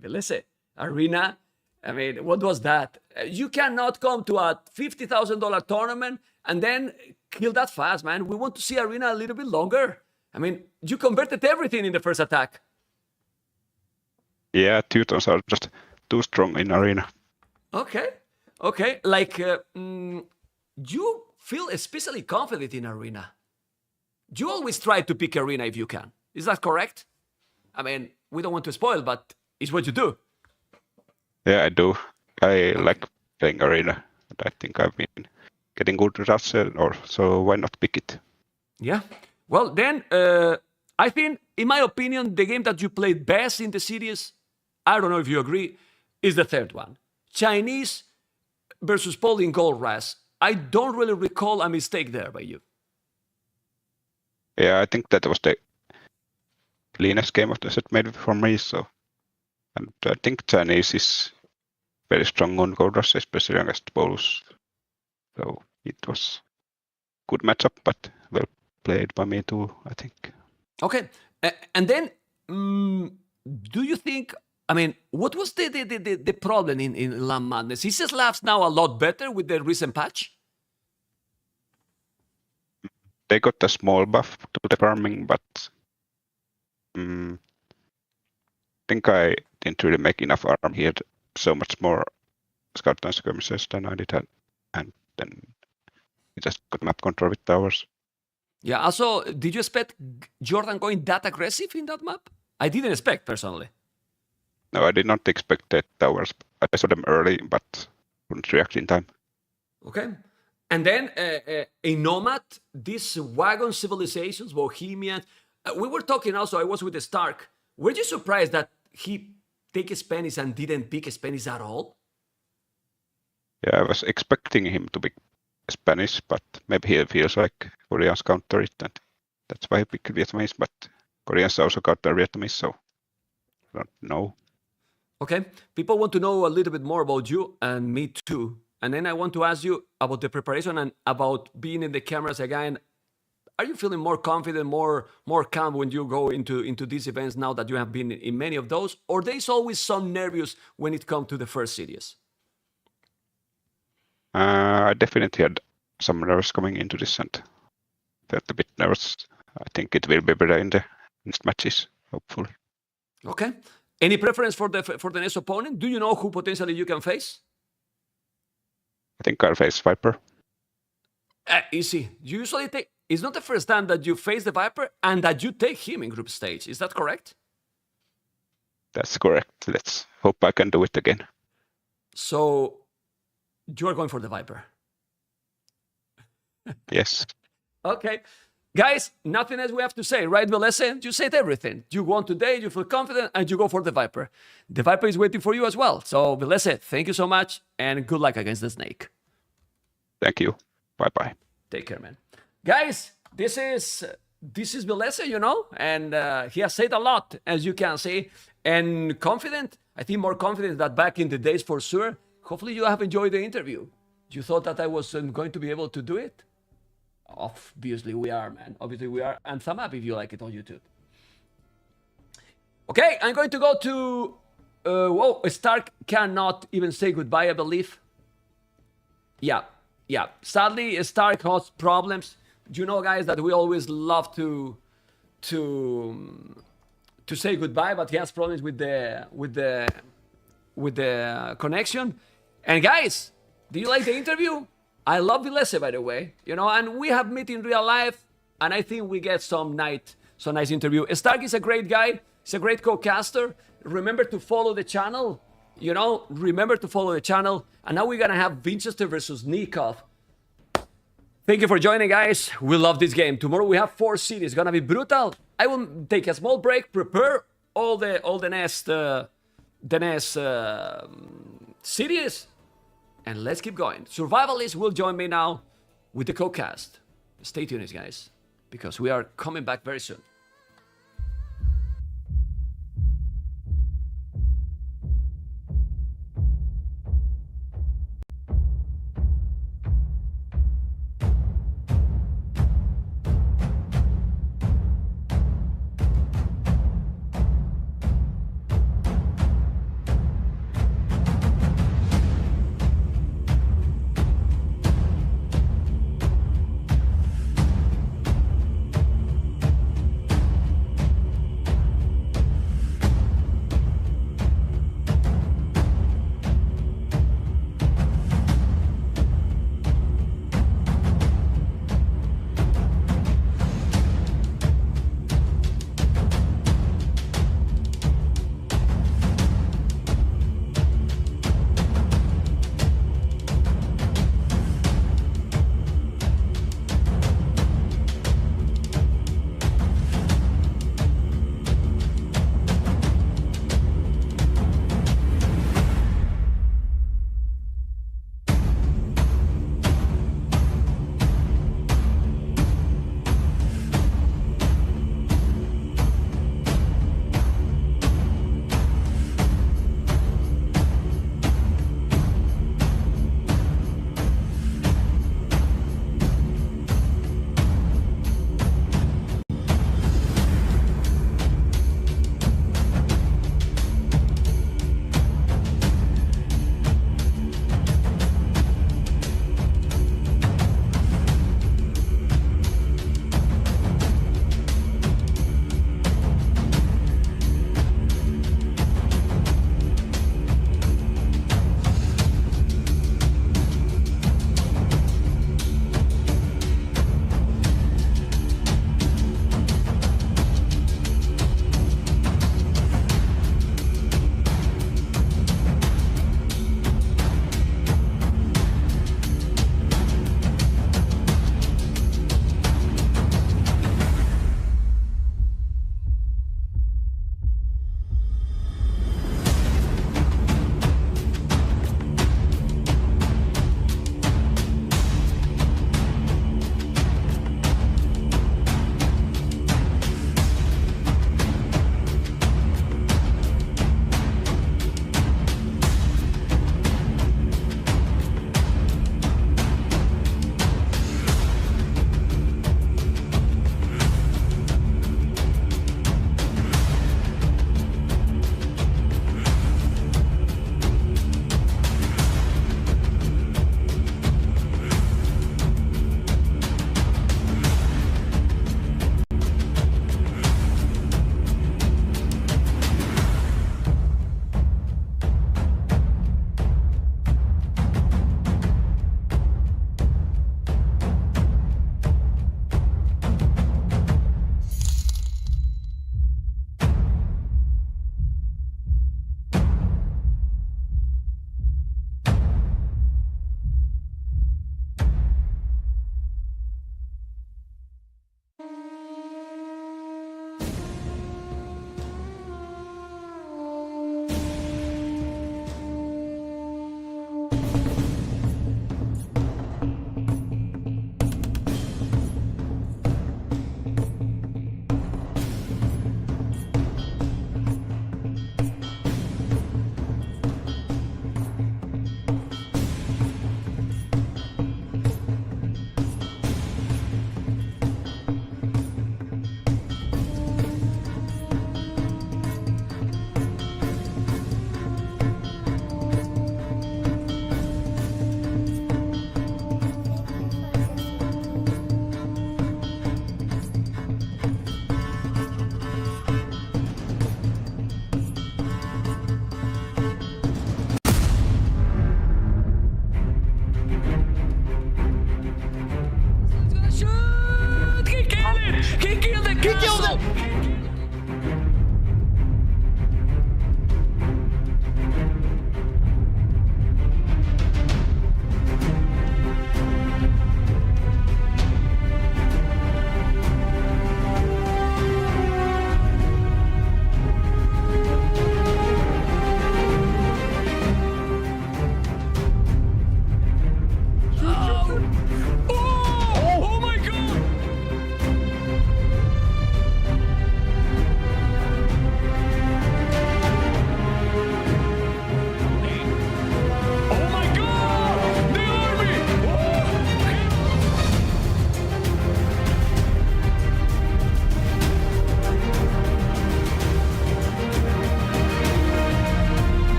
Villese, Arena. I mean, what was that? You cannot come to a $50,000 tournament and then kill that fast, man. We want to see Arena a little bit longer. I mean, you converted everything in the first attack. Yeah, Teutons are just too strong in Arena. Okay. Like, you feel especially confident in Arena. You always try to pick Arena if you can. Is that correct? I mean, we don't want to spoil, but it's what you do. Yeah, I do. I like playing Arena. And I think I've been getting good results, so why not pick it? Yeah. Well, then, I think, in my opinion, the game that you played best in the series, I don't know if you agree, is the third one. Chinese versus Pole in Gold Rush. I don't really recall a mistake there by you. Yeah, I think that was the cleanest game of the set made for me. So, and I think Chinese is very strong on Gold Rush, especially against Poles. So it was good matchup, but well played by me too, I think. Okay, and then do you think? I mean, what was the problem in Lamb Madness? Is his labs now a lot better with the recent patch? They got a small buff to the farming, but I think I didn't really make enough arm. He had so much more scout and skirmishes than I did, and then he just got map control with towers. Yeah, also, did you expect Jordan going that aggressive in that map? I didn't expect, personally. No, I did not expect the towers. I saw them early, but couldn't react in time. Okay. And then in Nomad, these wagon civilizations, Bohemians, we were talking also, I was with the Stark. Were you surprised that he take Spanish and didn't pick Spanish at all? Yeah, I was expecting him to be Spanish, but maybe he feels like Koreans counter it, and that's why he picked Vietnamese, but Koreans also counter Vietnamese, so I don't know. Okay, people want to know a little bit more about you, and me too. And then I want to ask you about the preparation and about being in the cameras again. Are you feeling more confident, more calm when you go into these events now that you have been in many of those? Or there's always some nervous when it comes to the first series? I definitely had some nerves coming into this and felt a bit nervous. I think it will be better in the next matches, hopefully. Okay. Any preference for the next opponent? Do you know who potentially you can face? I think I'll face Viper. Easy. You usually take. It's not the first time that you face the Viper and that you take him in group stage. Is that correct? That's correct. Let's hope I can do it again. So you are going for the Viper. Yes. Okay. Guys, nothing else we have to say, right, Villese? You said everything. You won today, you feel confident, and you go for the Viper. The Viper is waiting for you as well. So, Villese, thank you so much, and good luck against the Snake. Thank you. Bye-bye. Take care, man. Guys, this is Villese, you know, and he has said a lot, as you can see, and confident. I think more confident than back in the days for sure. Hopefully you have enjoyed the interview. You thought that I wasn't going to be able to do it? Obviously we are, man. Obviously we are. And thumb up if you like it on YouTube. Okay, I'm going to go to... whoa, Stark cannot even say goodbye, I believe. Yeah. Sadly, Stark has problems. You know, guys, that we always love to say goodbye, but he has problems with the connection. And guys, do you like the interview? I love Villese, by the way, you know, and we have met in real life, and I think we get some nice interview. Stark is a great guy. He's a great co-caster. Remember to follow the channel, you know, And now we're going to have Vinchester versus Nicov. Thank you for joining, guys. We love this game. Tomorrow we have 4 cities. It's going to be brutal. I will take a small break, prepare all the next cities. And let's keep going. Survivalists will join me now with the co-cast. Stay tuned, guys, because we are coming back very soon.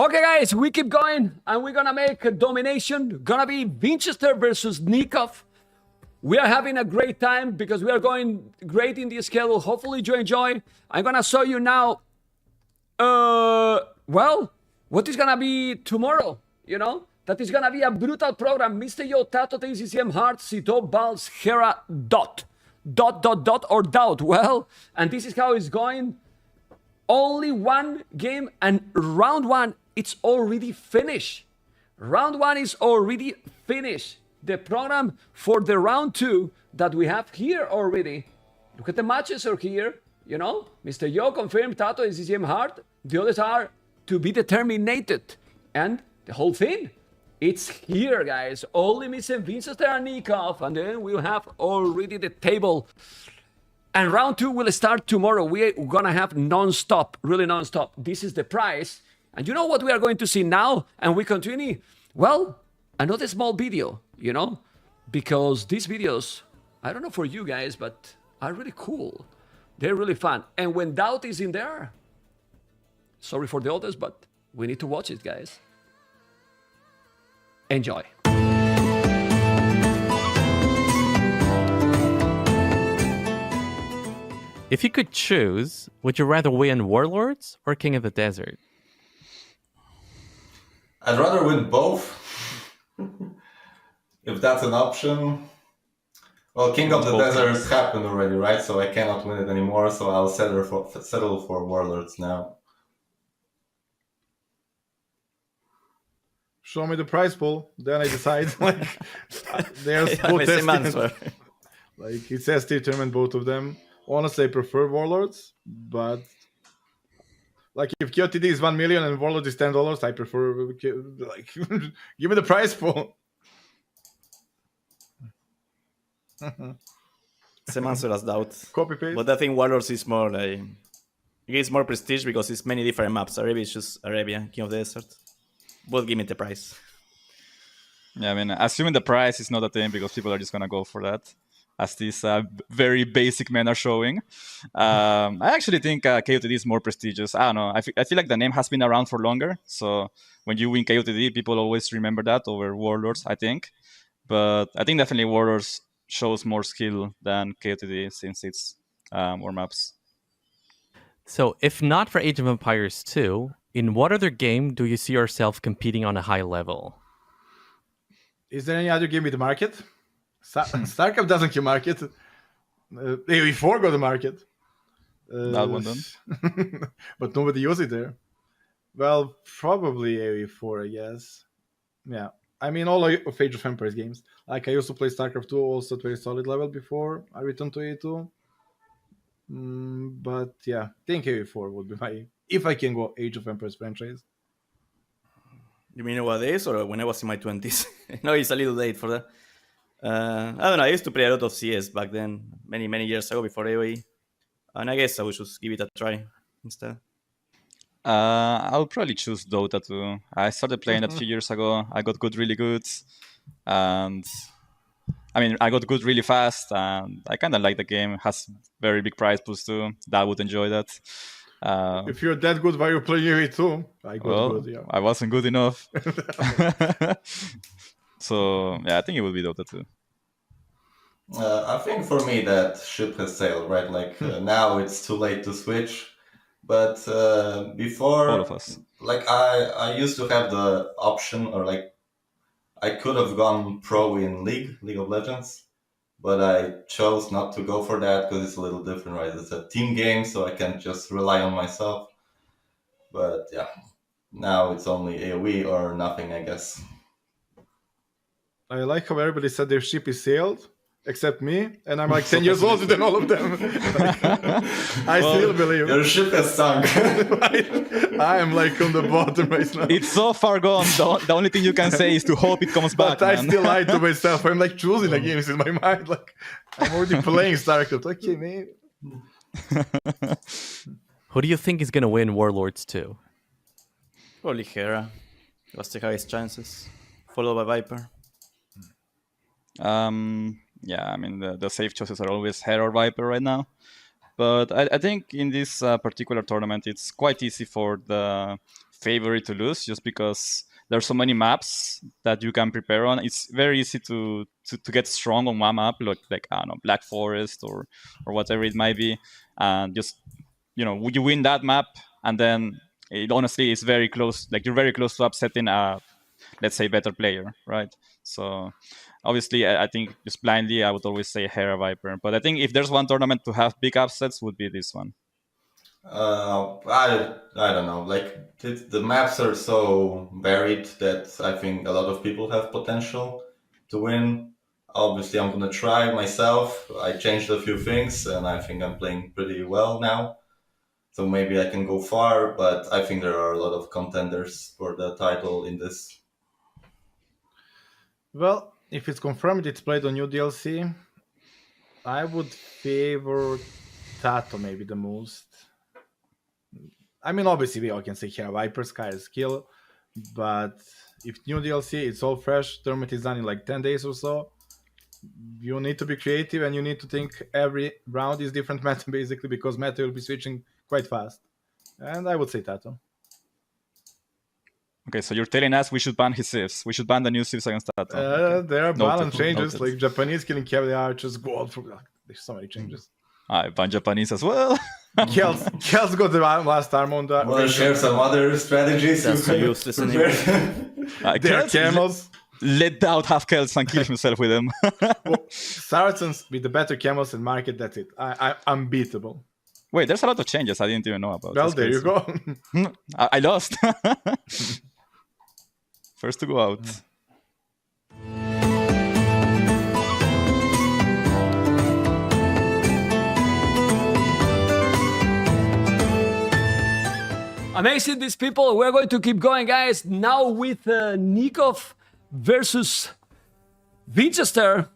Okay, guys, we keep going, and we're gonna make a domination. Gonna be Vinchester versus Nicov. We are having a great time because we are going great in this schedule. Hopefully you enjoy. I'm gonna show you now, well, what is gonna be tomorrow, you know? That is gonna be a brutal program. Mr. Yo, Tato, TCCM, Heart, Sito, Bals, Hera, Dot, or Doubt. Well, and this is how it's going. Only one game, and round one, it's already finished. Round one is already finished. The program for the round two that we have here already. Look at the matches are here, you know? Mr. Yo confirmed, Tato is CCM Hard. The others are to be determined. And the whole thing, it's here, guys. Only missing Vinchester and Nicov, and then we'll have already the table. And round two will start tomorrow. We're gonna have non-stop, really non-stop. This is the prize. And you know what we are going to see now? And we continue. Well, another small video, you know? Because these videos, I don't know for you guys, but are really cool. They're really fun. And when Doubt is in there, sorry for the others, but we need to watch it, guys. Enjoy. If you could choose, would you rather win Warlords or King of the Desert? I'd rather win both. If that's an option. Well, King of the Desert happened already, right? So I cannot win it anymore, so I'll settle for Warlords now. Show me the prize pool, then I decide. Like, there's both answer. Like, it says to determine both of them. Honestly, I prefer Warlords, but like if QTD is 1 million and Warlords is $10, I prefer like give me the prize pool. Same answer as Doubt. Copy paste. But I think Warlords is more like it gives more prestige because it's many different maps. Arabia is just Arabia, King of the Desert. Both give me the prize. Yeah, I mean, assuming the price is not a thing because people are just gonna go for that, as these very basic men are showing. I actually think KOTD is more prestigious. I don't know. I feel like the name has been around for longer. So when you win KOTD, people always remember that over Warlords, I think. But I think definitely Warlords shows more skill than KOTD since it's more maps. So if not for Age of Empires 2, in what other game do you see yourself competing on a high level? Is there any other game with the market? StarCraft doesn't kill market. AoE4 got the market. That one done. But nobody uses it there. Well, probably AoE4, I guess. Yeah. I mean, all of Age of Empires games. Like, I used to play StarCraft 2 also at very solid level before I returned to AoE2. But yeah, I think AoE4 would be my... If I can go Age of Empires franchise. You mean nowadays or when I was in my 20s? No, it's a little late for that. I don't know, I used to play a lot of CS back then, many years ago before AoE. And I guess I would just give it a try instead. I'll probably choose Dota 2. I started playing that a few years ago. I got good really good. And I mean, I got good really fast. And I kind of like the game. It has very big prize pools too. That would enjoy that. If you're that good, why are you playing AoE2? I got good, yeah. I wasn't good enough. So, yeah, I think it would be Dota 2. I think for me that ship has sailed, right? Like now it's too late to switch. But before, All of us. like I used to have the option, or like I could have gone pro in League of Legends, but I chose not to go for that because it's a little different, right? It's a team game, so I can't just rely on myself. But yeah, now it's only AoE or nothing, I guess. I like how everybody said their ship is sailed, except me, and I'm like 10 years older than all of them. I still believe. Your ship has sunk. I am like on the bottom right now. It's so far gone. The only thing you can say is to hope it comes back. But I still lie to myself. I'm like choosing against in my mind. Like I'm already playing StarCraft. Okay, man. Who do you think is going to win Warlords 2? Probably Hera. Was the highest chances. Followed by Viper. Yeah, I mean, the safe choices are always Hera or Viper right now. But I think in this particular tournament, it's quite easy for the favorite to lose, just because there's so many maps that you can prepare on. It's very easy to get strong on one map, like I don't know, Black Forest or whatever it might be, and just would you win that map, and then it honestly is very close. Like you're very close to upsetting a, let's say, better player, right? So obviously, I think just blindly, I would always say Hera Viper. But I think if there's one tournament to have big upsets, would be this one. I don't know. Like the maps are so varied that I think a lot of people have potential to win. Obviously, I'm gonna try myself. I changed a few things, and I think I'm playing pretty well now. So maybe I can go far, but I think there are a lot of contenders for the title in this. Well, if it's confirmed it's played on new DLC, I would favor Tato maybe the most. I mean, obviously we all can say here Viper, Sky is kill, but if new DLC, it's all fresh, tournament is done in like 10 days or so, you need to be creative and you need to think every round is different meta basically, because meta will be switching quite fast. And I would say Tato. Okay, so you're telling us we should ban his civs. We should ban the new civs against Tato. There are balance changes, Noted. like Japanese killing cavalry archers, gold for there's so many changes. I ban Japanese as well. Kels got the last arm on the. Want to share some other strategies? That's you useless anyway. They're camels. Let out half Kels and kill himself with them. Well, Saracens with the better camels and market, that's it. I'm unbeatable. Wait, there's a lot of changes I didn't even know about. Well, That's there you crazy. go. I lost. First to go out. Amazing, these people. We're going to keep going, guys. Now with Nicov versus Vinchester.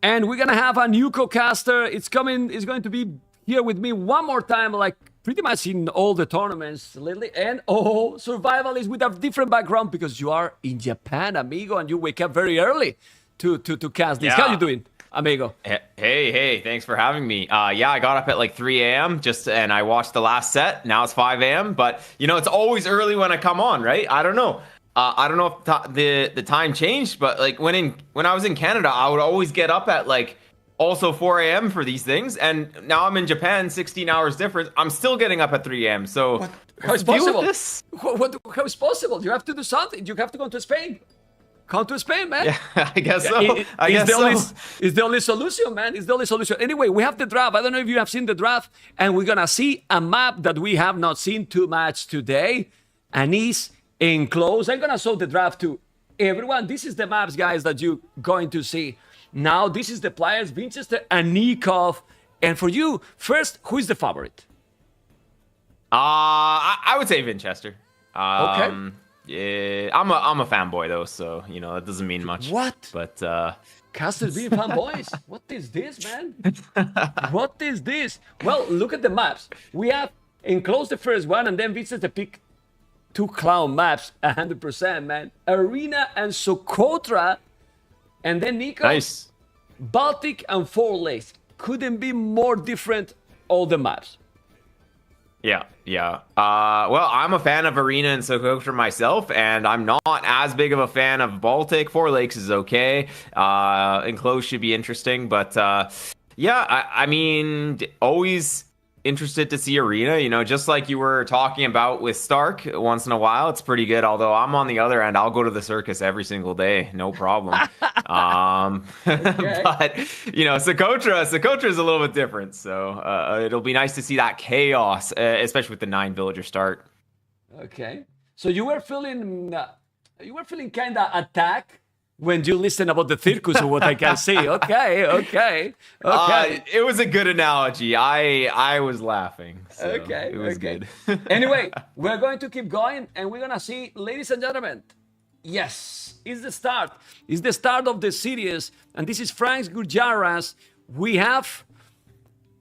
And we're going to have a new co-caster. It's going to be here with me one more time, like pretty much in all the tournaments lately. And survivalist with a different background because you are in Japan, amigo, and you wake up very early to cast this. Yeah. How you doing, amigo? Hey, thanks for having me. Yeah, I got up at like 3 a.m. and I watched the last set. Now it's 5 a.m. But, it's always early when I come on, right? I don't know. I don't know if the time changed, but like when I was in Canada, I would always get up at like also 4 a.m. for these things. And now I'm in Japan, 16 hours difference. I'm still getting up at 3 a.m. So How is deal with possible? this? How is possible? You have to do something. You have to go to Spain. Come to Spain, man. Yeah, I guess so. It's the only solution, man. It's the only solution. Anyway, we have the draft. I don't know if you have seen the draft, and we're gonna see a map that we have not seen too much today, and is enclosed. I'm gonna show the draft to everyone. This is the maps, guys, that you're going to see. Now, this is the players, Vinchester and Nicov. And for you, first, who is the favorite? I would say Vinchester. Okay. Yeah, I'm a fanboy though, so that doesn't mean much. What? But Casters being fanboys? What is this, man? What is this? Well, look at the maps. We have enclosed the first one, and then Vinchester pick two clown maps, 100%, man. Arena and Socotra, and then Nicov. nice. Baltic and Four Lakes. Couldn't be more different, all the maps. Yeah. Well, I'm a fan of Arena and Socotra myself, and I'm not as big of a fan of Baltic. Four Lakes is okay. Enclosed should be interesting, but yeah, I mean, always interested to see Arena, just like you were talking about with Stark once in a while. It's pretty good, although I'm on the other end. I'll go to the circus every single day, no problem. But Socotra is a little bit different, so it'll be nice to see that chaos, especially with the 9 villager start. Okay. So you were feeling kind of attacked when you listen about the circus, or what I can see. Okay. It was a good analogy. I was laughing. So Okay, it was okay. good. Anyway, we're going to keep going, and we're going to see, ladies and gentlemen, yes, it's the start. It's the start of the series, and this is Frank's Gurjaras. We have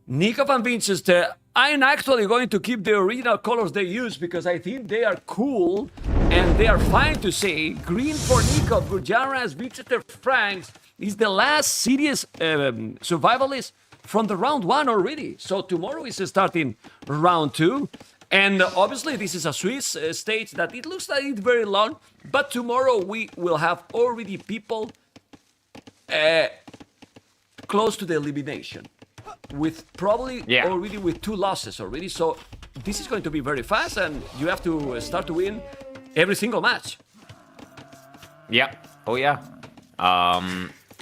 Nicov and Vinchester. I'm actually going to keep the original colors they use because I think they are cool and they are fine to see. Green for Nicov, Gurjaras, Vinchester, Franks is the last serious survivalist from the round 1 already. So tomorrow is starting round 2. And obviously, this is a Swiss stage that it looks like it's very long, but tomorrow we will have already people close to the elimination, with probably already with 2 losses already. So this is going to be very fast, and you have to start to win every single match. Yeah. Oh, yeah.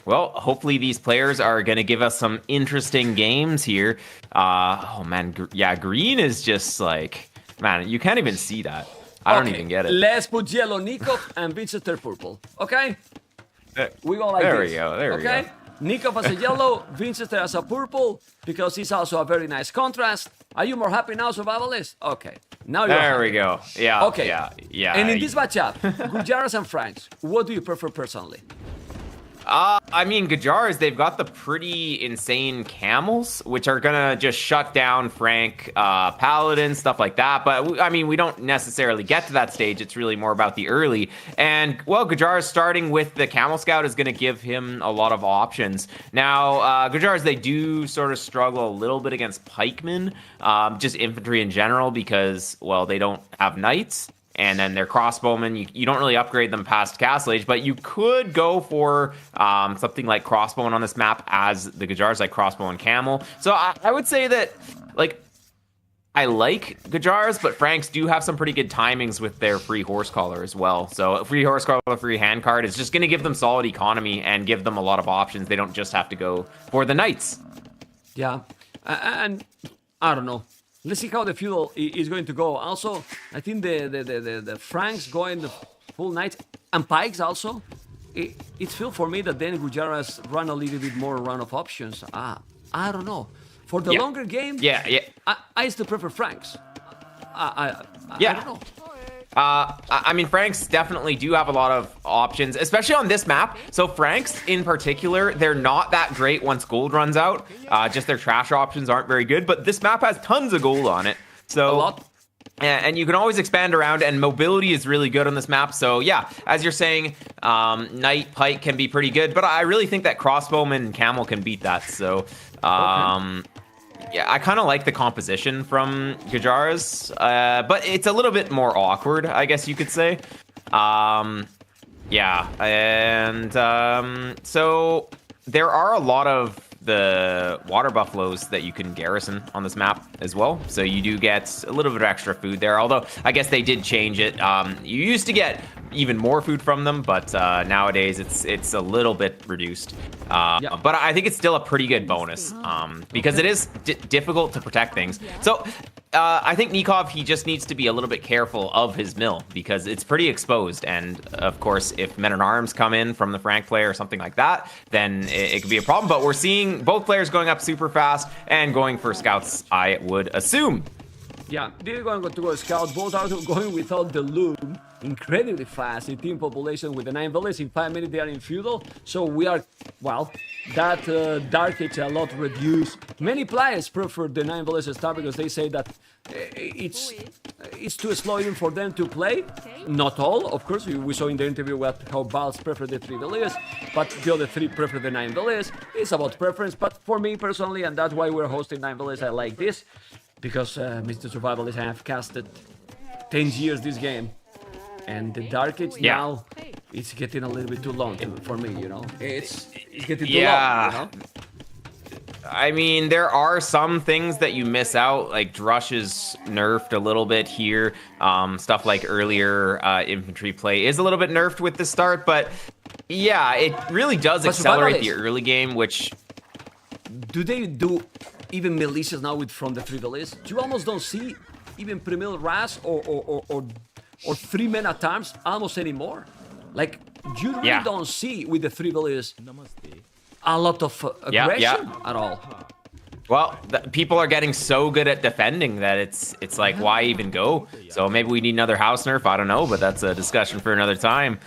Well, hopefully these players are going to give us some interesting games here. Oh, man. Green is just like... Man, you can't even see that. I don't even get it. Let's put yellow Nicov and Vinchester purple. Okay? We go like there this. We go. There we go. Nicov as a yellow, Vinchester as a purple, because he's also a very nice contrast. Are you more happy now, survivalist? Okay. Now you're There happy. we go. Yeah. Okay. Yeah. And in this matchup, Gujaras and Franks, what do you prefer personally? I mean, Gujars, they've got the pretty insane camels, which are gonna just shut down Frank, Paladin, stuff like that. But I mean, we don't necessarily get to that stage. It's really more about the early. And well, Gujars starting with the Camel Scout is gonna give him a lot of options. Now, Gujars, they do sort of struggle a little bit against pikemen, just infantry in general, because well, they don't have knights. And then their crossbowmen, you don't really upgrade them past Castle Age, but you could go for something like crossbowman on this map as the Gujars, like crossbow and camel. So I would say that, like, I like Gujars, but Franks do have some pretty good timings with their free horse collar as well. So a free horse collar, free hand card is just going to give them solid economy and give them a lot of options. They don't just have to go for the knights. Yeah, and I don't know. Let's see how the feudal is going to go. Also, I think the Franks going the full knights and pikes also. It's feel for me that then Gujaras run a little bit more run of options. I don't know. For the longer game, I still prefer Franks. I don't know. I mean, Franks definitely do have a lot of options, especially on this map. So Franks, in particular, they're not that great once gold runs out. Just their trash options aren't very good, but this map has tons of gold on it. So, a lot. And you can always expand around, and mobility is really good on this map. So yeah, as you're saying, Knight, Pike can be pretty good, but I really think that Crossbowman and Camel can beat that. So, yeah, I kind of like the composition from Gujars, but it's a little bit more awkward, I guess you could say. Yeah, and so there are a lot of the water buffaloes that you can garrison on this map as well. So you do get a little bit of extra food there, although I guess they did change it. You used to get even more food from them, but nowadays it's a little bit reduced. But I think it's still a pretty good bonus because it is difficult to protect things. So I think Nicov, he just needs to be a little bit careful of his mill because it's pretty exposed. And of course, if men-at-arms come in from the Frank player or something like that, then it could be a problem. But we're seeing both players going up super fast and going for scouts, I would assume. Yeah, they're going to go scout. Both are going without the loom. Incredibly fast in team population with the 9 villages. In 5 minutes they are in feudal. So we are, well, that Dark Age a lot reduced. Many players prefer the 9 villages start because they say that it's too slow even for them to play. Not all, of course. We saw in the interview how Bals prefer the 3 villages, but the other 3 prefer the 9 villages. It's about preference, but for me personally, and that's why we're hosting 9 villages, I like this. Because Mr. Survivalist, I have casted 10 years this game. And the Dark Age now, it's getting a little bit too long for me, you know? It's getting too long, you know? I mean, there are some things that you miss out, like Drush is nerfed a little bit here. Stuff like earlier infantry play is a little bit nerfed with the start, but yeah, it really does accelerate the early game, which... Do they do even militias now from the 3 villages? You almost don't see even Premil Ras or 3 men at arms almost anymore. Like, you really don't see with the 3 villages a lot of aggression at all. Well, people are getting so good at defending that it's like, why even go? So maybe we need another house nerf. I don't know, but that's a discussion for another time.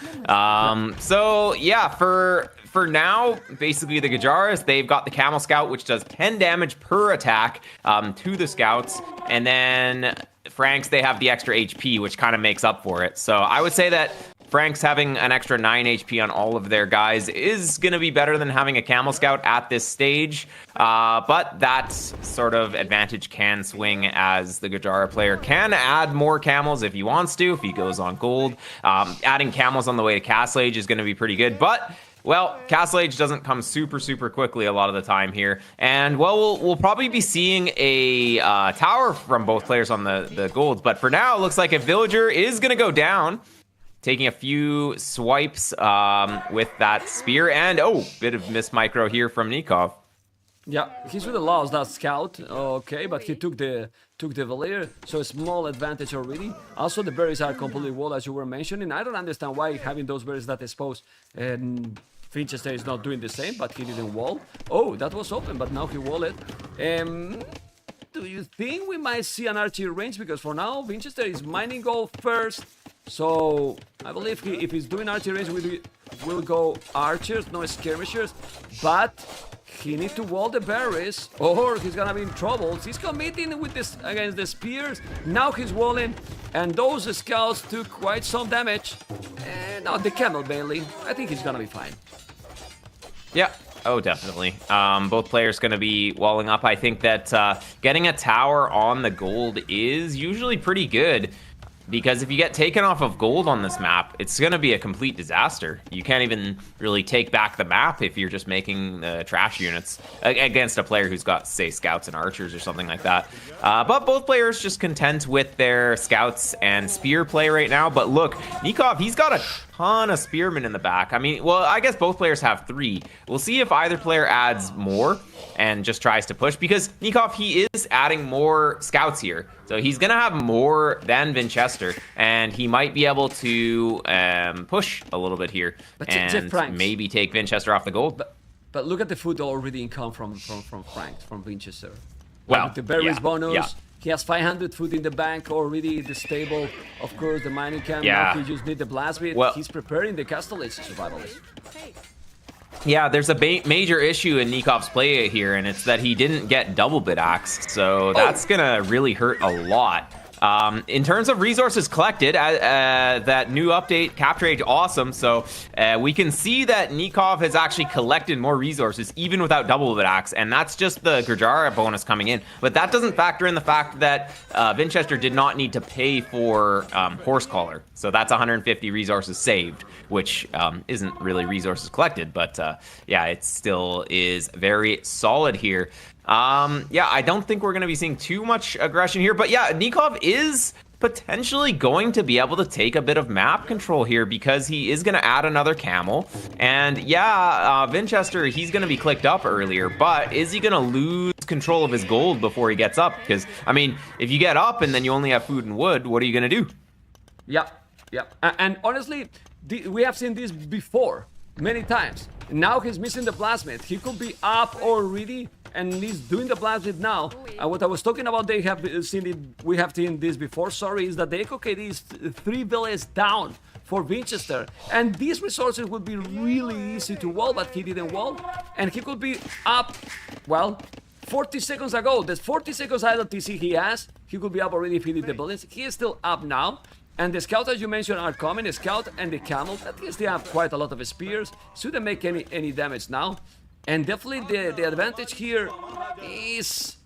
So yeah, for now, basically the Gujars, they've got the Camel Scout, which does 10 damage per attack to the scouts, and then Franks, they have the extra HP, which kind of makes up for it. So I would say that Franks having an extra 9 HP on all of their guys is going to be better than having a Camel Scout at this stage. But that sort of advantage can swing, as the Gajara player can add more camels if he wants to, if he goes on gold. Adding camels on the way to Castle Age is going to be pretty good. But well, Castle Age doesn't come super quickly a lot of the time here. And, well, we'll probably be seeing a tower from both players on the golds. But for now, it looks like a villager is going to go down, taking a few swipes with that spear. And, oh, bit of miss micro here from Nicov. Yeah, he's really lost that scout, okay, but he took the Villere, so a small advantage already. Also, the berries are completely walled, as you were mentioning. I don't understand why having those berries that exposed and Vinchester is not doing the same, but he didn't wall. Oh, that was open, but now he walled it. Do you think we might see an archery range? Because for now, Vinchester is mining gold first. So I believe if he's doing archery range, we'll go archers, no skirmishers. But he needs to wall the berries, or he's gonna be in trouble. He's committing with this against the spears. Now he's walling, and those scouts took quite some damage. And now the camel Bailey, I think he's gonna be fine. Yeah. Oh, definitely. Both players going to be walling up. I think that getting a tower on the gold is usually pretty good, because if you get taken off of gold on this map, it's going to be a complete disaster. You can't even really take back the map if you're just making trash units against a player who's got, say, scouts and archers or something like that. But both players just content with their scouts and spear play right now. But look, Nicov, he's got a ton of spearmen in the back. I mean, well, I guess both players have 3. We'll see if either player adds more and just tries to push, because Nicov, he is adding more scouts here. So he's going to have more than Vinchester, and he might be able to push a little bit here and maybe take Vinchester off the gold. But look at the food already income from Franks, from Vinchester. Well, with the berries bonus, he has 500 food in the bank already, the stable, of course, the mining camp. Now he just need the blast bit. Well, he's preparing the Castle Age survivalist. Yeah, there's a major issue in Nikov's play here, and it's that he didn't get double bit axed, so that's gonna really hurt a lot. In terms of resources collected, that new update, Capture Age, awesome. So we can see that Nicov has actually collected more resources, even without double bit axe, and that's just the Gurjara bonus coming in. But that doesn't factor in the fact that Vinchester did not need to pay for Horse Collar. So that's 150 resources saved, which isn't really resources collected, but yeah, it still is very solid here. Yeah, I don't think we're going to be seeing too much aggression here, but yeah, Nicov is potentially going to be able to take a bit of map control here, because he is going to add another camel. And yeah, Vinchester, he's going to be clicked up earlier, but is he going to lose control of his gold before he gets up? Because, I mean, if you get up and then you only have food and wood, what are you going to do? Yeah. And honestly, we have seen this before, many times. Now he's missing the plasmid. He could be up already, and he's doing the plasmid now. And what I was talking about, we have seen this before, sorry, is that the Echo KD is 3 villages down for Vinchester. And these resources would be really easy to wall, but he didn't wall. And he could be up, well, 40 seconds ago. There's 40 seconds idle TC he has. He could be up already if he did the buildings. He is still up now. And the scouts, as you mentioned, are coming. The scout and the camel, at least they have quite a lot of spears. Shouldn't make any damage now. And definitely the advantage here is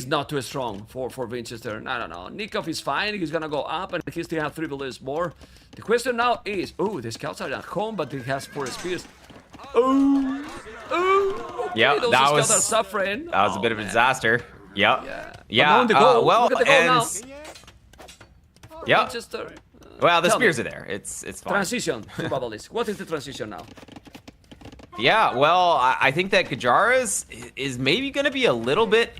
not too strong for Vinchester. I don't know. Nicov is fine. He's gonna go up, and he still has 3 villages more. The question now is, oh, the scouts are at home, but he has 4 spears. Oh, okay, yeah, those that scouts are suffering. That was a bit of a disaster. Yep. Yeah. Well, look at the goal now. Yeah. Well, the spears are there. It's fine. Transition to Bubbles. What is the transition now? Yeah, well, I think that Gajara's is maybe going to be a little bit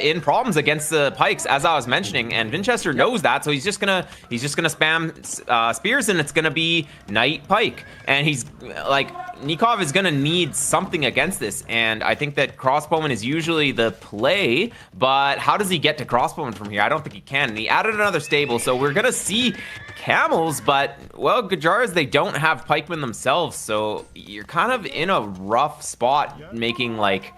in problems against the Pikes, as I was mentioning, and Vinchester knows that, so he's just gonna spam spears, and it's gonna be Knight Pike, and he's like, Nicov is gonna need something against this, and I think that crossbowman is usually the play, but how does he get to crossbowman from here? I don't think he can, and he added another stable, so we're gonna see camels, but, well, Gajara's, they don't have pikemen themselves, so you're kind of in a rough spot making, like,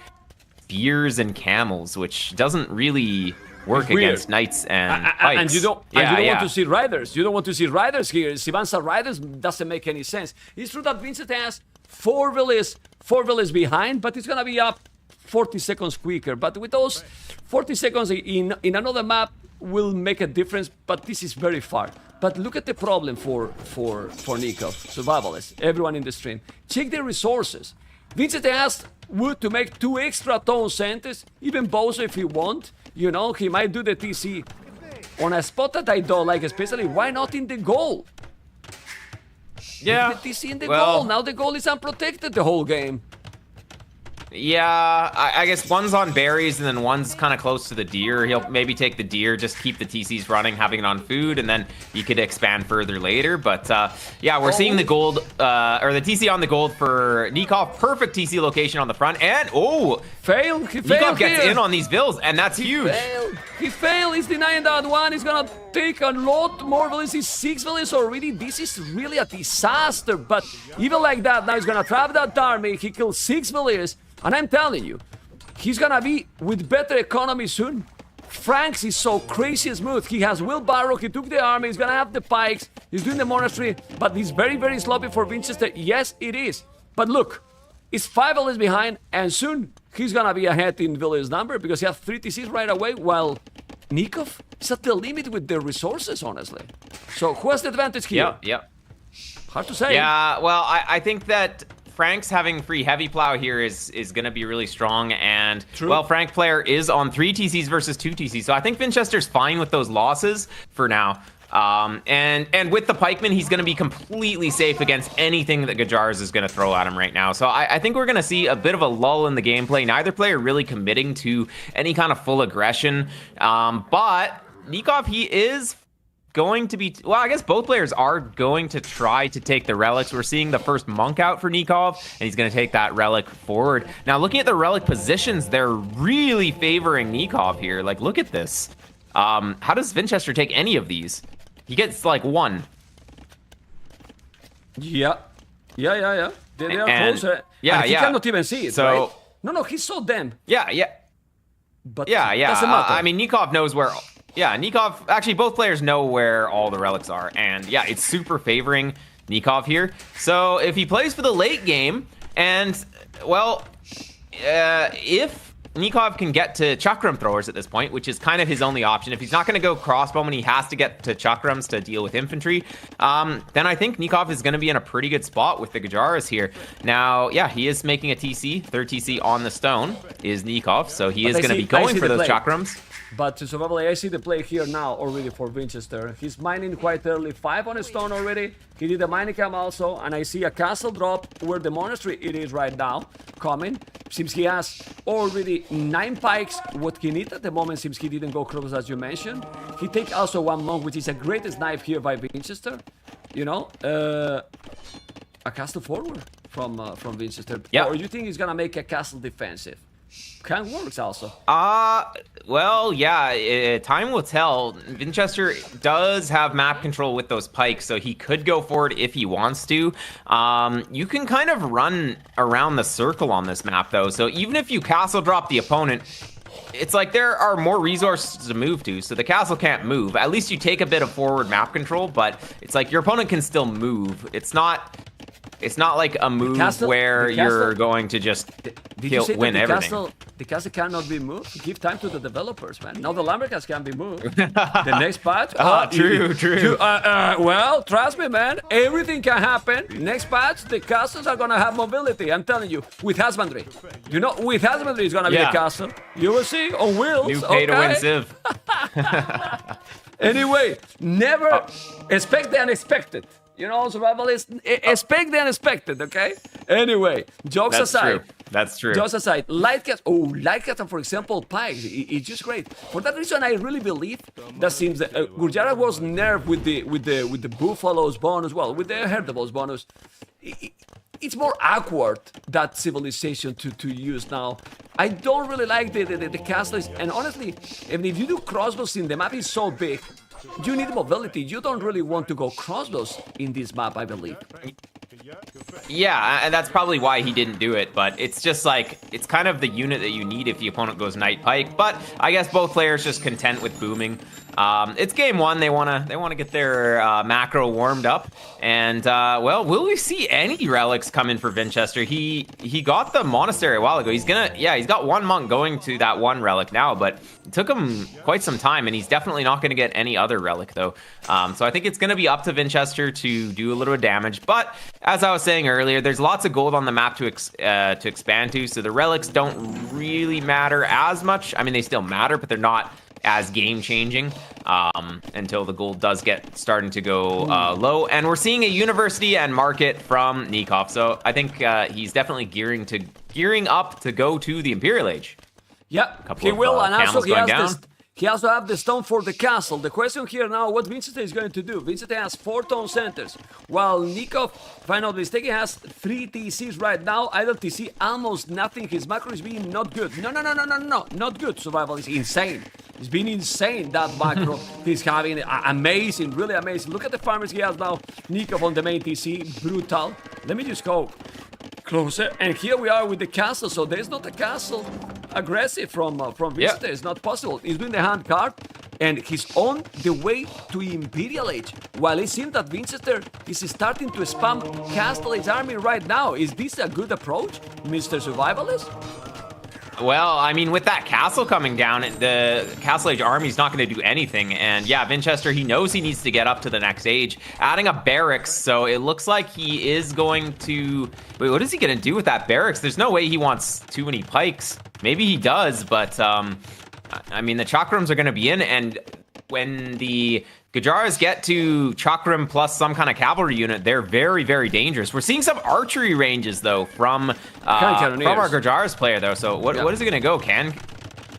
spears and camels, which doesn't really work against knights and pikes. And you don't want to see riders. You don't want to see riders here. Sivansa riders doesn't make any sense. It's true that Vinchester has 4 Villese behind, but it's gonna be up 40 seconds quicker. But with those 40 seconds in another map will make a difference, but this is very far. But look at the problem for Nicov, survivalists, everyone in the stream. Check their resources. Vinchester has wood to make 2 extra tone centers, even Bozo if he want. You know, he might do the TC on a spot that I don't like, especially why not in the goal? Yeah. The TC in the goal. Now the goal is unprotected the whole game. Yeah, I guess one's on berries and then one's kind of close to the deer. He'll maybe take the deer, just keep the TCs running, having it on food, and then you could expand further later. But yeah, we're seeing the gold, or the TC on the gold for Nicov. Perfect TC location on the front, and fail. He failed Nicov gets here. in on these bills, and that's huge. He failed. He's denying that one. He's gonna take a lot more Villese. He's 6 Villese already. This is really a disaster. But even like that, now he's gonna trap that army. He kills 6 Villese. And I'm telling you, he's gonna be with better economy soon. Franks is so crazy smooth. He has wheelbarrow, he took the army, he's gonna have the pikes, he's doing the monastery, but he's very, very sloppy for Vinchester. Yes, it is. But look, it's 5 Village behind, and soon he's gonna be ahead in Village number because he has 3 TCs right away, while Nicov is at the limit with their resources, honestly. So who has the advantage here? Yeah. Hard to say. Yeah, well, I think that Frank's having free heavy plow here is going to be really strong, and well, Frank player is on 3 TCs versus 2 TCs, so I think Vinchester's fine with those losses for now. And with the pikeman, he's going to be completely safe against anything that Gajars is going to throw at him right now. So I think we're going to see a bit of a lull in the gameplay. Neither player really committing to any kind of full aggression, but Nicov, he is going to be, well, I guess both players are going to try to take the relics. We're seeing the first monk out for Nicov, and he's going to take that relic forward. Now, looking at the relic positions, they're really favoring Nicov here. Like, look at this. How does Vinchester take any of these? He gets, like, 1. Yeah. They are closer. Yeah, and he cannot even see it, so, right? No, he saw them. Yeah. But doesn't matter. I mean, Nicov knows where... Yeah, Nicov, actually both players know where all the relics are, and yeah, it's super favoring Nicov here. So if he plays for the late game, and well, if Nicov can get to Chakram throwers at this point, which is kind of his only option, if he's not going to go crossbowman, he has to get to Chakrams to deal with infantry, then I think Nicov is going to be in a pretty good spot with the Gajaras here. Now, yeah, he is making a TC, 3rd TC on the stone is Nicov, so he is going to be going for those Chakrams. But to survival, I see the play here now already for Vinchester. He's mining quite early, 5 on a stone already. He did a mining camp also, and I see a castle drop where the monastery it is right now coming. Seems he has already 9 pikes. What he needs at the moment seems he didn't go close as you mentioned. He takes also 1 monk, which is a great snipe here by Vinchester. You know, a castle forward from Vinchester. Yeah. Or you think he's gonna make a castle defensive? Kind of works also. Well, yeah, time will tell. Vinchester does have map control with those pikes, so he could go forward if he wants to. You can kind of run around the circle on this map, though, so even if you castle drop the opponent, it's like there are more resources to move to, so the castle can't move. At least you take a bit of forward map control, but it's like your opponent can still move. It's not like a move where you're going to just win everything. The castle cannot be moved. Give time to the developers, man. Now the Lumbercats can be moved. The next patch. True. Well, trust me, man. Everything can happen. Next patch, the castles are gonna have mobility. I'm telling you, with husbandry. You know, with husbandry is gonna be a castle. You will see on wheels. New pay-to-win civ. Anyway, never expect the unexpected. You know, survivalists expect the unexpected, okay? Anyway, jokes aside. That's true. Jokes aside, Lightcat, for example, pikes, it's just great. For that reason, I really believe that since Gurjara was nerfed with the Buffalo's bonus, well, with the Herdables bonus, it's more awkward, that civilization to use now. I don't really like the castles, and honestly, even if you do crossbows in the map is so big, you need mobility. You don't really want to go crossbows in this map, I believe. Yeah, and that's probably why he didn't do it, but it's just like, it's kind of the unit that you need if the opponent goes Knight Pike, but I guess both players just content with booming. It's game one, they wanna get their macro warmed up, and well, will we see any relics come in for Vinchester? He got the monastery a while ago. He's got one monk going to that one relic now, but it took him quite some time, and he's definitely not gonna get any other relic though. So I think it's gonna be up to Vinchester to do a little bit of damage, but as I was saying earlier, there's lots of gold on the map to expand to, so the relics don't really matter as much. I mean, they still matter, but they're not as game-changing until the gold does get starting to go low. And we're seeing a university and market from Nicov, so I think he's definitely gearing up to go to the Imperial Age. Yeah, he will, and also he also have the stone for the castle. The question here now, what Vinchester is going to do? Vinchester has 4 town centers, while Nicov, if I'm not mistaken, has 3 TCs right now. Idle TC, almost nothing. His macro is being not good. No, not good. Survival is insane. It's been insane, that macro. He's having amazing, really amazing. Look at the farmers he has now. Nicov on the main TC, brutal. Let me just go closer, and here we are with the castle. So there's not a castle aggressive from Vinchester. It's not possible. He's doing the hand card, and he's on the way to Imperial Age. While it seems that Vinchester is starting to spam Castle Age army right now. Is this a good approach, Mr. Survivalist? Well, I mean, with that castle coming down, the Castle Age army is not going to do anything. And yeah, Vinchester, he knows he needs to get up to the next age. Adding a barracks, so it looks like he is going to... Wait, what is he going to do with that barracks? There's no way he wants too many pikes. Maybe he does, but I mean, the chakrams are going to be in, and when the Gujaras get to chakram plus some kind of cavalry unit, they're very, very dangerous. We're seeing some archery ranges though from our Gujaras player though. So what is it going to go? Can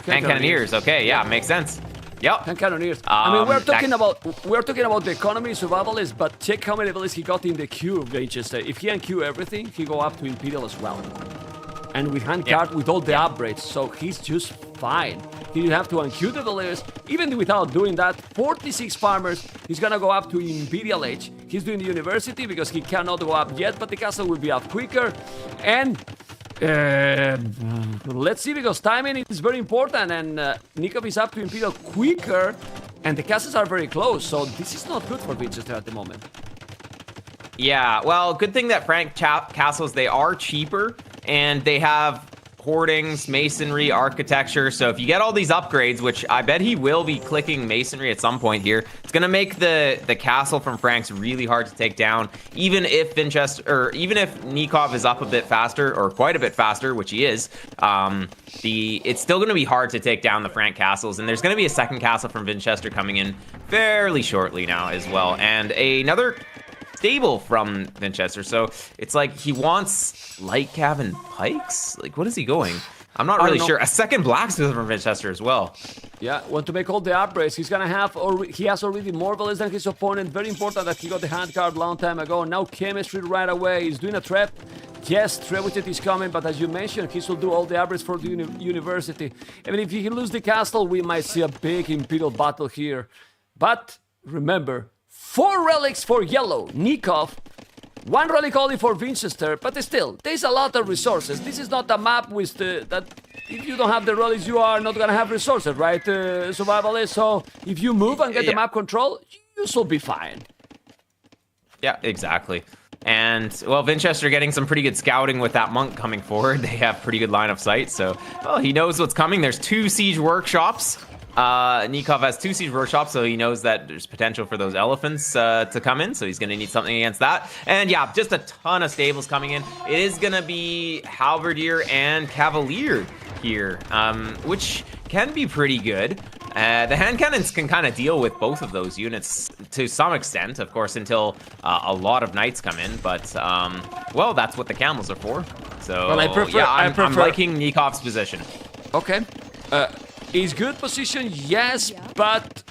cannoneers? Okay, yeah, makes sense. Yep. And cannoneers. I mean, we're talking about the economy survivalist, but check how many villas he got in the queue, Vinchester. If he unqueue everything, he go up to Imperial as well. And with hand card with all the upgrades, so he's just fine. He have to unqueue the villagers. Even without doing that, 46 farmers, he's gonna go up to Imperial Age. He's doing the university because he cannot go up yet, but the castle will be up quicker. And let's see, because timing is very important, and Nicov is up to Imperial quicker, and the castles are very close, so this is not good for Vinchester at the moment. Yeah, well, good thing that Frank castles, they are cheaper, and they have hoardings, masonry, architecture. So if you get all these upgrades, which I bet he will be clicking masonry at some point here, it's gonna make the castle from Frank's really hard to take down. Even if Vinchester, or even if Nicov is up a bit faster, or quite a bit faster, which he is, it's still gonna be hard to take down the Frank castles. And there's gonna be a second castle from Vinchester coming in fairly shortly now as well, and another stable from Vinchester. So it's like he wants light cabin pikes. Like, what is he going? I'm not really sure. A second blacksmith from Vinchester as well. Yeah, want to make all the upgrades. He's gonna have, or he has already more villas than his opponent. Very important that he got the hand card long time ago. Now chemistry right away. He's doing a trap. Yes, Trebuchet is coming, but as you mentioned, he will do all the upgrades for the university. Even if he lose the castle, we might see a big Imperial battle here. But remember, 4 relics for yellow, Nicov, 1 relic only for Vinchester, but still, there's a lot of resources. This is not a map with that if you don't have the relics, you are not gonna have resources, right, Survivalist? So if you move and get the map control, you should be fine. Yeah, exactly. And, well, Vinchester getting some pretty good scouting with that monk coming forward. They have pretty good line of sight, so, well, he knows what's coming. There's 2 siege workshops. Nicov has 2 siege workshops, so he knows that there's potential for those elephants to come in, so he's going to need something against that. And yeah, just a ton of stables coming in. It is going to be halberdier and cavalier here, which can be pretty good. The hand cannons can kind of deal with both of those units to some extent, of course, until a lot of knights come in, but well, that's what the camels are for. So well, I'm liking Nikov's position. Okay. Is good position, yes, but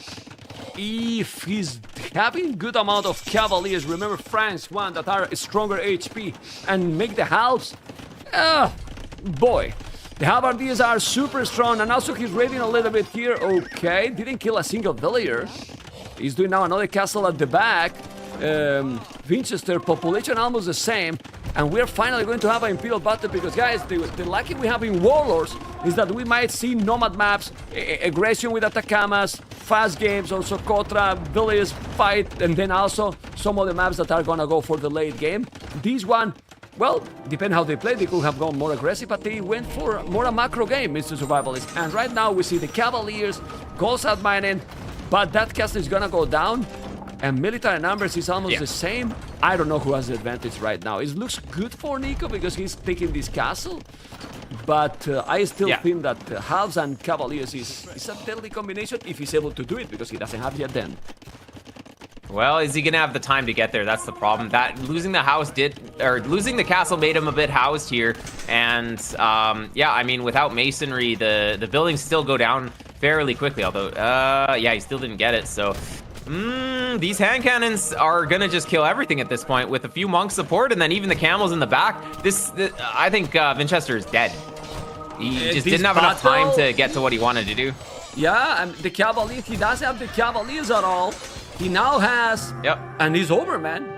if he's having good amount of cavaliers, remember Frank's one that are stronger HP and make the halves, boy, the halberdiers are super strong, and also he's raiding a little bit here. Okay, didn't kill a single villager. He's doing now another castle at the back. Vinchester population almost the same, And we're finally going to have an Imperial battle because, guys, the lucky we have in Warlords is that we might see Nomad maps, aggression with Atacamas, fast games on Socotra, Villese fight, and then also some of the maps that are gonna go for the late game. This one, well, depending how they play, they could have gone more aggressive, but they went for more a macro game, Mr. Survivalist. And right now we see the Cavaliers, goes out mining, but that castle is gonna go down. And military numbers is almost the same. I don't know who has the advantage right now. It looks good for Nicov because he's taking this castle. But I still think that Halves and Cavaliers is a deadly combination if he's able to do it because he doesn't have yet then. Well, is he gonna have the time to get there? That's the problem. That losing the castle made him a bit housed here. And yeah, I mean, without masonry, the buildings still go down fairly quickly. Although, yeah, he still didn't get it. So. These hand cannons are gonna just kill everything at this point with a few monk support and then even the camels in the back. I think Vinchester is dead. He just didn't have enough time to get to what he wanted to do. Yeah, and the Cavaliers, he doesn't have the Cavaliers at all. He now has, and he's over, man.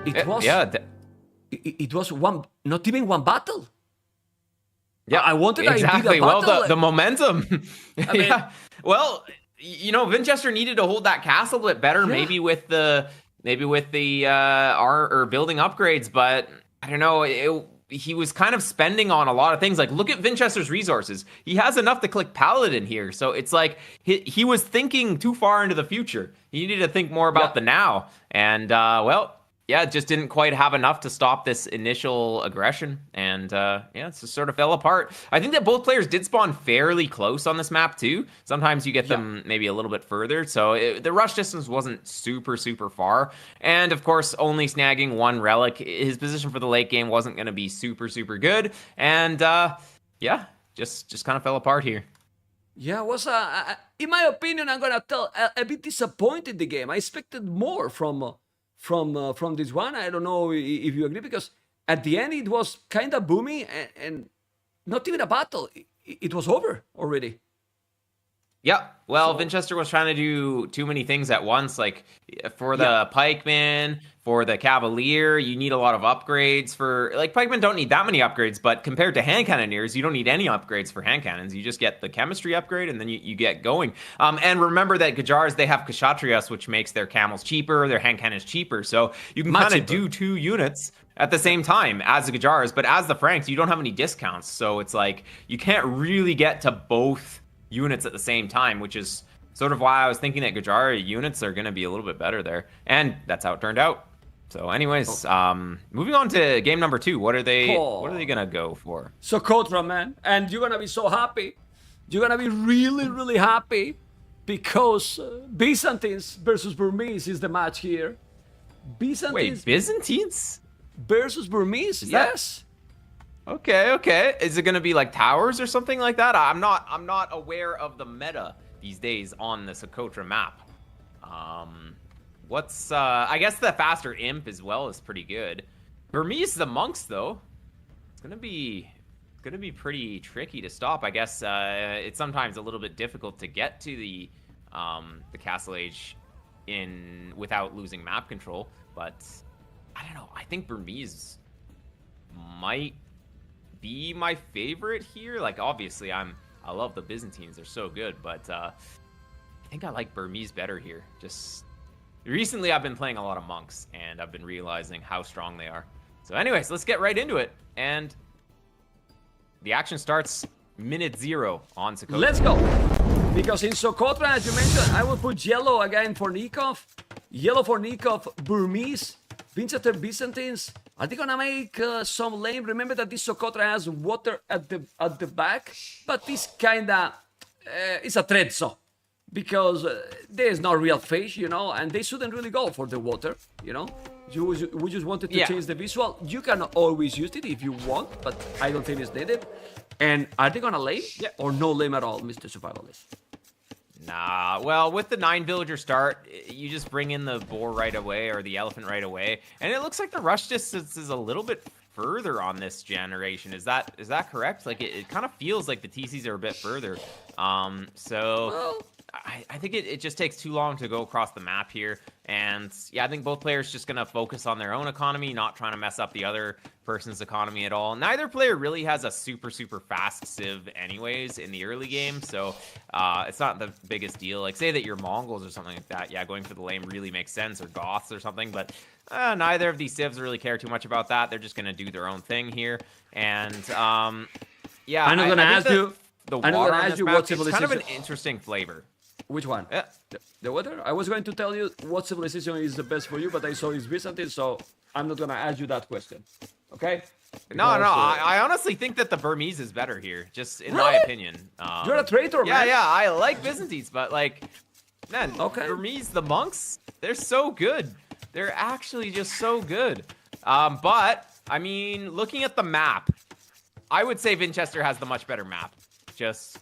It was one, not even one battle. Yeah, I wanted exactly. Well, the momentum. I mean, yeah. Well. You know, Vinchester needed to hold that castle a bit better, maybe with the building upgrades, but I don't know. He was kind of spending on a lot of things. Like, look at Vinchester's resources. He has enough to click Paladin here, so it's like he was thinking too far into the future. He needed to think more about the now, and well. Yeah, it just didn't quite have enough to stop this initial aggression. And yeah, it just sort of fell apart. I think that both players did spawn fairly close on this map too. Sometimes you get them maybe a little bit further. So the rush distance wasn't super, super far. And of course, only snagging one relic. His position for the late game wasn't going to be super, super good. And yeah, just kind of fell apart here. Yeah, it was, in my opinion, I'm going to tell, a bit disappointed in the game. I expected more from this one. I don't know if you agree, because at the end it was kind of boomy and not even a battle. It was over already. Yeah, well, Vinchester was trying to do too many things at once. Like for the pikemen, for the cavalier, you need a lot of upgrades. For like pikemen don't need that many upgrades, but compared to hand cannoneers, you don't need any upgrades for hand cannons. You just get the chemistry upgrade and then you get going. And remember that Gajars, they have Kshatriyas, which makes their camels cheaper, their hand cannons cheaper. So you can kind of do 2 units at the same time as the Gajars, but as the Franks, you don't have any discounts. So it's like you can't really get to both units at the same time, which is sort of why I was thinking that Gajara units are going to be a little bit better there. And that's how it turned out. So anyways, moving on to game number 2. What are they going to go for? Socotra, man. And you're going to be so happy. You're going to be really, really happy because Byzantines versus Burmese is the match here. Wait, Byzantines? Versus Burmese? Yes. Okay. Is it gonna be like towers or something like that? I'm not aware of the meta these days on the Socotra map. What's I guess the faster imp as well is pretty good. Burmese, the monks though, it's gonna be pretty tricky to stop. I guess it's sometimes a little bit difficult to get to the castle age without losing map control. But I don't know. I think Burmese might be my favorite here. Like obviously I love the Byzantines, they're so good, but I think I like Burmese better here. Just recently I've been playing a lot of monks and I've been realizing how strong they are. So anyways, let's get right into it, and the action starts minute 0 on Socotra. Let's go, because in Socotra, as you mentioned, I will put yellow again for Nicov, yellow for Nicov, Burmese, Vinchester, Byzantines. Are they gonna make some lane? Remember that this Socotra has water at the back, but this kinda it's a threat zone because there's no real fish, you know, and they shouldn't really go for the water, you know. We just wanted to change the visual. You can always use it if you want, but I don't think it's needed. And are they gonna lane or no lane at all, Mr. Survivalist? Nah, well, with the 9 villager start, you just bring in the boar right away or the elephant right away, and it looks like the rush distance is a little bit further on this generation. Is that correct? Like it kind of feels like the TCs are a bit further. So I think it just takes too long to go across the map here. And yeah, I think both players just going to focus on their own economy, not trying to mess up the other person's economy at all. Neither player really has a super fast civ anyways in the early game, so it's not the biggest deal. Like, say that you're Mongols or something like that, yeah, going for the lane really makes sense, or Goths or something, but neither of these civs really care too much about that. They're just going to do their own thing here. And yeah, I'm not going to ask you. The I'm water going to on ask this you map, what it's civilization. kind of an interesting flavor. Which one? Yeah. The water? I was going to tell you what civilization is the best for you, but I saw it's Byzantine, so I'm not going to ask you that question. Okay? No, I honestly think that the Burmese is better here, just in my Really? opinion. You're a traitor, man. Yeah, I like Byzantines, but like, man, Okay. Burmese, the monks, they're so good. They're actually just so good. But, I mean, looking at the map, I would say Vinchester has the much better map. Just,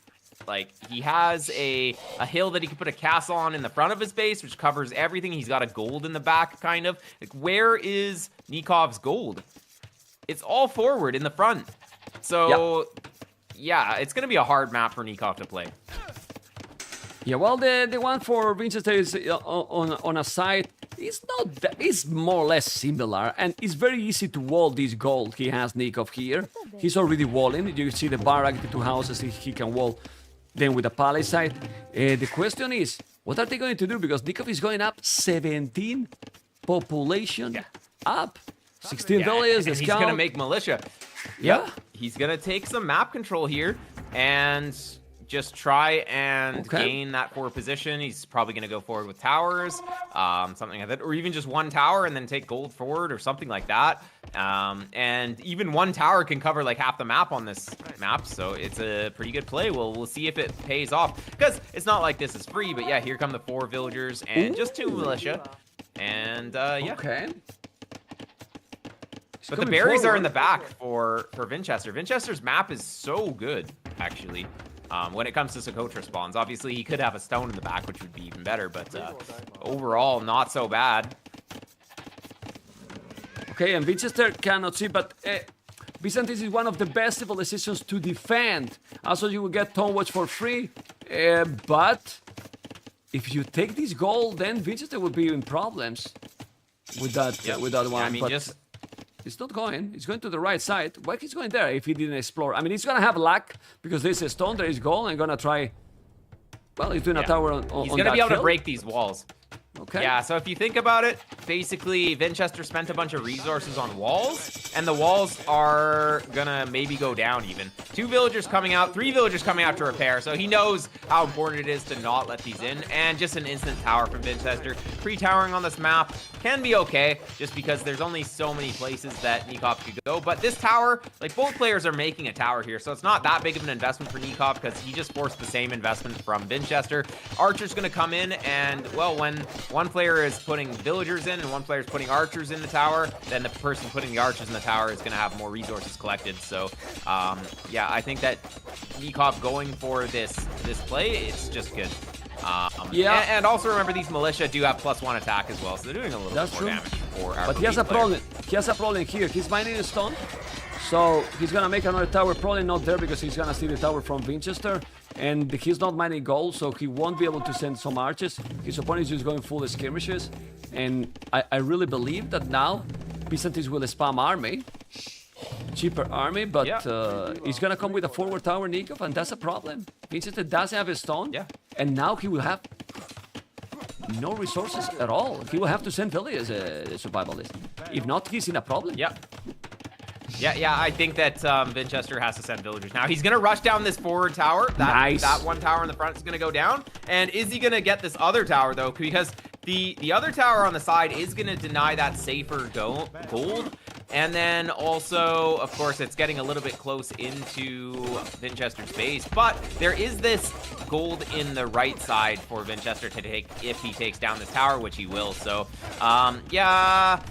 like, he has a hill that he can put a castle on in the front of his base, which covers everything. He's got a gold in the back, kind of. Like, where is Nikov's gold? It's all forward in the front. So, yeah, it's going to be a hard map for Nicov to play. Yeah, well, the one for Vinchester is on a side. It's not that, it's more or less similar, and it's very easy to wall this gold he has, Nicov, here. He's already walling. You see the barrack, the two houses he can wall. Then with the palisade. The question is, what are they going to do? Because Nicov is going up 17 population up. 16 villages, and he's going to make militia. Yeah. He's going to take some map control here and just try and gain that forward position. He's probably going to go forward with towers, something like that, or even just one tower and then take gold forward or something like that. And even one tower can cover like half the map on this map, so it's a pretty good play. We'll see if it pays off, because it's not like this is free, but yeah, here come the 4 villagers and just 2 militia. And yeah. Okay. But the berries are in the back for Vinchester. Vinchester's map is so good, actually. When it comes to Socotra spawns, obviously he could have a stone in the back, which would be even better, but overall, not so bad. Okay, and Vinchester cannot see, but Byzantine is one of the best civilizations to defend. Also, you will get Tonewatch for free, but if you take this gold, then Vinchester will be in problems with that one. Yeah, I mean, but just... It's not going. It's going to the right side. Why he's going there if he didn't explore? I mean, he's going to have luck because there's a stone, there is gold, and going to try... Well, he's doing a tower on He's going to be able hill. to break these walls. Okay. Yeah, so if you think about it, basically, Vinchester spent a bunch of resources on walls, and the walls are gonna maybe go down even. 2 villagers coming out, 3 villagers coming out to repair, so he knows how important it is to not let these in, and just an instant tower from Vinchester. Pre-towering on this map can be okay, just because there's only so many places that Nicov could go, but this tower, like, both players are making a tower here, so it's not that big of an investment for Nicov, because he just forced the same investment from Vinchester. Archer's gonna come in, and, well, when one player is putting villagers in and one player is putting archers in the tower, then the person putting the archers in the tower is going to have more resources collected. So, yeah, I think that Nicov going for this play, it's just good. And also remember, these militia do have +1 attack as well, so they're doing a little bit more damage for our But he has a problem. He has a problem here. He's mining a stone, so he's gonna make another tower. Probably not there because he's gonna see the tower from Vinchester, and he's not mining gold, so he won't be able to send some archers. His opponent is just going full skirmishes, and I really believe that now Byzantines will spam army, cheaper army, but he's gonna come with a forward tower, Nicov, and that's a problem. Vinchester doesn't have a stone, and now he will have no resources at all. He will have to send Villese as a survivalist. If not, he's in a problem. Yeah, I think that Vinchester has to send villagers. Now, he's going to rush down this forward tower. That one tower in the front is going to go down. And is he going to get this other tower, though? Because the other tower on the side is going to deny that safer gold. And then also, of course, it's getting a little bit close into Vinchester's base. But there is this gold in the right side for Vinchester to take if he takes down this tower, which he will. So, yeah...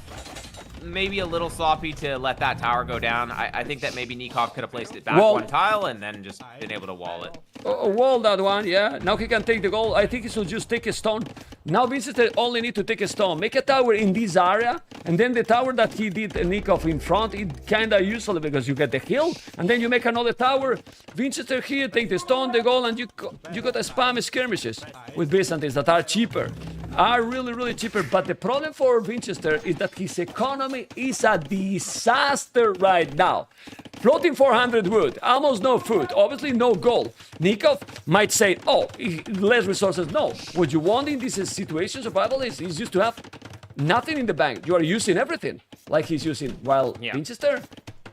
maybe a little sloppy to let that tower go down. I think that maybe Nicov could have placed it back one tile and then just been able to wall it. Wall that one, yeah. Now he can take the goal. I think he should just take a stone Now Vinchester only need to take a stone, make a tower in this area, and then the tower that he did Nicov in front, it kinda useful because you get the hill, and then you make another tower. Vinchester here, take the stone, the gold, and you gotta spam skirmishes with Byzantines that are cheaper. Are really cheaper, but the problem for Vinchester is that his economy is a disaster right now. Floating 400 wood, almost no food, obviously no gold. Nicov might say, oh, less resources. No, what you want in this situation, survival is just to have nothing in the bank. You are using everything like he's using, while Vinchester,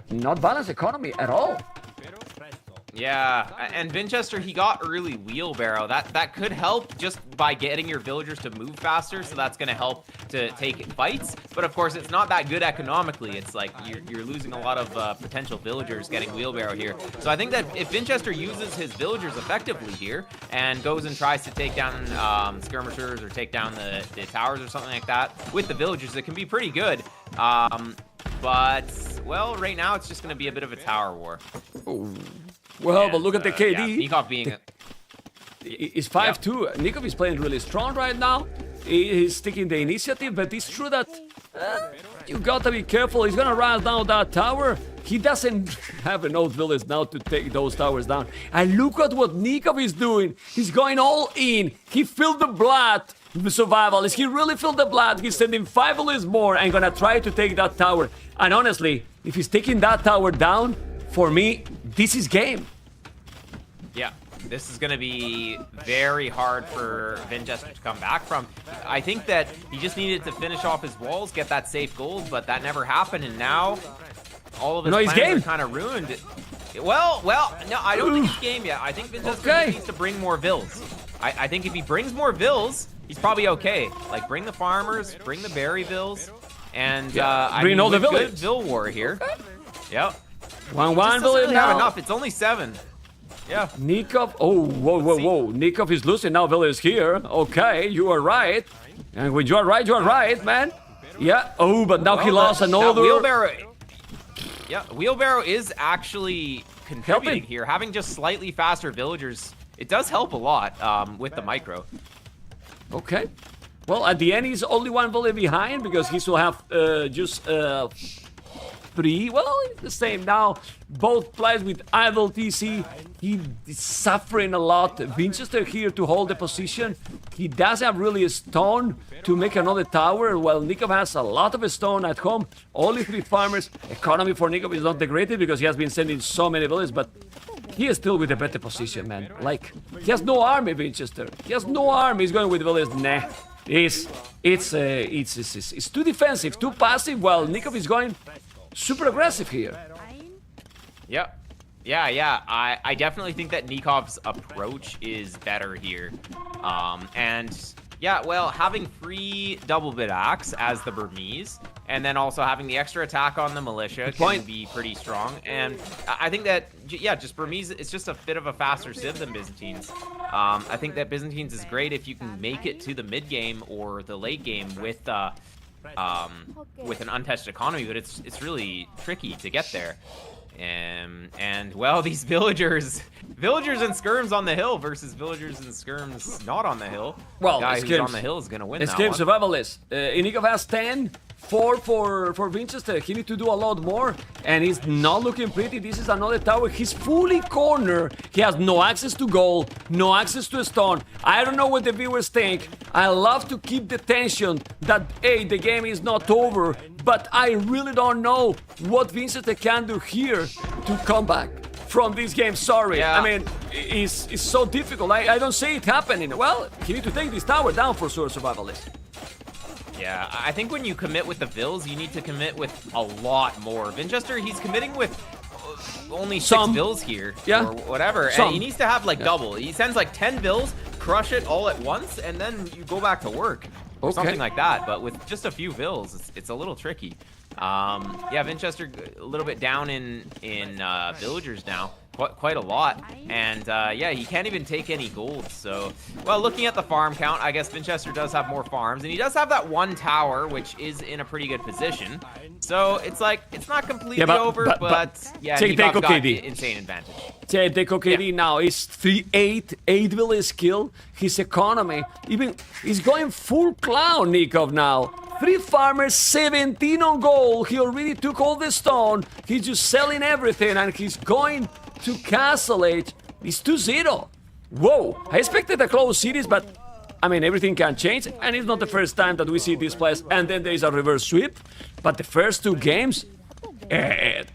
not balanced economy at all. Yeah, and Vinchester, he got early wheelbarrow. That could help just by getting your villagers to move faster, so that's going to help to take fights. But of course, it's not that good economically. It's like you're losing a lot of potential villagers getting wheelbarrow here. So I think that if Vinchester uses his villagers effectively here and goes and tries to take down skirmishers or take down the towers or something like that with the villagers, it can be pretty good. But, well, right now it's just going to be a bit of a tower war. Ooh. Well, but look at the KD. Yeah, Nicov being... It's 5-2. Nicov is playing really strong right now. He's taking the initiative, but it's true that you gotta be careful. He's gonna rise down that tower. He doesn't have enough village now to take those towers down. And look at what Nicov is doing. He's going all in. He filled the blood. The survival is he really filled the blood. He's sending 5 villages more and gonna try to take that tower. And honestly, if he's taking that tower down, for me, this is game. Yeah, this is going to be very hard for Vinchester to come back from. I think that he just needed to finish off his walls, get that safe gold, but that never happened, and now all of his plans are kind of ruined. Well, no, I don't think it's game yet. I think Vinchester needs to bring more vills. I think if he brings more vills, he's probably okay. Like, bring the farmers, bring the berry vills, and bring all the village. Good vill war here. Yep. 1-1 village really now. Have enough. It's only 7. Yeah. Nicov. Oh, whoa. Nicov is losing now. Village here. Okay, you are right. And when you are right, man. Yeah. Oh, but now he lost another. Wheelbarrow. Yeah, wheelbarrow is actually contributing here. Having just slightly faster villagers, it does help a lot with the micro. Okay. Well, at the end, he's only 1 village behind because he still have just 3. Well, it's the same now. Both plays with idle TC. He is suffering a lot. Vinchester here to hold the position. He does have really a stone to make another tower, while Nicov has a lot of stone at home. Only 3 farmers. Economy for Nicov is not the greatest because he has been sending so many villages, but he is still with a better position, man. Like, he has no army, Vinchester. He has no army. He's going with villages. Nah. It's too defensive, too passive, while Nicov is going super aggressive here. Yep. Yeah. I definitely think that Nikov's approach is better here. And yeah, well, having free double bit axe as the Burmese, and then also having the extra attack on the militia can be pretty strong. And I think that, yeah, just Burmese, it's just a bit of a faster civ than Byzantines. I think that Byzantines is great if you can make it to the mid game or the late game with an untouched economy, but it's really tricky to get there. And well, these villagers and skirms on the hill versus villagers and skirms not on the hill. Well, the guy who's on the hill is gonna win that one. Survivalist. Nicov has 10, 4 for Vinchester. He needs to do a lot more, and he's not looking pretty. This is another tower. He's fully cornered. He has no access to gold, no access to stone. I don't know what the viewers think. I love to keep the tension that, hey, the game is not over, but I really don't know what Vinchester can do here to come back from this game. Sorry. Yeah. I mean, it's so difficult. I don't see it happening. Well, he needs to take this tower down for sure, Survivalist. Yeah, I think when you commit with the vills, you need to commit with a lot more. Vinchester, he's committing with only 6 vills here, or whatever, and he needs to have like double. He sends like 10 vills, crush it all at once, and then you go back to work or something like that. But with just a few vills, it's a little tricky. Yeah, Vinchester a little bit down in villagers now. quite a lot. And yeah, he can't even take any gold. So, well, looking at the farm count, I guess Vinchester does have more farms. And he does have that one tower, which is in a pretty good position. So it's like, it's not completely over, but yeah, take Nikov's got KD. insane advantage. Take KD now. He's 3-8, 8 Villese skill. His economy, even he's going full clown, Nicov now. 3 farmers, 17 on gold. He already took all the stone. He's just selling everything and he's going to Castle Age. It's 2-0. Whoa, I expected a close series, but I mean, everything can change, and it's not the first time that we see this place, and then there is a reverse sweep. But the first 2 games,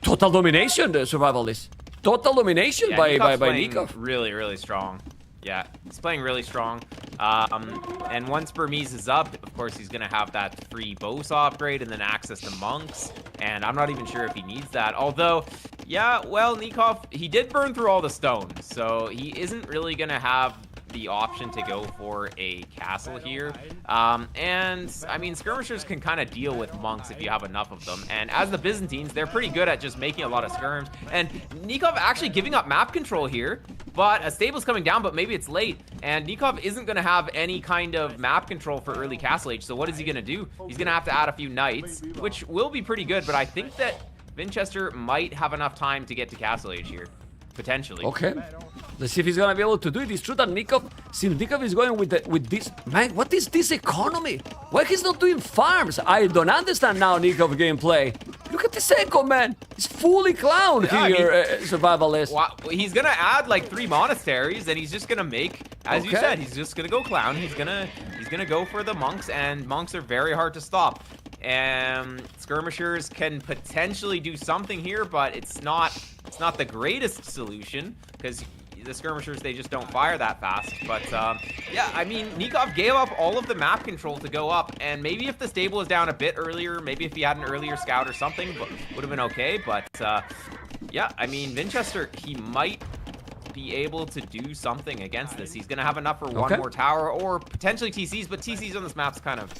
total domination, the survivalist. Total domination by Nicov. Really, really strong. Yeah, he's playing really strong. And once Burmese is up, of course, he's going to have that free bow saw upgrade and then access to monks. And I'm not even sure if he needs that. Although, yeah, well, Nicov, he did burn through all the stones. So he isn't really going to have the option to go for a castle here. And, I mean, skirmishers can kind of deal with monks if you have enough of them. And as the Byzantines, they're pretty good at just making a lot of skirms. And Nicov actually giving up map control here. But a stable's coming down, but maybe it's late. And Nicov isn't going to have any kind of map control for early Castle Age. So what is he going to do? He's going to have to add a few knights, which will be pretty good. But I think that Vinchester might have enough time to get to Castle Age here. Potentially. Okay. Let's see if he's going to be able to do it. It's true that Nicov, since Nicov is going with this... Man, what is this economy? Why he's not doing farms? I don't understand now Nicov gameplay. Look at the second, man. He's fully clown here, survivalist. Wow. He's going to add like 3 monasteries, and he's just going to make, as you said, he's just going to go clown. He's gonna go for the monks, and monks are very hard to stop. And skirmishers can potentially do something here, but it's not the greatest solution, because the skirmishers, they just don't fire that fast. But yeah, I mean, Nicov gave up all of the map control to go up, and maybe if the stable was down a bit earlier, maybe if he had an earlier scout or something, would have been okay. But yeah, I mean, Vinchester, he might be able to do something against this. He's going to have enough for one more tower, or potentially TCs, but TCs on this map's kind of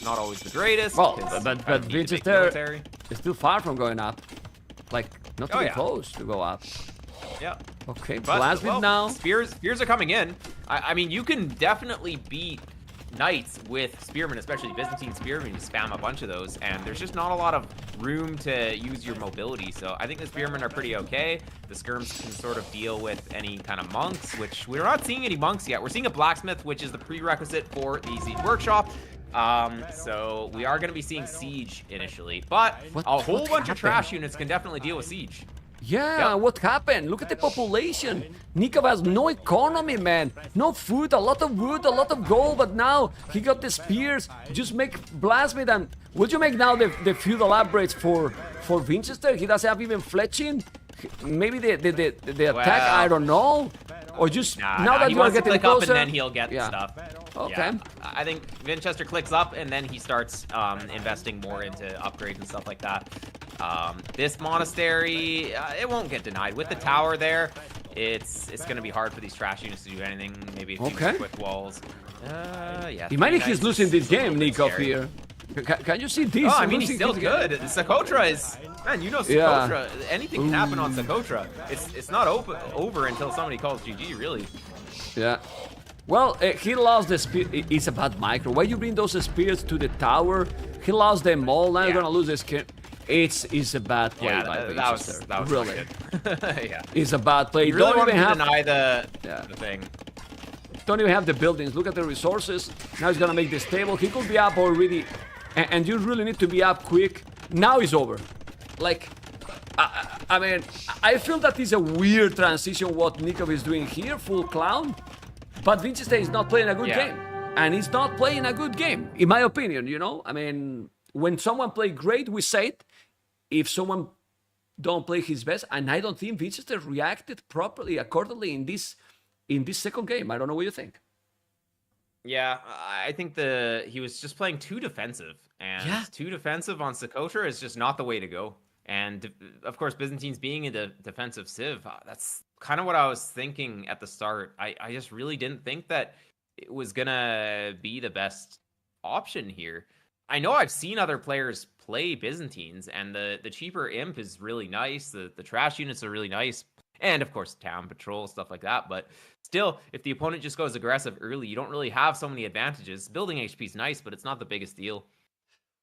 not always the greatest. Well, but Vinchester is still far from going up. Like, not even close to go up. Yeah. Okay, but, Plasmid now. Spears are coming in. I mean, you can definitely beat knights with spearmen, especially Byzantine spearmen. You spam a bunch of those, and there's just not a lot of room to use your mobility. So I think the spearmen are pretty okay. The skirms can sort of deal with any kind of monks, which we're not seeing any monks yet. We're seeing a blacksmith, which is the prerequisite for the siege workshop. So we are going to be seeing siege initially, but a whole bunch of trash units can definitely deal with siege. Yeah, what happened? Look at the population. Nicov has no economy, man. No food, a lot of wood, a lot of gold, but now he got the spears. Just make Plasmid, and would you make now the feudal upgrades for Vinchester? He doesn't have even fletching. Maybe the attack, I don't know. Or just now that you are getting click closer, up and then he'll get stuff. Okay. Yeah. I think Vinchester clicks up and then he starts investing more into upgrades and stuff like that. This monastery, it won't get denied. With the tower there, it's going to be hard for these trash units to do anything. Maybe a few quick walls. Yeah. Imagine he's losing this game, Nicov here. Can you see this? Oh, I mean, he's still good. Socotra is... Man, you know Socotra. Yeah. Anything can happen on Socotra. It's not over until somebody calls GG, really. Yeah. Well, he lost the spear. It's about micro. Why you bring those spears to the tower? He lost them all. Now you're gonna lose his skin. It's a bad play by Vinchester. That was really good. Yeah. It's a bad play. You really don't even have to deny the thing. Don't even have the buildings. Look at the resources. Now he's gonna make this table. He could be up already, and you really need to be up quick. Now it's over. Like, I mean, I feel that is a weird transition what Nicov is doing here, full clown. But Vinchester is not playing a good game. And he's not playing a good game, in my opinion, you know? I mean, when someone play great, we say it. If someone don't play his best, and I don't think Vinchester reacted properly, accordingly in this second game. I don't know what you think. Yeah, I think he was just playing too defensive. And too defensive on Socotra is just not the way to go. And, of course, Byzantines being in the defensive civ, that's kind of what I was thinking at the start. I just really didn't think that it was going to be the best option here. I know I've seen other players play Byzantines, and the cheaper imp is really nice. The trash units are really nice. And of course, town patrol, stuff like that. But still, if the opponent just goes aggressive early, you don't really have so many advantages. Building HP is nice, but it's not the biggest deal.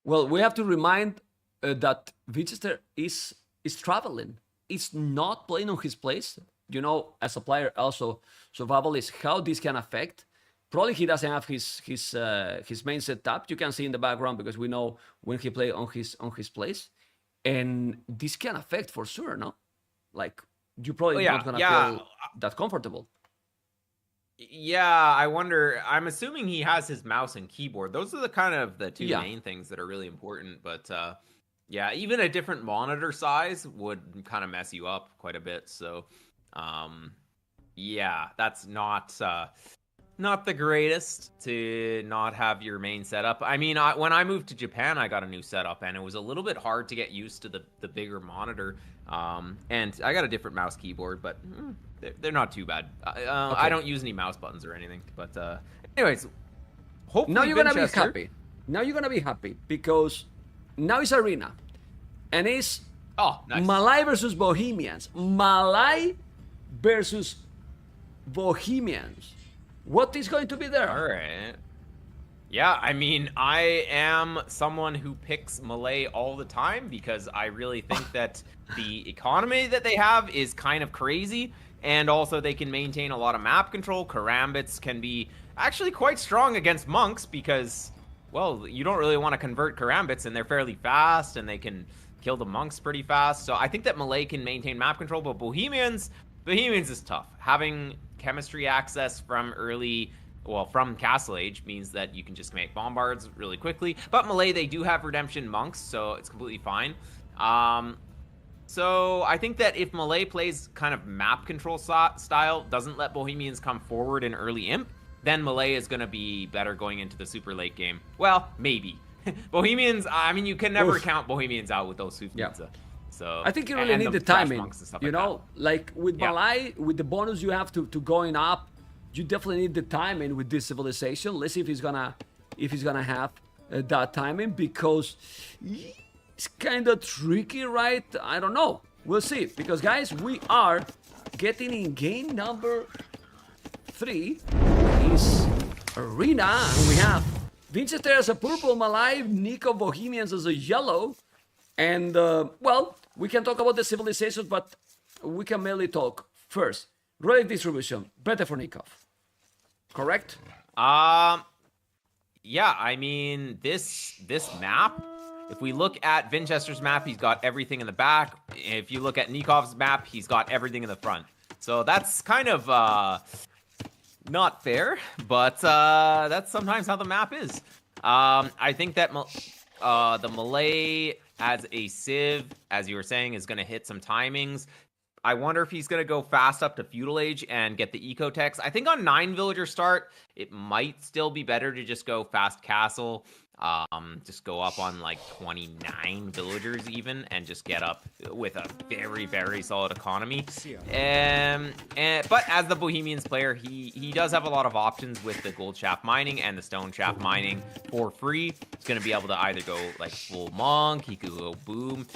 Well, we have to remind that Vinchester is traveling. It's not playing on his place. You know, as a player, also survival is how this can affect. Probably he doesn't have his main setup. You can see in the background because we know when he play on his place, and this can affect for sure. No, like you probably not gonna feel that comfortable. Yeah, I wonder. I'm assuming he has his mouse and keyboard. Those are the two main things that are really important. But yeah, even a different monitor size would kind of mess you up quite a bit. So yeah, that's not the greatest to not have your main setup. I mean, when I moved to Japan, I got a new setup, and it was a little bit hard to get used to the bigger monitor. And I got a different mouse keyboard, but they're not too bad. Okay. I don't use any mouse buttons or anything. But anyways, hopefully now you're gonna be happy. Now you're gonna be happy because now it's arena, and it's nice. Malay versus Bohemians. Malay versus Bohemians. What is going to be there? All right. Yeah, I mean, I am someone who picks Malay all the time because I really think that the economy that they have is kind of crazy, and also they can maintain a lot of map control. Karambits can be actually quite strong against monks because, well, you don't really want to convert Karambits, and they're fairly fast, and they can kill the monks pretty fast. So I think that Malay can maintain map control, but Bohemians is tough. Having chemistry access from from Castle Age means that you can just make bombards really quickly. But Malay, they do have Redemption monks, so it's completely fine. So I think that if Malay plays kind of map control style, doesn't let Bohemians come forward in early imp, then Malay is going to be better going into the super late game. Well, maybe. Bohemians, I mean, you can never count Bohemians out with those Sufnitsa. Yeah. So I think you really need the timing. You know, like with Malay, with the bonus you have to going up, you definitely need the timing with this civilization. Let's see if he's gonna have that timing, because it's kind of tricky, right? I don't know. We'll see, because guys, we are getting in game number 3 is arena, and we have Vinchester as a purple, Malay, Nicov, Bohemians as a yellow. And, well, we can talk about the civilizations, but we can mainly talk first. Relic distribution, better for Nicov. Correct? Yeah, I mean, this map, if we look at Vinchester's map, he's got everything in the back. If you look at Nikov's map, he's got everything in the front. So that's kind of not fair, but that's sometimes how the map is. I think that the Malay as a civ, as you were saying, is going to hit some timings. I wonder if he's going to go fast up to Feudal Age and get the Ecotex. I think on 9 villager start, it might still be better to just go fast castle. Just go up on like 29 villagers even, and just get up with a very, very solid economy. But as the Bohemians player, he does have a lot of options with the gold shaft mining and the stone shaft mining for free. He's going to be able to either go like full monk, he could go boom.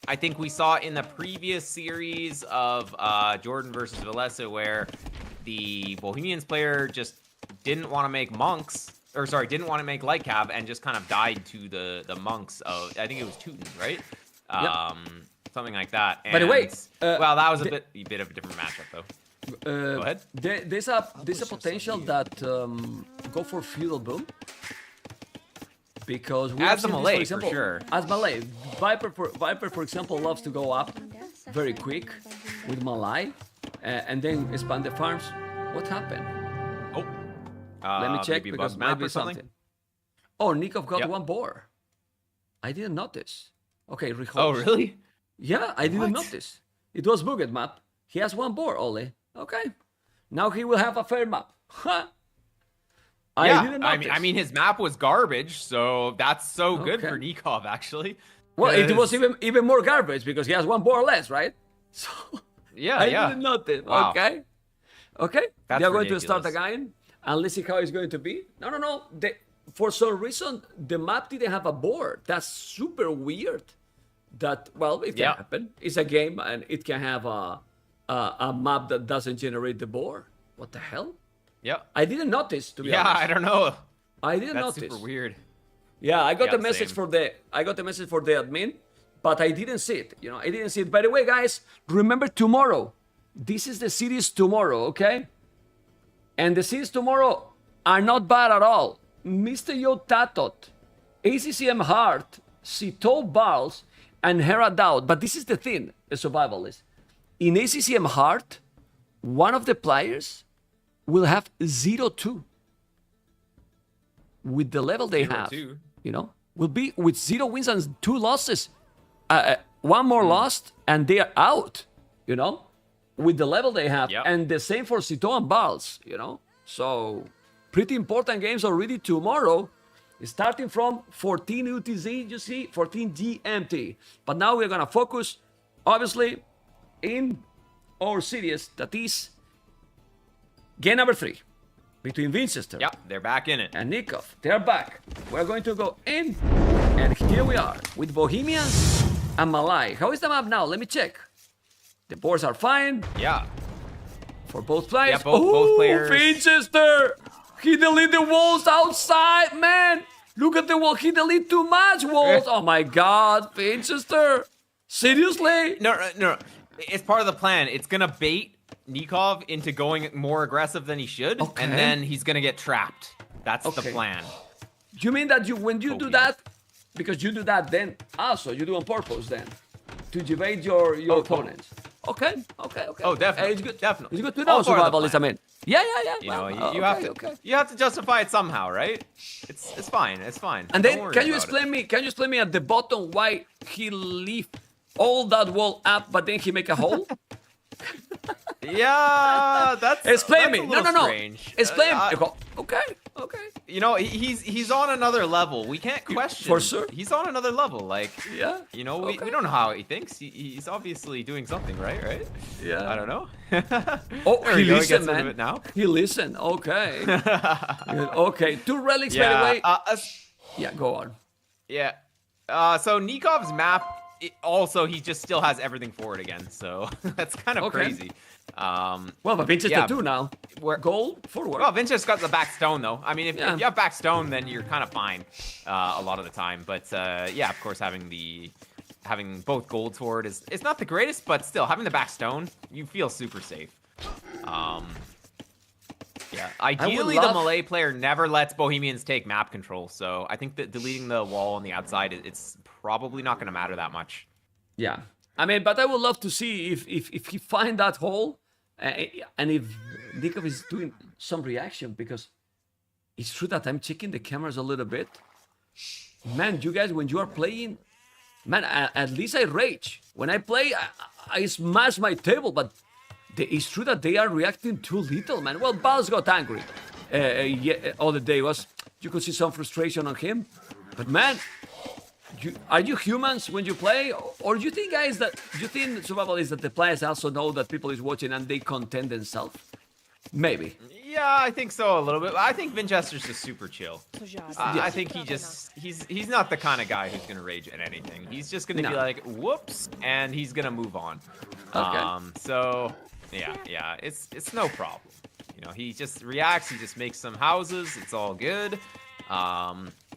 I think we saw in the previous series of Jordan versus Villese where the Bohemians player just didn't want to make monks, or sorry, didn't want to make light cav, and just kind of died to the monks of, I think it was Teuton, right? Something like that. And, by the way, well, that was a bit of a different matchup though. Go ahead. There's a potential that go for feudal boom. Because we as a Malay, for example, for sure. As Malay, Viper, for example, loves to go up very quick with Malay, and then expand the farms. What happened? Oh, let me check, because maybe something. Oh, Nicov got one boar. I didn't notice. Okay, rehost. Oh, really? Yeah, I didn't notice. It was bugged map. He has one boar only. Okay, now he will have a fair map. Huh? I mean, his map was garbage, so that's so good for Nicov, actually. Well, it was even more garbage because he has one boar less, right? So yeah, I didn't notice. Wow. Okay. That's They're going ridiculous. to start again, and let's see how it's going to be. No. For some reason, the map didn't have a board. That's super weird. That, well, it can happen. It's a game, and it can have a map that doesn't generate the board. What the hell? Yep. I didn't notice, to be Yeah, honest. I don't know. I didn't That's notice. super weird. Yeah, I got Yeah, the message same. for the admin, but I didn't see it. You know, I didn't see it. By the way, guys, remember tomorrow. This is the series tomorrow, okay? And the series tomorrow are not bad at all. Mr. Yo Tatot, ACCM Hart, Cito Barles, and Hera Dowd. But this is the thing, the survivalist. In ACCM Hart, one of the players will have 0-2. With the level they have, 0-2. you know, will be with 0 wins and 2 losses. One more lost and they are out, you know, with the level they have. Yep. And the same for Cito and Barles, you know. So pretty important games already tomorrow, starting from 14 UTC, you see, 14 GMT. But now we're going to focus, obviously, in our series, that is game number 3 between Vinchester. Yep, they're back in it. And Nicov. They're back. We're going to go in. And here we are with Bohemia and Malay. How is the map now? Let me check. The boards are fine Yeah. for both players. Yeah, both players. Vinchester! He deleted the walls outside, man! Look at the wall. He deleted too much walls. Oh my god, Vinchester! Seriously? No. It's part of the plan. It's gonna bait Nicov into going more aggressive than he should, Okay. and then he's gonna get trapped. That's the Okay. plan. You mean that when you do Bohemia. that, because you do that then, so you do on purpose then, to debate your opponents. Okay. Oh, definitely. It's good. Definitely. It's good to know, All part of the survivalist. I plan. mean, yeah. You know, Well, you have okay, to okay. you have to justify it somehow, right? It's fine. It's fine. And Don't then, worry can you about it. explain me? Can you explain me at the bottom why he leave all that wall up, but then he make a hole? Yeah, that's Explain that's me. a little No. strange. Explain. Uh, Okay. You know, he's on another level. We can't question. For sure. He's on another level. Like, Yeah. you know, Okay. we don't know how he thinks. He's obviously doing something, right? Yeah. I don't know. Oh, There he we go, listened, gets rid of man. it now. He listened. Okay. Okay. 2 relics, by the Yeah. way. Yeah. Go on. Yeah. So Nikov's map, he just still has everything for it again. So that's kind of Okay. crazy. Well, but Vinchester yeah, too now. Goal forward. Well, Vince's got the back stone though. I mean, if Yeah. you have back stone, then you're kind of fine a lot of the time. But yeah, of course, having both golds for it is not the greatest, but still having the back stone, you feel super safe. Yeah, ideally the Malay player never lets Bohemians take map control, so I think that deleting the wall on the outside, it's probably not going to matter that much. Yeah, I mean, but I would love to see if he find that hole, and if Nicov is doing some reaction, because it's true that I'm checking the cameras a little bit. Man, you guys, when you are playing, man, at least I rage. When I play, I smash my table, but it's true that they are reacting too little, man. Well, Bals got angry all the day. You could see some frustration on him, but man. Are you humans when you play, or do you think, guys, that survival is that the players also know that people is watching and they content themselves? Maybe. Yeah, I think so a little bit. I think Vinchester's just super chill. I think he's not the kind of guy who's gonna rage at anything. He's just gonna be like, whoops, and he's gonna move on. Okay. So yeah, it's no problem. You know, he just reacts. He just makes some houses. It's all good.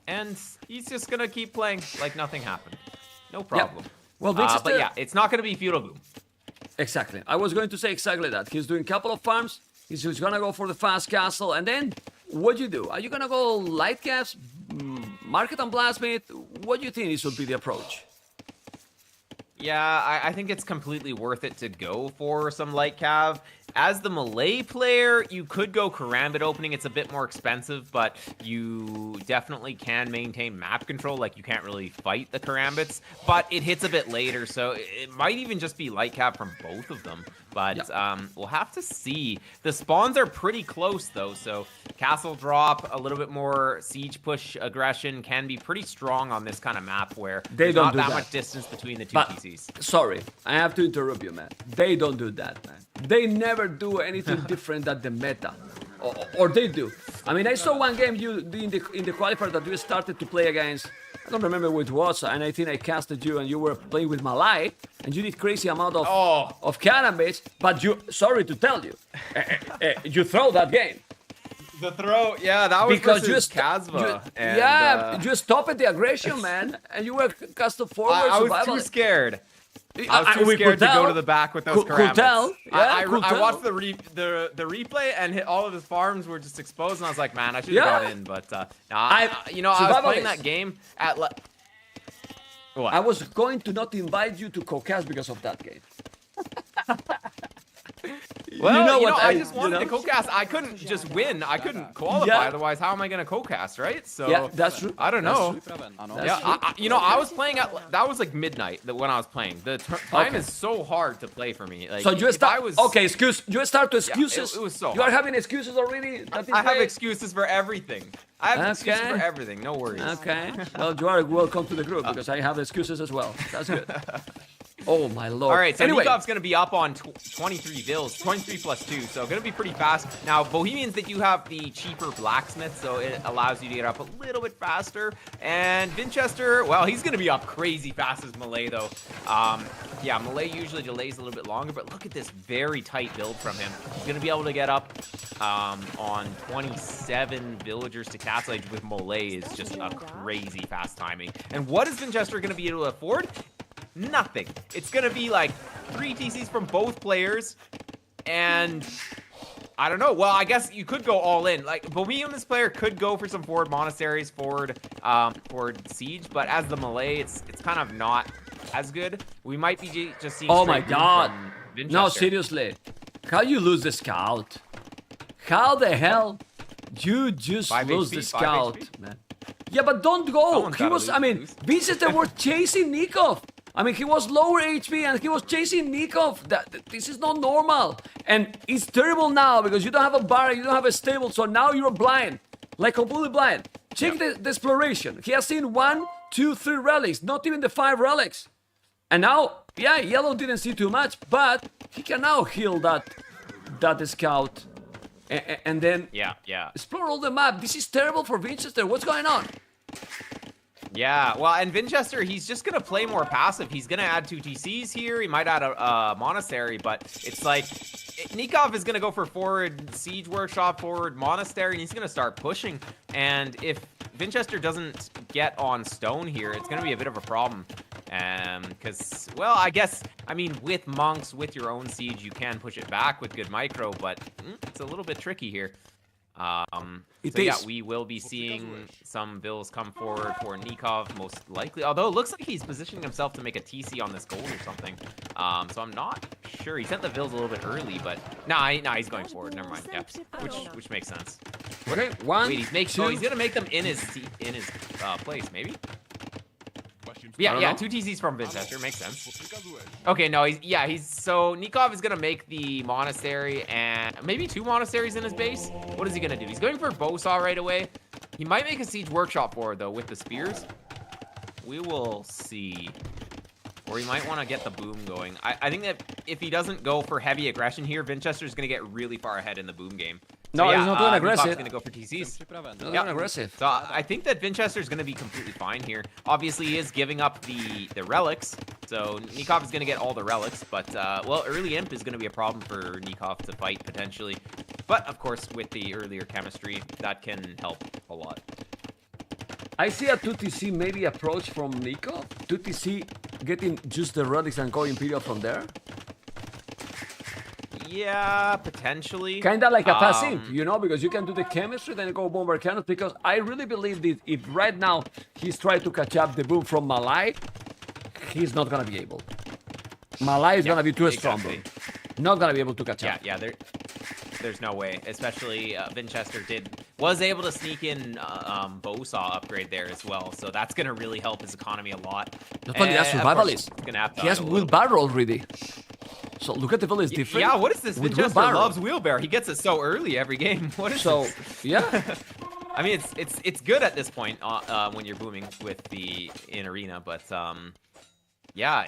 And he's just gonna keep playing like nothing happened. No problem. Yeah. Well, Vinchester, but yeah, it's not gonna be Feudal Boom. Exactly. I was going to say exactly that. He's doing a couple of farms. He's just gonna go for the fast castle, and then what do you do? Are you gonna go light caps, market and blacksmith? What do you think should be the approach? Yeah, I think it's completely worth it to go for some light cav. As the Malay player, you could go Karambit opening. It's a bit more expensive, but you definitely can maintain map control. Like, you can't really fight the Karambits, but it hits a bit later, so it might even just be light cav from both of them. But we'll have to see. The spawns are pretty close, though, so castle drop, a little bit more siege push aggression can be pretty strong on this kind of map where there's not that much distance between the two PCs. Sorry, I have to interrupt you, man. They don't do that, man. They never do anything different than the meta. Or they do. I mean, I saw one game you in the qualifier that you started to play against don't remember which was, and I think I casted you, and you were playing with Malai, and you did crazy amount of cannabis, but you, sorry to tell you, you throw that game. The throw, yeah, that was because versus Kazma. You stopped the aggression, man, and you were cast forward. I was too scared. I was too scared to go to the back with those Karamas. I watched the replay, and all of his farms were just exposed, and I was like, man, I should have got in, but I was playing that game at. What? I was going to not invite you to co-cast because of that game. Well, I just wanted to co-cast. I couldn't just win. I couldn't qualify. Otherwise, how am I going to co-cast, right? So yeah, that's true. I don't know. I was playing at that was like midnight when I was playing. The time is so hard to play for me. Like, so you start. You start to excuses. It was so. You are having excuses already. I have excuses for everything. I have excuses for everything. No worries. Okay. Well, you are welcome to the group because I have excuses as well. That's good. Oh my lord. All right, so anyway. Nikov's going to be up on 23 vills, 23 plus 2, so going to be pretty fast. Now, Bohemians, they do have the cheaper blacksmith, so it allows you to get up a little bit faster. And Vinchester, well, he's going to be up crazy fast as Malay, though. Yeah, Malay usually delays a little bit longer, but look at this very tight build from him. He's going to be able to get up on 27 villagers to Castle Age with Malay is just a crazy fast timing. And what is Vinchester going to be able to afford? Nothing. It's going to be like 3 TCs from both players, and I don't know. Well, I guess you could go all in. Like, Bohemian's player could go for some forward monasteries, forward siege, but as the Malay, it's kind of not as good. We might be just seeing. Oh my god! No, seriously, how you lose the scout? How the hell you just lose the scout, man? Yeah, but don't go. He was. I mean, Vinchester were chasing Nicov. I mean, he was lower HP and he was chasing Nicov. This is not normal. And it's terrible now because you don't have a bar, you don't have a stable, so now you're blind. Like completely blind. Check the exploration. He has seen 1, 2, 3 relics, not even the 5 relics. And now, yeah, yellow didn't see too much, but he can now heal that scout. And then explore all the map. This is terrible for Vinchester. What's going on? Yeah, well, and Vinchester, he's just going to play more passive. He's going to add 2 TCs here. He might add a monastery, but it's like Nicov is going to go for forward siege workshop, forward monastery, and he's going to start pushing. And if Vinchester doesn't get on stone here, it's going to be a bit of a problem. Because, well, I guess, I mean, with monks, with your own siege, you can push it back with good micro, but it's a little bit tricky here. Yeah, we will be seeing some bills come forward for Nicov, most likely. Although it looks like he's positioning himself to make a TC on this gold or something. So I'm not sure. He sent the bills a little bit early, but nah, he's going forward. Never mind. Yeah, which makes sense. Okay, 1, Wait, he's gonna make them in his place, maybe. Yeah, 2 TCs from Vinchester, makes sense. Okay, no, so Nicov is gonna make the monastery and maybe 2 monasteries in his base. What is he gonna do? He's going for bow saw right away. He might make a siege workshop forward though with the spears. We will see. Or he might want to get the boom going. I think that if he doesn't go for heavy aggression here, Vinchester's gonna get really far ahead in the boom game. No, he's not doing aggressive. He's gonna go for TCs. Not doing aggressive. So I think that Vinchester's gonna be completely fine here. Obviously, he is giving up the relics, so Nicov is gonna get all the relics. But well, early imp is gonna be a problem for Nicov to fight potentially. But of course, with the earlier chemistry, that can help a lot. I see a 2TC maybe approach from Nicov. 2TC getting just the relics and go Imperial from there. Yeah, potentially. Kind of like a pass imp, you know, because you can do the chemistry, then go bomber cannons. Because I really believe that if right now he's trying to catch up the boom from Malay, he's not gonna be able. Malay is gonna be too strong. Not gonna be able to catch up. Yeah, there's no way. Especially Vinchester was able to sneak in Bowsaw upgrade there as well, so that's gonna really help his economy a lot. Not only that, survivalist. He has wheelbarrow already. So look at the village different. Yeah, what is this? Vinchester loves wheelbarrow. He gets it so early every game. What is this? Yeah. I mean, it's good at this point when you're booming with in arena, but yeah,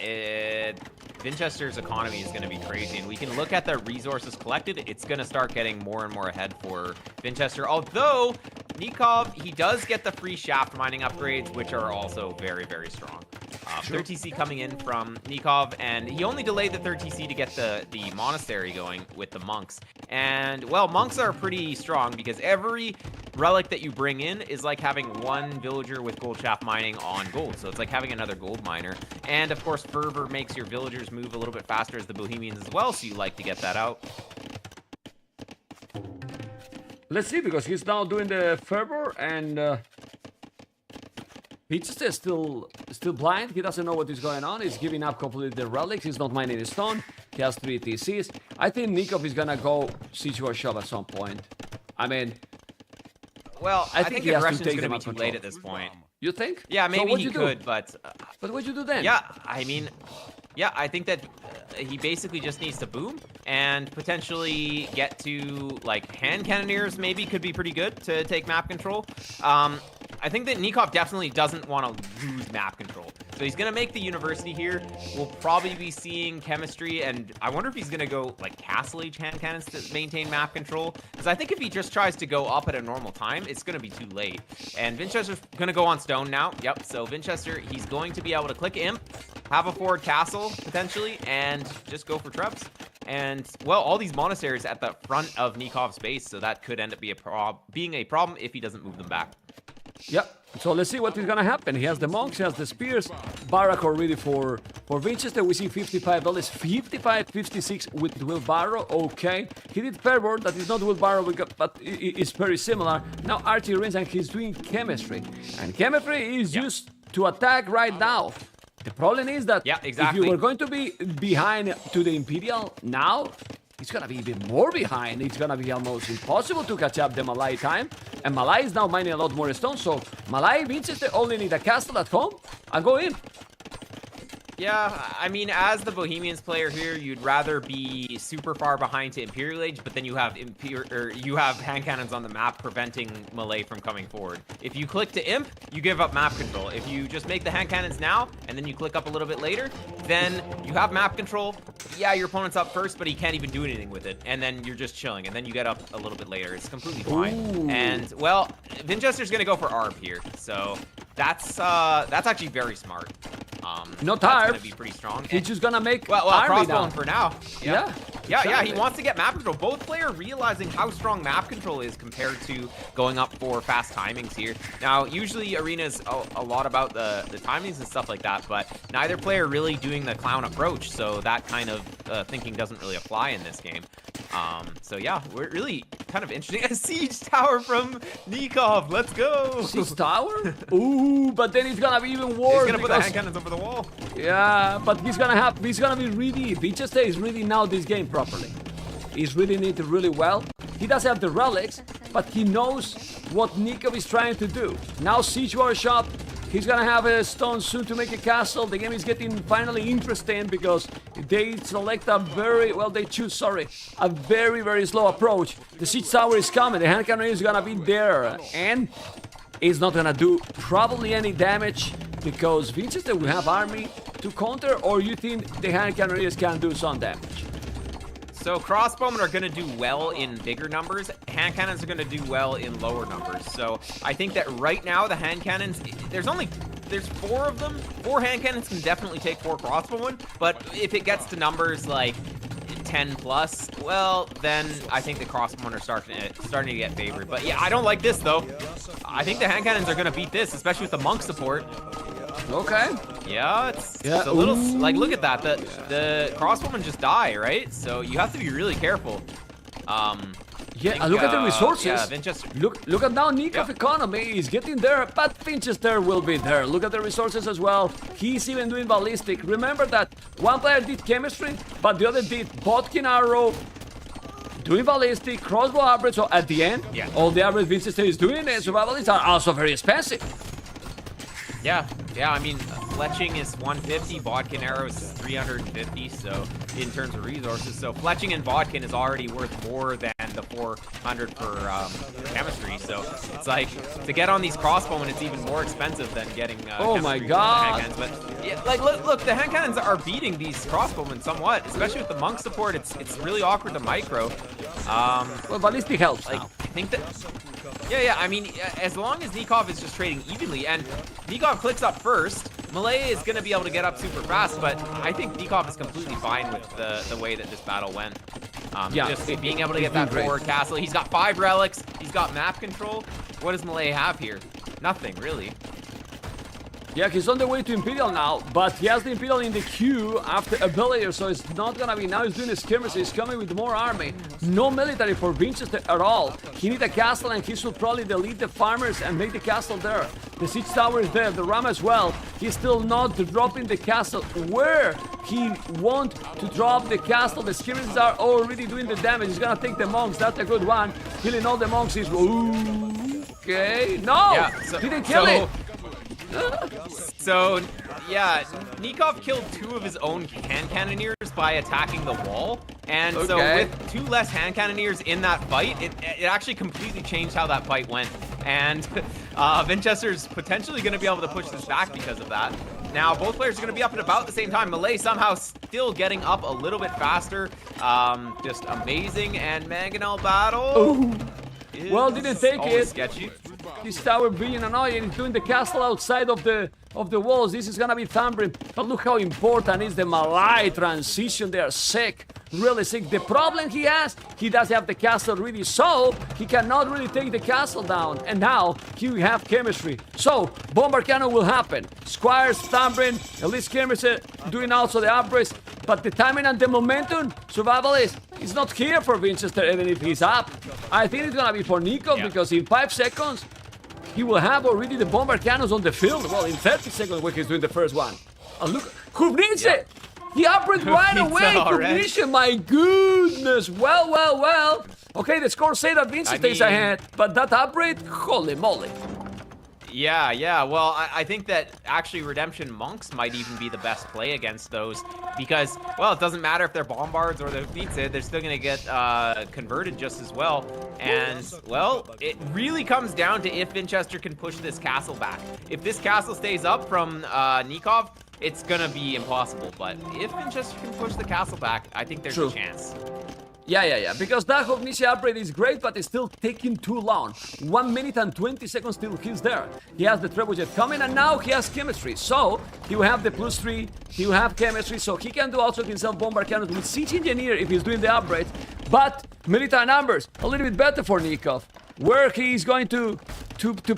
Vinchester's economy is going to be crazy, and we can look at the resources collected. It's going to start getting more and more ahead for Vinchester. Although Nicov, he does get the free shaft mining upgrades, which are also very, very strong. 30C coming in from Nicov, and he only delayed the 30C to get the monastery going with the monks. And, well, monks are pretty strong because every relic that you bring in is like having one villager with gold shaft mining on gold. So it's like having another gold miner. And, of course, Fervor makes your villagers move a little bit faster as the Bohemians as well, so you like to get that out. Let's see, because he's now doing the Fervor, and he just is still blind. He doesn't know what is going on. He's giving up completely the relics. He's not mining the stone. He has 3 TCs. I think Nicov is gonna go Siege War Shop at some point. I mean, well, I think he has to aggression's take going to them be out too control. late at this point. You think? Yeah, maybe so he could, but what'd you do then? yeah, I mean, yeah, I think that he basically just needs to boom and potentially get to, like, hand cannoneers maybe could be pretty good to take map control. I think that Nicov definitely doesn't want to lose map control. So he's going to make the university here. We'll probably be seeing chemistry, and I wonder if he's going to go, like, castle age hand cannons to maintain map control. Because I think if he just tries to go up at a normal time, it's going to be too late. And Vinchester's going to go on stone now. Yep, so Vinchester, he's going to be able to click imp, have a forward castle, potentially, and just go for trebs. And, well, all these monasteries at the front of Nikov's base, so that could end up being a problem if he doesn't move them back. Yep. So let's see what is gonna happen. He has the monks, he has the spears, barrack already for Vinchester. We see 55 dollars, 55, 56 with wheelbarrow. Okay, he did fervor. That is not wheelbarrow, but it's very similar. Now Archie Rins, and he's doing chemistry, and chemistry is used to attack right now. The problem is that if you were going to be behind to the Imperial now, it's gonna be even more behind. It's gonna be almost impossible to catch up the Malay time. And Malay is now mining a lot more stone, so Malay, Vinchester only need a castle at home and go in. Yeah, I mean, as the Bohemians player here, you'd rather be super far behind to Imperial Age, but then you have hand cannons on the map preventing Malay from coming forward. If you click to Imp, you give up map control. If you just make the hand cannons now, and then you click up a little bit later, then you have map control. Yeah, your opponent's up first, but he can't even do anything with it, and then you're just chilling, and then you get up a little bit later. It's completely fine. Ooh. And, well, Vinchester's gonna go for Arb here, so that's actually very smart. No That's time. gonna be pretty strong. He's just gonna make well, army crossbone now. for now. Yeah. Yeah, he exactly. wants to get map control. Both players realizing how strong map control is compared to going up for fast timings here. Now, usually Arena is a lot about the timings and stuff like that, but neither player really doing the clown approach, so that kind of thinking doesn't really apply in this game. So yeah, we're really kind of interesting. A siege tower from Nicov. Let's go. Siege tower? Ooh, but then it's gonna be even worse. He's gonna put the because- hand cannons over the wall. Yeah, but he's gonna be ready. Vinchester is reading now this game properly. He's reading it really well. He does have the relics, but he knows what Nicov is trying to do. Now Siege War Shop, he's gonna have a stone soon to make a castle. The game is getting finally interesting because they select a very, very slow approach. The Siege Tower is coming, the hand cannon is gonna be there, and it's not gonna do probably any damage because Vinchester will have army to counter, or you think the hand cannoneers can do some damage? So crossbowmen are going to do well in bigger numbers. Hand cannons are going to do well in lower numbers. So I think that right now the hand cannons, there's 4 of them. 4 hand cannons can definitely take 4 crossbowmen. But if it gets to numbers like 10 plus, well, then I think the crossbowmen are starting to get favored. But yeah, I don't like this though. I think the hand cannons are going to beat this, especially with the monk support. Okay. Yeah, it's a little like, look at that. The crossbowmen just die, right? So you have to be really careful. Yeah, look at the resources. Yeah, Vinchester. Look at now Nicov economy is getting there, but Vinchester will be there. Look at the resources as well. He's even doing ballistic. Remember that one player did chemistry, but the other did bodkin arrow, doing ballistic, crossbow average. So at the end, all the average Vinchester is doing, and survivalists are also very expensive. Yeah, I mean, fletching is 150, bodkin arrow is 350, so in terms of resources. So fletching and bodkin is already worth more than and the 400 for chemistry. So it's like to get on these crossbowmen, it's even more expensive than getting. Oh my chemistry God! with the hand cannons. But yeah, like look, the hand cannons are beating these crossbowmen somewhat, especially with the monk support. It's really awkward to micro. Well, ballistic helps. Like now. I think that. Yeah. I mean, as long as Nicov is just trading evenly, and Nicov clicks up first, Malay is going to be able to get up super fast, but I think Nicov is completely fine with the way that this battle went. Just being able to get that forward castle. He's got 5 relics. He's got map control. What does Malay have here? Nothing, really. Yeah, he's on the way to Imperial now, but he has the Imperial in the queue after a villager, so it's not gonna be now. He's doing a skirmish, he's coming with more army. No military for Vinchester at all. He needs a castle, and he should probably delete the farmers and make the castle there. The siege tower is there, the ram as well. He's still not dropping the castle where he want to drop the castle. The skirmishes are already doing the damage. He's gonna take the monks, that's a good one. Killing all the monks is... Ooh, okay, no! Yeah, didn't kill it! So, yeah, Nicov killed 2 of his own hand cannoneers by attacking the wall. And so with 2 less hand cannoneers in that fight, it actually completely changed how that fight went. And Vinchester's potentially going to be able to push this back because of that. Now, both players are going to be up at about the same time. Malay somehow still getting up a little bit faster. Just amazing. And Mangonel battle. Well, didn't take it. Sketchy. This tower being annoying, he's doing the castle outside of the walls. This is gonna be thundering. But look how important is the Malay transition. They are sick, really sick. The problem he has, he doesn't have the castle ready, so he cannot really take the castle down. And now he will have chemistry. So bomber cannon will happen. Squires, thundering, elite skirmisher doing also the upgrades. But the timing and the momentum, survivalist, is not here for Vinchester, even if he's up. I think it's gonna be for Nicov because in 5 seconds, he will have already the bomber cannons on the field. Well, in 30 seconds when he's doing the first one. And look, Huvnice! He upgrades right away! Huvnice, my goodness! Well. Okay, the score say that Vinchester is ahead, but that upgrade, holy moly. Yeah. Well, I think that actually Redemption Monks might even be the best play against those because, well, it doesn't matter if they're Bombards or they're Villese, they're still going to get converted just as well. And, well, it really comes down to if Vinchester can push this castle back. If this castle stays up from Nicov, it's going to be impossible. But if Vinchester can push the castle back, I think there's a chance. Yeah, because that Huvnice upgrade is great, but it's still taking too long. 1 minute and 20 seconds till he's there. He has the trebuchet coming, and now he has chemistry. So, he will have the +3, he will have chemistry, so he can do also himself bomber cannons with siege engineer if he's doing the upgrade. But, military numbers, a little bit better for Nicov. Where he is going to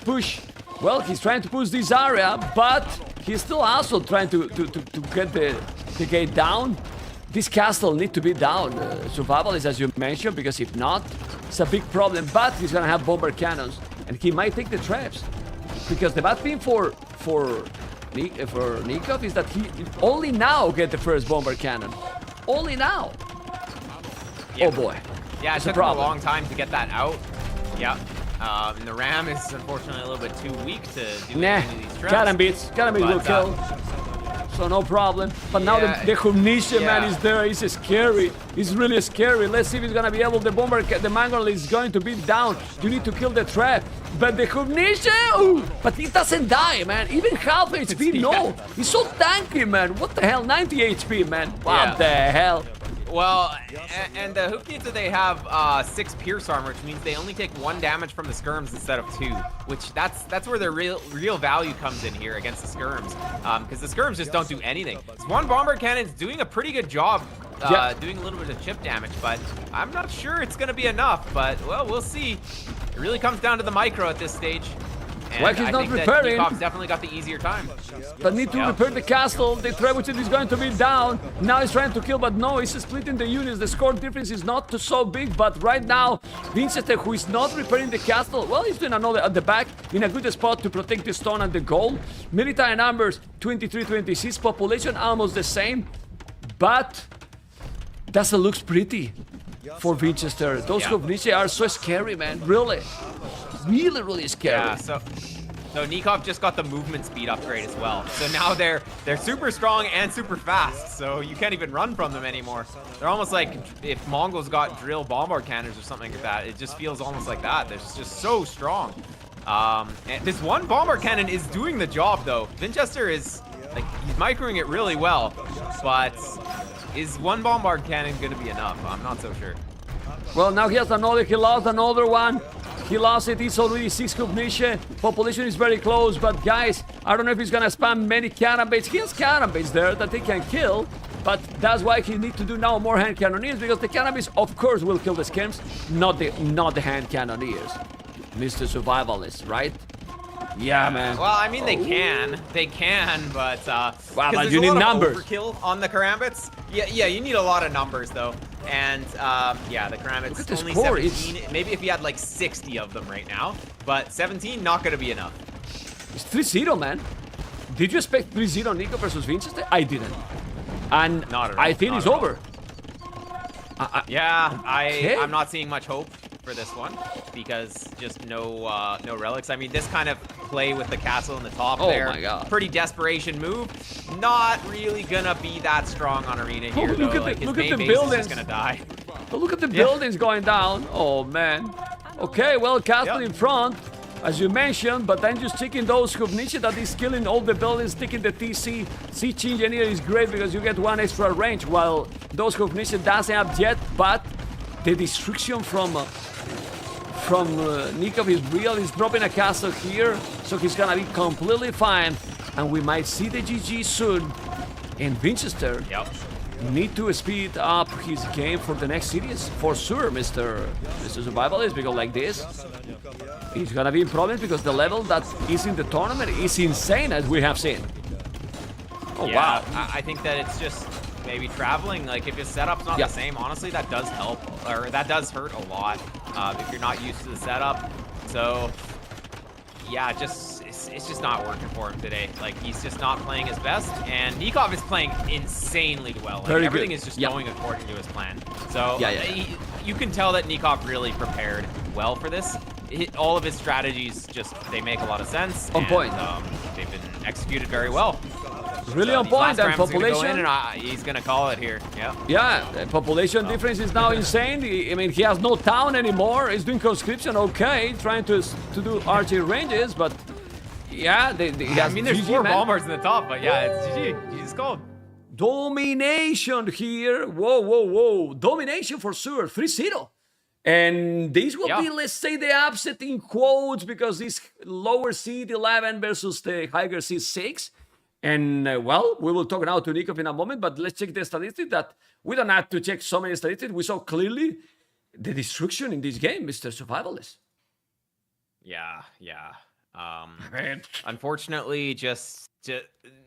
push, well, he's trying to push this area, but he's still also trying to get the gate down. This castle needs to be down, survivalist, as you mentioned, because if not, it's a big problem. But he's gonna have bomber cannons, and he might take the traps. Because the bad thing for Nicov is that he only now get the first bomber cannon. Only now. Yeah. Oh boy. Yeah, it took him a long time to get that out. Yeah. And the ram is unfortunately a little bit too weak to do any of these traps. Cannon will kill. So no problem. But now the Huvnice man is there. He's scary. He's really scary. Let's see if he's gonna be able. The Mangonel is going to be down. You need to kill the trap. But the Huvnice, but he doesn't die, man. Even half HP, no. He's so tanky, man. What the hell? 90 HP, man. What the hell? Well, and the Huvnice, they have 6 pierce armor, which means they only take 1 damage from the skirms instead of 2. Which that's where their real value comes in here against the skirms, because the skirms just don't do anything. This 1 bomber cannon's doing a pretty good job, doing a little bit of chip damage, but I'm not sure it's going to be enough. But well, we'll see. It really comes down to the micro at this stage. And well, he's not repairing. Nikov's definitely got the easier time. But need to repair the castle. The trebuchet is going to be down. Now he's trying to kill, but no, he's splitting the units. The score difference is not so big, but right now, Vinchester, who is not repairing the castle, well, he's doing another at the back in a good spot to protect the stone and the gold. Military numbers 23-26, population almost the same, but doesn't look pretty for Vinchester. Those Huvnice are so scary, man. Really scary. Yeah, so So Nicov just got the movement speed upgrade as well. So now they're super strong and super fast. So you can't even run from them anymore. They're almost like if Mongols got drill bombard cannons or something like that. It just feels almost like that. They're just so strong. And this one bombard cannon is doing the job though. Vinchester is like he's microing it really well, but is one bombard cannon gonna be enough? I'm not so sure. Well, now he has another. He lost another one. He lost it. It's already 6 Kubnische. Population is very close, but guys, I don't know if he's gonna spam many cannon baits. He has cannon baits there that he can kill, but that's why he needs to do now more hand cannoneers, because the cannon baits, of course, will kill the skirms, not the hand cannoneers. Mr. Survivalist, right? Yeah, man. Well, I mean, they can, but wow, but you need numbers. Overkill on the karambits. Yeah, you need a lot of numbers though. And yeah, the karambits only score. 17. Maybe if you had like 60 of them right now, but 17 not gonna be enough. It's 3-0, man. Did you expect 3-0 Nicov versus Vinchester? I didn't. And not at all, I think it's over. Yeah, okay. I'm not seeing much hope for this one because just no relics. I mean, this kind of play with the castle in the top there. My God. Pretty desperation move. Not really gonna be that strong on arena here. Look though. at His the main base buildings. is just gonna die. But look at the buildings going down. Oh man. Okay, well, castle in front, as you mentioned, but then just taking those Kubnische that is killing all the buildings, taking the TC. Siege Engineer is great because you get 1 extra range, while those Kubnische doesn't have jet, but the destruction from Nicov is real. He's dropping a castle here, so he's gonna be completely fine, and we might see the GG soon. In Vinchester, need to speed up his game for the next series for sure, Mr. Survivalist, because like this, he's gonna be in problems because the level that is in the tournament is insane, as we have seen. Oh yeah, wow! I think that it's just maybe traveling. Like if your setup's not the same, honestly, that does help, or that does hurt a lot if you're not used to the setup. So yeah, it's just not working for him today. Like he's just not playing his best, and Nicov is playing insanely well. Like, everything is just going according to his plan. So you can tell that Nicov really prepared well for this. All of his strategies they make a lot of sense. On point. They've been executed very well. Really on point, and population. He's gonna call it here. Yeah, the population difference is now insane. I mean, he has no town anymore. He's doing conscription, okay, trying to do archery ranges, but yeah, I mean, there's 4 bombards in the top, but yeah, it's GG. He's called. Domination here. Whoa. Domination for sure. 3-0. And this will be, let's say, the upset in quotes, because this lower seed 11 versus the higher seed 6. And, well, we will talk now to Nicov in a moment, but let's check the statistics that we don't have to check so many statistics. We saw clearly the destruction in this game, Mr. Survivalist. Yeah. Unfortunately, just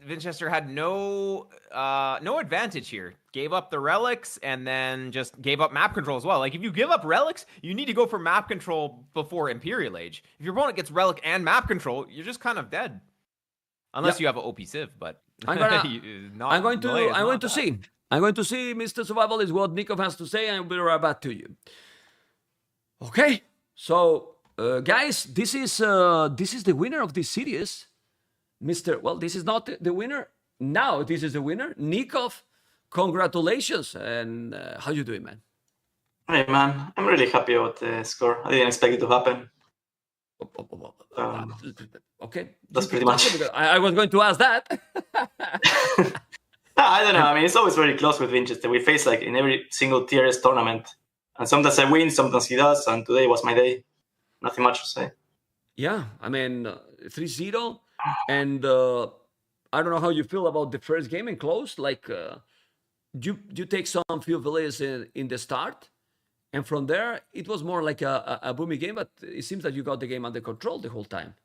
Vinchester had no advantage here. Gave up the relics and then just gave up map control as well. Like if you give up relics, you need to go for map control before Imperial Age. If your opponent gets relic and map control, you're just kind of dead. Unless you have an OP Civ, but I'm going to see, Mr. Survivalist, what Nicov has to say, and we'll be right back to you. Okay, so guys, this is the winner of this series, Mr. Well, this is not the winner. Now this is the winner, Nicov. Congratulations, and how you doing, man? Hey, man, I'm really happy about the score. I didn't expect it to happen. Okay, that's pretty much. I was going to ask that. I don't know. I mean, it's always very close with Vinchester. We face like in every single TRS tournament, and sometimes I win, sometimes he does. And today was my day. Nothing much to say. Yeah, I mean 3-0, and I don't know how you feel about the first game in close. Like, you take some few Villese in the start. And from there, it was more like a boomy game, but it seems that you got the game under control the whole time.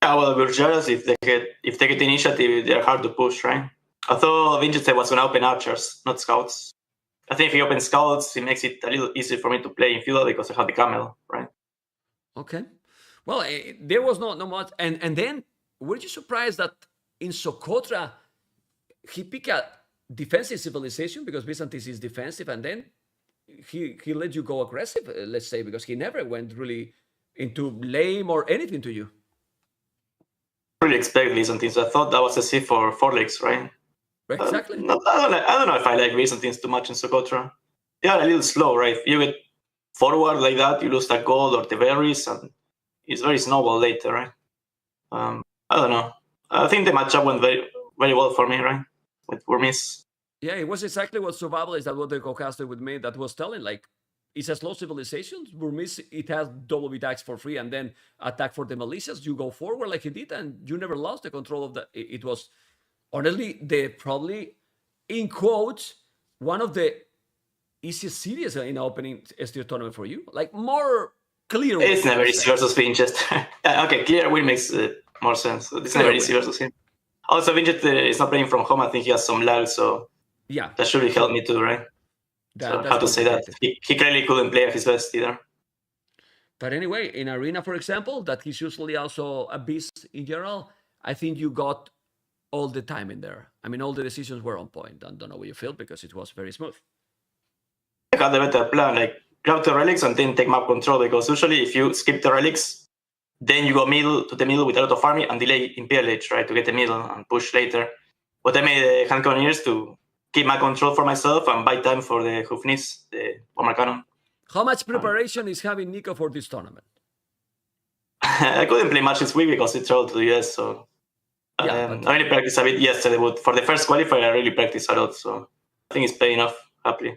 Yeah, well, we're jealous if they get initiative, they're hard to push, right? I thought Vinchester was going to open archers, not scouts. I think if he opens scouts, it makes it a little easier for me to play in feudal because I have the camel, right? Okay. Well, there was not much. And then, were you surprised that in Socotra, he picked a defensive civilization because Byzantine is defensive, and then he let you go aggressive, let's say, because he never went really into lame or anything to you? really expect Byzantines. I thought that was a seed for 4 legs, right? Exactly. No, I don't know if I like Byzantines too much in Socotra. They are a little slow, right? If you get forward like that, you lose that gold or the berries, and it's very snowball later, right? I don't know. I think the matchup went very, very well for me, right? With Burmese. Yeah, it was exactly what Survival is that what the co-caster with me that was telling. Like, it's a slow civilization. Burmese, it has double attacks for free and then attack for the militias. You go forward like he did, and you never lost the control of the. It was honestly probably in quotes one of the easiest series in opening STO tournament for you. Like more clear. It's never easy versus Vinchester. Okay, clear win makes more sense. It's never easy versus him. Also, Vinchester is not playing from home. I think he has some lag, so yeah, that should help me too, right? So how to say that? He clearly couldn't play at his best either. But anyway, in Arena, for example, that he's usually also a beast in general, I think you got all the time in there. I mean, all the decisions were on point. I don't know what you feel because it was very smooth. I had the better plan, like grab the relics and then take map control, because usually if you skip the relics, then you go to the middle with a lot of farming and delay Imperial Age, right, to get the middle and push later. But I made the hand cannoneers to keep my control for myself and buy time for the Hoofnis, the bomber cannon. How much preparation is having Nicov for this tournament? I couldn't play much this week because it traveled to the US, so I really practiced a bit yesterday. But for the first qualifier, I really practiced a lot, so I think it's paying off happily.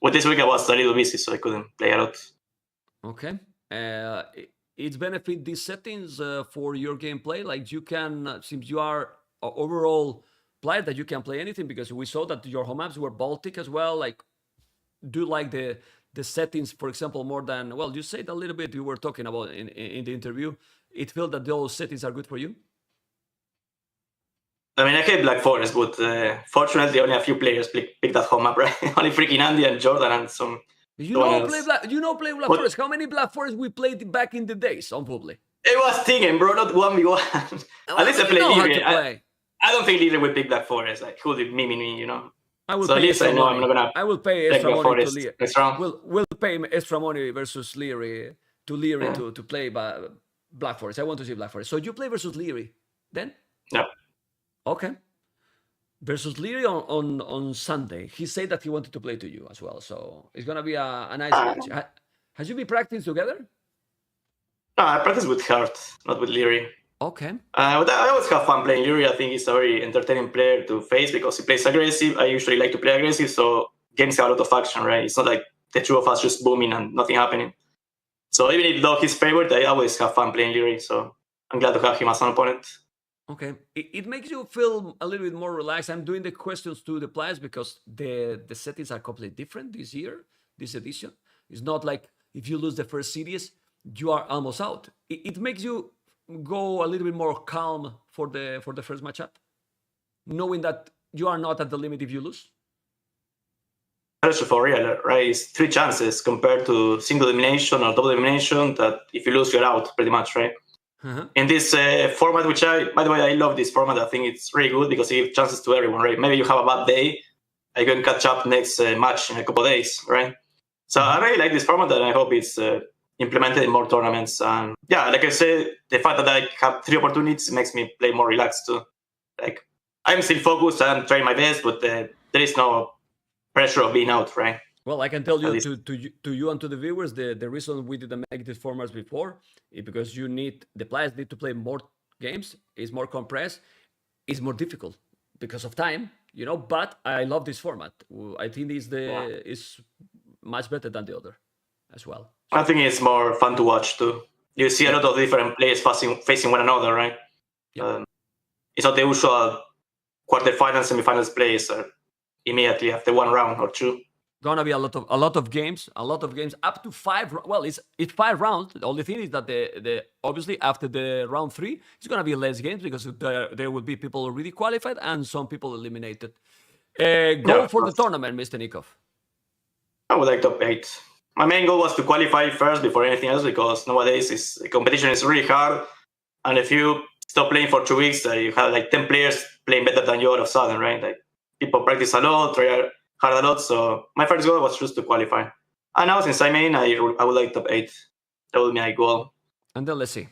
But this week I was a little busy, so I couldn't play a lot. Okay. It's benefit these settings for your gameplay. Like you can, since you are overall player, that you can play anything, because we saw that your home maps were Baltic as well. Like, do you like the settings, for example, more than, well, you said a little bit, you were talking about in the interview. It felt that those settings are good for you? I mean, I hate Black Forest, but fortunately only a few players picked that home map, right? Only freaking Andy and Jordan and some... You don't play Black Forest. How many Black Forest we played back in the days on Publi? It was thinking, bro, not 1v1. At least I play Liereyy. I don't think Liereyy will pick Black Forest. Like, who did me, you know? I will so pay at least I know I'm not gonna. I will pay extra money to Liereyy. Next round. We'll pay extra money versus Liereyy to play Black Forest. I want to see Black Forest. So you play versus Liereyy then? No. Okay. Versus Liereyy on Sunday. He said that he wanted to play to you as well. So it's gonna be a nice match. Has you been practicing together? No, I practice with Hart, not with Liereyy. Okay. But I always have fun playing Liereyy. I think he's a very entertaining player to face because he plays aggressive. I usually like to play aggressive, so games have a lot of action, right? It's not like the two of us just booming and nothing happening. So even if Dog is favorite, I always have fun playing Liereyy, so I'm glad to have him as an opponent. Okay. It makes you feel a little bit more relaxed. I'm doing the questions to the players because the settings are completely different this year, this edition. It's not like if you lose the first series, you are almost out. It makes you go a little bit more calm for the first matchup, knowing that you are not at the limit if you lose. Also for real, right? It's 3 chances compared to single elimination or double elimination that if you lose, you're out pretty much, right? Uh-huh. In this format, which by the way, I love this format. I think it's really good because it gives chances to everyone, right? Maybe you have a bad day, you can catch up next match in a couple of days, right? So I really like this format and I hope it's implemented in more tournaments. And yeah, like I said, the fact that I have 3 opportunities makes me play more relaxed too. Like I'm still focused and trying my best, but there is no pressure of being out, right? Well, I can tell you to you and to the viewers, the reason we didn't make these formats before is because the players need to play more games. It's more compressed. It's more difficult because of time, you know. But I love this format. I think it's much better than the other as well. So, I think it's more fun to watch too. You see a lot of different players facing one another, right? Yeah. It's not the usual quarterfinals, semifinals plays immediately after 1 round or 2. Gonna be a lot of games up to 5. Well, it's 5 rounds. The only thing is that the obviously after the round 3, it's gonna be less games because there will be people already qualified and some people eliminated. Goal for the tournament, Mr. Nicov. I would like top 8. My main goal was to qualify first before anything else because nowadays the competition is really hard, and if you stop playing for 2 weeks, you have like 10 players playing better than you all of a sudden, right? Like people practice a lot, try hard a lot. So my first goal was just to qualify. And now since I'm in, I would like top 8. That would be my goal. And then let's see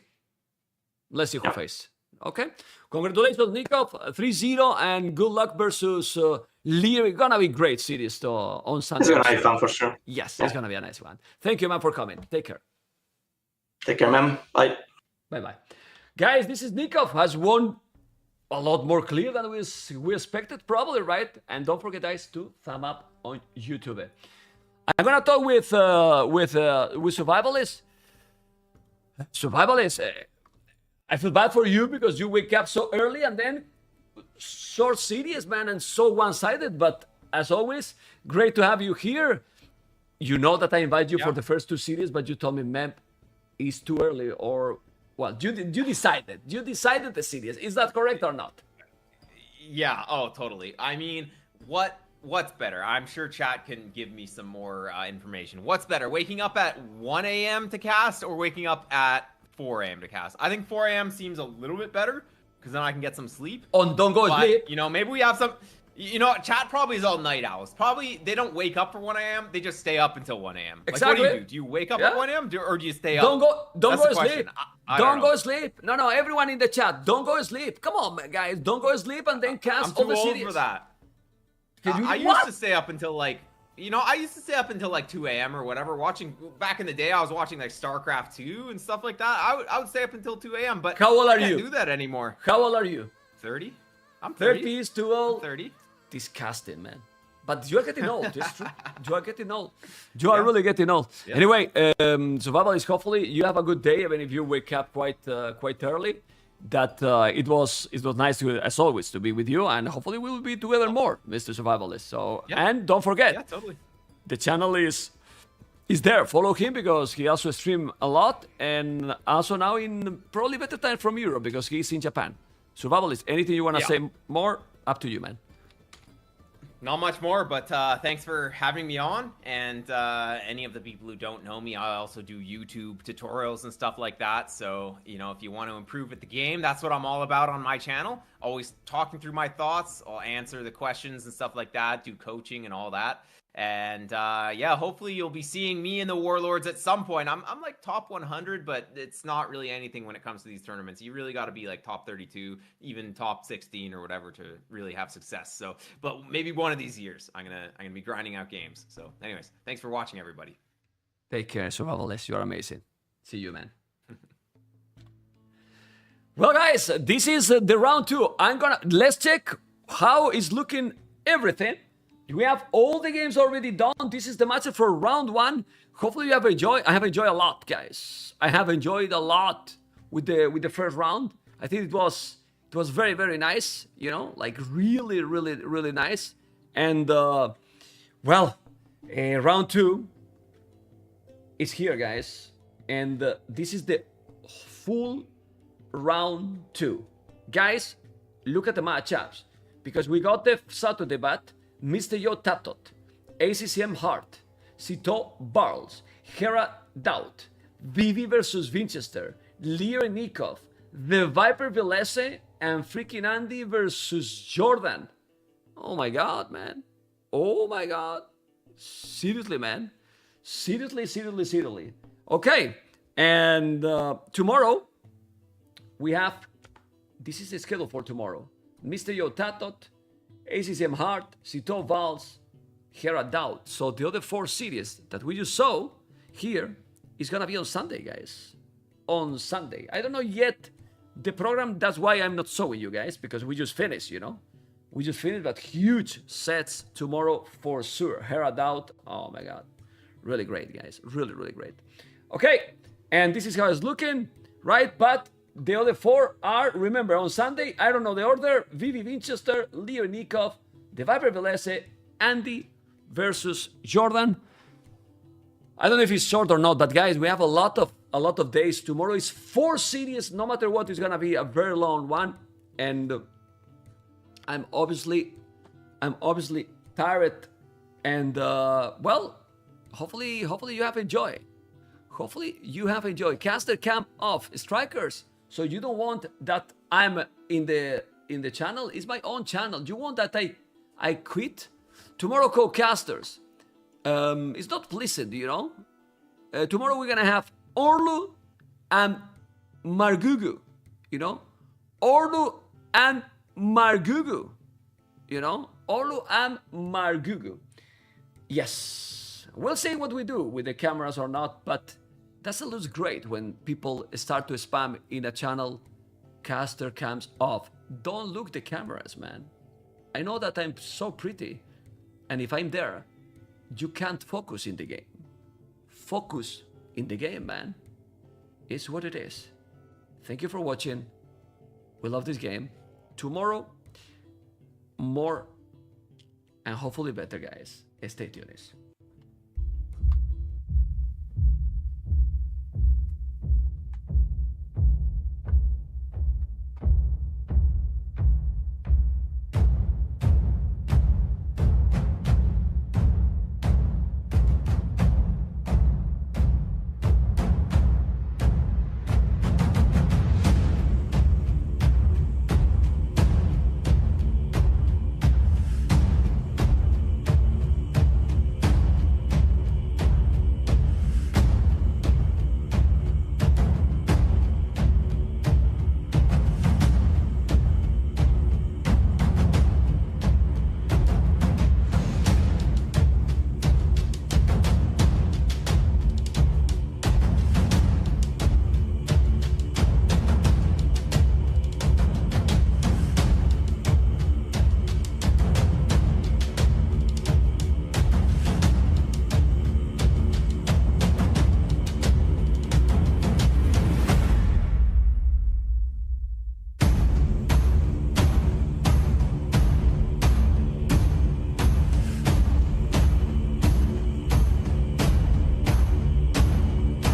who face. Okay. Congratulations, Nicov. 3-0 and good luck versus Liereyy. Gonna be great series on Sunday. It's gonna be fun for sure. Yes, it's gonna be a nice one. Thank you, man, for coming. Take care. Take care, man. Bye. Bye-bye. Guys, this is Nicov. Has won a lot more clear than we expected, probably, right? And don't forget, guys, to thumb up on YouTube. I'm gonna talk with Survivalist. Survivalist, I feel bad for you because you wake up so early and then short series, man, and so one-sided. But as always, great to have you here. You know that I invited you for the first 2 series, but you told me, man, it's too early, or well, you decided the series. Is that correct or not? Yeah. Oh, totally. I mean, what's better? I'm sure chat can give me some more information. What's better, waking up at 1 a.m. to cast or waking up at 4 a.m. to cast? I think 4 a.m. seems a little bit better because then I can get some sleep. Oh, don't go sleep. You know, maybe we have some. You know, chat probably is all night owls. Probably they don't wake up for 1 a.m. They just stay up until 1 a.m. Exactly. Like, what do? Do you wake up at 1 a.m. or do you stay up? Don't go sleep. Don't go know. sleep. No, everyone in the chat, don't go sleep. Come on, man, guys, don't go sleep and then cast all the I'm too old series. for that. I What? used to stay up until like, I used to stay up until like 2 a.m. or whatever. Back in the day, I was watching like StarCraft 2 and stuff like that. I would stay up until 2 a.m. But How old are I can't you? do that anymore. How old are you? 30. I'm 30. 30 is too old. I'm 30. Disgusting, man. But you are getting old. It's true. You are getting old. You are really getting old. Yeah. Anyway, survival is hopefully you have a good day, even if you wake up quite early. That it was nice to, as always, to be with you, and hopefully we will be together more, Mr. Survivalist. So and don't forget, totally. The channel is there. Follow him because he also streams a lot, and also now in probably better time from Europe because he's in Japan. Survivalist, anything you want to say more? Up to you, man. Not much more, but thanks for having me on. And any of the people who don't know me, I also do YouTube tutorials and stuff like that. So, if you want to improve at the game, that's what I'm all about on my channel. Always talking through my thoughts. I'll answer the questions and stuff like that, do coaching and all that. And hopefully you'll be seeing me in the Warlords at some point. I'm like top 100, but it's not really anything when it comes to these tournaments. You really got to be like top 32, even top 16 or whatever to really have success. So, but maybe one of these years I'm gonna be grinding out games. So, anyways, thanks for watching, everybody. Take care, Survivalist. You are amazing. See you, man. Well, guys, this is the round 2. Let's check how is looking everything. We have all the games already done. This is the matchup for round 1. Hopefully you have enjoyed. I have enjoyed a lot, guys. I have enjoyed a lot with the first round. I think it was very, very nice. Like really, really, really nice. And round 2 is here, guys. And this is the full round 2. Guys, look at the matchups because we got the Saturday bat. Mr. Yo Tatot, ACCM Hart, Cito Barles, Hera Doubt, ViVI versus Vinchester, Liereyy Nicov, the Viper Villese, and freaking Andy versus Jordan. Oh my god, man. Oh my god. Seriously, man. Seriously. Okay, and tomorrow we have. This is the schedule for tomorrow. Mr. Yo Tatot, ACCM Hart, Cito Valls, Hera Doubt. So the other 4 series that we just saw here is gonna be on Sunday, guys. On Sunday. I don't know yet the program. That's why I'm not showing you guys because we just finished. We just finished, but huge sets tomorrow for sure. Hera Doubt. Oh my god, really great, guys. Really, really great. Okay, and this is how it's looking, right? But the other 4 are, remember, on Sunday, I don't know the order, ViVI Vinchester, Liereyy Nicov, the Viper Villese, Andy versus Jordan. I don't know if it's short or not, but guys, we have a lot of days. Tomorrow is 4 series, no matter what, it's gonna be a very long one. And I'm obviously tired. And hopefully you have enjoyed. Hopefully you have enjoyed. Caster Camp off, Strikers. So you don't want that I'm in the channel. It's my own channel. You want that I quit? Tomorrow, co-casters. It's not pleasant, Tomorrow we're gonna have Orlu and Margugu. Orlu and Margugu. You know, Orlu and Margugu. Yes, we'll see what we do with the cameras or not, but doesn't look great when people start to spam in a channel, caster cams off. Don't look the cameras, man. I know that I'm so pretty, and if I'm there, you can't focus in the game. Focus in the game, man. It's what it is. Thank you for watching. We love this game. Tomorrow, more and hopefully better, guys. Stay tuned.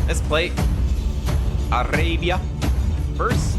Let's play Arabia first.